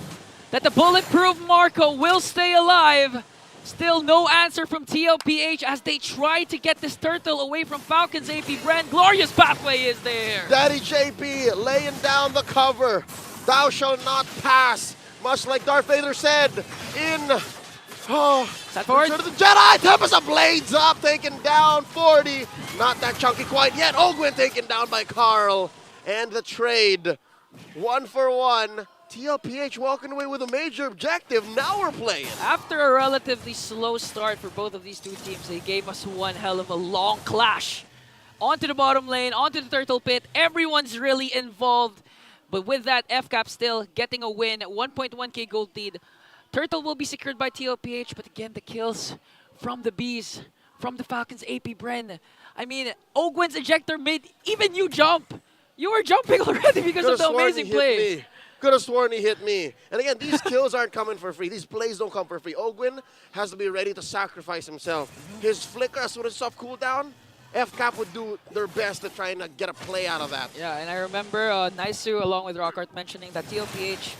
G: that the bulletproof Marco will stay alive. Still no answer from TLPH as they try to get this turtle away from Falcons APBren. Glorious pathway is there.
H: Daddy JP laying down the cover. Thou shalt not pass. Much like Darth Vader said in
G: Sanford.
H: Return of the Jedi. Tempest of Blades up, taken down 40. Not that chunky quite yet. Ogwin taken down by Karl. And the trade, 1-for-1. TLPH walking away with a major objective. Now we're playing.
G: After a relatively slow start for both of these two teams, they gave us one hell of a long clash. Onto the bottom lane, onto the turtle pit. Everyone's really involved. But with that, FCAP still getting a win. 1.1k gold lead. Turtle will be secured by TLPH, but again, the kills from the Bees, from the Falcons APBren. I mean, Ogwin's ejector made even you jump. You were jumping already because of the amazing play.
H: Could have sworn he hit me. And again, these kills aren't coming for free. These plays don't come for free. Ogwin has to be ready to sacrifice himself. His flicker, as soon as stuff cool down, FCAP would do their best to try and get a play out of that.
G: Yeah, and I remember Naisu along with Rockhart mentioning that TLPH,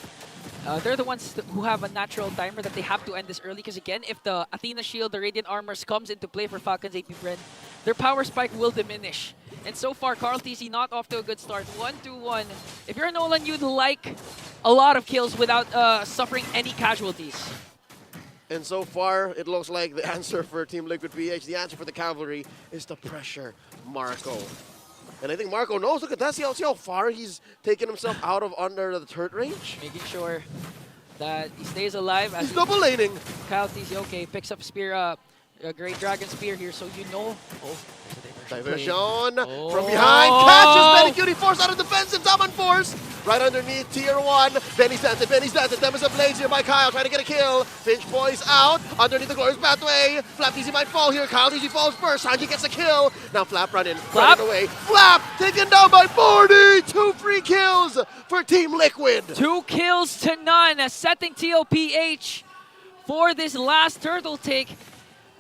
G: they're the ones who have a natural timer that they have to end this early because again, if the Athena Shield, the Radiant Armors comes into play for Falcons APBren, their power spike will diminish. And so far, KarlTzy not off to a good start. 1-1. If you're Nolan, you'd like a lot of kills without suffering any casualties.
H: And so far, it looks like the answer for Team Liquid PH, the answer for the Cavalry, is to pressure Marco. And I think Marco knows. Look at that. See how far he's taken himself out of under the turret range?
G: Making sure that he stays alive.
H: He's double laning.
G: KyleTzy, okay, picks up spear, a Great Dragon Spear here, so you know.
H: Diversion from behind. Catches Benny Cutie, forced out of defensive. Zaman Force right underneath tier 1. Benny stands it. Tempest of Blades here by Kyle, trying to get a kill. Finch Boys out underneath the glorious pathway. FlapTzy might fall here. KyleTzy falls first. Sanji gets a kill. Now Flap running away. Flap taken down by 40. 2 free kills for Team Liquid.
G: 2 kills to none, setting TLPH for this last turtle take.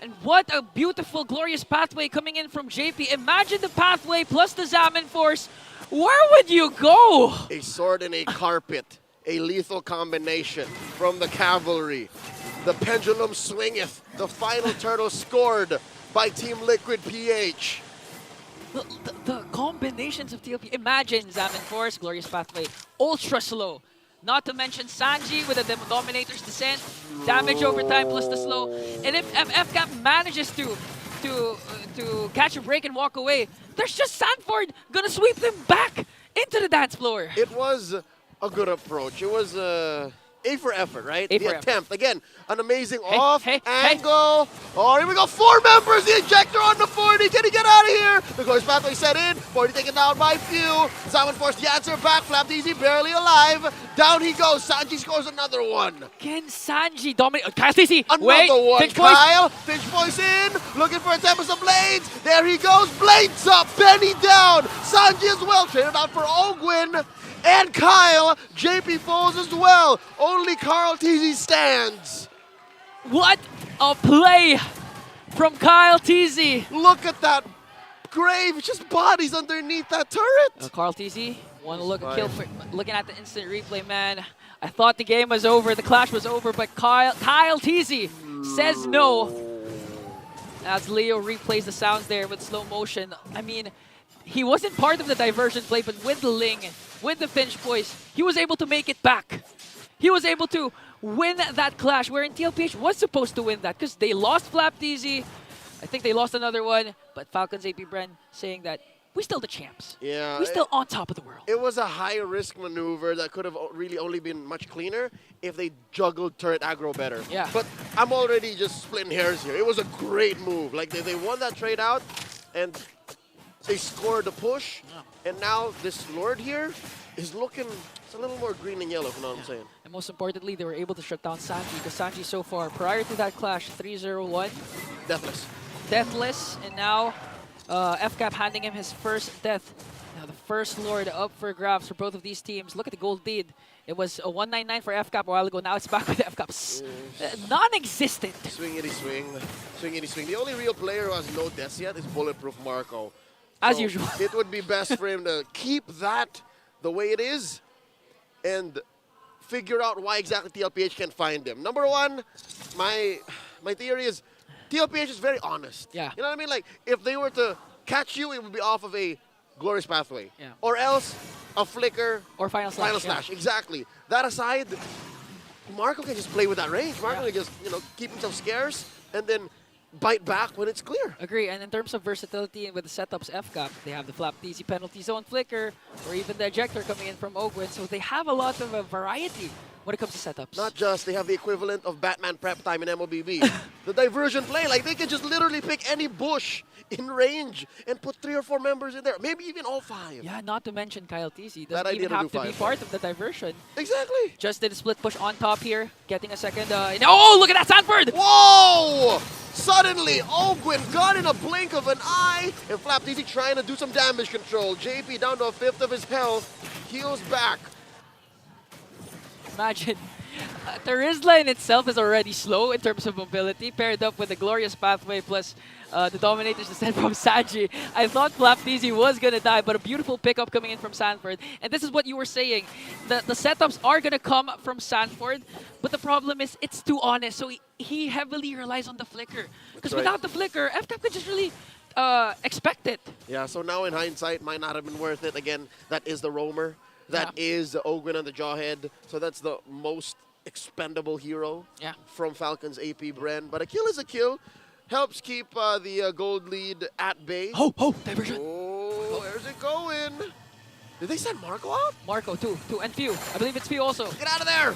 G: And what a beautiful, glorious pathway coming in from JP. Imagine the pathway plus the Zaman Force. Where would you go?
H: A sword and a carpet. A lethal combination from the Cavalry. The pendulum swingeth. The final turtle scored by Team Liquid PH.
G: The combinations of TLP. Imagine Zaman Force, glorious pathway, ultra slow. Not to mention Sanji with the Dominator's Descent, damage over time plus the slow. And if FCAP manages to catch a break and walk away, there's just Sanford gonna sweep them back into the dance floor.
H: It was a good approach. It was A for effort, right?
G: A
H: the
G: for
H: attempt. Again, an amazing
G: Hey,
H: angle. Oh, here we go. 4 members. The injector on the 40. Can he get out of here? The Glorious Pathway set in. 40 taken down by few. Simon forced the answer back. FlapTzy barely alive. Down he goes. Sanji scores another one.
G: Can Sanji dominate? KyleTzy,
H: Another
G: wait.
H: one.
G: Pinch voice.
H: Kyle. Pinch voice in. Looking for a Tempest of Blades. There he goes. Blades up. Benny down. Sanji as well. Traded out for Ogwin. And Kyle, JP falls as well. Only KarlTzy stands.
G: What a play from KyleTzy.
H: Look at that grave. It's just bodies underneath that turret.
G: KarlTzy, want to look at kill for looking at the instant replay, man. I thought the game was over, the clash was over, but KyleTzy says no. As Leo replays the sounds there with slow motion. I mean, he wasn't part of the diversion play, but with the Ling, with the Finch voice, he was able to make it back. He was able to win that clash, wherein TLPH was supposed to win that because they lost FlapTzy. I think they lost another one, but Falcons APBren saying that we're still the champs.
H: Yeah,
G: we're still on top of the world.
H: It was a high-risk maneuver that could have really only been much cleaner if they juggled turret aggro better.
G: Yeah.
H: But I'm already just splitting hairs here. It was a great move. Like, they won that trade out, and they scored the push, and now this Lord here is looking, it's a little more green and yellow, if you know what I'm saying.
G: And most importantly, they were able to shut down Sanji, because Sanji so far, prior to that clash, 3-0-1.
H: Deathless.
G: Deathless, and now FCAP handing him his first death. Now the first Lord up for grabs for both of these teams. Look at the gold lead. It was a 199 for FCAP a while ago. Now it's back with FCAP's non-existent.
H: Swingity swing. Swingity swing. The only real player who has no deaths yet is Bulletproof Marco.
G: As usual.
H: It would be best for him to keep that the way it is and figure out why exactly TLPH can't find him. Number one, my theory is TLPH is very honest.
G: Yeah.
H: You know what I mean? Like, if they were to catch you, it would be off of a Glorious Pathway.
G: Yeah.
H: Or else a flicker.
G: Or Final Slash.
H: Final Slash, exactly. That aside, Marco can just play with that range. Marco can just, keep himself scarce and then bite back when it's clear.
G: Agree, and in terms of versatility with the setups FCAP, they have the FlapTzy penalty zone flicker, or even the ejector coming in from Ogwin, so they have a lot of variety when it comes to setups.
H: Not just, they have the equivalent of Batman prep time in MLBB. The diversion play, like they can just literally pick any bush in range and put 3 or 4 members in there, maybe even all 5.
G: Yeah, not to mention KyleTzy.
H: That
G: Doesn't
H: idea
G: even
H: to
G: have
H: do
G: to be
H: 5.
G: part of the diversion.
H: Exactly.
G: Just did a split push on top here, getting a second. Oh, look at that, Sanford!
H: Whoa! Suddenly, Ogwin got in a blink of an eye, and FlapTzy trying to do some damage control. JP down to a 1/5 of his health, heals back.
G: Imagine. The Rizla in itself is already slow in terms of mobility, paired up with the Glorious Pathway plus the Dominator's Descent from Sanji. I thought FlapTzy was going to die, but a beautiful pickup coming in from Sanford. And this is what you were saying. The setups are going to come from Sanford, but the problem is it's too honest. So he heavily relies on the flicker. Because
H: right.
G: without the flicker, FCAP could just really expect it.
H: Yeah, so now in hindsight, might not have been worth it. Again, that is the roamer. That is the Ogwin on the Jawhead. So that's the most expendable hero from Falcons APBren. But a kill is a kill. Helps keep the gold lead at bay.
G: Diversion.
H: Oh, where's it going? Did they send Marco out?
G: Marco, two, and Few. I believe it's Few also.
H: Get out of there!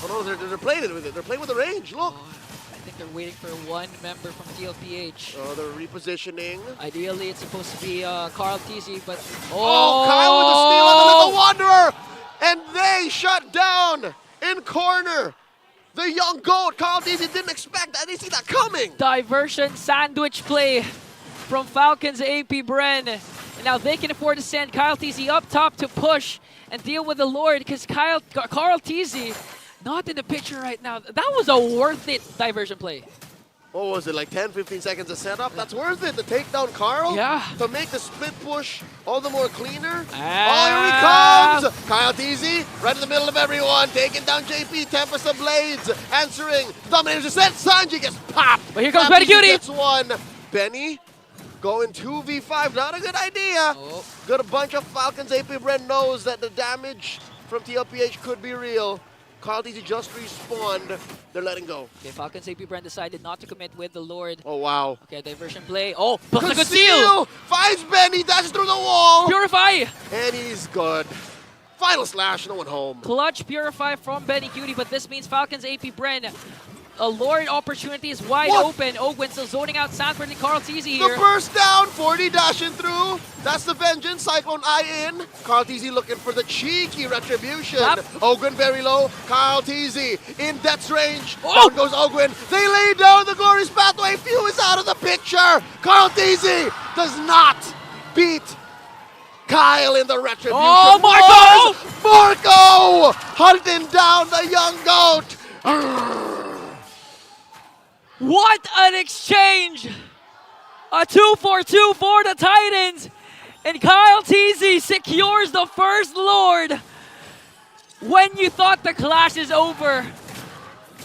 H: Oh no, they're playing with it. They're playing with the range. Look.
G: I think they're waiting for one member from TLPH.
H: Oh, they're repositioning.
G: Ideally, it's supposed to be KarlTzy, but...
H: Oh, Kyle with the steal on the Little Wanderer! And they shut down in corner. The young goat, KarlTzy didn't expect that. They see that coming.
G: Diversion sandwich play from Falcons APBren. And now they can afford to send KyleTzy up top to push and deal with the Lord, because KarlTzy not in the picture right now. That was a worth it diversion play.
H: What was it, like 10, 15 seconds of setup? That's worth it to take down Karl?
G: Yeah.
H: To make the split push all the more cleaner? Oh, here he comes! KyleTzy, right in the middle of everyone, taking down JP, Tempest of Blades, answering. Dominator's Descent, Sanji gets popped!
G: But here comes Benny Cutie!
H: Gets one. Benny going 2v5, not a good idea. Got a bunch of Falcons, APBren knows that the damage from TLPH could be real. KarlTzy just respawned. They're letting go.
G: Okay, Falcons APBren decided not to commit with the Lord.
H: Oh, wow.
G: Okay, diversion play. Oh, plus a good
H: Conceal!
G: steal!
H: Finds Benny, dashes through the wall!
G: Purify!
H: And he's good. Final slash, no one home.
G: Clutch Purify from Benny Cutie, but this means Falcons APBren. A Lord opportunity is wide open. Ogwin still zoning out Sanford and KarlTzy here.
H: The burst down, 40 dashing through. That's the Vengeance, Cyclone Eye in. KarlTzy looking for the cheeky retribution. Ogwin very low. KarlTzy in death's range. Down goes Ogwin. They lay down the glorious pathway. Few is out of the picture. KarlTzy does not beat Kyle in the retribution.
G: Oh,
H: Marco! Hunting down the young goat.
G: What an exchange! A 2-for-2 for the Titans. And KyleTzy secures the first Lord. When you thought the clash is over,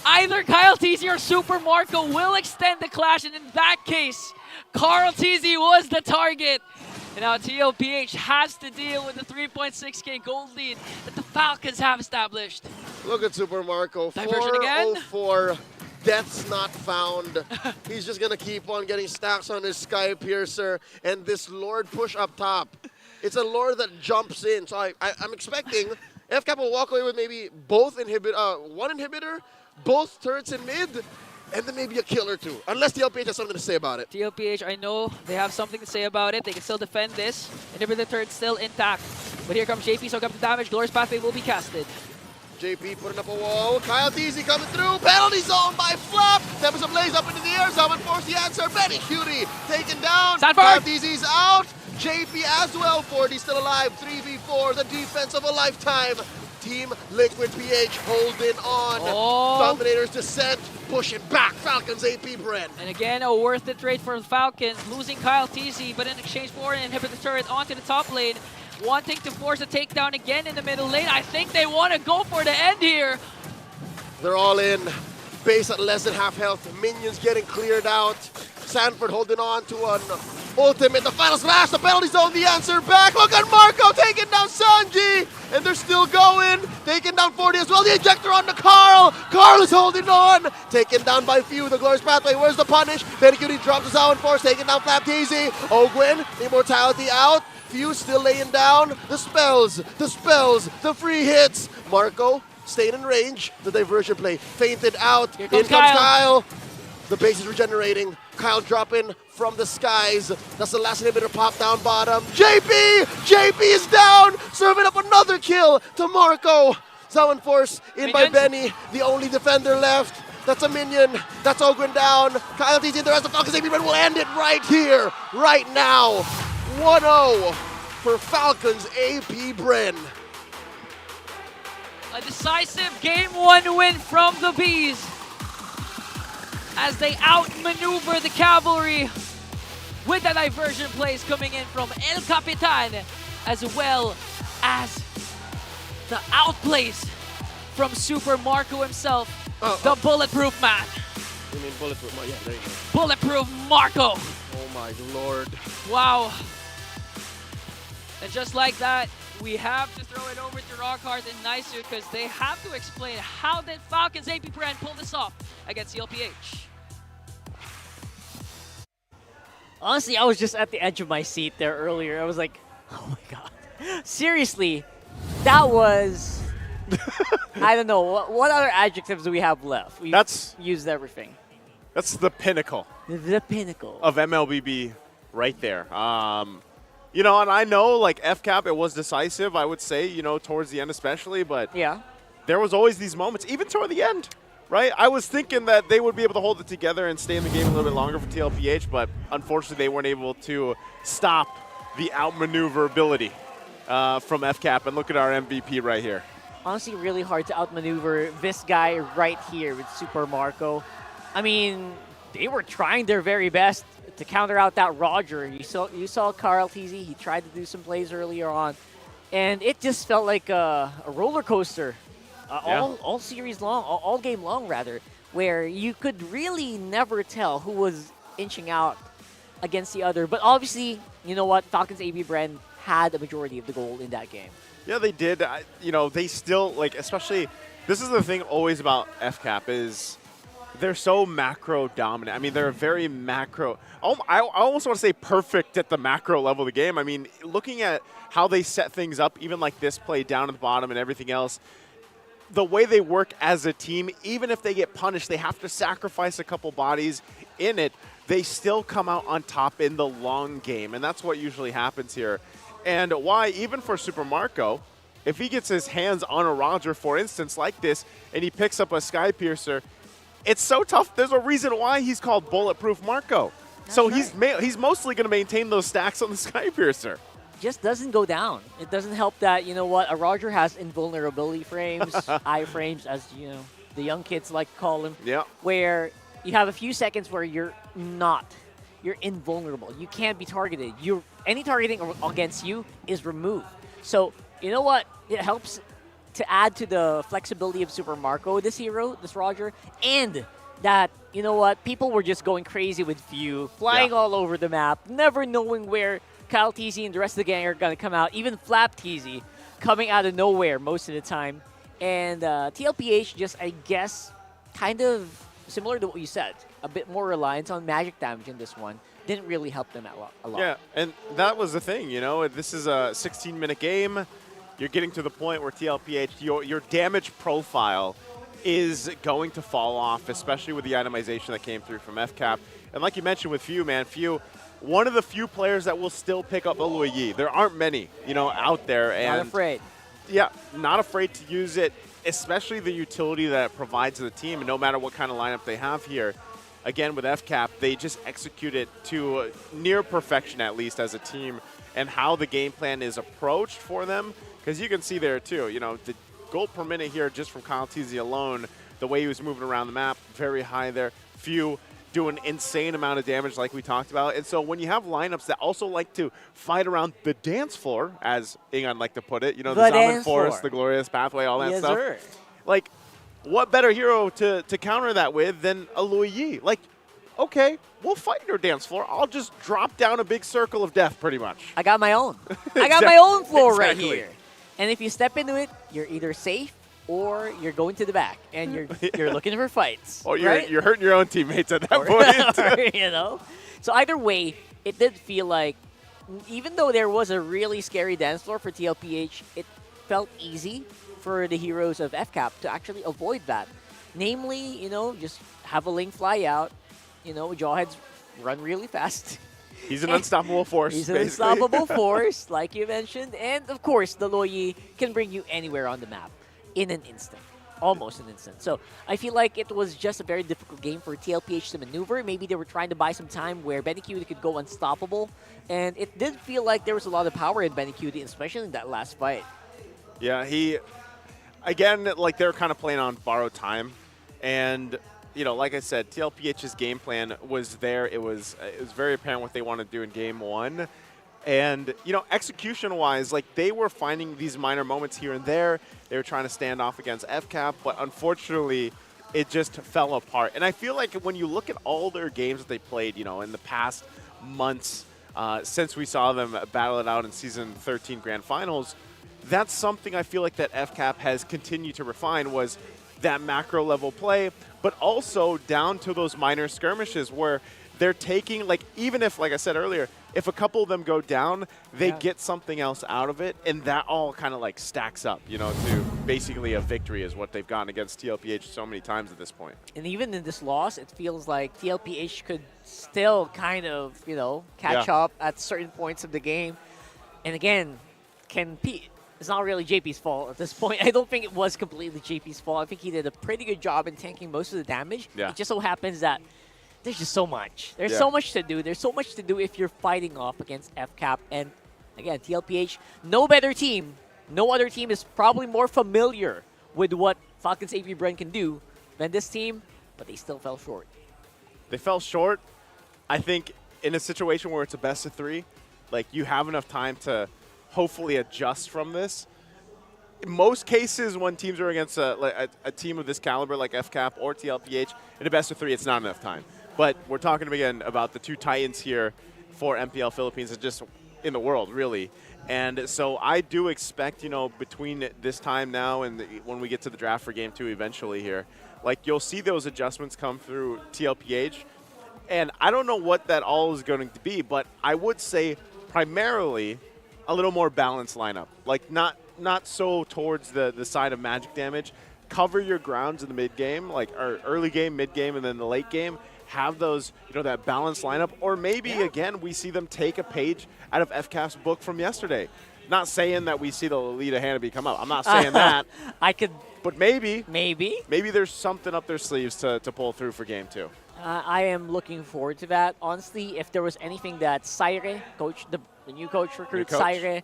G: either KyleTzy or Super Marco will extend the clash, and in that case, KarlTzy was the target. And now TLPH has to deal with the 3.6k gold lead that the Falcons have established.
H: Look at Super Marco,
G: Diversion again.
H: 404. Death's not found. He's just gonna keep on getting stacks on his Sky Piercer and this Lord push up top. It's a Lord that jumps in, so I'm expecting FCAP will walk away with maybe both one inhibitor, both turrets in mid, and then maybe a kill or two, unless TLPH has something to say about it.
G: TLPH, I know they have something to say about it. They can still defend this. Inhibitor turret still intact. But here comes JP, soak up the damage. Glorious Pathway will be casted.
H: JP putting up a wall. KyleTzy coming through. Penalty zone by Flop. Tempest Ablaze up into the air. Someone forced the answer. Benny Cutie taken down. KyleTzy's out. JP as well. 40 still alive. 3v4. The defense of a lifetime. Team Liquid PH holding on. Dominator's descent. Pushing back. Falcons APBren.
G: And again, a worth it trade for the Falcons. Losing KyleTzy, but in exchange for an inhibitor turret onto the top lane. Wanting to force a takedown again in the middle lane. I think they want to go for the end here.
H: They're all in. Base at less than half health. Minions getting cleared out. Sanford holding on to an ultimate. The final slash. The penalty zone. The answer back. Look at Marco taking down Sanji. And they're still going. Taking down 40 as well. The ejector on to Karl. Karl is holding on. Taken down by few. The glorious pathway. Where's the punish? Benny Cutie drops the Sound Force. Taking down FlapTzy. Ogwin. Immortality out. Few still laying down. The spells, the free hits. Marco staying in range. The diversion play fainted out. In comes Kyle. The base is regenerating. Kyle dropping from the skies. That's the last inhibitor pop down bottom. JP is down. Serving up another kill to Marco. Sound Force in by Benny. The only defender left. That's a minion. That's Ogwin down. KyleTzy and the rest of Falcons APBren will end it right here, right now. 1-0 for Falcons APBren.
G: A decisive Game 1 win from the Bees as they outmaneuver the Cavalry with the diversion plays coming in from El Capitan, as well as the outplays from Super Marco himself, the Bulletproof Man.
H: You mean Bulletproof? Yeah, there you go.
G: Bulletproof Marco.
H: Oh my lord.
G: Wow. And just like that, we have to throw it over to Rockhart and Nisu because they have to explain how did Falcons APBren pull this off against TLPH.
I: Honestly, I was just at the edge of my seat there earlier. I was like, oh my god. Seriously, that was... I don't know. What other adjectives do we have left? We've used everything.
E: That's the pinnacle.
I: The pinnacle.
E: Of MLBB right there. You know, and I know, like, FCAP, it was decisive, I would say, you know, towards the end especially, but there was always these moments, even toward the end, right? I was thinking that they would be able to hold it together and stay in the game a little bit longer for TLPH, but unfortunately they weren't able to stop the outmaneuverability from FCAP. And look at our MVP right here.
I: Honestly, really hard to outmaneuver this guy right here with Super Marco. I mean, they were trying their very best to counter out that Roger. You saw KarlTzy. He tried to do some plays earlier on, and it just felt like a roller coaster, all series long, all game long rather, where you could really never tell who was inching out against the other. But obviously, you know what? Falcons APBren had the majority of the goal in that game.
E: Yeah, they did. You know, they still, like, especially, this is the thing always about FCAP is they're so macro dominant. I mean, they're very macro. I almost want to say perfect at the macro level of the game. I mean, looking at how they set things up, even like this play down at the bottom and everything else, the way they work as a team, even if they get punished, they have to sacrifice a couple bodies in it, they still come out on top in the long game. And that's what usually happens here. And why, even for Super Marco, if he gets his hands on a Roger, for instance, like this, and he picks up a Sky Piercer, it's so tough. There's a reason why he's called Bulletproof Marco. So he's mostly going to maintain those stacks on the Sky Piercer.
I: Just doesn't go down. It doesn't help that, you know what, a Roger has invulnerability frames, I-frames, as, you know, the young kids like to call them, where you have a few seconds where you're invulnerable. You can't be targeted. Any targeting against you is removed. So, you know what, it helps to add to the flexibility of Super Marco, this hero, this Roger, and that, you know what, people were just going crazy with Few, flying all over the map, never knowing where KyleTzy and the rest of the gang are going to come out. Even FlapTzy coming out of nowhere most of the time. And TLPH just, I guess, kind of similar to what you said. A bit more reliance on magic damage in this one. Didn't really help them a lot.
E: Yeah, and that was the thing, you know. This is a 16-minute game. You're getting to the point where TLPH, your damage profile is going to fall off, especially with the itemization that came through from FCAP. And like you mentioned with Few, man, Few, one of the few players that will still pick up Oluwa Yi. There aren't many, you know, out there. And
I: not afraid.
E: Yeah, not afraid to use it, especially the utility that it provides to the team. And no matter what kind of lineup they have here, again, with FCAP, they just execute it to near perfection, at least as a team, and how the game plan is approached for them. Because you can see there, too, you know, the gold per minute here just from KyleTzy alone, the way he was moving around the map, very high there. Few doing insane amount of damage like we talked about. And so when you have lineups that also like to fight around the dance floor, as Ingan like to put it, you know, the Zaman Forest, the Glorious Pathway, all that stuff.
I: Sir.
E: Like, what better hero to counter that with than Oluwa Yi? Like, okay, we'll fight your dance floor. I'll just drop down a big circle of death, pretty much.
I: I got my own. I got my own floor right here. And if you step into it, you're either safe or you're going to the back and you're looking for fights.
E: Or you're,
I: right?
E: you're hurting your own teammates at that point.
I: You know? So either way, it did feel like, even though there was a really scary dance floor for TLPH, it felt easy for the heroes of FCAP to actually avoid that. Namely, you know, just have a Ling fly out, you know, Jawheads run really fast.
E: He's an unstoppable force,
I: He's an
E: basically.
I: unstoppable force, like you mentioned. And, of course, the Oluwa Yi can bring you anywhere on the map in an instant. Almost an instant. So I feel like it was just a very difficult game for TLPH to maneuver. Maybe they were trying to buy some time where BennyQt could go unstoppable. And it did feel like there was a lot of power in BennyQt, especially in that last fight.
E: Yeah, again, like they're kind of playing on borrowed time. And, you know, like I said, TLPH's game plan was there. It was very apparent what they wanted to do in game one. And, you know, execution-wise, like, they were finding these minor moments here and there. They were trying to stand off against FCAP, but unfortunately, it just fell apart. And I feel like when you look at all their games that they played, you know, in the past months, since we saw them battle it out in Season 13 Grand Finals, that's something I feel like that FCAP has continued to refine was that macro-level play, but also down to those minor skirmishes where they're taking, like, even if, like I said earlier, if a couple of them go down, they get something else out of it, and that all kind of, like, stacks up, you know, to basically a victory is what they've gotten against TLPH so many times at this point.
I: And even in this loss, it feels like TLPH could still kind of, you know, catch up at certain points of the game. And again, it's not really JP's fault at this point. I don't think it was completely JP's fault. I think he did a pretty good job in tanking most of the damage.
E: Yeah.
I: It just so happens that there's just so much. There's so much to do. There's so much to do if you're fighting off against FCAP. And again, TLPH, no other team is probably more familiar with what Falcons APBren can do than this team, but they still fell short.
E: They fell short. I think in a situation where it's a best of three, like, you have enough time to hopefully adjust from this. In most cases, when teams are against a team of this caliber like FCAP or TLPH, in a best of three, it's not enough time. But we're talking again about the two titans here for MPL Philippines. in the world, really. And so I do expect, between this time now and when we get to the draft for Game 2 eventually here, like you'll see those adjustments come through TLPH. And I don't know what that all is going to be, but I would say primarily a little more balanced lineup. Like not so towards the side of magic damage. Cover your grounds in the mid game, like or early game, mid game, and then the late game. Have those, that balanced lineup. Or maybe, again, we see them take a page out of FCAP's book from yesterday. Not saying that we see the Lolita Hanabi come out. I'm not saying that. But maybe there's something up their sleeves to pull through for Game 2.
I: I am looking forward to that. Honestly, if there was anything that Zaire, the new coach recruit Zaire,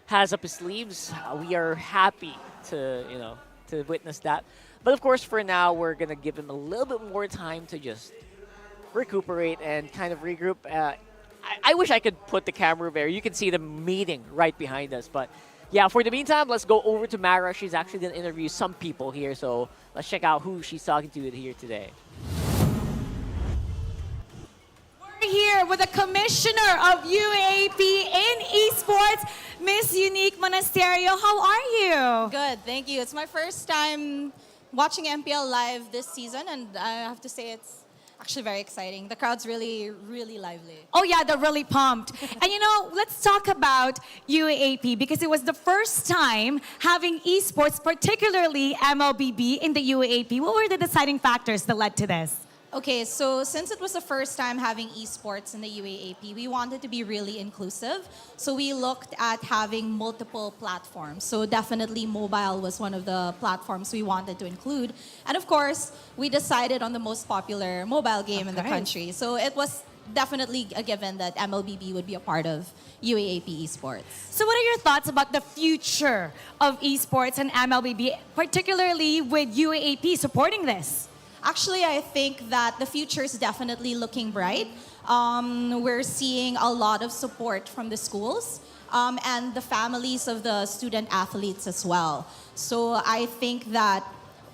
I: has up his sleeves, we are happy to witness that. But of course, for now, we're gonna give him a little bit more time to just recuperate and kind of regroup. I wish I could put the camera there. You can see the meeting right behind us. But yeah, for the meantime, let's go over to Mara. She's actually gonna interview some people here, so let's check out who she's talking to here today.
F: We're here with the commissioner of UAP in esports, Miss Unique Monasterio. How are you?
K: Good, thank you. It's my first time watching MPL live this season, and I have to say it's actually very exciting. The crowd's really, really lively.
F: Oh yeah, they're really pumped. And let's talk about UAP because it was the first time having esports, particularly MLBB, in the UAP. What were the deciding factors that led to this?
K: Okay, so since it was the first time having esports in the UAAP, we wanted to be really inclusive. So we looked at having multiple platforms. So definitely mobile was one of the platforms we wanted to include. And of course, we decided on the most popular mobile game in the country. So it was definitely a given that MLBB would be a part of UAAP esports.
F: So what are your thoughts about the future of esports and MLBB, particularly with UAAP supporting this?
K: Actually, I think that the future is definitely looking bright. We're seeing a lot of support from the schools and the families of the student athletes as well. So I think that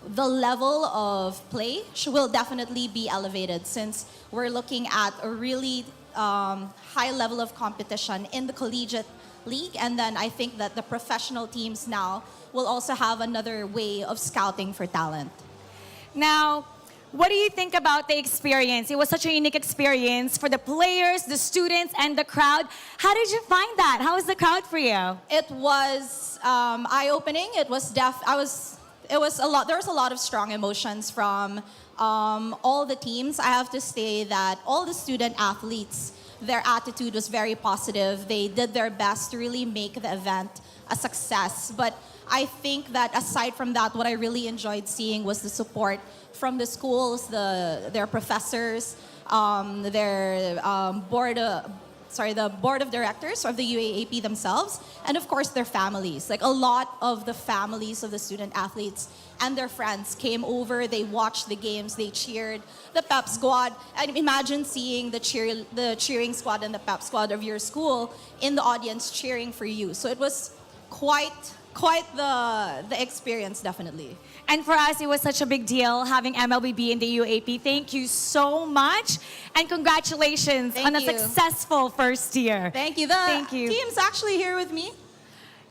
K: the level of play will definitely be elevated since we're looking at a really high level of competition in the collegiate league. And then I think that the professional teams now will also have another way of scouting for talent.
F: Now, what do you think about the experience? It was such a unique experience for the players, the students, and the crowd. How did you find that? How was the crowd for you?
K: It was eye-opening. It was a lot. There was a lot of strong emotions from all the teams. I have to say that all the student athletes, their attitude was very positive. They did their best to really make the event a success. But I think that aside from that, what I really enjoyed seeing was the support from the schools, their professors, the board of directors of the UAAP themselves, and of course their families. Like a lot of the families of the student athletes and their friends came over, they watched the games, they cheered the pep squad. And imagine seeing the cheering squad and the pep squad of your school in the audience cheering for you. So it was quite the experience, definitely.
F: And for us, it was such a big deal having MLBB in the UAP. Thank you so much. And congratulations on a successful first year.
K: Thank you. The team's actually here with me.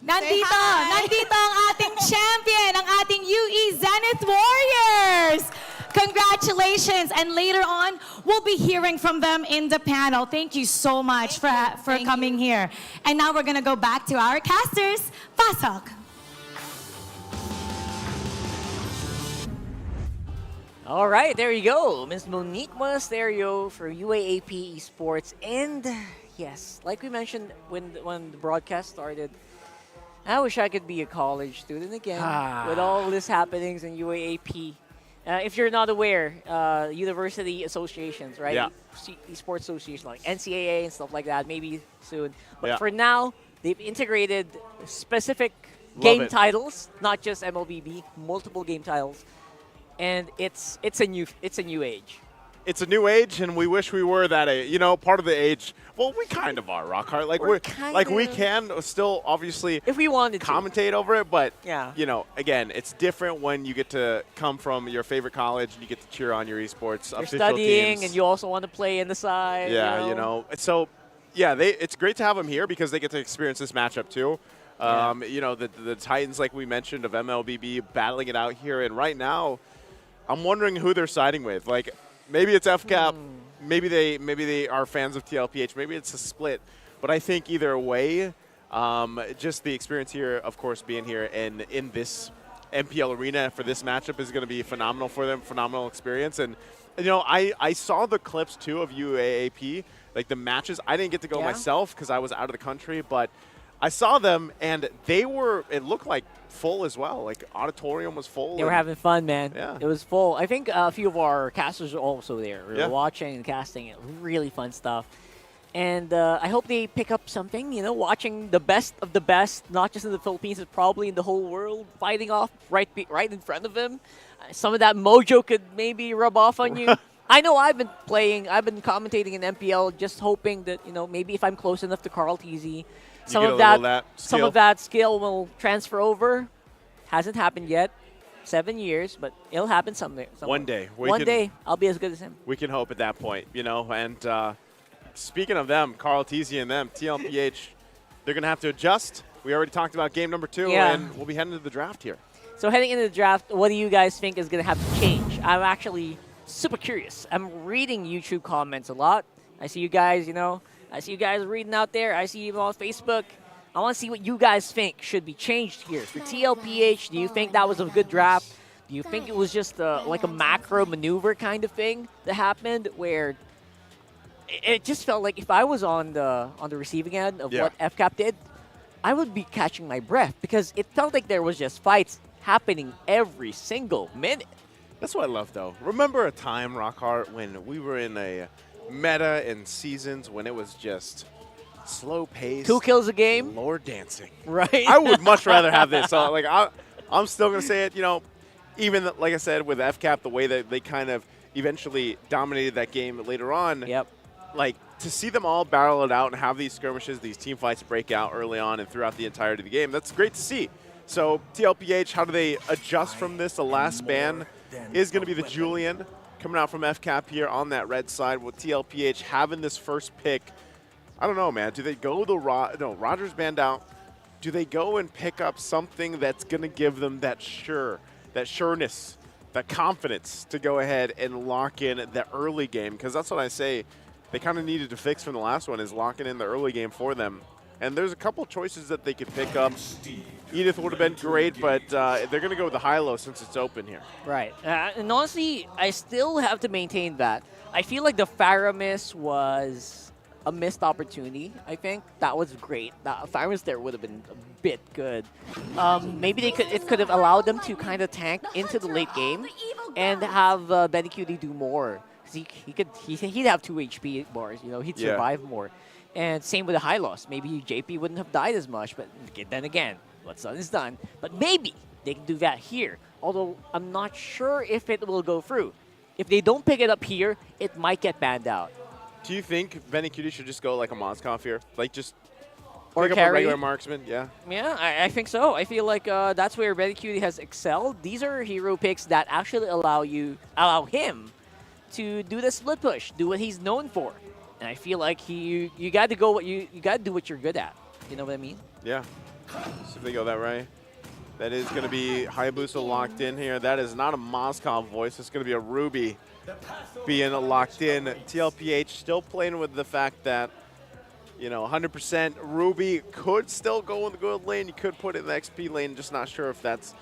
F: Nandito ang ating champion, ang ating UE Zenith Warriors. Congratulations. And later on, we'll be hearing from them in the panel. Thank you so much for coming here. And now we're going to go back to our casters. Pasok.
I: All right, there you go. Ms. Monique Monasterio for UAAP Esports. And yes, like we mentioned when the broadcast started, I wish I could be a college student again with all this happenings in UAAP. If you're not aware, university associations, right?
E: Yeah.
I: Esports associations like NCAA and stuff like that, maybe soon. But for now, they've integrated specific game titles, not just MLBB, multiple game titles. And it's a new age.
E: It's a new age, and we wish we were that age. Part of the age. Well, we kind of are, Rockhart. We can still obviously
I: if we wanted
E: commentate over it, but
I: yeah.
E: Again, it's different when you get to come from your favorite college and you get to cheer on your esports
I: You're
E: official
I: studying,
E: teams.
I: and you also want to play in the side.
E: Yeah, So yeah, it's great to have them here because they get to experience this matchup too. You know, the Titans, like we mentioned, of MLBB battling it out here. And right now, I'm wondering who they're siding with. Like, maybe it's FCAP. Maybe they are fans of TLPH. Maybe it's a split. But I think either way, just the experience here, of course, being here and in this MPL arena for this matchup is going to be phenomenal for them, phenomenal experience. And, you know, I saw the clips, too, of UAAP, like the matches. I didn't get to go myself because I was out of the country, but I saw them, and they were, it looked like full as well. Like, auditorium was full.
I: They were having fun, man.
E: Yeah.
I: It was full. I think a few of our casters were also there. We were
E: Yeah.
I: watching and casting it. Really fun stuff. And I hope they pick up something, you know, watching the best of the best, not just in the Philippines, but probably in the whole world, fighting off right in front of him. Some of that mojo could maybe rub off on you. I know I've been commentating in MPL, just hoping that, you know, maybe if I'm close enough to KarlTzy, some of that skill will transfer over. Hasn't happened yet. 7 years, but it'll happen someday.
E: One day.
I: One day, I'll be as good as him.
E: We can hope at that point, you know. And speaking of them, KarlTzy and them, TLPH, they're going to have to adjust. We already talked about game number 2, and we'll be heading into the draft here.
I: So heading into the draft, what do you guys think is going to have to change? I'm actually super curious. I'm reading YouTube comments a lot. I see you guys, you know, I see you guys reading out there. I see you on Facebook. I want to see what you guys think should be changed here. For TLPH, do you think that was a good draft? Do you think it was just like a macro maneuver kind of thing that happened where it just felt like if I was on the receiving end of what FCAP did, I would be catching my breath because it felt like there was just fights happening every single minute.
E: That's what I love, though. Remember a time, Rockhart, when we were in a meta in seasons when it was just slow pace,
I: 2 kills a game,
E: Lord dancing.
I: Right.
E: I would much rather have this. So, like, I'm still gonna say it. You know, even like I said with FCAP, the way that they kind of eventually dominated that game later on.
I: Yep.
E: Like, to see them all barrel it out and have these skirmishes, these team fights break out early on and throughout the entirety of the game, that's great to see. So TLPH, how do they adjust from this? The last ban is going to be the Julian coming out from FCAP here on that red side with TLPH having this first pick. I don't know, man. Do they go the Rogers banned out? Do they go and pick up something that's going to give them that sureness, that confidence to go ahead and lock in the early game? Because that's what I say they kind of needed to fix from the last one, is locking in the early game for them. And there's a couple choices that they could pick up. Edith would have been great, but they're going to go with the high-low since it's open here.
I: Right. And honestly, I still have to maintain that. I feel like the Faramis was a missed opportunity, I think. That was great. Faramis there would have been a bit good. Maybe it could have allowed them to kind of tank into the late game and have BennyQt do more. He'd have 2 HP bars, you know, he'd survive more. And same with the high loss. Maybe JP wouldn't have died as much, but then again, what's done is done. But maybe they can do that here. Although I'm not sure if it will go through. If they don't pick it up here, it might get banned out.
E: Do you think BennyQt should just go like a Moskov here? Like just
I: or
E: pick
I: carry
E: up a regular marksman? Yeah.
I: Yeah, I think so. I feel like that's where BennyQt has excelled. These are hero picks that actually allow him to do the split push, do what he's known for. And I feel like you got to go you got to do what you're good at. You know what I mean?
E: Yeah. So if they go that right, that is going to be Hayabusa locked in here. That is not a Moskov voice. It's going to be a Ruby being locked in. TLPH still playing with the fact that, you know, 100% Ruby could still go in the gold lane. You could put it in the XP lane. Just not sure if that's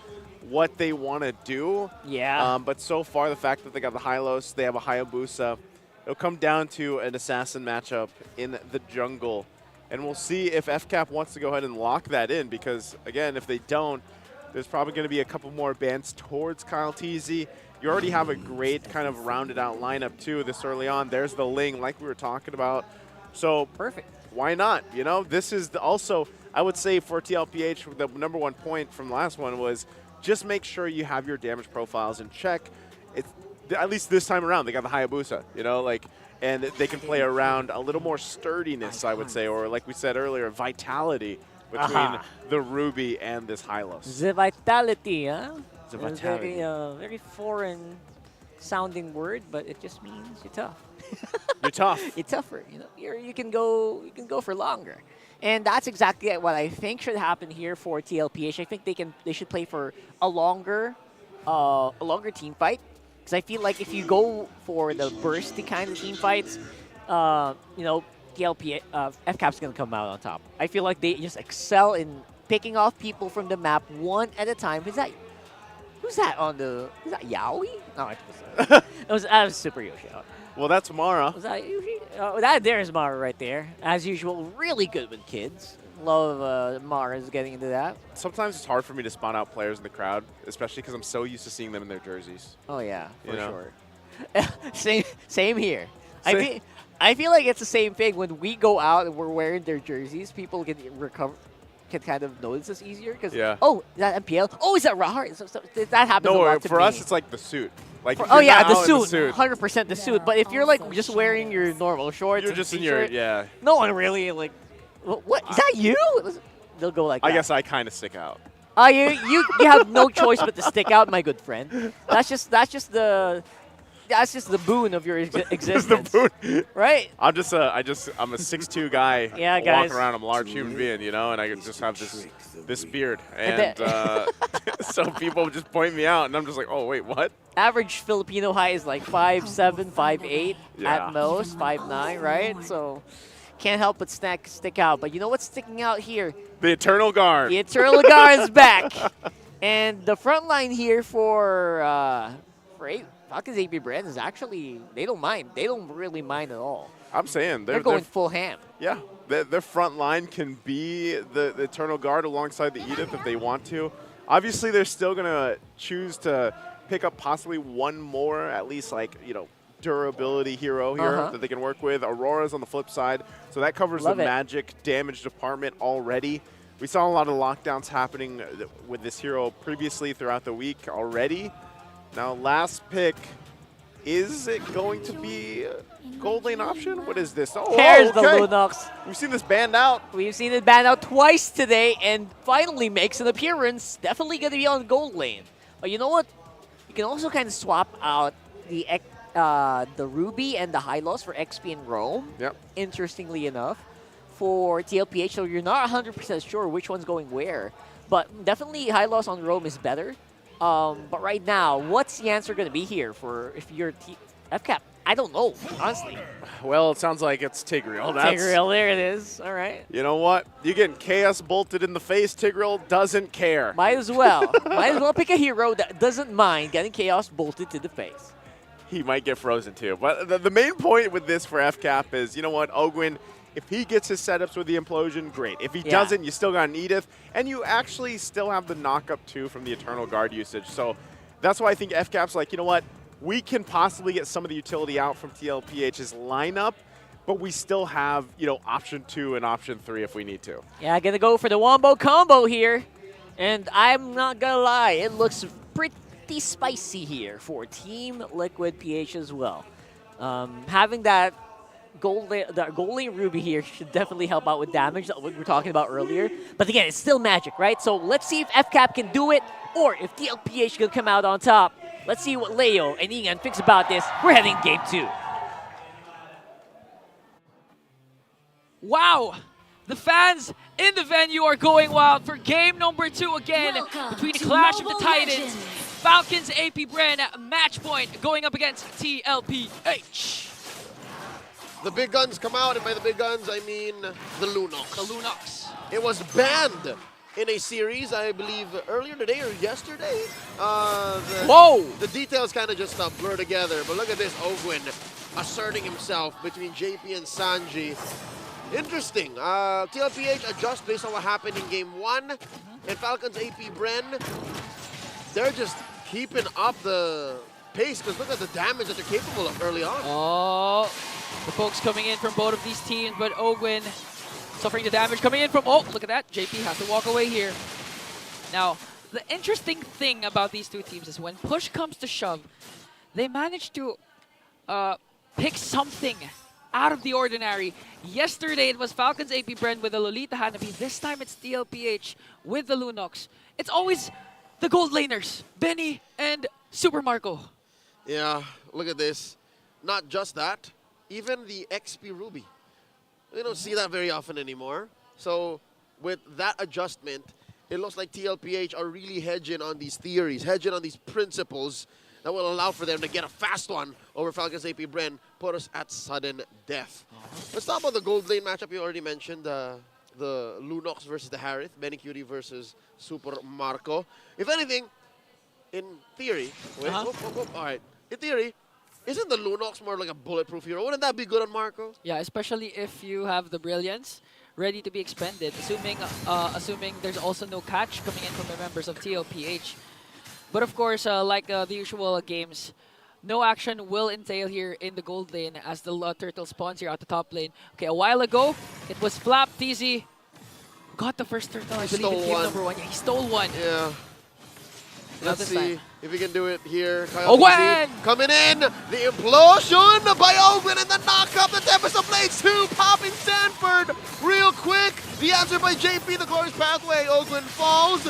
E: what they want to do.
I: Yeah.
E: But so far, the fact that they got the Hylos, they have a Hayabusa. It'll come down to an assassin matchup in the jungle. And we'll see if FCAP wants to go ahead and lock that in because, again, if they don't, there's probably going to be a couple more bans towards KyleTzy. You already have a great kind of rounded out lineup, too, this early on. There's the Ling, like we were talking about. So
I: perfect.
E: Why not? You know, this is also, I would say for TLPH, the number 1 point from the last one was just make sure you have your damage profiles in check. It's, at least this time around, they got the Hayabusa, you know, like, and they can play around a little more sturdiness, I would say, or like we said earlier, vitality between the Ruby and this Hylos.
I: The vitality, huh?
E: The vitality.
I: Very foreign sounding word, but it just means you're tough.
E: You're tough.
I: You're tougher. You know, you can go for longer, and that's exactly what I think should happen here for TLPH. I think they should play for a longer team fight, because I feel like if you go for the bursty kind of team fights, you know, TLPH FCAP's gonna come out on top. I feel like they just excel in picking off people from the map one at a time. Who's that on the? Is that Yaoi? No, it was Super Yoshi.
E: Well, that's Mara.
I: Was that Yoshi? That there's Mara right there. As usual, really good with kids. Love Mara's getting into that.
E: Sometimes it's hard for me to spot out players in the crowd, especially because I'm so used to seeing them in their jerseys.
I: Oh yeah, for
E: You know?
I: sure. same here. I feel like it's the same thing when we go out and we're wearing their jerseys. People can kind of notice us easier because oh, is that MPL? Oh, is that Rahar? So that happens a lot to
E: for
I: me.
E: us it's like the suit. Like
I: Oh
E: you're
I: yeah,
E: not out in the suit.
I: 100% the suit. But if you're like just wearing your normal shorts,
E: You're
I: and
E: just in your
I: t-shirt, no one really like. What is that? You? They'll go like that.
E: I guess I kind of stick out.
I: You have no choice but to stick out, my good friend. That's just the boon of your existence. Right?
E: I'm a 6'2" guy.
I: Yeah, guys.
E: Walking around, I'm a large human being, you know, and I can just have this beard, and so people just point me out, and I'm just like, oh wait, what?
I: Average Filipino height is like 5'7", 5'8",
E: Yeah.
I: at most 5'9", right? So can't help but stick out. But you know what's sticking out here?
E: The Eternal Guard.
I: The Eternal Guard is back, and the front line here for Falcons APBren is actually they don't mind. They don't really mind at all.
E: I'm saying
I: They're going full ham.
E: Yeah, their front line can be the Eternal Guard alongside the Edith if they want to. Obviously, they're still gonna choose to pick up possibly one more, at least like durability hero here that they can work with. Aurora's on the flip side, so that covers the magic damage department already. We saw a lot of lockdowns happening with this hero previously throughout the week already. Now, last pick, is it going to be a gold lane option? What is this? Oh,
I: There's the
E: okay.
I: Lunox.
E: We've seen this banned out.
I: We've seen it banned out twice today, and finally makes an appearance. Definitely going to be on gold lane. But you know what? You can also kind of swap out the Ruby and the Hylos for XP and Roam.
E: Yep.
I: Interestingly enough, for TLPH, so you're not 100% sure which one's going where. But definitely Hylos on Roam is better. But right now, what's the answer going to be here for if you're FCAP? I don't know, honestly.
E: Well, it sounds like it's Tigreal.
I: Tigreal, there it is. All right.
E: You know what? You're getting Chaos bolted in the face. Tigreal doesn't care.
I: Might as well. Might as well pick a hero that doesn't mind getting Chaos bolted to the face.
E: He might get frozen too. But the main point with this for FCAP is, you know what, Ogwin, if he gets his setups with the Implosion, great. If he doesn't, you still got an Edith, and you actually still have the knock-up too from the Eternal Guard usage. So that's why I think FCAP's like, you know what, we can possibly get some of the utility out from TLPH's lineup, but we still have, option 2 and option 3 if we need to.
I: Yeah, gonna go for the Wombo combo here. And I'm not gonna lie, it looks pretty spicy here for Team Liquid PH as well. Having that gold lane Ruby here should definitely help out with damage that we were talking about earlier. But again, it's still magic, right? So let's see if FCAP can do it, or if TLPH can come out on top. Let's see what Leo and Ian thinks about this. We're heading game 2.
G: Wow! The fans in the venue are going wild for game number 2 again between the Clash of the Titans. Falcons APBren match point going up against TLPH.
H: The big guns come out, and by the big guns, I mean the Lunox.
G: The Lunox.
H: It was banned in a series, I believe, earlier today or yesterday.
G: Whoa!
H: The details kind of just blur together, but look at this, Ogwin asserting himself between JP and Sanji. Interesting. TLPH adjusts based on what happened in game 1, and Falcons APBren, they're just keeping up the pace, because look at the damage that they're capable of early on.
G: Oh, the folks coming in from both of these teams, but Ogwin suffering the damage coming in from, oh, look at that. JP has to walk away here. Now, the interesting thing about these two teams is when push comes to shove, they manage to pick something out of the ordinary. Yesterday, it was Falcons APBren with the Lolita Hanabi. This time, it's TLPH with the Lunox. It's always the gold laners, Benny and Super Marco.
H: Yeah, look at this. Not just that, even the XP Ruby. We don't see that very often anymore. So with that adjustment, it looks like TLPH are really hedging on these theories, hedging on these principles that will allow for them to get a fast one over Falcons APBren, put us at sudden death. Let's talk about the gold lane matchup you already mentioned, the Lunox versus the Harith, Benny Cutie versus Super Marco. If anything, in theory, all right, in theory, isn't the Lunox more like a bulletproof hero? Wouldn't that be good on Marco?
G: Yeah, especially if you have the Brilliance ready to be expended, assuming there's also no catch coming in from the members of TLPH. But of course, like the usual games, no action will entail here in the gold lane as the turtle spawns here at the top lane. Okay, a while ago, it was FLAP-TZ. Got the first turtle, I believe, in game number 1. Yeah, he stole one.
H: Yeah. Let's see if we can do it here.
G: KyleTzy
H: coming in. The implosion by Ogwen and the knock up. The Tempest of Blades 2 popping Sanford real quick. The answer by JP, the glorious pathway. Ogwen falls.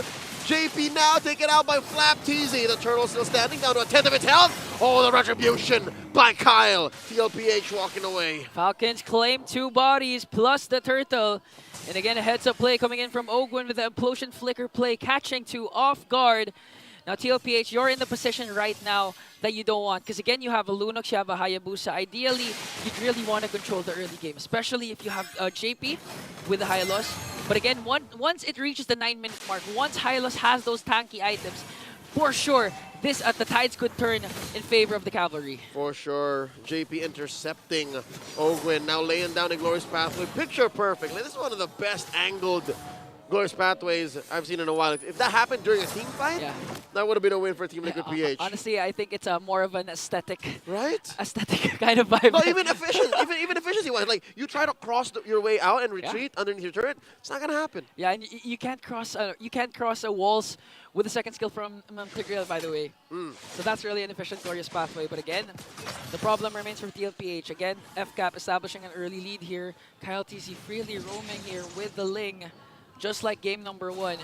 H: JP now taken out by FLAP-TZ. The turtle still standing down to a 10th of its health. Oh, the retribution by Kyle. TLPH walking away.
G: Falcons claim 2 bodies plus the turtle. And again, a heads-up play coming in from Ogwen with the implosion flicker play, catching 2 off guard. Now, TLPH, you're in the position right now that you don't want. Because again, you have a Lunox, you have a Hayabusa. Ideally, you'd really want to control the early game, especially if you have JP with the Hylos. But again, once it reaches the 9-minute mark, once Hylos has those tanky items, for sure, the tides could turn in favor of the cavalry.
H: For sure. JP intercepting Ogwen, now laying down a glorious pathway. Picture perfectly. This is one of the best angled glorious pathways I've seen in a while. If that happened during a team fight, that would have been a win for Team Liquid PH.
G: Honestly, I think it's more of an aesthetic,
H: right?
G: Aesthetic kind of vibe.
H: No, even efficiency-wise, like you try to cross your way out and retreat underneath your turret, it's not gonna happen.
G: Yeah, and you can't cross. You can't cross walls with the second skill from Tigreal, by the way. So that's really an efficient glorious pathway. But again, the problem remains for TLPH. Again, FCAP establishing an early lead here. KyleTzy freely roaming here with the Ling, just like game number 1.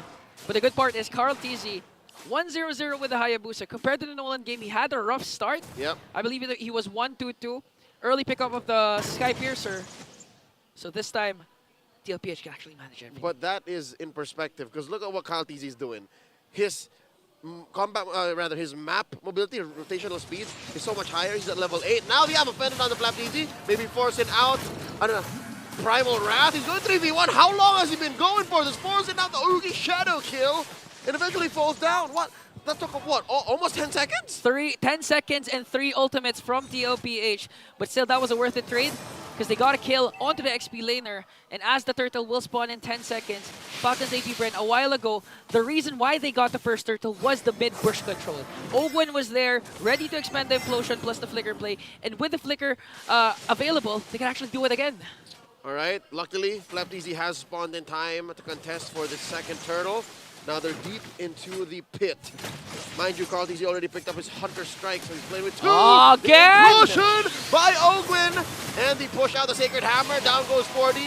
G: But the good part is KarlTzy 1-0-0 with the Hayabusa. Compared to the Nolan game, he had a rough start.
H: Yep.
G: I believe he was 1-2-2. Early pickup of the Sky Piercer. So this time, TLPH can actually manage everything.
H: But that is in perspective, because look at what KyleTzy is doing. His his map mobility, rotational speed is so much higher. He's at level 8. Now they have offended on the FLAP-TZ. Maybe forcing out Primal Wrath. He's going 3v1. How long has he been going for this? Forcing out the Oogie Shadow kill and eventually falls down. What? That took, what, almost 10 seconds?
G: 10 seconds and 3 ultimates from TLPH. But still, that was a worth it trade because they got a kill onto the XP laner. And as the turtle will spawn in 10 seconds, Falcons APBren a while ago, the reason why they got the first turtle was the mid-bush control. Ogwen was there, ready to expand the implosion plus the flicker play. And with the flicker available, they can actually do it again.
H: All right, luckily, FLAP-TZ has spawned in time to contest for the second turtle. Now they're deep into the pit. Mind you, KarlTzy already picked up his Hunter Strike, so he's playing with 2.
G: Again!
H: The implosion by Ogwen! And the push out the Sacred Hammer. Down goes 40.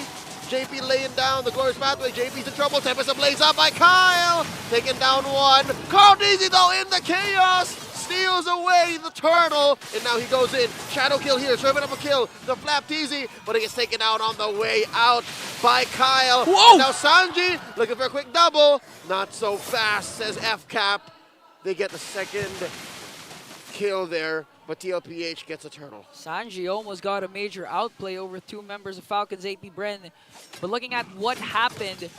H: JP laying down the glorious pathway. JP's in trouble. Tempest ablaze up by Kyle. Taking down 1. KarlTzy, though, in the chaos. Steals away the turtle, and now he goes in. Shadow kill here, serving up a kill. The FLAP-TZ, but he gets taken out on the way out by Kyle.
G: Whoa!
H: And now Sanji looking for a quick double. Not so fast, says FCAP. They get the second kill there, but TLPH gets a turtle.
G: Sanji almost got a major outplay over 2 members of Falcons APBren. But looking at what happened,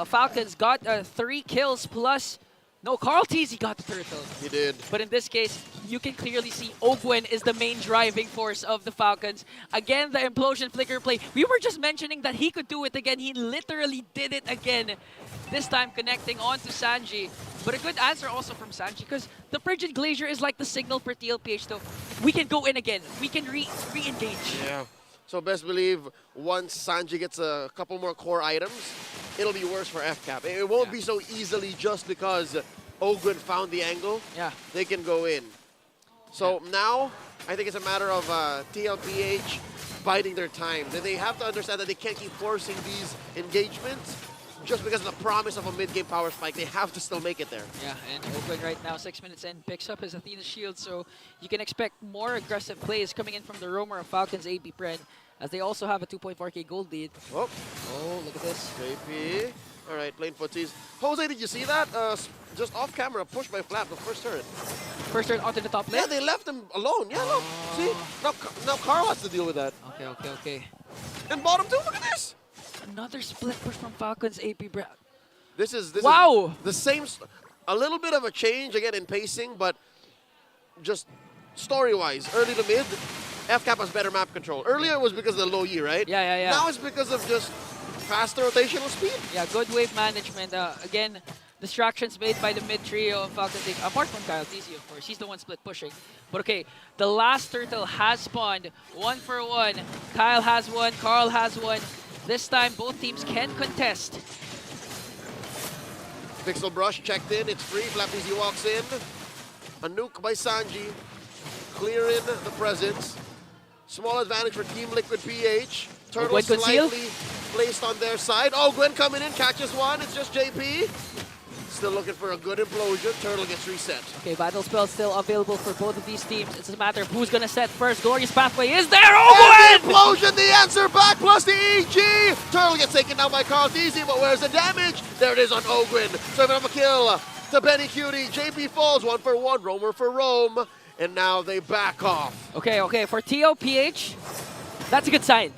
G: Falcons got 3 kills plus. No, KarlTzy got the turtle.
H: He did.
G: But in this case, you can clearly see Ogwen is the main driving force of the Falcons. Again, the implosion flicker play. We were just mentioning that he could do it again. He literally did it again. This time connecting onto Sanji. But a good answer also from Sanji because the Frigid Glacier is like the signal for TLPH. So we can go in again. We can re-engage.
H: Yeah. So best believe once Sanji gets a couple more core items, it'll be worse for FCAP. It won't be so easily just because Ogwen found the angle.
G: Yeah.
H: They can go in. So now, I think it's a matter of TLPH biding their time. They have to understand that they can't keep forcing these engagements, just because of the promise of a mid-game power spike, they have to still make it there.
G: Yeah, and Oakland right now, 6 minutes in, picks up his Athena shield, so you can expect more aggressive plays coming in from the roamer of Falcons APBren, as they also have a 2.4k gold lead.
H: Oh,
G: look at this.
H: JP. All right, playing footsies. Jose, did you see that? Just off camera, pushed by Flap, the first turret.
G: First turret onto the top lane?
H: Yeah, they left him alone. Yeah, look. See? Now Karl has to deal with that.
G: Okay.
H: And bottom two, look at this.
G: Another split push from Falcons APBren.
H: This is
G: wow.
H: The same, a little bit of a change again in pacing, but just story-wise, early to mid, FCAP has better map control. Earlier it was because of the low E, right?
G: Yeah.
H: Now it's because of just faster rotational speed.
G: Yeah, good wave management. Again, distractions made by the mid trio of Falcons, apart from KyleTzy, of course. He's the one split pushing. But okay, the last turtle has spawned 1 for 1. Kyle has one, Karl has one. This time, both teams can contest.
H: Pixel Brush checked in, it's free. KyleTzy walks in. A nuke by Sanji, clearing the presence. Small advantage for Team Liquid PH. Turtle slightly placed on their side. Oh, Gwen coming in, catches one. It's just JP. Still looking for a good implosion. Turtle gets reset.
G: Okay, battle spell still available for both of these teams. It's a matter of who's gonna set first. Glorious Pathway is there. Oh,
H: and the implosion, the answer back, plus the EG. Turtle gets taken down by KarlTzy, but where's the damage? There it is on Ogwin. Serving up a kill to Benny Cutie. JP falls 1 for 1, roamer for Rome. And now they back off.
G: Okay, for TLPH, that's a good sign.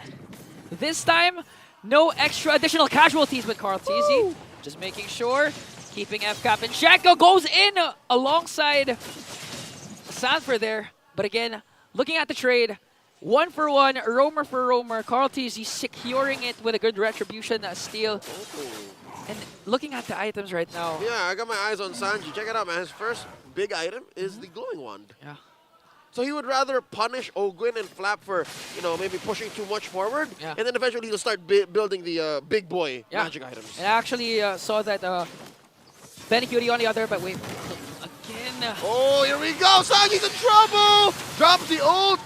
G: This time, no extra additional casualties with KarlTzy. Just making sure, keeping FCAP in check. Goes in alongside Sanford there. But again, looking at the trade, 1 for 1, roamer for roamer. KarlTzy securing it with a good retribution steal. And looking at the items right now.
H: Yeah, I got my eyes on Sanji. Check it out, man. His first big item is the glowing wand.
G: Yeah.
H: So he would rather punish Ogwin and Flap for, maybe pushing too much forward.
G: Yeah.
H: And then eventually he'll start building the big boy magic items.
G: And I actually saw that Benny Cutie on the other, but wait. Again.
H: Oh, here we go. Sanji's in trouble. Drops the ult,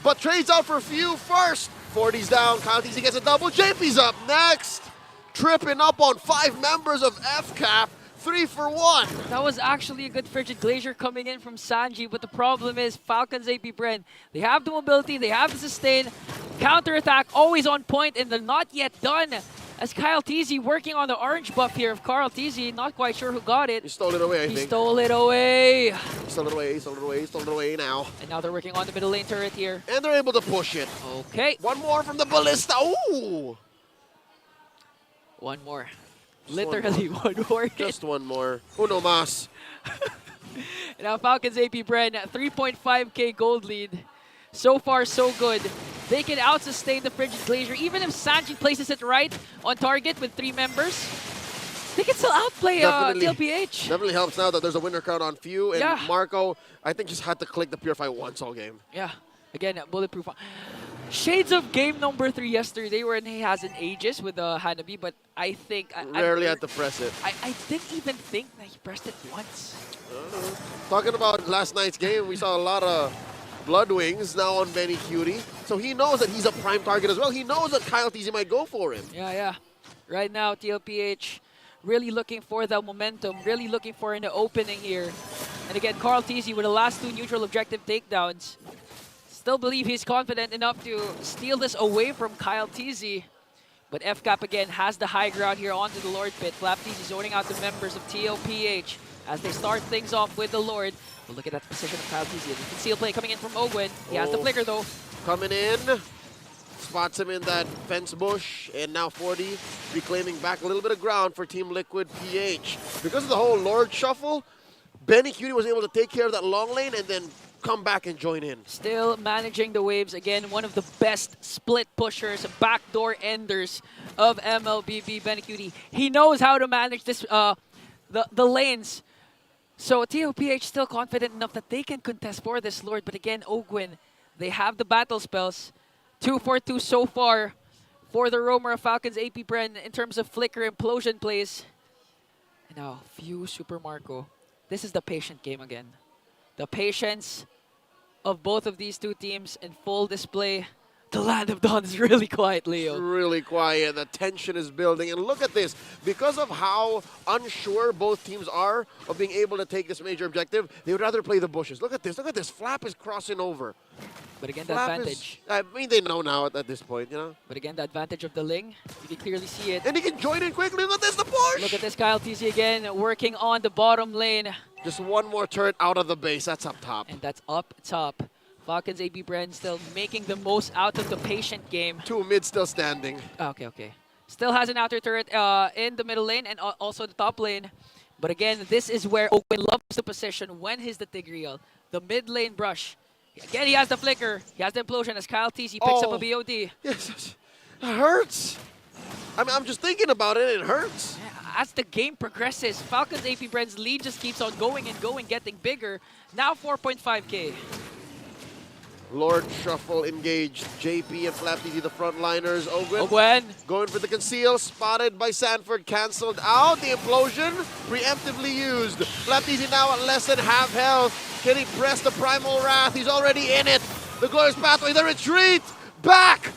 H: but trades out for few first. 40's down. KyleTzy gets a double. JP's up next. Tripping up on 5 members of FCAP. 3 for 1.
G: That was actually a good frigid glacier coming in from Sanji, but the problem is Falcons APBren. They have the mobility, they have the sustain, counterattack always on point, and they're not yet done. As KyleTzy working on the orange buff here of KarlTzy, not quite sure who got it.
H: He stole it away, I think.
G: He stole it away.
H: He stole it away now.
G: And now they're working on the middle lane turret here.
H: And they're able to push it.
G: Okay.
H: One more from the Ballista. Ooh!
G: One more. Literally one more.
H: Just one more. Uno mas.
G: Now Falcons APBren, 3.5k gold lead. So far, so good. They can out-sustain the Frigid Glacier. Even if Sanji places it right on target with 3 members, they can still outplay TLPH.
H: Definitely helps now that there's a winner count on few. And
G: Yeah.
H: Marco, I think, just had to click the Purify once all game.
G: Yeah. Again, bulletproof. Shades of game number 3 yesterday wherein he has an Aegis with Hanabi, but I think...
H: Rarely had to press it.
G: I didn't even think that he pressed it once.
H: Talking about last night's game, we saw a lot of Blood Wings now on Benny Cutie. So he knows that he's a prime target as well. He knows that KyleTzy might go for him.
G: Yeah. Right now, TLPH really looking for the momentum, really looking for an opening here. And again, KarlTzy with the last 2 neutral objective takedowns. Still believe he's confident enough to steal this away from KyleTzy. But FCAP again has the high ground here onto the Lord pit. KyleTzy zoning out the members of TLPH as they start things off with the Lord. But look at that position of KyleTzy. You can see a play coming in from Ogwin. He has the flicker though.
H: Coming in. Spots him in that fence bush. And now 40 reclaiming back a little bit of ground for Team Liquid PH. Because of the whole Lord shuffle, Benny Cutie was able to take care of that long lane and then come back and join in.
G: Still managing the waves. Again, one of the best split pushers, backdoor enders of MLBB, Benny Cutie. He knows how to manage this, the lanes. So TLPH still confident enough that they can contest for this Lord. But again, Ogwin, they have the battle spells. 2 for 2 so far for the roamer of Falcons APBren in terms of flicker implosion plays. And now, few Super Marco. This is the patient game again. The patience of both of these 2 teams in full display. The Land of Dawn is really quiet, Leo.
H: It's really quiet. The tension is building. And look at this. Because of how unsure both teams are of being able to take this major objective, they would rather play the bushes. Look at this. Look at this. Flap is crossing over.
G: But again, the
H: Flap
G: advantage.
H: I mean, they know now at this point, you know?
G: But again, the advantage of the Ling. You can clearly see it.
H: And he can join in quickly. Look at this, the push!
G: Look at this, KyleTzy again, working on the bottom lane.
H: Just one more turret out of the base. That's up top.
G: And that's up top. Falcons APBren still making the most out of the patient game.
H: 2 mid still standing.
G: Okay. Still has an outer turret in the middle lane and also the top lane. But again, this is where Owen loves the position when he's the Tigreal. The mid lane brush. Again, he has the flicker. He has the implosion as KyleTzy picks up a BOD.
H: Yes, it hurts. I mean, I'm just thinking about it. It hurts.
G: As the game progresses, Falcons APBren's lead just keeps on going and going, getting bigger. Now 4.5k.
H: Lord Shuffle engaged. JP and FlapTzy, the frontliners.
G: Ogwen
H: going for the conceal. Spotted by Sanford. Cancelled out. The implosion preemptively used. FlapTzy now at less than half health. Can he press the Primal Wrath? He's already in it. The Glorious Pathway. The retreat. Back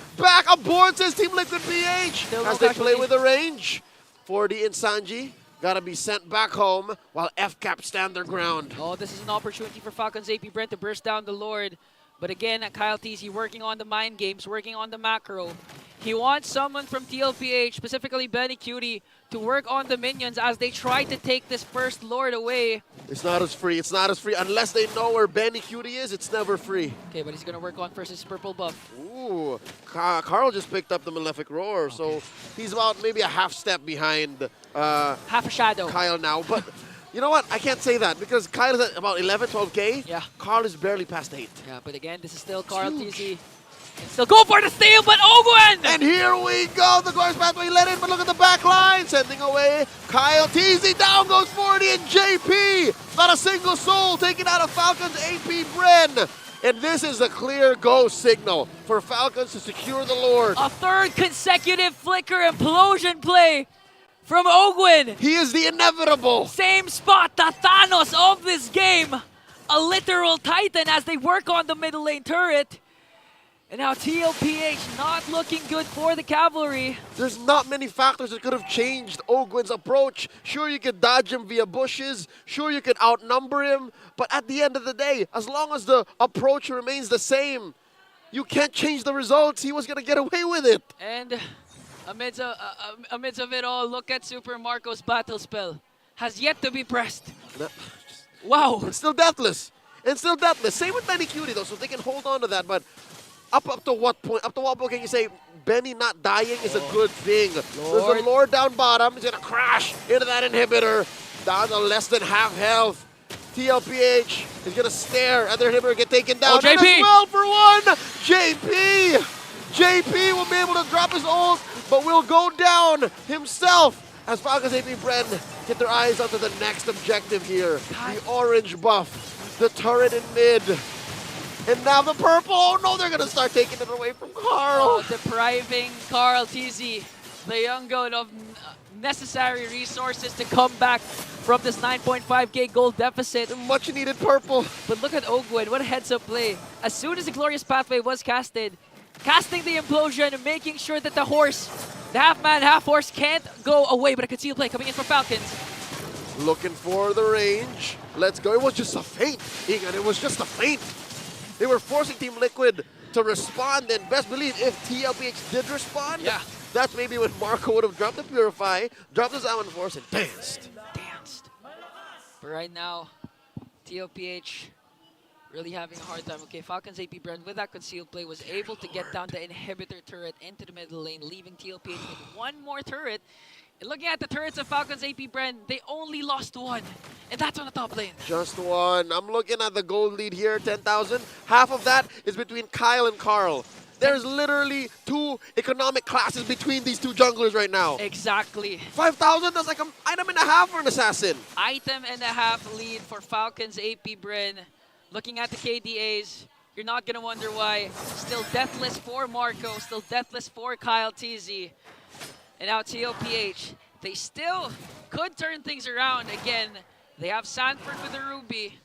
H: aboard, says Team Liquid PH. As they play with the range. 40 and Sanji. Gotta be sent back home while FCAP stand their ground.
G: Oh, this is an opportunity for Falcons APBren to burst down the Lord. But again, KyleTzy working on the mind games, working on the macro. He wants someone from TLPH, specifically Benny Cutie, to work on the minions as they try to take this first Lord away.
H: It's not as free. It's not as free. Unless they know where Benny Cutie is, it's never free.
G: Okay, but he's going to work on first his purple buff.
H: Ooh, Karl just picked up the Malefic Roar, so he's about maybe a half step behind
G: half a shadow.
H: Kyle now. But you know what? I can't say that because Kyle is at about 11, 12k.
G: Yeah.
H: Karl is barely past 8.
G: Yeah, but again, this is still KarlTzy. Still go for the steal, but Ogwen!
H: And here we go. The Glorious Pathway let in, but look at the back line. Sending away KyleTzy. Down goes 40 and JP. Not a single soul taken out of Falcons APBren. And this is a clear go signal for Falcons to secure the Lord.
G: A third consecutive flicker implosion play from Ogwen.
H: He is the inevitable.
G: Same spot, the Thanos of this game. A literal titan as they work on the middle lane turret. And now TLPH not looking good for the cavalry.
H: There's not many factors that could have changed Ogwen's approach. Sure, you could dodge him via bushes. Sure, you could outnumber him. But at the end of the day, as long as the approach remains the same, you can't change the results. He was going to get away with it.
G: And amidst of it all, look at Super Marco's battle spell. Has yet to be pressed. Wow.
H: It's still deathless. Same with Benny Cutie, though, so they can hold on to that. But up to what point? Up to what point can you say Benny not dying is a good thing? There's a Lord down bottom. He's going to crash into that inhibitor. Down to less than half health. TLPH is going to stare at their inhibitor get taken down.
G: JP!
H: And as well for one, JP will be able to drop his ult, but will go down himself as Falcons APBren get their eyes onto the next objective here. The orange buff, the turret in mid. And now the purple. Oh no, they're going to start taking it away from Karl.
G: Depriving KarlTzy, the young goat, of necessary resources to come back from this 9.5k gold deficit.
H: Much needed purple.
G: But look at Ogwen, what a heads-up play. As soon as the Glorious Pathway was casted, casting the implosion and making sure that the horse, the half-man, half-horse can't go away. But a concealed play coming in for Falcons.
H: Looking for the range. Let's go. It was just a feint, Egan. It was just a feint. They were forcing Team Liquid to respond, and best believe if TLPH did respond, that's maybe when Marco would have dropped the Purify, dropped his Almond Force, and danced.
G: But right now, TLPH really having a hard time. Okay, Falcons APBren with that concealed play was able to get down the inhibitor turret into the middle lane, leaving TLPH with one more turret. And looking at the turrets of Falcons APBren, they only lost one, and that's on the top lane.
H: Just one. I'm looking at the gold lead here, 10,000. Half of that is between Kyle and Karl. There's literally 2 economic classes between these 2 junglers right now.
G: Exactly.
H: 5,000, that's like an item and a half for an assassin.
G: Item and a half lead for Falcons APBren. Looking at the KDAs, you're not going to wonder why. Still deathless for Marco, still deathless for KyleTzy. And now TLPH, they still could turn things around. Again, they have Sanford with the Ruby.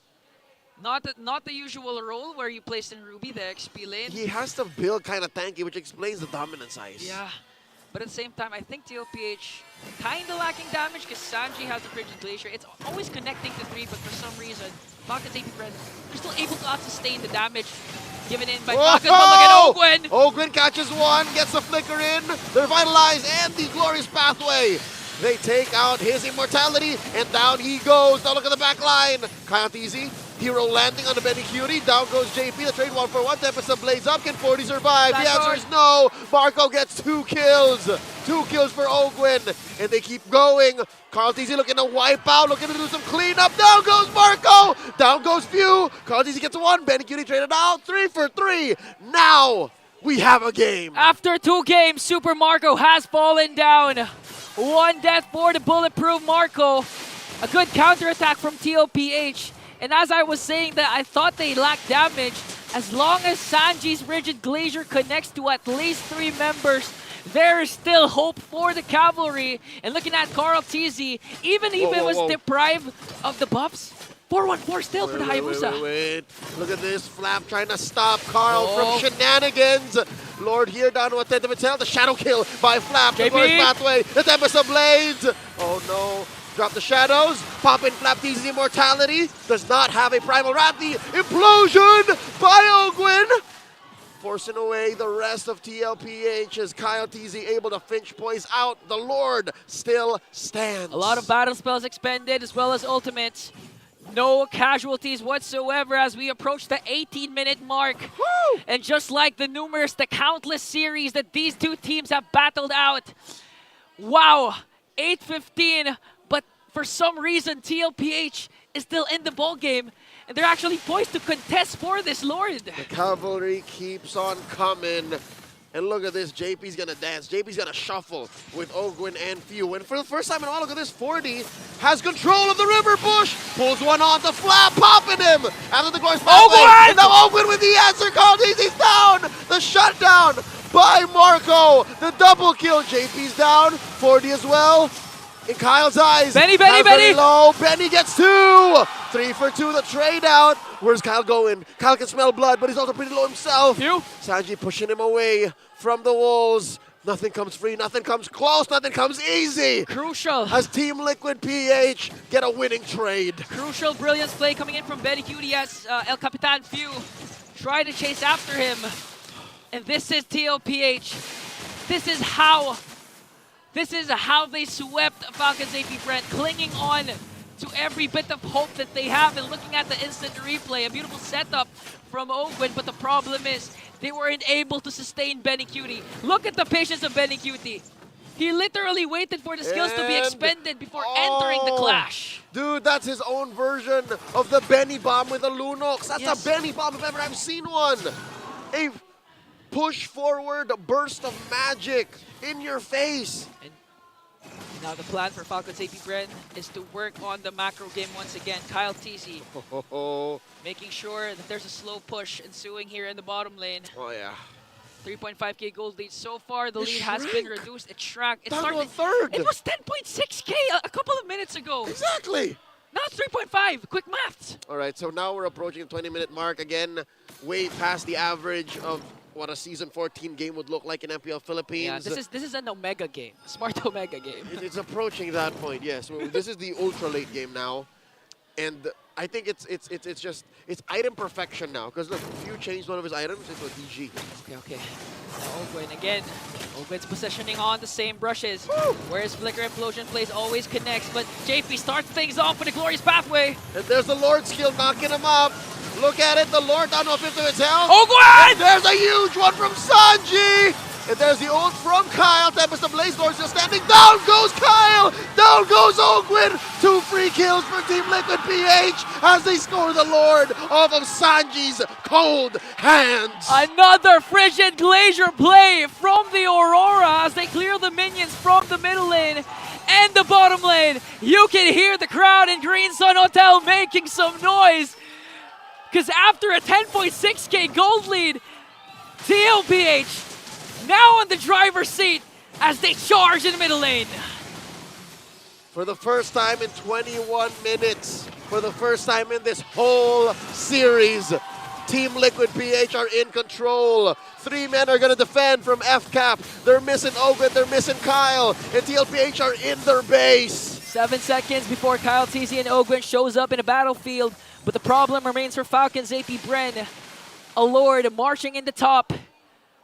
G: Not the usual role where you placed in Ruby, the XP lane.
H: He has to build kind of tanky, which explains the dominance ice.
G: Yeah. But at the same time, I think TLPH kind of lacking damage because Sanji has the Frigid Glacier. It's always connecting to 3, but for some reason, Falcons APBren, they're still able to sustain the damage given in by Falcons. But look at Ogwin!
H: Ogwin catches one, gets the flicker in, the Revitalize, and the Glorious Pathway. They take out his immortality, and down he goes. Now look at the back line. KyleTzy, hero landing on the Benny Cutie. Down goes JP, the trade 1-for-1. Tempest blades up. Can 40 survive? The answer is no. Marco gets 2 kills. 2 kills for Ogwin, and they keep going. KarlTzy looking to wipe out, looking to do some cleanup. Down goes Marco. Down goes Few. KarlTzy gets 1. Benny Cutie traded out. 3 for 3. Now we have a game.
G: After 2 games, Super Marco has fallen down. 1 death for the bulletproof Marco. A good counterattack from TLPH. And as I was saying that I thought they lacked damage, as long as Sanji's Rigid Glacier connects to at least 3 members, there is still hope for the Cavalry. And looking at KarlTzy, even if it was deprived of the buffs, 4-1-4 still for the Hayabusa.
H: Wait. Look at this. Flap trying to stop Karl from shenanigans. Lord here down to attempt to tell. The shadow kill by Flap. The Glorious Pathway. The Tempest of Blades. Oh no. Drop the shadows. Pop in FlapTzy's immortality. Does not have a primal wrath. The implosion by Ogwin. Forcing away the rest of TLPH as KyleTzy able to Finch poise out. The Lord still stands.
G: A lot of battle spells expended as well as ultimates. No casualties whatsoever as we approach the 18-minute mark.
H: Woo!
G: And just like the countless series that these 2 teams have battled out, wow, 8-15, but for some reason TLPH is still in the ball game, and they're actually poised to contest for this Lord.
H: The Cavalry keeps on coming. And look at this, JP's gonna dance. JP's gonna shuffle with Ogwin and Few. And for the first time in a while, look at this, 40 has control of the river bush. Pulls one on the Flap, popping him. After the Glorious Pathway. And now Ogwin with the answer. KarlTzy's down. The shutdown by Marco. The double kill. JP's down. 40 as well. In Kyle's eyes.
G: Benny!
H: Low. Benny gets 2. 3 for 2, the trade out. Where's Kyle going? Kyle can smell blood, but he's also pretty low himself. Sanji pushing him away from the walls. Nothing comes free, nothing comes close, nothing comes easy.
G: Crucial.
H: As Team Liquid PH get a winning trade.
G: Crucial brilliance play coming in from Benny Cutie as El Capitan Few try to chase after him. And this is TLPH. This is how they swept Falcons APBren, clinging on to every bit of hope that they have. And looking at the instant replay, a beautiful setup from Ogwin, but the problem is they weren't able to sustain Benny Cutie. Look at the patience of Benny Cutie. He literally waited for the skills to be expended before entering the clash.
H: Dude, that's his own version of the Benny Bomb with the Lunox. That's a Benny Bomb if ever I've seen one. A push forward burst of magic in your face.
G: And now the plan for Falcons APBren is to work on the macro game once again. KyleTzy making sure that there's a slow push ensuing here in the bottom lane.
H: Oh yeah.
G: 3.5k gold lead. So far, the lead has been reduced. It shrank. It
H: Down
G: started.
H: to a third.
G: It was 10.6k a couple of minutes ago.
H: Exactly.
G: Now it's 3.5. Quick maths.
H: All right, so now we're approaching the 20-minute mark again, way past the average of what a Season 14 game would look like in MPL Philippines.
G: Yeah, this is an Omega game, a smart Omega game.
H: It's approaching that point, yes. This is the ultra late game now, and I think it's item perfection now. Because look, Few changed one of his items into a DG.
G: Okay. Now Ogwin again. Ogwin's positioning on the same brushes. Whereas Flicker Implosion plays always connects, but JP starts things off with a Glorious Pathway.
H: And there's the Lord skill knocking him up. Look at it, the Lord down to a fifth of his health.
G: Ogwin!
H: And there's a huge one from Sanji! And there's the ult from Kyle. Tempest of Blaze Lord still standing. Down goes Kyle! Down goes Ogwin! 2 free kills for Team Liquid PH as they score the Lord off of Sanji's cold hands.
G: Another Frigid Glacier play from the Aurora as they clear the minions from the middle lane and the bottom lane. You can hear the crowd in Green Sun Hotel making some noise. Because after a 10.6k gold lead, TLPH now in the driver's seat as they charge in the middle lane.
H: For the first time in 21 minutes, for the first time in this whole series. Team Liquid PH are in control. 3 men are going to defend from FCAP. They're missing Ogwen, they're missing Kyle, and TLPH are in their base.
G: 7 seconds before KyleTzy and Ogwen shows up in a battlefield, but the problem remains for Falcons. APBren, a Lord marching in the top.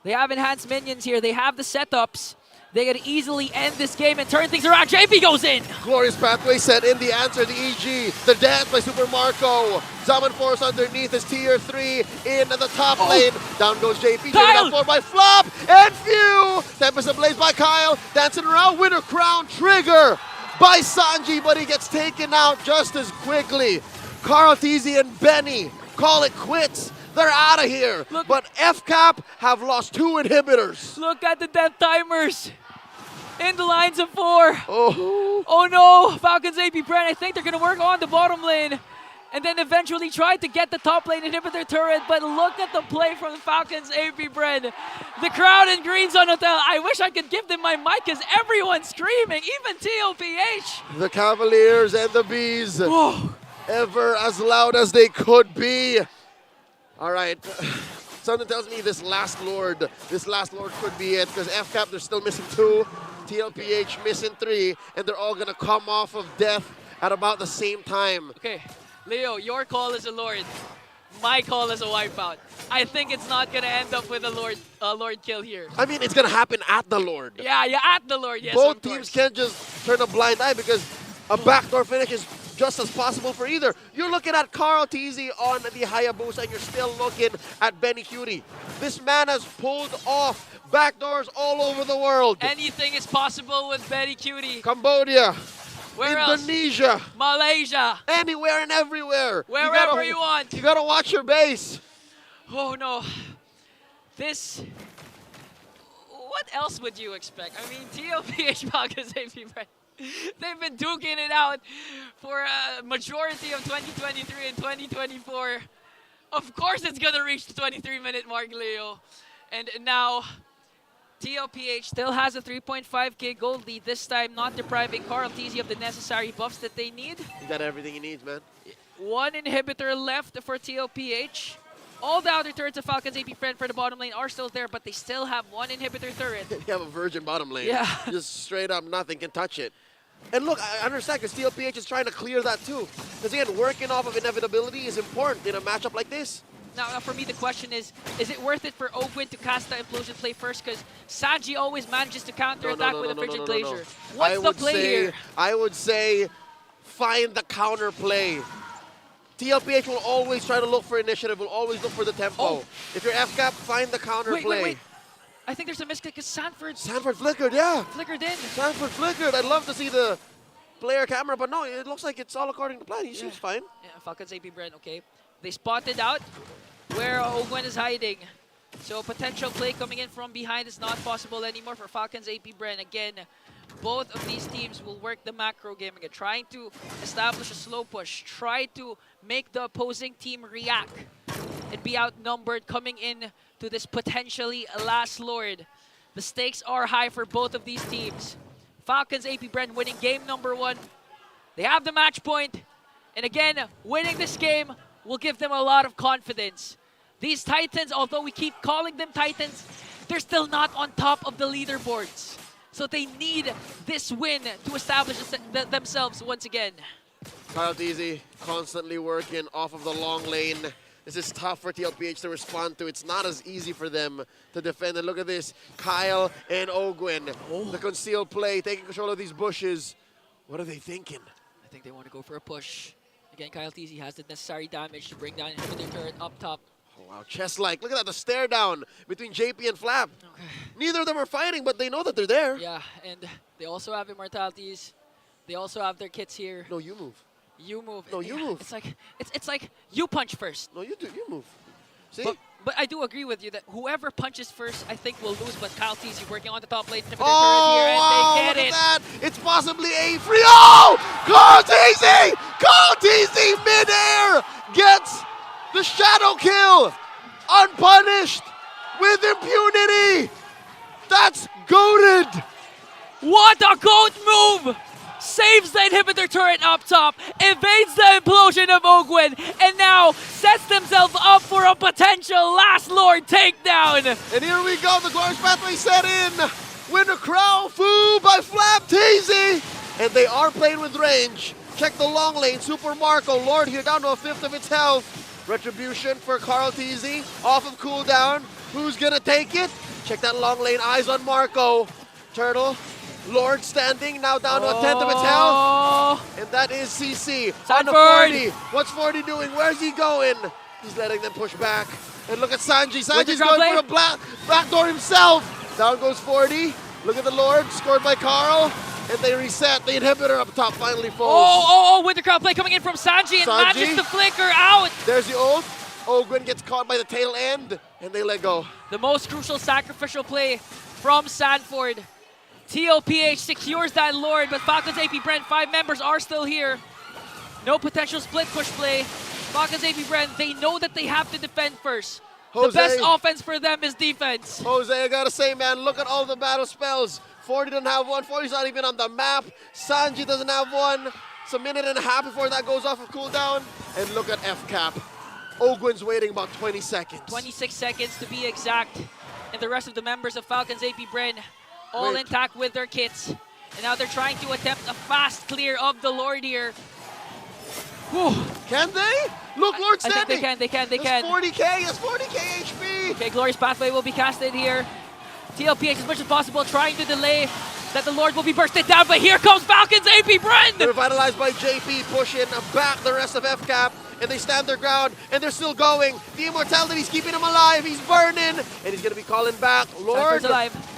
G: They have enhanced minions here. They have the setups. They could easily end this game and turn things around. JP goes in.
H: Glorious pathway set in the answer, the EG. The dance by Super Marco. Zaman Force underneath is tier 3 in the top lane. Down goes JP. Down 4 by Flop and Few. Tempest Ablaze by Kyle. Dancing around. Winner crown trigger by Sanji, but he gets taken out just as quickly. KarlTzy and Benny call it quits. They're out of here. Look, but FCAP have lost 2 inhibitors.
G: Look at the death timers. In the lines of 4. Oh no, Falcons APBren, I think they're going to work on the bottom lane. And then eventually try to get the top lane inhibitor turret. But look at the play from Falcons APBren. The crowd in Green Zone Hotel. I wish I could give them my mic because everyone's screaming, even TLPH.
H: The Cavaliers and the Bees. Ever as loud as they could be. All right. Something tells me this last Lord could be it because FCAP, they're still missing 2. TLPH missing 3, and they're all gonna come off of death at about the same time.
G: Okay, Leo, your call is a Lord. My call is a wipeout. I think it's not gonna end up with a Lord kill here.
H: I mean, it's gonna happen at the Lord.
G: Yeah, at the Lord, yes.
H: Both teams can't just turn a blind eye because a backdoor finish is just as possible for either. You're looking at KarlTzy on the Hayabusa, and you're still looking at Benny Cutie. This man has pulled off backdoors all over the world.
G: Anything is possible with Benny Cutie.
H: Cambodia.
G: Where
H: Indonesia.
G: Else? Malaysia.
H: Anywhere and everywhere.
G: Wherever you want.
H: You gotta watch your base.
G: Oh no. What else would you expect? I mean, TLPH Falcons APBren. They've been duking it out for a majority of 2023 and 2024. Of course it's gonna reach the 23-minute mark, Leo. And now, TLPH still has a 3.5k gold lead, this time not depriving KarlTzy of the necessary buffs that they need.
H: He got everything he needs, man.
G: 1 inhibitor left for TLPH. All the outer turrets of Falcons APBren for the bottom lane are still there, but they still have 1 inhibitor turret.
H: They have a virgin bottom lane.
G: Yeah.
H: Just straight up nothing can touch it. And look, I understand because TLPH is trying to clear that too. Because again, working off of inevitability is important in a matchup like this.
G: Now, for me, the question is it worth it for Ogwen to cast the Implosion play first? Because Sanji always manages to counterattack with a Frigid Glacier. What's the play here?
H: I would say find the counter play. TLPH will always try to look for initiative, will always look for the tempo. If you're FCAP, find the counter play.
G: Wait. I think there's a misclick because Sanford
H: flickered, yeah.
G: Flickered in.
H: Sanford flickered. I'd love to see the player camera, but no, it looks like it's all according to plan. He seems fine.
G: Yeah, Falcons APBren, okay. They spotted out where Ogwen is hiding. So potential play coming in from behind is not possible anymore for Falcons APBren. Again, both of these teams will work the macro game again, trying to establish a slow push, try to make the opposing team react and be outnumbered coming in to this potentially last Lord. The stakes are high for both of these teams. Falcons APBren winning game number 1. They have the match point. And again, winning this game will give them a lot of confidence. These Titans, although we keep calling them Titans, they're still not on top of the leaderboards. So they need this win to establish themselves once again.
H: KyleTzy constantly working off of the long lane. This is tough for TLPH to respond to. It's not as easy for them to defend. And look at this, Kyle and Ogwen. The concealed play, taking control of these bushes. What are they thinking?
G: I think they want to go for a push. Again, KyleTzy has the necessary damage to bring down inhibitor turret up top.
H: Oh, wow, chest-like. Look at that, the stare down between JP and Flap.
G: Okay.
H: Neither of them are fighting, but they know that they're there.
G: Yeah, and they also have immortalities. They also have their kits here.
H: No, you move.
G: You move.
H: No, you move.
G: It's like you punch first.
H: No, you do. You move. See?
G: But I do agree with you that whoever punches first, I think will lose. But KyleTzy working on the top lane inhibitor
H: oh,
G: turret here, and
H: wow,
G: they get
H: look
G: it.
H: At that. It's possibly a free. Oh, KarlTzy! KarlTzy midair gets the shadow kill, unpunished, with impunity. That's goated.
G: What a goat move! saves the inhibitor turret up top, evades the implosion of Ogwen, and now sets themselves up for a potential last Lord takedown.
H: And here we go, the glorious pathway set in. Winner crown Fu by FLAPTZ. And they are playing with range. Check the long lane, Super Marco, Lord here down to a fifth of its health. Retribution for KarlTzy, off of cooldown. Who's gonna take it? Check that long lane, eyes on Marco. Turtle, Lord standing, now down to a tenth of its health. And that is CC on the 40. What's 40 doing? Where's he going? He's letting them push back. And look at Sanji. Sanji's going for a backdoor himself. Down goes 40. Look at the Lord, scored by Karl. And they reset. The inhibitor up top finally falls.
G: Winter Crown play coming in from Sanji and manages to flicker out.
H: There's the ult. Ogwen gets caught by the tail end, and they let go.
G: The most crucial sacrificial play from Sanford. TLPH secures that Lord, but Falcons APBren, 5 members are still here. No potential split push play. Falcons APBren, they know that they have to defend first.
H: Jose,
G: the best offense for them is defense.
H: Jose, I gotta say, man, look at all the battle spells. 40 doesn't have one. 40's not even on the map. Sanji doesn't have one. It's a minute and a half before that goes off of cooldown. And look at FCAP. Ogwen's waiting about 20 seconds.
G: 26 seconds to be exact. And the rest of the members of Falcons APBren all intact with their kits. And now they're trying to attempt a fast clear of the Lord here.
H: Whew. Can they? Look, Lord standing.
G: I think they can.
H: It's 40k. It's 40k HP.
G: Okay, Glorious Pathway will be casted here. TLPH as much as possible trying to delay that the Lord will be bursted down, but here comes Falcons APBren!
H: They're revitalized by JP, pushing back the rest of FCAP, and they stand their ground, and they're still going. The immortality's keeping him alive. He's burning, and he's gonna be calling back. Lord,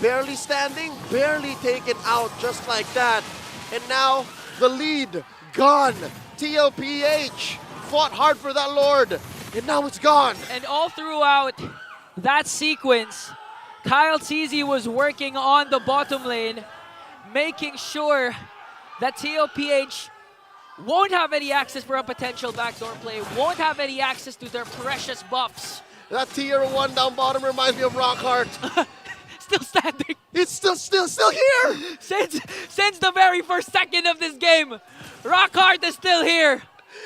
H: barely standing, barely taken out, just like that. And now, the lead, gone. TLPH fought hard for that Lord, and now it's gone.
G: And all throughout that sequence, KyleTzy was working on the bottom lane, making sure that TLPH won't have any access for a potential backdoor play, won't have any access to their precious buffs.
H: That tier 1 down bottom reminds me of Rockhart.
G: Still standing.
H: It's still here.
G: Since the very first second of this game, Rockhart is still here.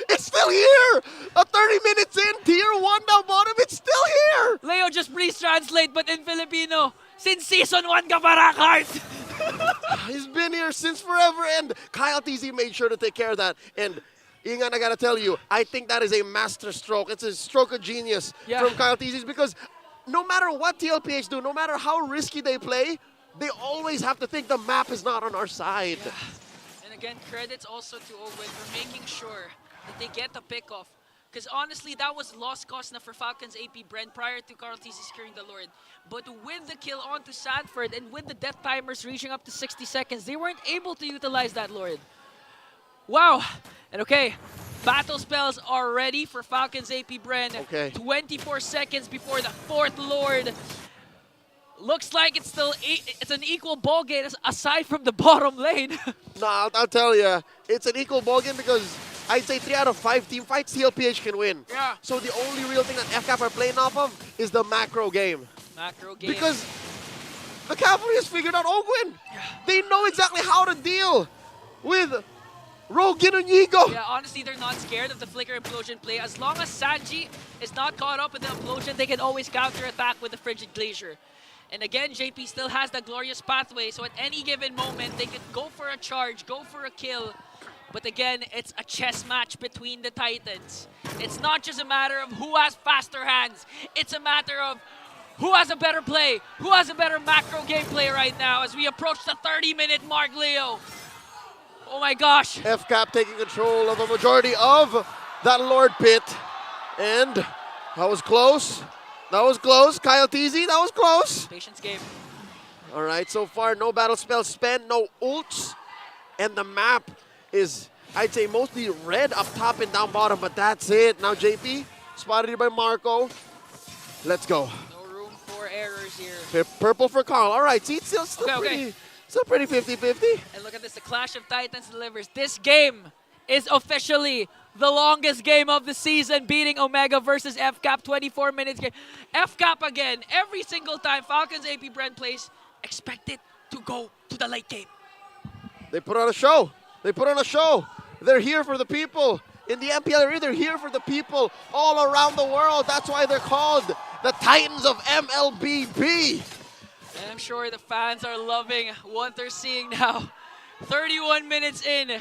H: It's still here! 30 minutes in, tier 1 down bottom, it's still here!
G: Leo, just please translate, but in Filipino, since season 1 ka pa, Rockhart!
H: He's been here since forever, and KyleTzy made sure to take care of that. And Ingan, I gotta tell you, I think that is a master stroke. It's a stroke of genius from KyleTzy, because no matter what TLPH do, no matter how risky they play, they always have to think the map is not on our side.
G: Yeah. And again, credits also to Ogwen for making sure that they get the pick-off. Because honestly, that was lost cause na for Falcons APBren prior to KarlTzy securing the Lord. But with the kill onto Sanford and with the death timers reaching up to 60 seconds, they weren't able to utilize that Lord. Wow. And okay, battle spells are ready for Falcons APBren.
H: Okay.
G: 24 seconds before the 4th Lord. Looks like it's still it's an equal ball game aside from the bottom lane.
H: No, I'll tell you, it's an equal ball game because I'd say 3 out of 5 team fights TLPH can win.
G: Yeah.
H: So the only real thing that FCAP are playing off of is the macro game.
G: Macro game.
H: Because the Cavalry has figured out Ogwen. Yeah. They know exactly how to deal with Rogue Inigo.
G: Yeah, honestly, they're not scared of the Flicker Implosion play. As long as Sanji is not caught up in the Implosion, they can always counter-attack with the Frigid Glacier. And again, JP still has that glorious pathway, so at any given moment, they could go for a charge, go for a kill. But again, it's a chess match between the Titans. It's not just a matter of who has faster hands. It's a matter of who has a better play, who has a better macro gameplay right now as we approach the 30-minute mark, Leo. Oh my gosh.
H: FCAP taking control of a majority of that Lord pit. And that was close. That was close. KyleTzy, that was close.
G: Patience game.
H: All right, so far no battle spells spent, no ults. And the map is, I'd say, mostly red up top and down bottom, but that's it. Now JP, spotted here by Marco. Let's go.
G: No room for errors here.
H: Purple for Karl. All right, see, it's still pretty 50-50.
G: And look at this, the Clash of Titans delivers. This game is officially the longest game of the season, beating Omega versus FCAP, 24 minutes game. FCAP again, every single time Falcons APBren plays, expect it to go to the late game.
H: They put on a show. They put on a show. They're here for the people. In the MPL, they're here for the people all around the world. That's why they're called the Titans of MLBB.
G: And I'm sure the fans are loving what they're seeing now. 31 minutes in,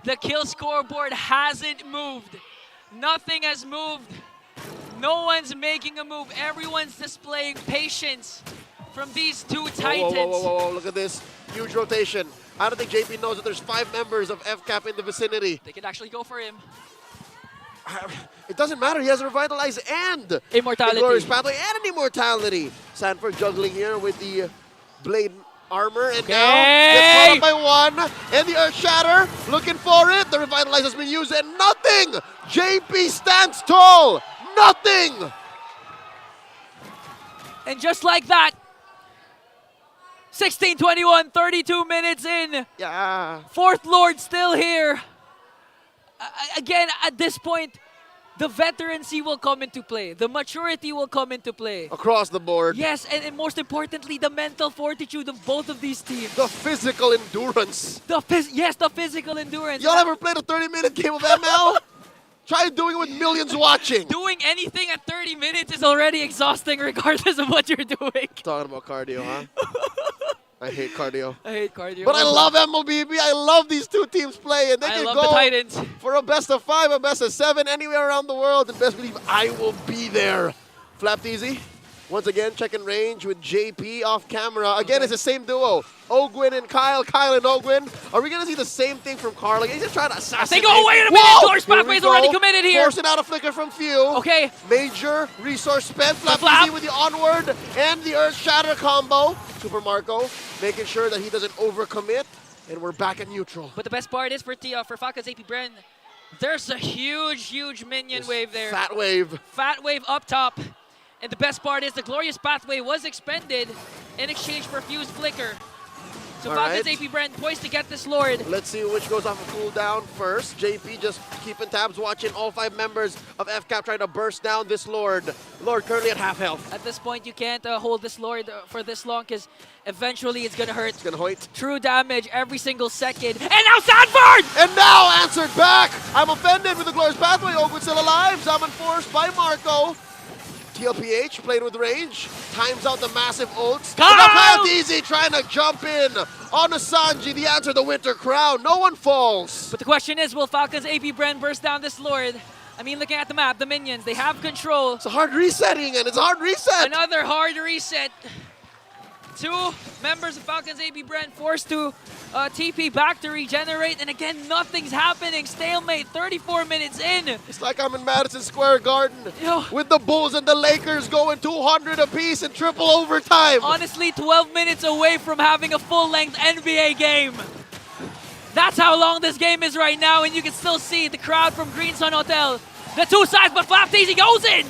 G: the kill scoreboard hasn't moved. Nothing has moved. No one's making a move. Everyone's displaying patience from these two Titans.
H: Whoa, look at this. Huge rotation. I don't think JP knows that there's 5 members of FCAP in the vicinity.
G: They could actually go for him.
H: It doesn't matter. He has a Revitalize and
G: Immortality.
H: a Glorious Pathway and an Immortality. Sanford juggling here with the Blade armor. And now gets caught up by 1. And the Earth Shatter looking for it. The Revitalize has been used and nothing. JP stands tall. Nothing.
G: And just like that, 16-21, 32 minutes in.
H: Yeah.
G: Fourth Lord still here. Again, at this point, the veterancy will come into play. The maturity will come into play.
H: Across the board.
G: Yes, and most importantly, the mental fortitude of both of these teams.
H: The physical endurance.
G: Yes, the physical endurance.
H: Y'all ever played a 30-minute game of ML? Try doing it with millions watching.
G: Doing anything at 30 minutes is already exhausting regardless of what you're doing.
H: Talking about cardio, huh? I hate cardio.
G: I hate cardio.
H: But I love MLBB. I love these two teams play. And they
G: I
H: can
G: love
H: go
G: the Titans.
H: for a best of 5, a best of 7, anywhere around the world. And best believe I will be there. FLAPTZ, once again, checking range with JP off camera. Again, it's the same duo. Ogwin and Kyle. Kyle and Ogwin. Are we going to see the same thing from Karl? He's just trying to assassinate.
G: Oh, wait a minute. Glorious Pathway's already committed here.
H: Forcing out a flicker from Few.
G: Okay.
H: Major resource spent. FLAPTZ with the onward and the Earth Shatter combo. Super Marco making sure that he doesn't overcommit. And we're back at neutral.
G: But the best part is for Falcons APBren, there's a huge minion wave there.
H: Fat wave.
G: Fat wave up top. And the best part is the Glorious Pathway was expended in exchange for Fuse Flicker. So
H: All
G: Falcons
H: right.
G: APBren poised to get this Lord.
H: Let's see which goes off a cooldown first. JP just keeping tabs, watching all 5 members of FCAP trying to burst down this Lord. Lord currently at half health.
G: At this point, you can't hold this Lord for this long because eventually it's going to hurt.
H: It's going to hoit.
G: True damage every single second. And now Sanford!
H: And now answered back. I'm offended with the Glorious Pathway. Ogwin still alive. Zaman forced by Marco. TLPH playing with range. Times out the massive ults. KyleTzy trying to jump in on Sanji. The answer, the Winter Crown. No one falls.
G: But the question is, will Falcons APBren burst down this Lord? I mean, looking at the map, the minions, they have control.
H: It's a hard resetting, and it's a hard reset.
G: Another hard reset. 2 members of Falcons APBren forced to TP back to regenerate, and again, nothing's happening. Stalemate, 34 minutes in.
H: It's like I'm in Madison Square Garden with the Bulls and the Lakers going 200 apiece in triple overtime.
G: Honestly, 12 minutes away from having a full-length NBA game. That's how long this game is right now, and you can still see the crowd from Green Sun Hotel. The 2 sides, but FLAPTZ goes in.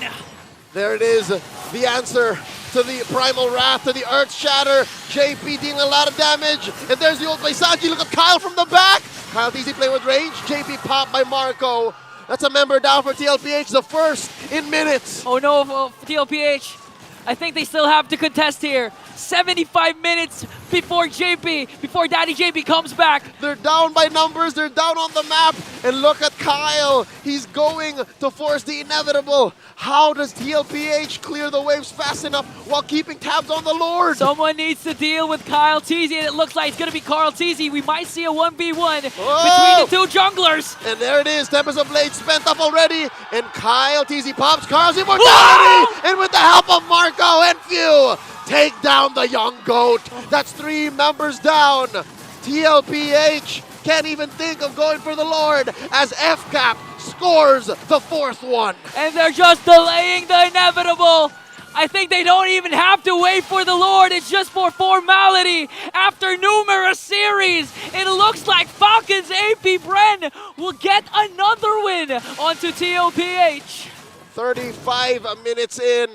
H: There it is, the answer to the Primal Wrath, to the Earth Shatter. JP dealing a lot of damage. And there's the ult by Sanji. Look at Kyle from the back. KyleTzy playing with range. JP popped by Marco. That's a member down for TLPH, the first in minutes.
G: Oh no, for TLPH. I think they still have to contest here. 75 minutes before Daddy JP comes back.
H: They're down by numbers, they're down on the map. And look at Kyle, he's going to force the inevitable. How does TLPH clear the waves fast enough while keeping tabs on the Lord?
G: Someone needs to deal with KyleTzy, and it looks like it's going to be KarlTzy. We might see a 1v1 between the 2 junglers.
H: And there it is, Tempest of Blade spent up already. And KyleTzy pops Karl's immortality. And with the help of Marco and Few, take down the young goat. That's 3 members down. TLPH can't even think of going for the Lord as FCAP scores the 4th one.
G: And they're just delaying the inevitable. I think they don't even have to wait for the Lord. It's just for formality. After numerous series, it looks like Falcons APBren will get another win onto TLPH.
H: 35 minutes in.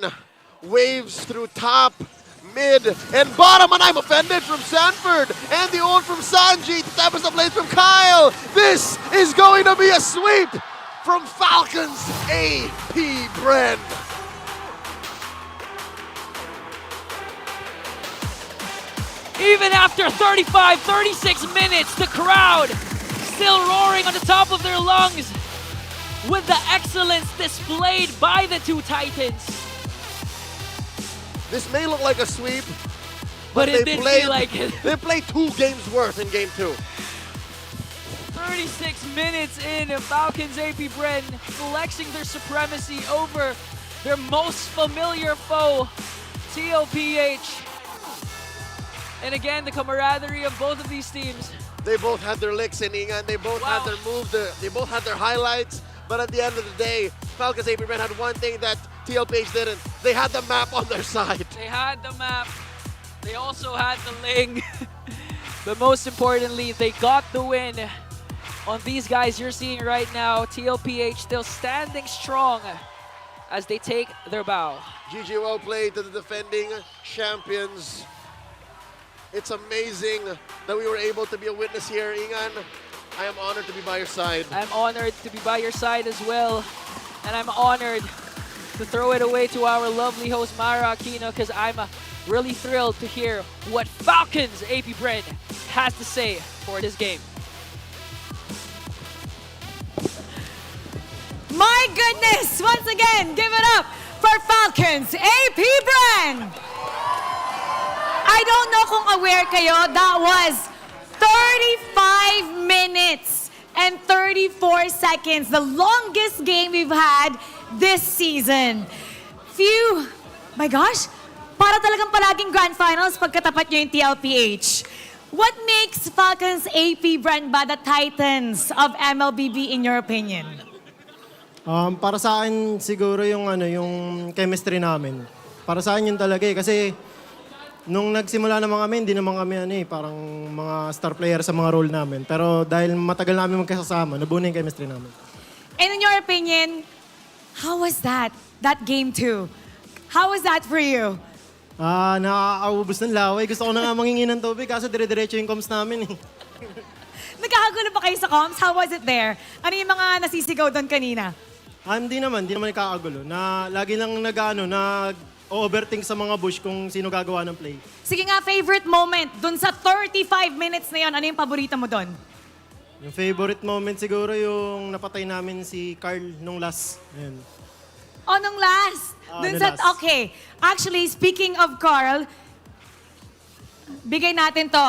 H: Waves through top, mid, and bottom, and I'm offended from Sanford, and the ult from Sanji, the Tempest of Blades from Kyle. This is going to be a sweep from Falcons APBren.
G: Even after 35, 36 minutes, the crowd still roaring on the top of their lungs with the excellence displayed by the two Titans.
H: This may look like a sweep,
G: But it
H: they
G: did
H: played,
G: feel like it.
H: They played 2 games worth in game 2.
G: 36 minutes in, Falcons APBren flexing their supremacy over their most familiar foe, TLPH. And again, the camaraderie of both of these teams.
H: They both had their licks in Ingan. They both had their moves. They both had their highlights. But at the end of the day, Falcons APBren had one thing that TLPH didn't. They had the map on their side.
G: They had the map. They also had the ling. But most importantly, they got the win on these guys you're seeing right now. TLPH still standing strong as they take their bow.
H: GG, well played to the defending champions. It's amazing that we were able to be a witness here. Ingan, I am honored to be by your side.
G: I'm honored to be by your side as well. And I'm honored to throw it away to our lovely host, Mara Aquino, because I'm really thrilled to hear what Falcons APBren has to say for this game.
F: My goodness! Once again, give it up for Falcons APBren! I don't know kung aware kayo, that was 35 minutes and 34 seconds, the longest game we've had this season. Phew! My gosh! Para talagang palaging grand finals pagkatapat nyo yung TLPH. What makes Falcons APBren ba the Titans of MLBB in your opinion?
N: Para sa akin siguro yung chemistry namin. Para sa akin yun talaga kasi nung nagsimula naman kami, hindi naman kami parang mga star player sa mga role namin. Pero dahil matagal namin magkasama, nabuo na yung chemistry namin.
F: And in your opinion, how was that game 2? How was that for you?
N: Nakakaubos ng laway. Gusto ko na nga mangingi ng tubig kasi dire-diretso yung comms namin.
F: Nagkakagulo ba kayo sa comms? How was it there? Ano yung mga nasisigaw doon kanina?
N: Hindi naman nakakagulo. Lagi lang nag-overthink sa mga bush kung sino gagawa ng play.
F: Sige nga, favorite moment doon sa 35 minutes na yon. Ano yung paborito mo doon?
N: Yung favorite moment siguro yung napatay namin si Karl nung last. Ayan.
F: Oh, nung last. Dun sa,
N: last.
F: okay. Actually, speaking of Karl, bigay natin to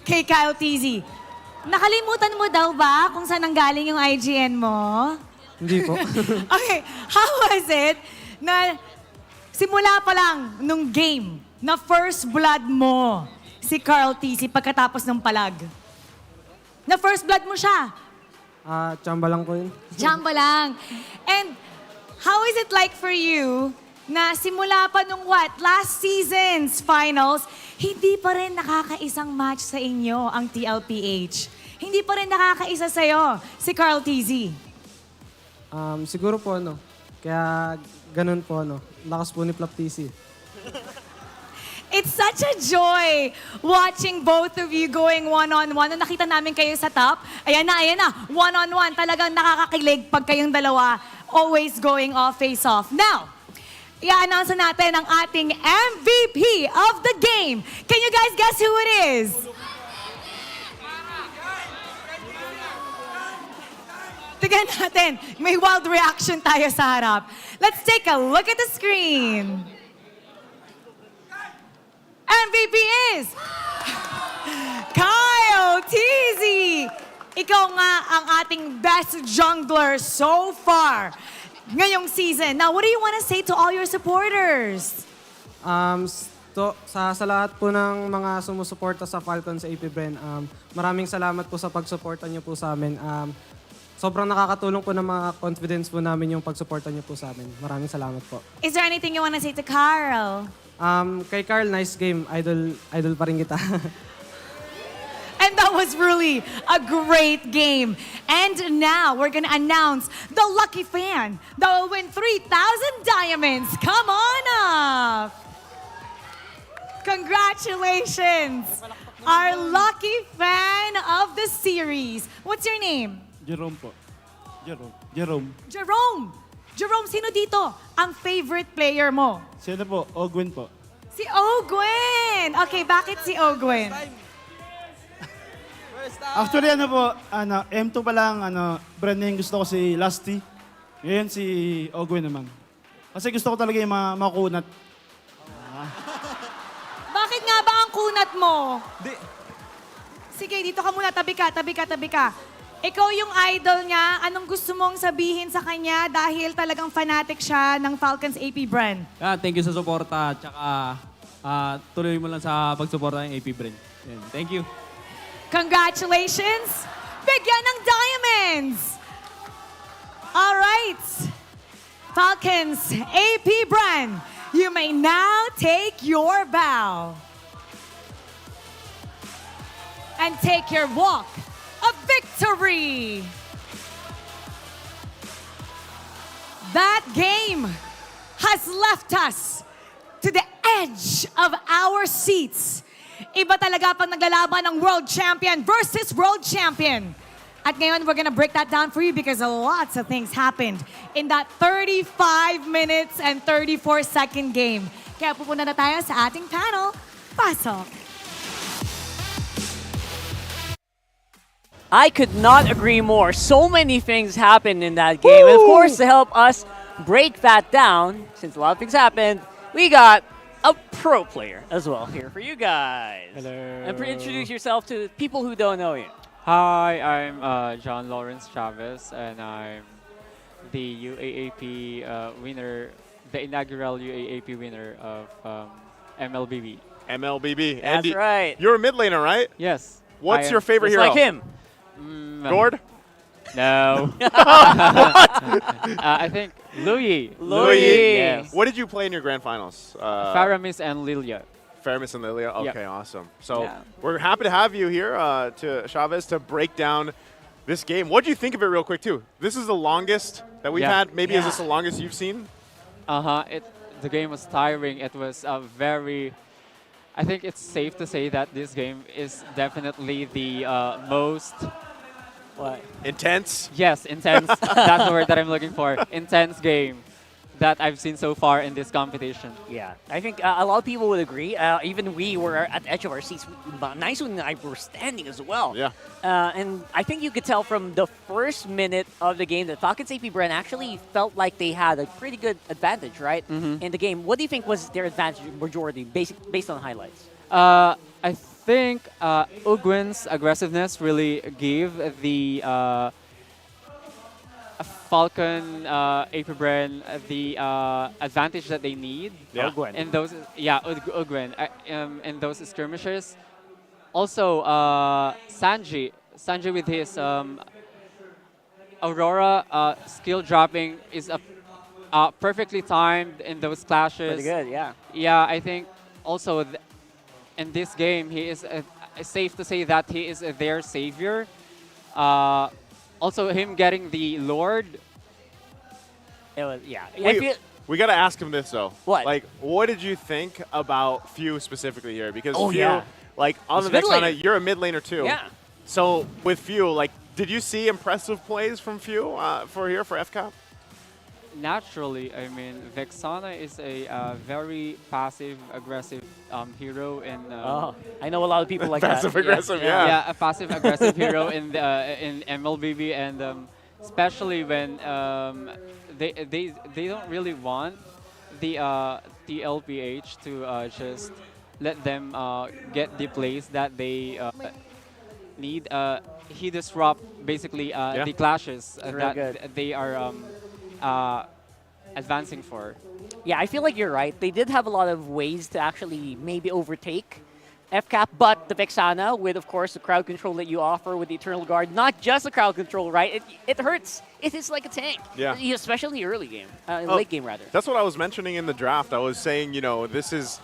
F: kay KyleTzy. Nakalimutan mo daw ba kung saan nanggaling yung IGN mo?
N: Hindi po.
F: Okay, how was it na simula pa lang nung game na first blood mo si KarlTzy pagkatapos ng palag? Na first blood mo siya?
N: Chamba lang po yun.
F: Chamba lang. And how is it like for you na simula pa nung last season's finals, hindi pa rin nakakaisang match sa inyo ang TLPH? Hindi pa rin nakakaisa sa'yo si KarlTzy?
N: Siguro po kaya ganun po lakas po ni TLPH.
F: It's such a joy watching both of you going one-on-one. Nung nakita namin kayo sa top, ayan na, one-on-one. Talagang nakakakilig pag kayong dalawa always going off face-off. Now, i-announce natin ang ating MVP of the game. Can you guys guess who it is? Tignan natin, may wild reaction tayo sa harap. Let's take a look at the screen. MVP is KyleTzy! Ikaw nga ang ating best jungler so far ngayong season. Now, what do you want to say to all your supporters?
M: Sa lahat po ng mga sumusuporta sa Falcons APBren, maraming salamat po sa pagsuporta niyo po sa amin. Sobrang nakakatulong po ng mga confidence po namin yung pagsuporta niyo po sa amin. Maraming salamat po.
F: Is there anything you want to say to Karl?
M: Kay Karl, nice game. Idol pa rin kita.
F: And that was really a great game. And now we're gonna announce the lucky fan that will win 3,000 diamonds. Come on up! Congratulations! Our lucky fan of the series. What's your name?
U: Jerome po.
F: Jerome. Jerome, sino dito ang favorite player mo?
U: Sino po? Ogwen po.
F: Si Ogwen! Okay, bakit si Ogwen?
U: Actually, M2 pa lang, brand name gusto ko si Lusty. Ngayon si Ogwen naman. Kasi gusto ko talaga yung makunat.
F: Bakit nga ba ang kunat mo? Sige, dito ka muna. Tabi ka. Ikaw yung idol niya. Anong gusto mong sabihin sa kanya dahil talagang fanatic siya ng Falcons APBren?
T: Thank you sa suporta. Tsaka tuloy mo lang sa pagsuporta ng APBren. Thank you.
F: Congratulations! Bigyan ng diamonds! All right. Falcons APBren, you may now take your bow. And take your walk of victory. That game has left us to the edge of our seats. Iba talaga pag naglalaban ng world champion versus world champion. At ngayon, we're gonna break that down for you because lots of things happened in that 35 minutes and 34-second game. Kaya pupunta na tayo sa ating panel. Pasok!
I: I could not agree more. So many things happened in that game. And of course, to help us break that down, since a lot of things happened, we got a pro player as well here for you guys.
Q: Hello.
I: And introduce yourself to people who don't know you.
Q: Hi, I'm John Lawrence Chavez, and I'm the UAAP winner, the inaugural UAAP winner of MLBB.
E: MLBB.
Q: That's right.
E: You're a mid laner, right?
Q: Yes.
E: What's your favorite
Q: Just
E: hero?
Q: like him.
E: Gord?
Q: No.
E: What?
Q: I think Louis.
E: Yes. What did you play in your grand finals?
Q: Faramis and Lilia.
E: Faramis and Lilia? Okay,
Q: Yep.
E: awesome. So we're happy to have you here, to Chavez, to break down this game. What do you think of it real quick, too? This is the longest that we've had. Maybe is this the longest you've seen?
Q: The game was tiring. It was very... I think it's safe to say that this game is definitely the most... What?
E: Intense?
Q: Yes, intense. That's the word that I'm looking for. Intense game that I've seen so far in this competition.
I: Yeah, I think a lot of people would agree. Even we were at the edge of our seats. Nice and I were standing as well.
E: Yeah.
I: And I think you could tell from the first minute of the game that Falcons APBren actually felt like they had a pretty good advantage, right, in the game. What do you think was their advantage majority based on highlights?
Q: I think Ugwin's aggressiveness really gave the Falcon APBren the advantage that they need.
E: Yeah.
Q: In those, Ugwin in those skirmishes. Also, Sanji with his Aurora skill dropping is perfectly timed in those clashes.
I: Pretty good, yeah.
Q: Yeah, I think also in this game, he is safe to say that he is their savior. Also, him getting the Lord.
I: It was, yeah.
E: We got to ask him this, though.
I: What?
E: Like, what did you think about Few specifically here? Because
I: Oh,
E: Few,
I: yeah.
E: like, on
I: He's
E: the next
I: mid
E: round,
I: laner.
E: you're a mid laner, too.
I: Yeah.
E: So, with Few, like, did you see impressive plays from Few for FCAP?
Q: Naturally, I mean, Vexana is a very passive-aggressive hero in...
I: I know a lot of people like that.
E: Passive-aggressive, yeah.
Q: Yeah, a passive-aggressive hero in MLBB, and especially when they don't really want the TLPH to just let them get the plays that they need. He disrupt basically the clashes that they are advancing for.
I: Yeah, I feel like you're right. They did have a lot of ways to actually maybe overtake FCAP, but the Vexana with, of course, the crowd control that you offer with the Eternal Guard, not just the crowd control, right? It hurts. It is like a tank.
E: Yeah.
I: Especially early game, late game rather.
E: That's what I was mentioning in the draft. I was saying, you know, this is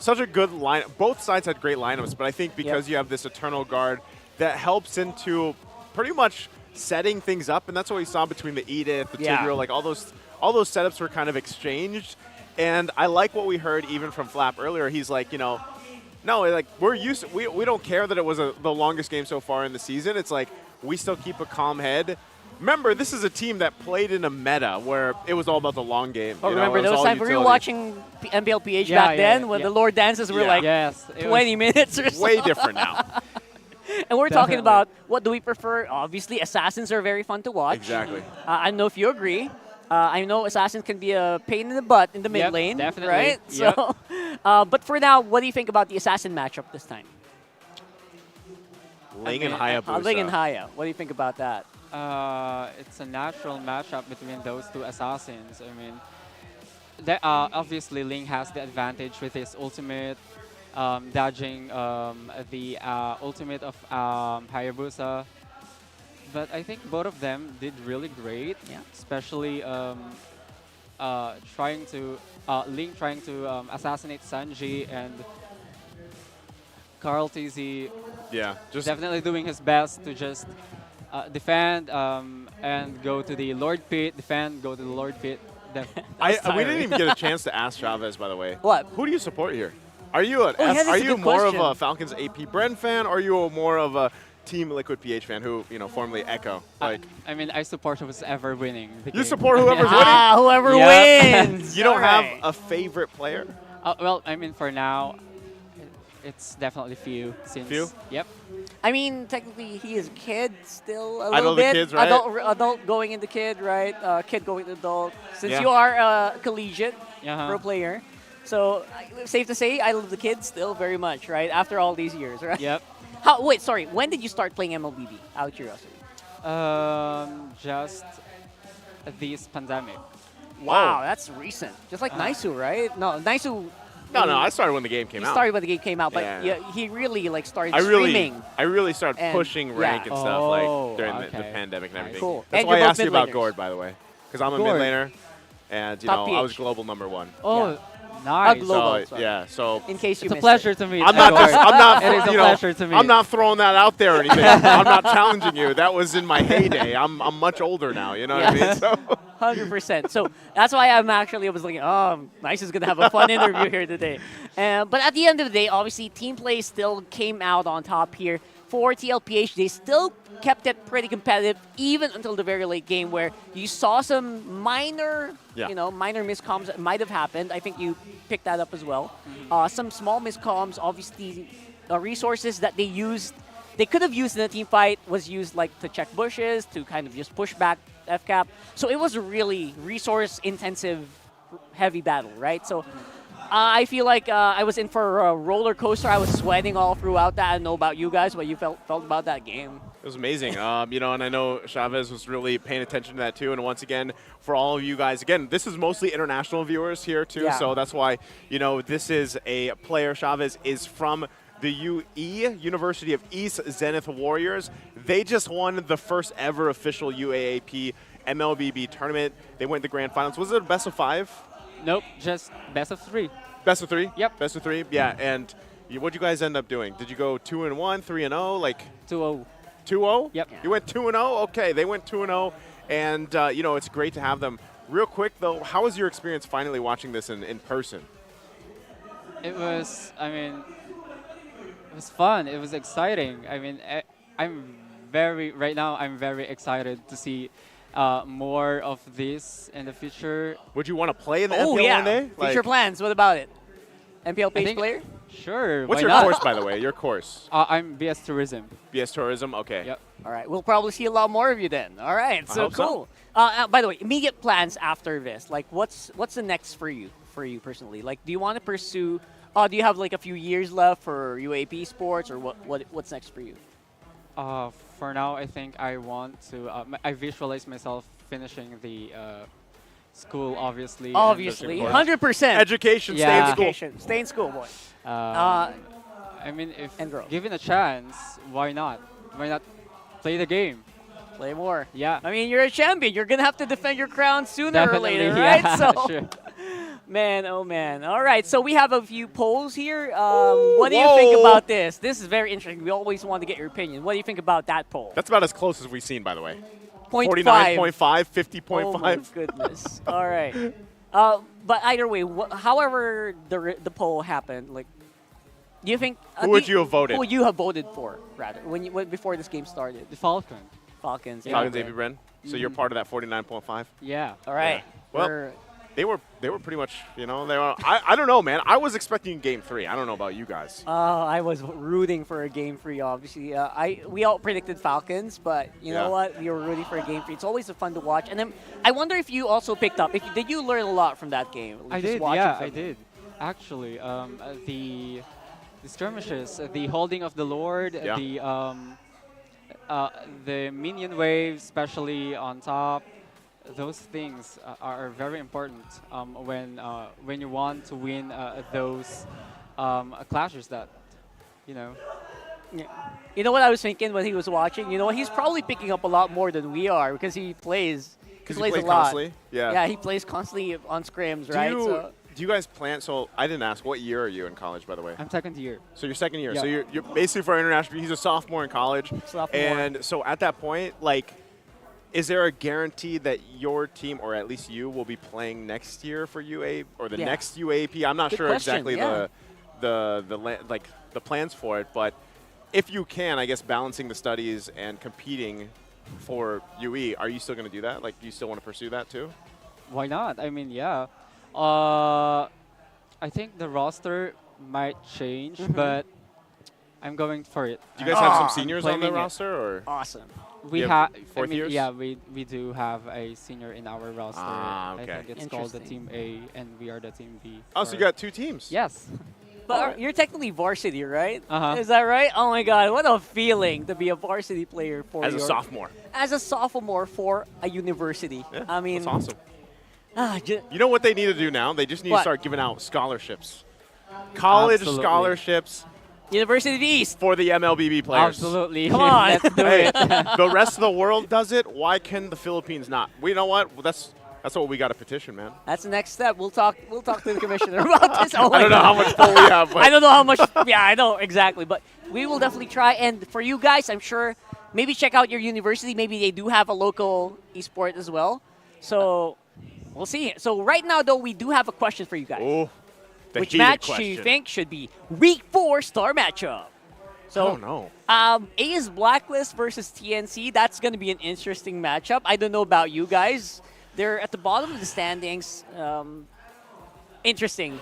E: such a good line. Both sides had great lineups, but I think because you have this Eternal Guard that helps into pretty much setting things up, and that's what we saw between the Edith, the Tigreal, like all those setups were kind of exchanged. And I like what we heard even from Flap earlier. He's like, you know, no, like we're used to, we don't care that it was the longest game so far in the season. It's like we still keep a calm head. Remember, this is a team that played in a meta where it was all about the long game.
I: Oh, remember those times we were watching MPLPH back then when the Lord dances were like 20 minutes or so.
E: Way different now.
I: And we're talking
Q: Definitely.
I: about what do we prefer. Obviously, assassins are very fun to watch.
E: Exactly.
I: I don't know if you agree. I know assassins can be a pain in the butt in the mid
Q: Yep,
I: lane,
Q: definitely.
I: right?
Q: Yep.
I: So, but for now, what do you think about the assassin matchup this time?
E: Ling and Hayabusa.
I: Ling and Haya. What do you think about that?
Q: It's a natural matchup between those two assassins. I mean, obviously Ling has the advantage with his ultimate, dodging the ultimate of Hayabusa. But I think both of them did really great.
I: Yeah.
Q: Especially Ling trying to assassinate Sanji, and KarlTzy
E: just
Q: definitely doing his best to just defend and go to the Lord Pit, defend, go to the Lord Pit.
E: we didn't even get a chance to ask Chavez, by the way.
I: What?
E: Who do you support here? Are you
I: that's a good
E: more
I: question.
E: of a Falcons APBren fan, or are you more of a Team Liquid PH fan who, formerly Echo? Like,
Q: I mean, I support who's ever winning. The
E: you
Q: game.
E: support whoever's winning?
I: Whoever
Q: Yeah.
I: wins.
E: You don't have
I: Alright.
E: a favorite player?
Q: Well, I mean, for now, it's definitely few. Since,
E: Few?
Q: Yep.
I: I mean, technically, he is a kid still a
E: I know
I: little
E: the
I: bit.
E: kids, right?
I: Adult going into kid, right? Kid going to adult. Since
E: Yeah.
I: you are a collegiate
Q: Uh-huh.
I: pro player, so safe to say, I love the kids still very much, right? After all these years, right?
Q: Yep.
I: Wait, sorry. When did you start playing MLBB? Out of curiosity.
Q: Just this pandemic.
I: Wow, that's recent. Just like Naisu, right? No, Naisu.
E: No, I started when the game came
I: He
E: out.
I: started when the game came out, but
E: Yeah.
I: he really like started
E: I
I: streaming.
E: really started
I: And-
E: pushing
I: yeah.
E: rank and stuff
Q: Oh,
E: like during the
Q: okay.
E: pandemic and everything.
I: Cool.
E: That's
I: And
E: why I
I: you're both
E: asked you
I: mid
E: about
I: laners.
E: Gord, by the way, because I'm a
I: Gord.
E: mid laner, and
I: Top
E: I was
I: PH.
E: global #1.
Q: Oh, nice.
I: global,
E: So
I: sorry.
E: yeah, so
I: In case you
Q: It's a
I: missed
Q: pleasure
I: it.
Q: to meet.
E: I'm not
Q: Edward.
E: just I'm not
Q: It is a pleasure to meet.
E: I'm not throwing that out there or anything. I'm not challenging you. That was in my heyday. I'm much older now. You know what I mean? So
I: 100%. So that's why I was like, oh, Nice is going to have a fun interview here today. But at the end of the day, obviously, team play still came out on top here. For TLPH, they still kept it pretty competitive, even until the very late game, where you saw some minor, minor miscoms that might have happened. I think you picked that up as well. Some small miscoms, obviously, resources that they could have used in a team fight was used like to check bushes, to kind of just push back FCAP. So it was a really resource-intensive, heavy battle, right? So I feel like I was in for a roller coaster. I was sweating all throughout that. I don't know about you guys, what you felt about that game.
E: it was amazing. And I know Chavez was really paying attention to that too. And once again, for all of you guys, again, this is mostly international viewers here too.
I: Yeah.
E: So that's why, this is a player. Chavez is from the University of East Zenith Warriors. They just won the first ever official UAAP MLBB tournament. They went to grand finals. Was it a best of 5?
Q: Nope, just best of 3.
E: Best of 3?
Q: Yep.
E: Best of 3? Yeah. And what'd you guys end up doing? Did you go 2-1, 3-0? Like
Q: 2-0.
E: 2-0?
Q: Yep.
E: You went 2-0? Okay, they went 2-0. And, it's great to have them. Real quick, though, how was your experience finally watching this in person?
Q: It was, it was fun. It was exciting. Right now I'm very excited to see more of this in the future.
E: Would you want to play in the
I: Oh,
E: MPL
I: yeah.
E: one day?
I: Future plans. What about it? MPL
Q: I
I: page
Q: think-
I: player?
Q: Sure.
E: What's
Q: why
E: your
Q: not?
E: course, by the way? Your course?
Q: I'm BS Tourism.
E: BS Tourism? Okay.
Q: Yep.
I: All right. We'll probably see a lot more of you then. All right. So
E: hope so.
I: cool. By the way, immediate plans after this. Like, what's the next for you personally? Like, do you want to pursue? Do you have like a few years left for UAP sports, or what's next for you?
Q: For now, I think I want to. I visualize myself finishing the school, obviously. and-
I: Obviously, 100%.
E: Education,
Q: Yeah.
E: stay in school.
I: Education. Stay in school, boy.
Q: If
I: and grow.
Q: given a chance, why not? Why not play the game?
I: Play more.
Q: Yeah.
I: I mean, you're a champion. You're gonna have to defend your crown sooner
Q: Definitely,
I: or later,
Q: yeah,
I: right? So,
Q: sure.
I: man, oh man. All right, so we have a few polls here. What do you think
E: whoa.
I: about this? This is very interesting. We always want to get your opinion. What do you think about that poll?
E: That's about as close as we've seen, by the way.
I: 49.5.
E: 50.5.
I: Oh my goodness. All right. But either way, however the poll happened, like, do you think
E: Who would you have voted?
I: Who would you have voted for, rather, before this game started?
Q: The Falcons.
I: Falcons.
E: Falcons,
I: okay.
E: APBren. So you're part of that 49.5?
Q: Yeah.
I: All right.
E: Well,
I: We're
E: they were pretty much, they were. I don't know, man. I was expecting Game 3. I don't know about you guys.
I: I was rooting for a Game 3, obviously. We all predicted Falcons, but you know what? We were rooting for a Game 3. It's always fun to watch. And then I wonder if you also picked up. Did you learn a lot from that game?
Q: I did. Yeah, I did. Actually, the skirmishes, the holding of the Lord, the minion waves, especially on top. Those things are very important when you want to win those clashes that,
I: Yeah. You know what I was thinking when he was watching? You know what? He's probably picking up a lot more than we are because he plays. He plays a lot.
E: Constantly? Yeah.
I: Yeah, he plays constantly on scrims, right?
E: Do you guys plan? So I didn't ask. What year are you in college, by the way?
Q: I'm second year.
E: So you're second year.
Q: Yeah.
E: So you're basically for international. He's a sophomore in college.
I: Sophomore.
E: And so at that point, like, is there a guarantee that your team, or at least you, will be playing next year for UA or the next UAP? I'm not sure exactly the plans for it, but if you can, I guess balancing the studies and competing for UE, are you still going to do that? Like, do you still want to pursue that too?
Q: Why not? I mean, yeah. I think the roster might change, but I'm going for it.
E: Do you guys have some seniors on the roster, or
I: awesome?
Q: We have
E: fourth years.
Q: Yeah, we do have a senior in our roster.
E: Okay.
Q: I think it's called the Team A, and we are the Team B.
E: Oh, so you got two teams?
Q: Yes.
I: But you're technically varsity, right?
Q: Uh-huh.
I: Is that right? Oh my God, what a feeling to be a varsity player for
E: as a sophomore.
I: As a sophomore for a university.
E: Yeah,
I: I mean,
E: that's awesome. You know what they need to do now? They just need to start giving out scholarships. College scholarships.
I: University of East.
E: For the MLBB players.
Q: Absolutely.
I: Come on.
Q: Let's do it.
E: The rest of the world does it. Why can the Philippines not? Well, you know what? That's what we got to petition, man.
I: That's the next step. We'll talk to the commissioner about this.
E: I don't know how much pull we have. But
I: I don't know how much. Yeah, I know exactly. But we will definitely try. And for you guys, I'm sure, maybe check out your university. Maybe they do have a local esport as well. So we'll see. So right now, though, we do have a question for you guys.
E: Oh,
I: which match do you think should be Week 4 star matchup? So,
E: I don't know.
I: A is Blacklist versus TNC. That's going to be an interesting matchup. I don't know about you guys. They're at the bottom of the standings. Interesting.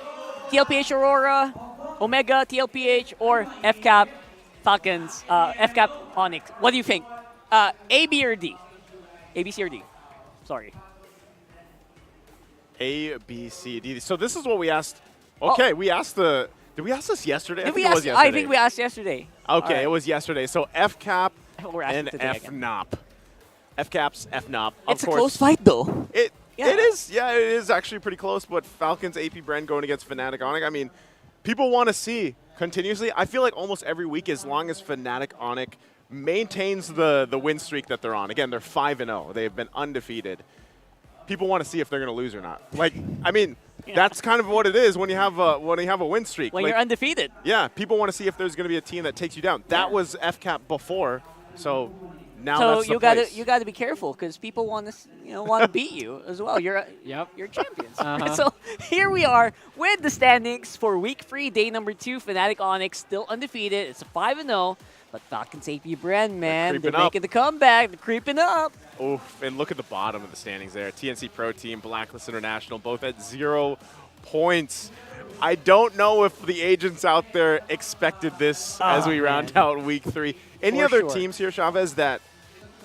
I: TLPH Aurora, Omega, TLPH, or FCAP Falcons, FCAP Onic. What do you think? A, B, or D? A, B, C, or D? Sorry.
E: A, B, C, D. So this is what we asked. Okay, we asked the. Did we ask this yesterday? I think it was yesterday.
I: I think we asked yesterday.
E: Okay, it was yesterday. So FCAP and
I: today
E: FNOP. FCAP's FNOP.
I: It's a close fight, though.
E: It is. Yeah, it is actually pretty close. But Falcons, APBren going against Fnatic Onic. I mean, people want to see continuously. I feel like almost every week, as long as Fnatic Onic maintains the win streak that they're on. Again, they're 5-0. They've been undefeated. People want to see if they're going to lose or not. Like, I mean, that's kind of what it is when you have a win streak.
I: When
E: like,
I: you're undefeated.
E: Yeah, people want to see if there's going to be a team that takes you down. That was FCAP before, so now
I: so
E: that's the
I: place. You got to be careful because people want to beat you as well. You're champions. So here we are with the standings for Week 3, day number 2. Fnatic Onic still undefeated. It's a 5-0. But Falcons APBren, man, they're making the comeback. They're creeping up.
E: Oh, and look at the bottom of the standings there. TNC Pro Team, Blacklist International, both at 0 points. I don't know if the agents out there expected this as we round out Week 3. Any other teams here, Chavez, that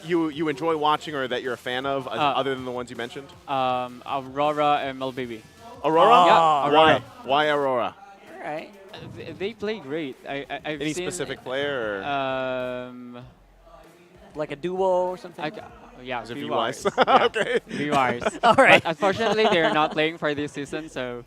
E: you enjoy watching or that you're a fan of, other than the ones you mentioned?
Q: Aurora and MLBB.
E: Aurora?
Q: Yeah, Aurora.
E: Why Aurora?
I: All right.
Q: They play great. I've
E: Any
Q: seen
E: specific player? Or?
I: Like a duo or something?
Q: Yeah,
E: Is it
Q: V-Wise.
E: V-Wise? Okay.
Q: V-Wise.
I: All right.
Q: But unfortunately, they're not playing for this season, so.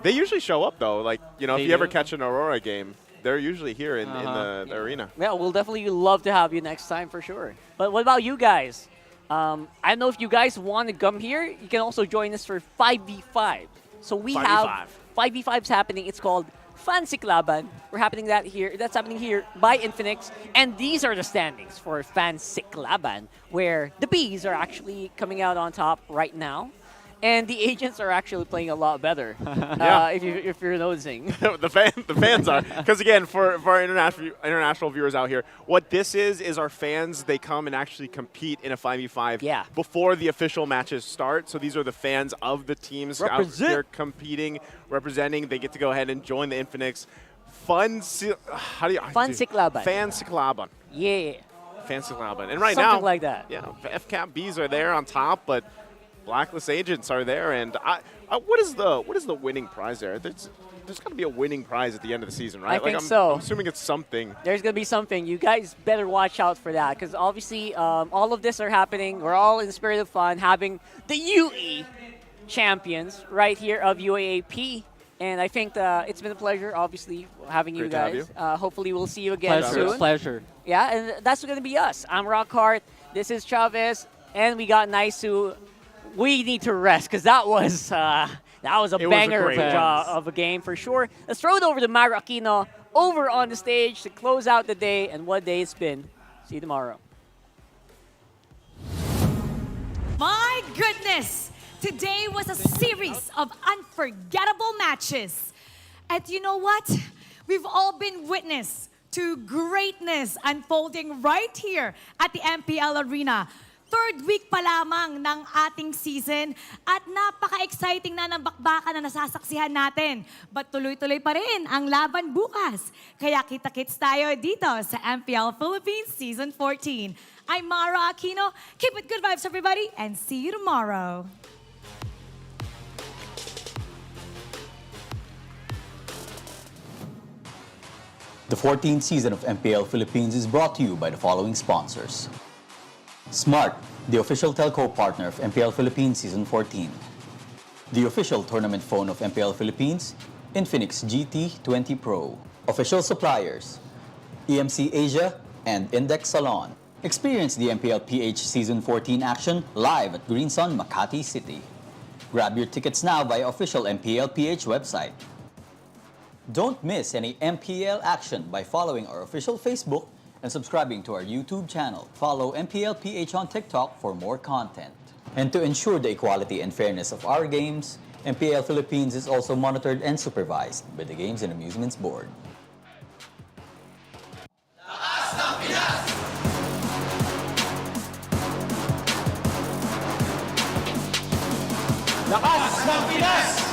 E: They usually show up, though. Like, if
Q: They
E: you
Q: do?
E: ever catch an Aurora game, they're usually here in the arena.
I: Yeah, we'll definitely love to have you next time for sure. But what about you guys? I don't know if you guys want to come here. You can also join us for 5v5. So we
E: 5v5.
I: have 5v5s happening. It's called Fancy Laban. That's happening here by Infinix. And these are the standings for Fancy Laban, where the Bees are actually coming out on top right now. and the agents are actually playing a lot better.
E: Yeah.
I: If you're noticing.
E: the fans are, because again, for our international viewers out here, what this is our fans. They come and actually compete in a 5v5 before the official matches start. So these are the fans of the teams out here competing, representing. They get to go ahead and join the Infinix Fan Siklaban.
I: Yeah.
E: Fan Siklaban. And right
I: Something
E: now,
I: like that.
E: Yeah, FCAP Bs are there on top, but Blacklist agents are there. And what is the winning prize there? There's got to be a winning prize at the end of the season, right?
I: I think so.
E: I'm assuming it's something.
I: There's going to be something. You guys better watch out for that, because obviously all of this are happening. We're all in the spirit of fun, having the UE champions right here of UAAP. And I think it's been a pleasure, obviously, having you guys. Hopefully, we'll see you again soon.
Q: Pleasure.
I: Yeah, and that's going to be us. I'm Rockhart. This is Chavez, and we got Naisu. We need to rest, because that was a banger of a game for sure. Let's throw it over to Mario Aquino over on the stage to close out the day, and what day it's been. See you tomorrow.
F: My goodness! Today was a series of unforgettable matches. And you know what? We've all been witness to greatness unfolding right here at the MPL Arena. Third week pa lamang ng ating season at napaka-exciting na ng bakbakan na nasasaksihan natin. But tuloy-tuloy pa rin ang laban bukas. Kaya kita-kits tayo dito sa MPL Philippines Season 14. I'm Mara Aquino. Keep it good vibes, everybody, and see you tomorrow.
C: The 14th season of MPL Philippines is brought to you by the following sponsors. Smart, the official telco partner of MPL Philippines Season 14. The official tournament phone of MPL Philippines, Infinix GT20 Pro. Official suppliers, EMC Asia and Index Salon. Experience the MPLPH Season 14 action live at Green Sun, Makati City. Grab your tickets now via official MPLPH website. Don't miss any MPL action by following our official Facebook and subscribing to our YouTube channel. Follow MPLPH on TikTok for more content. And to ensure the equality and fairness of our games, MPL Philippines is also monitored and supervised by the Games and Amusements Board.
A: Lakas ng Pinas!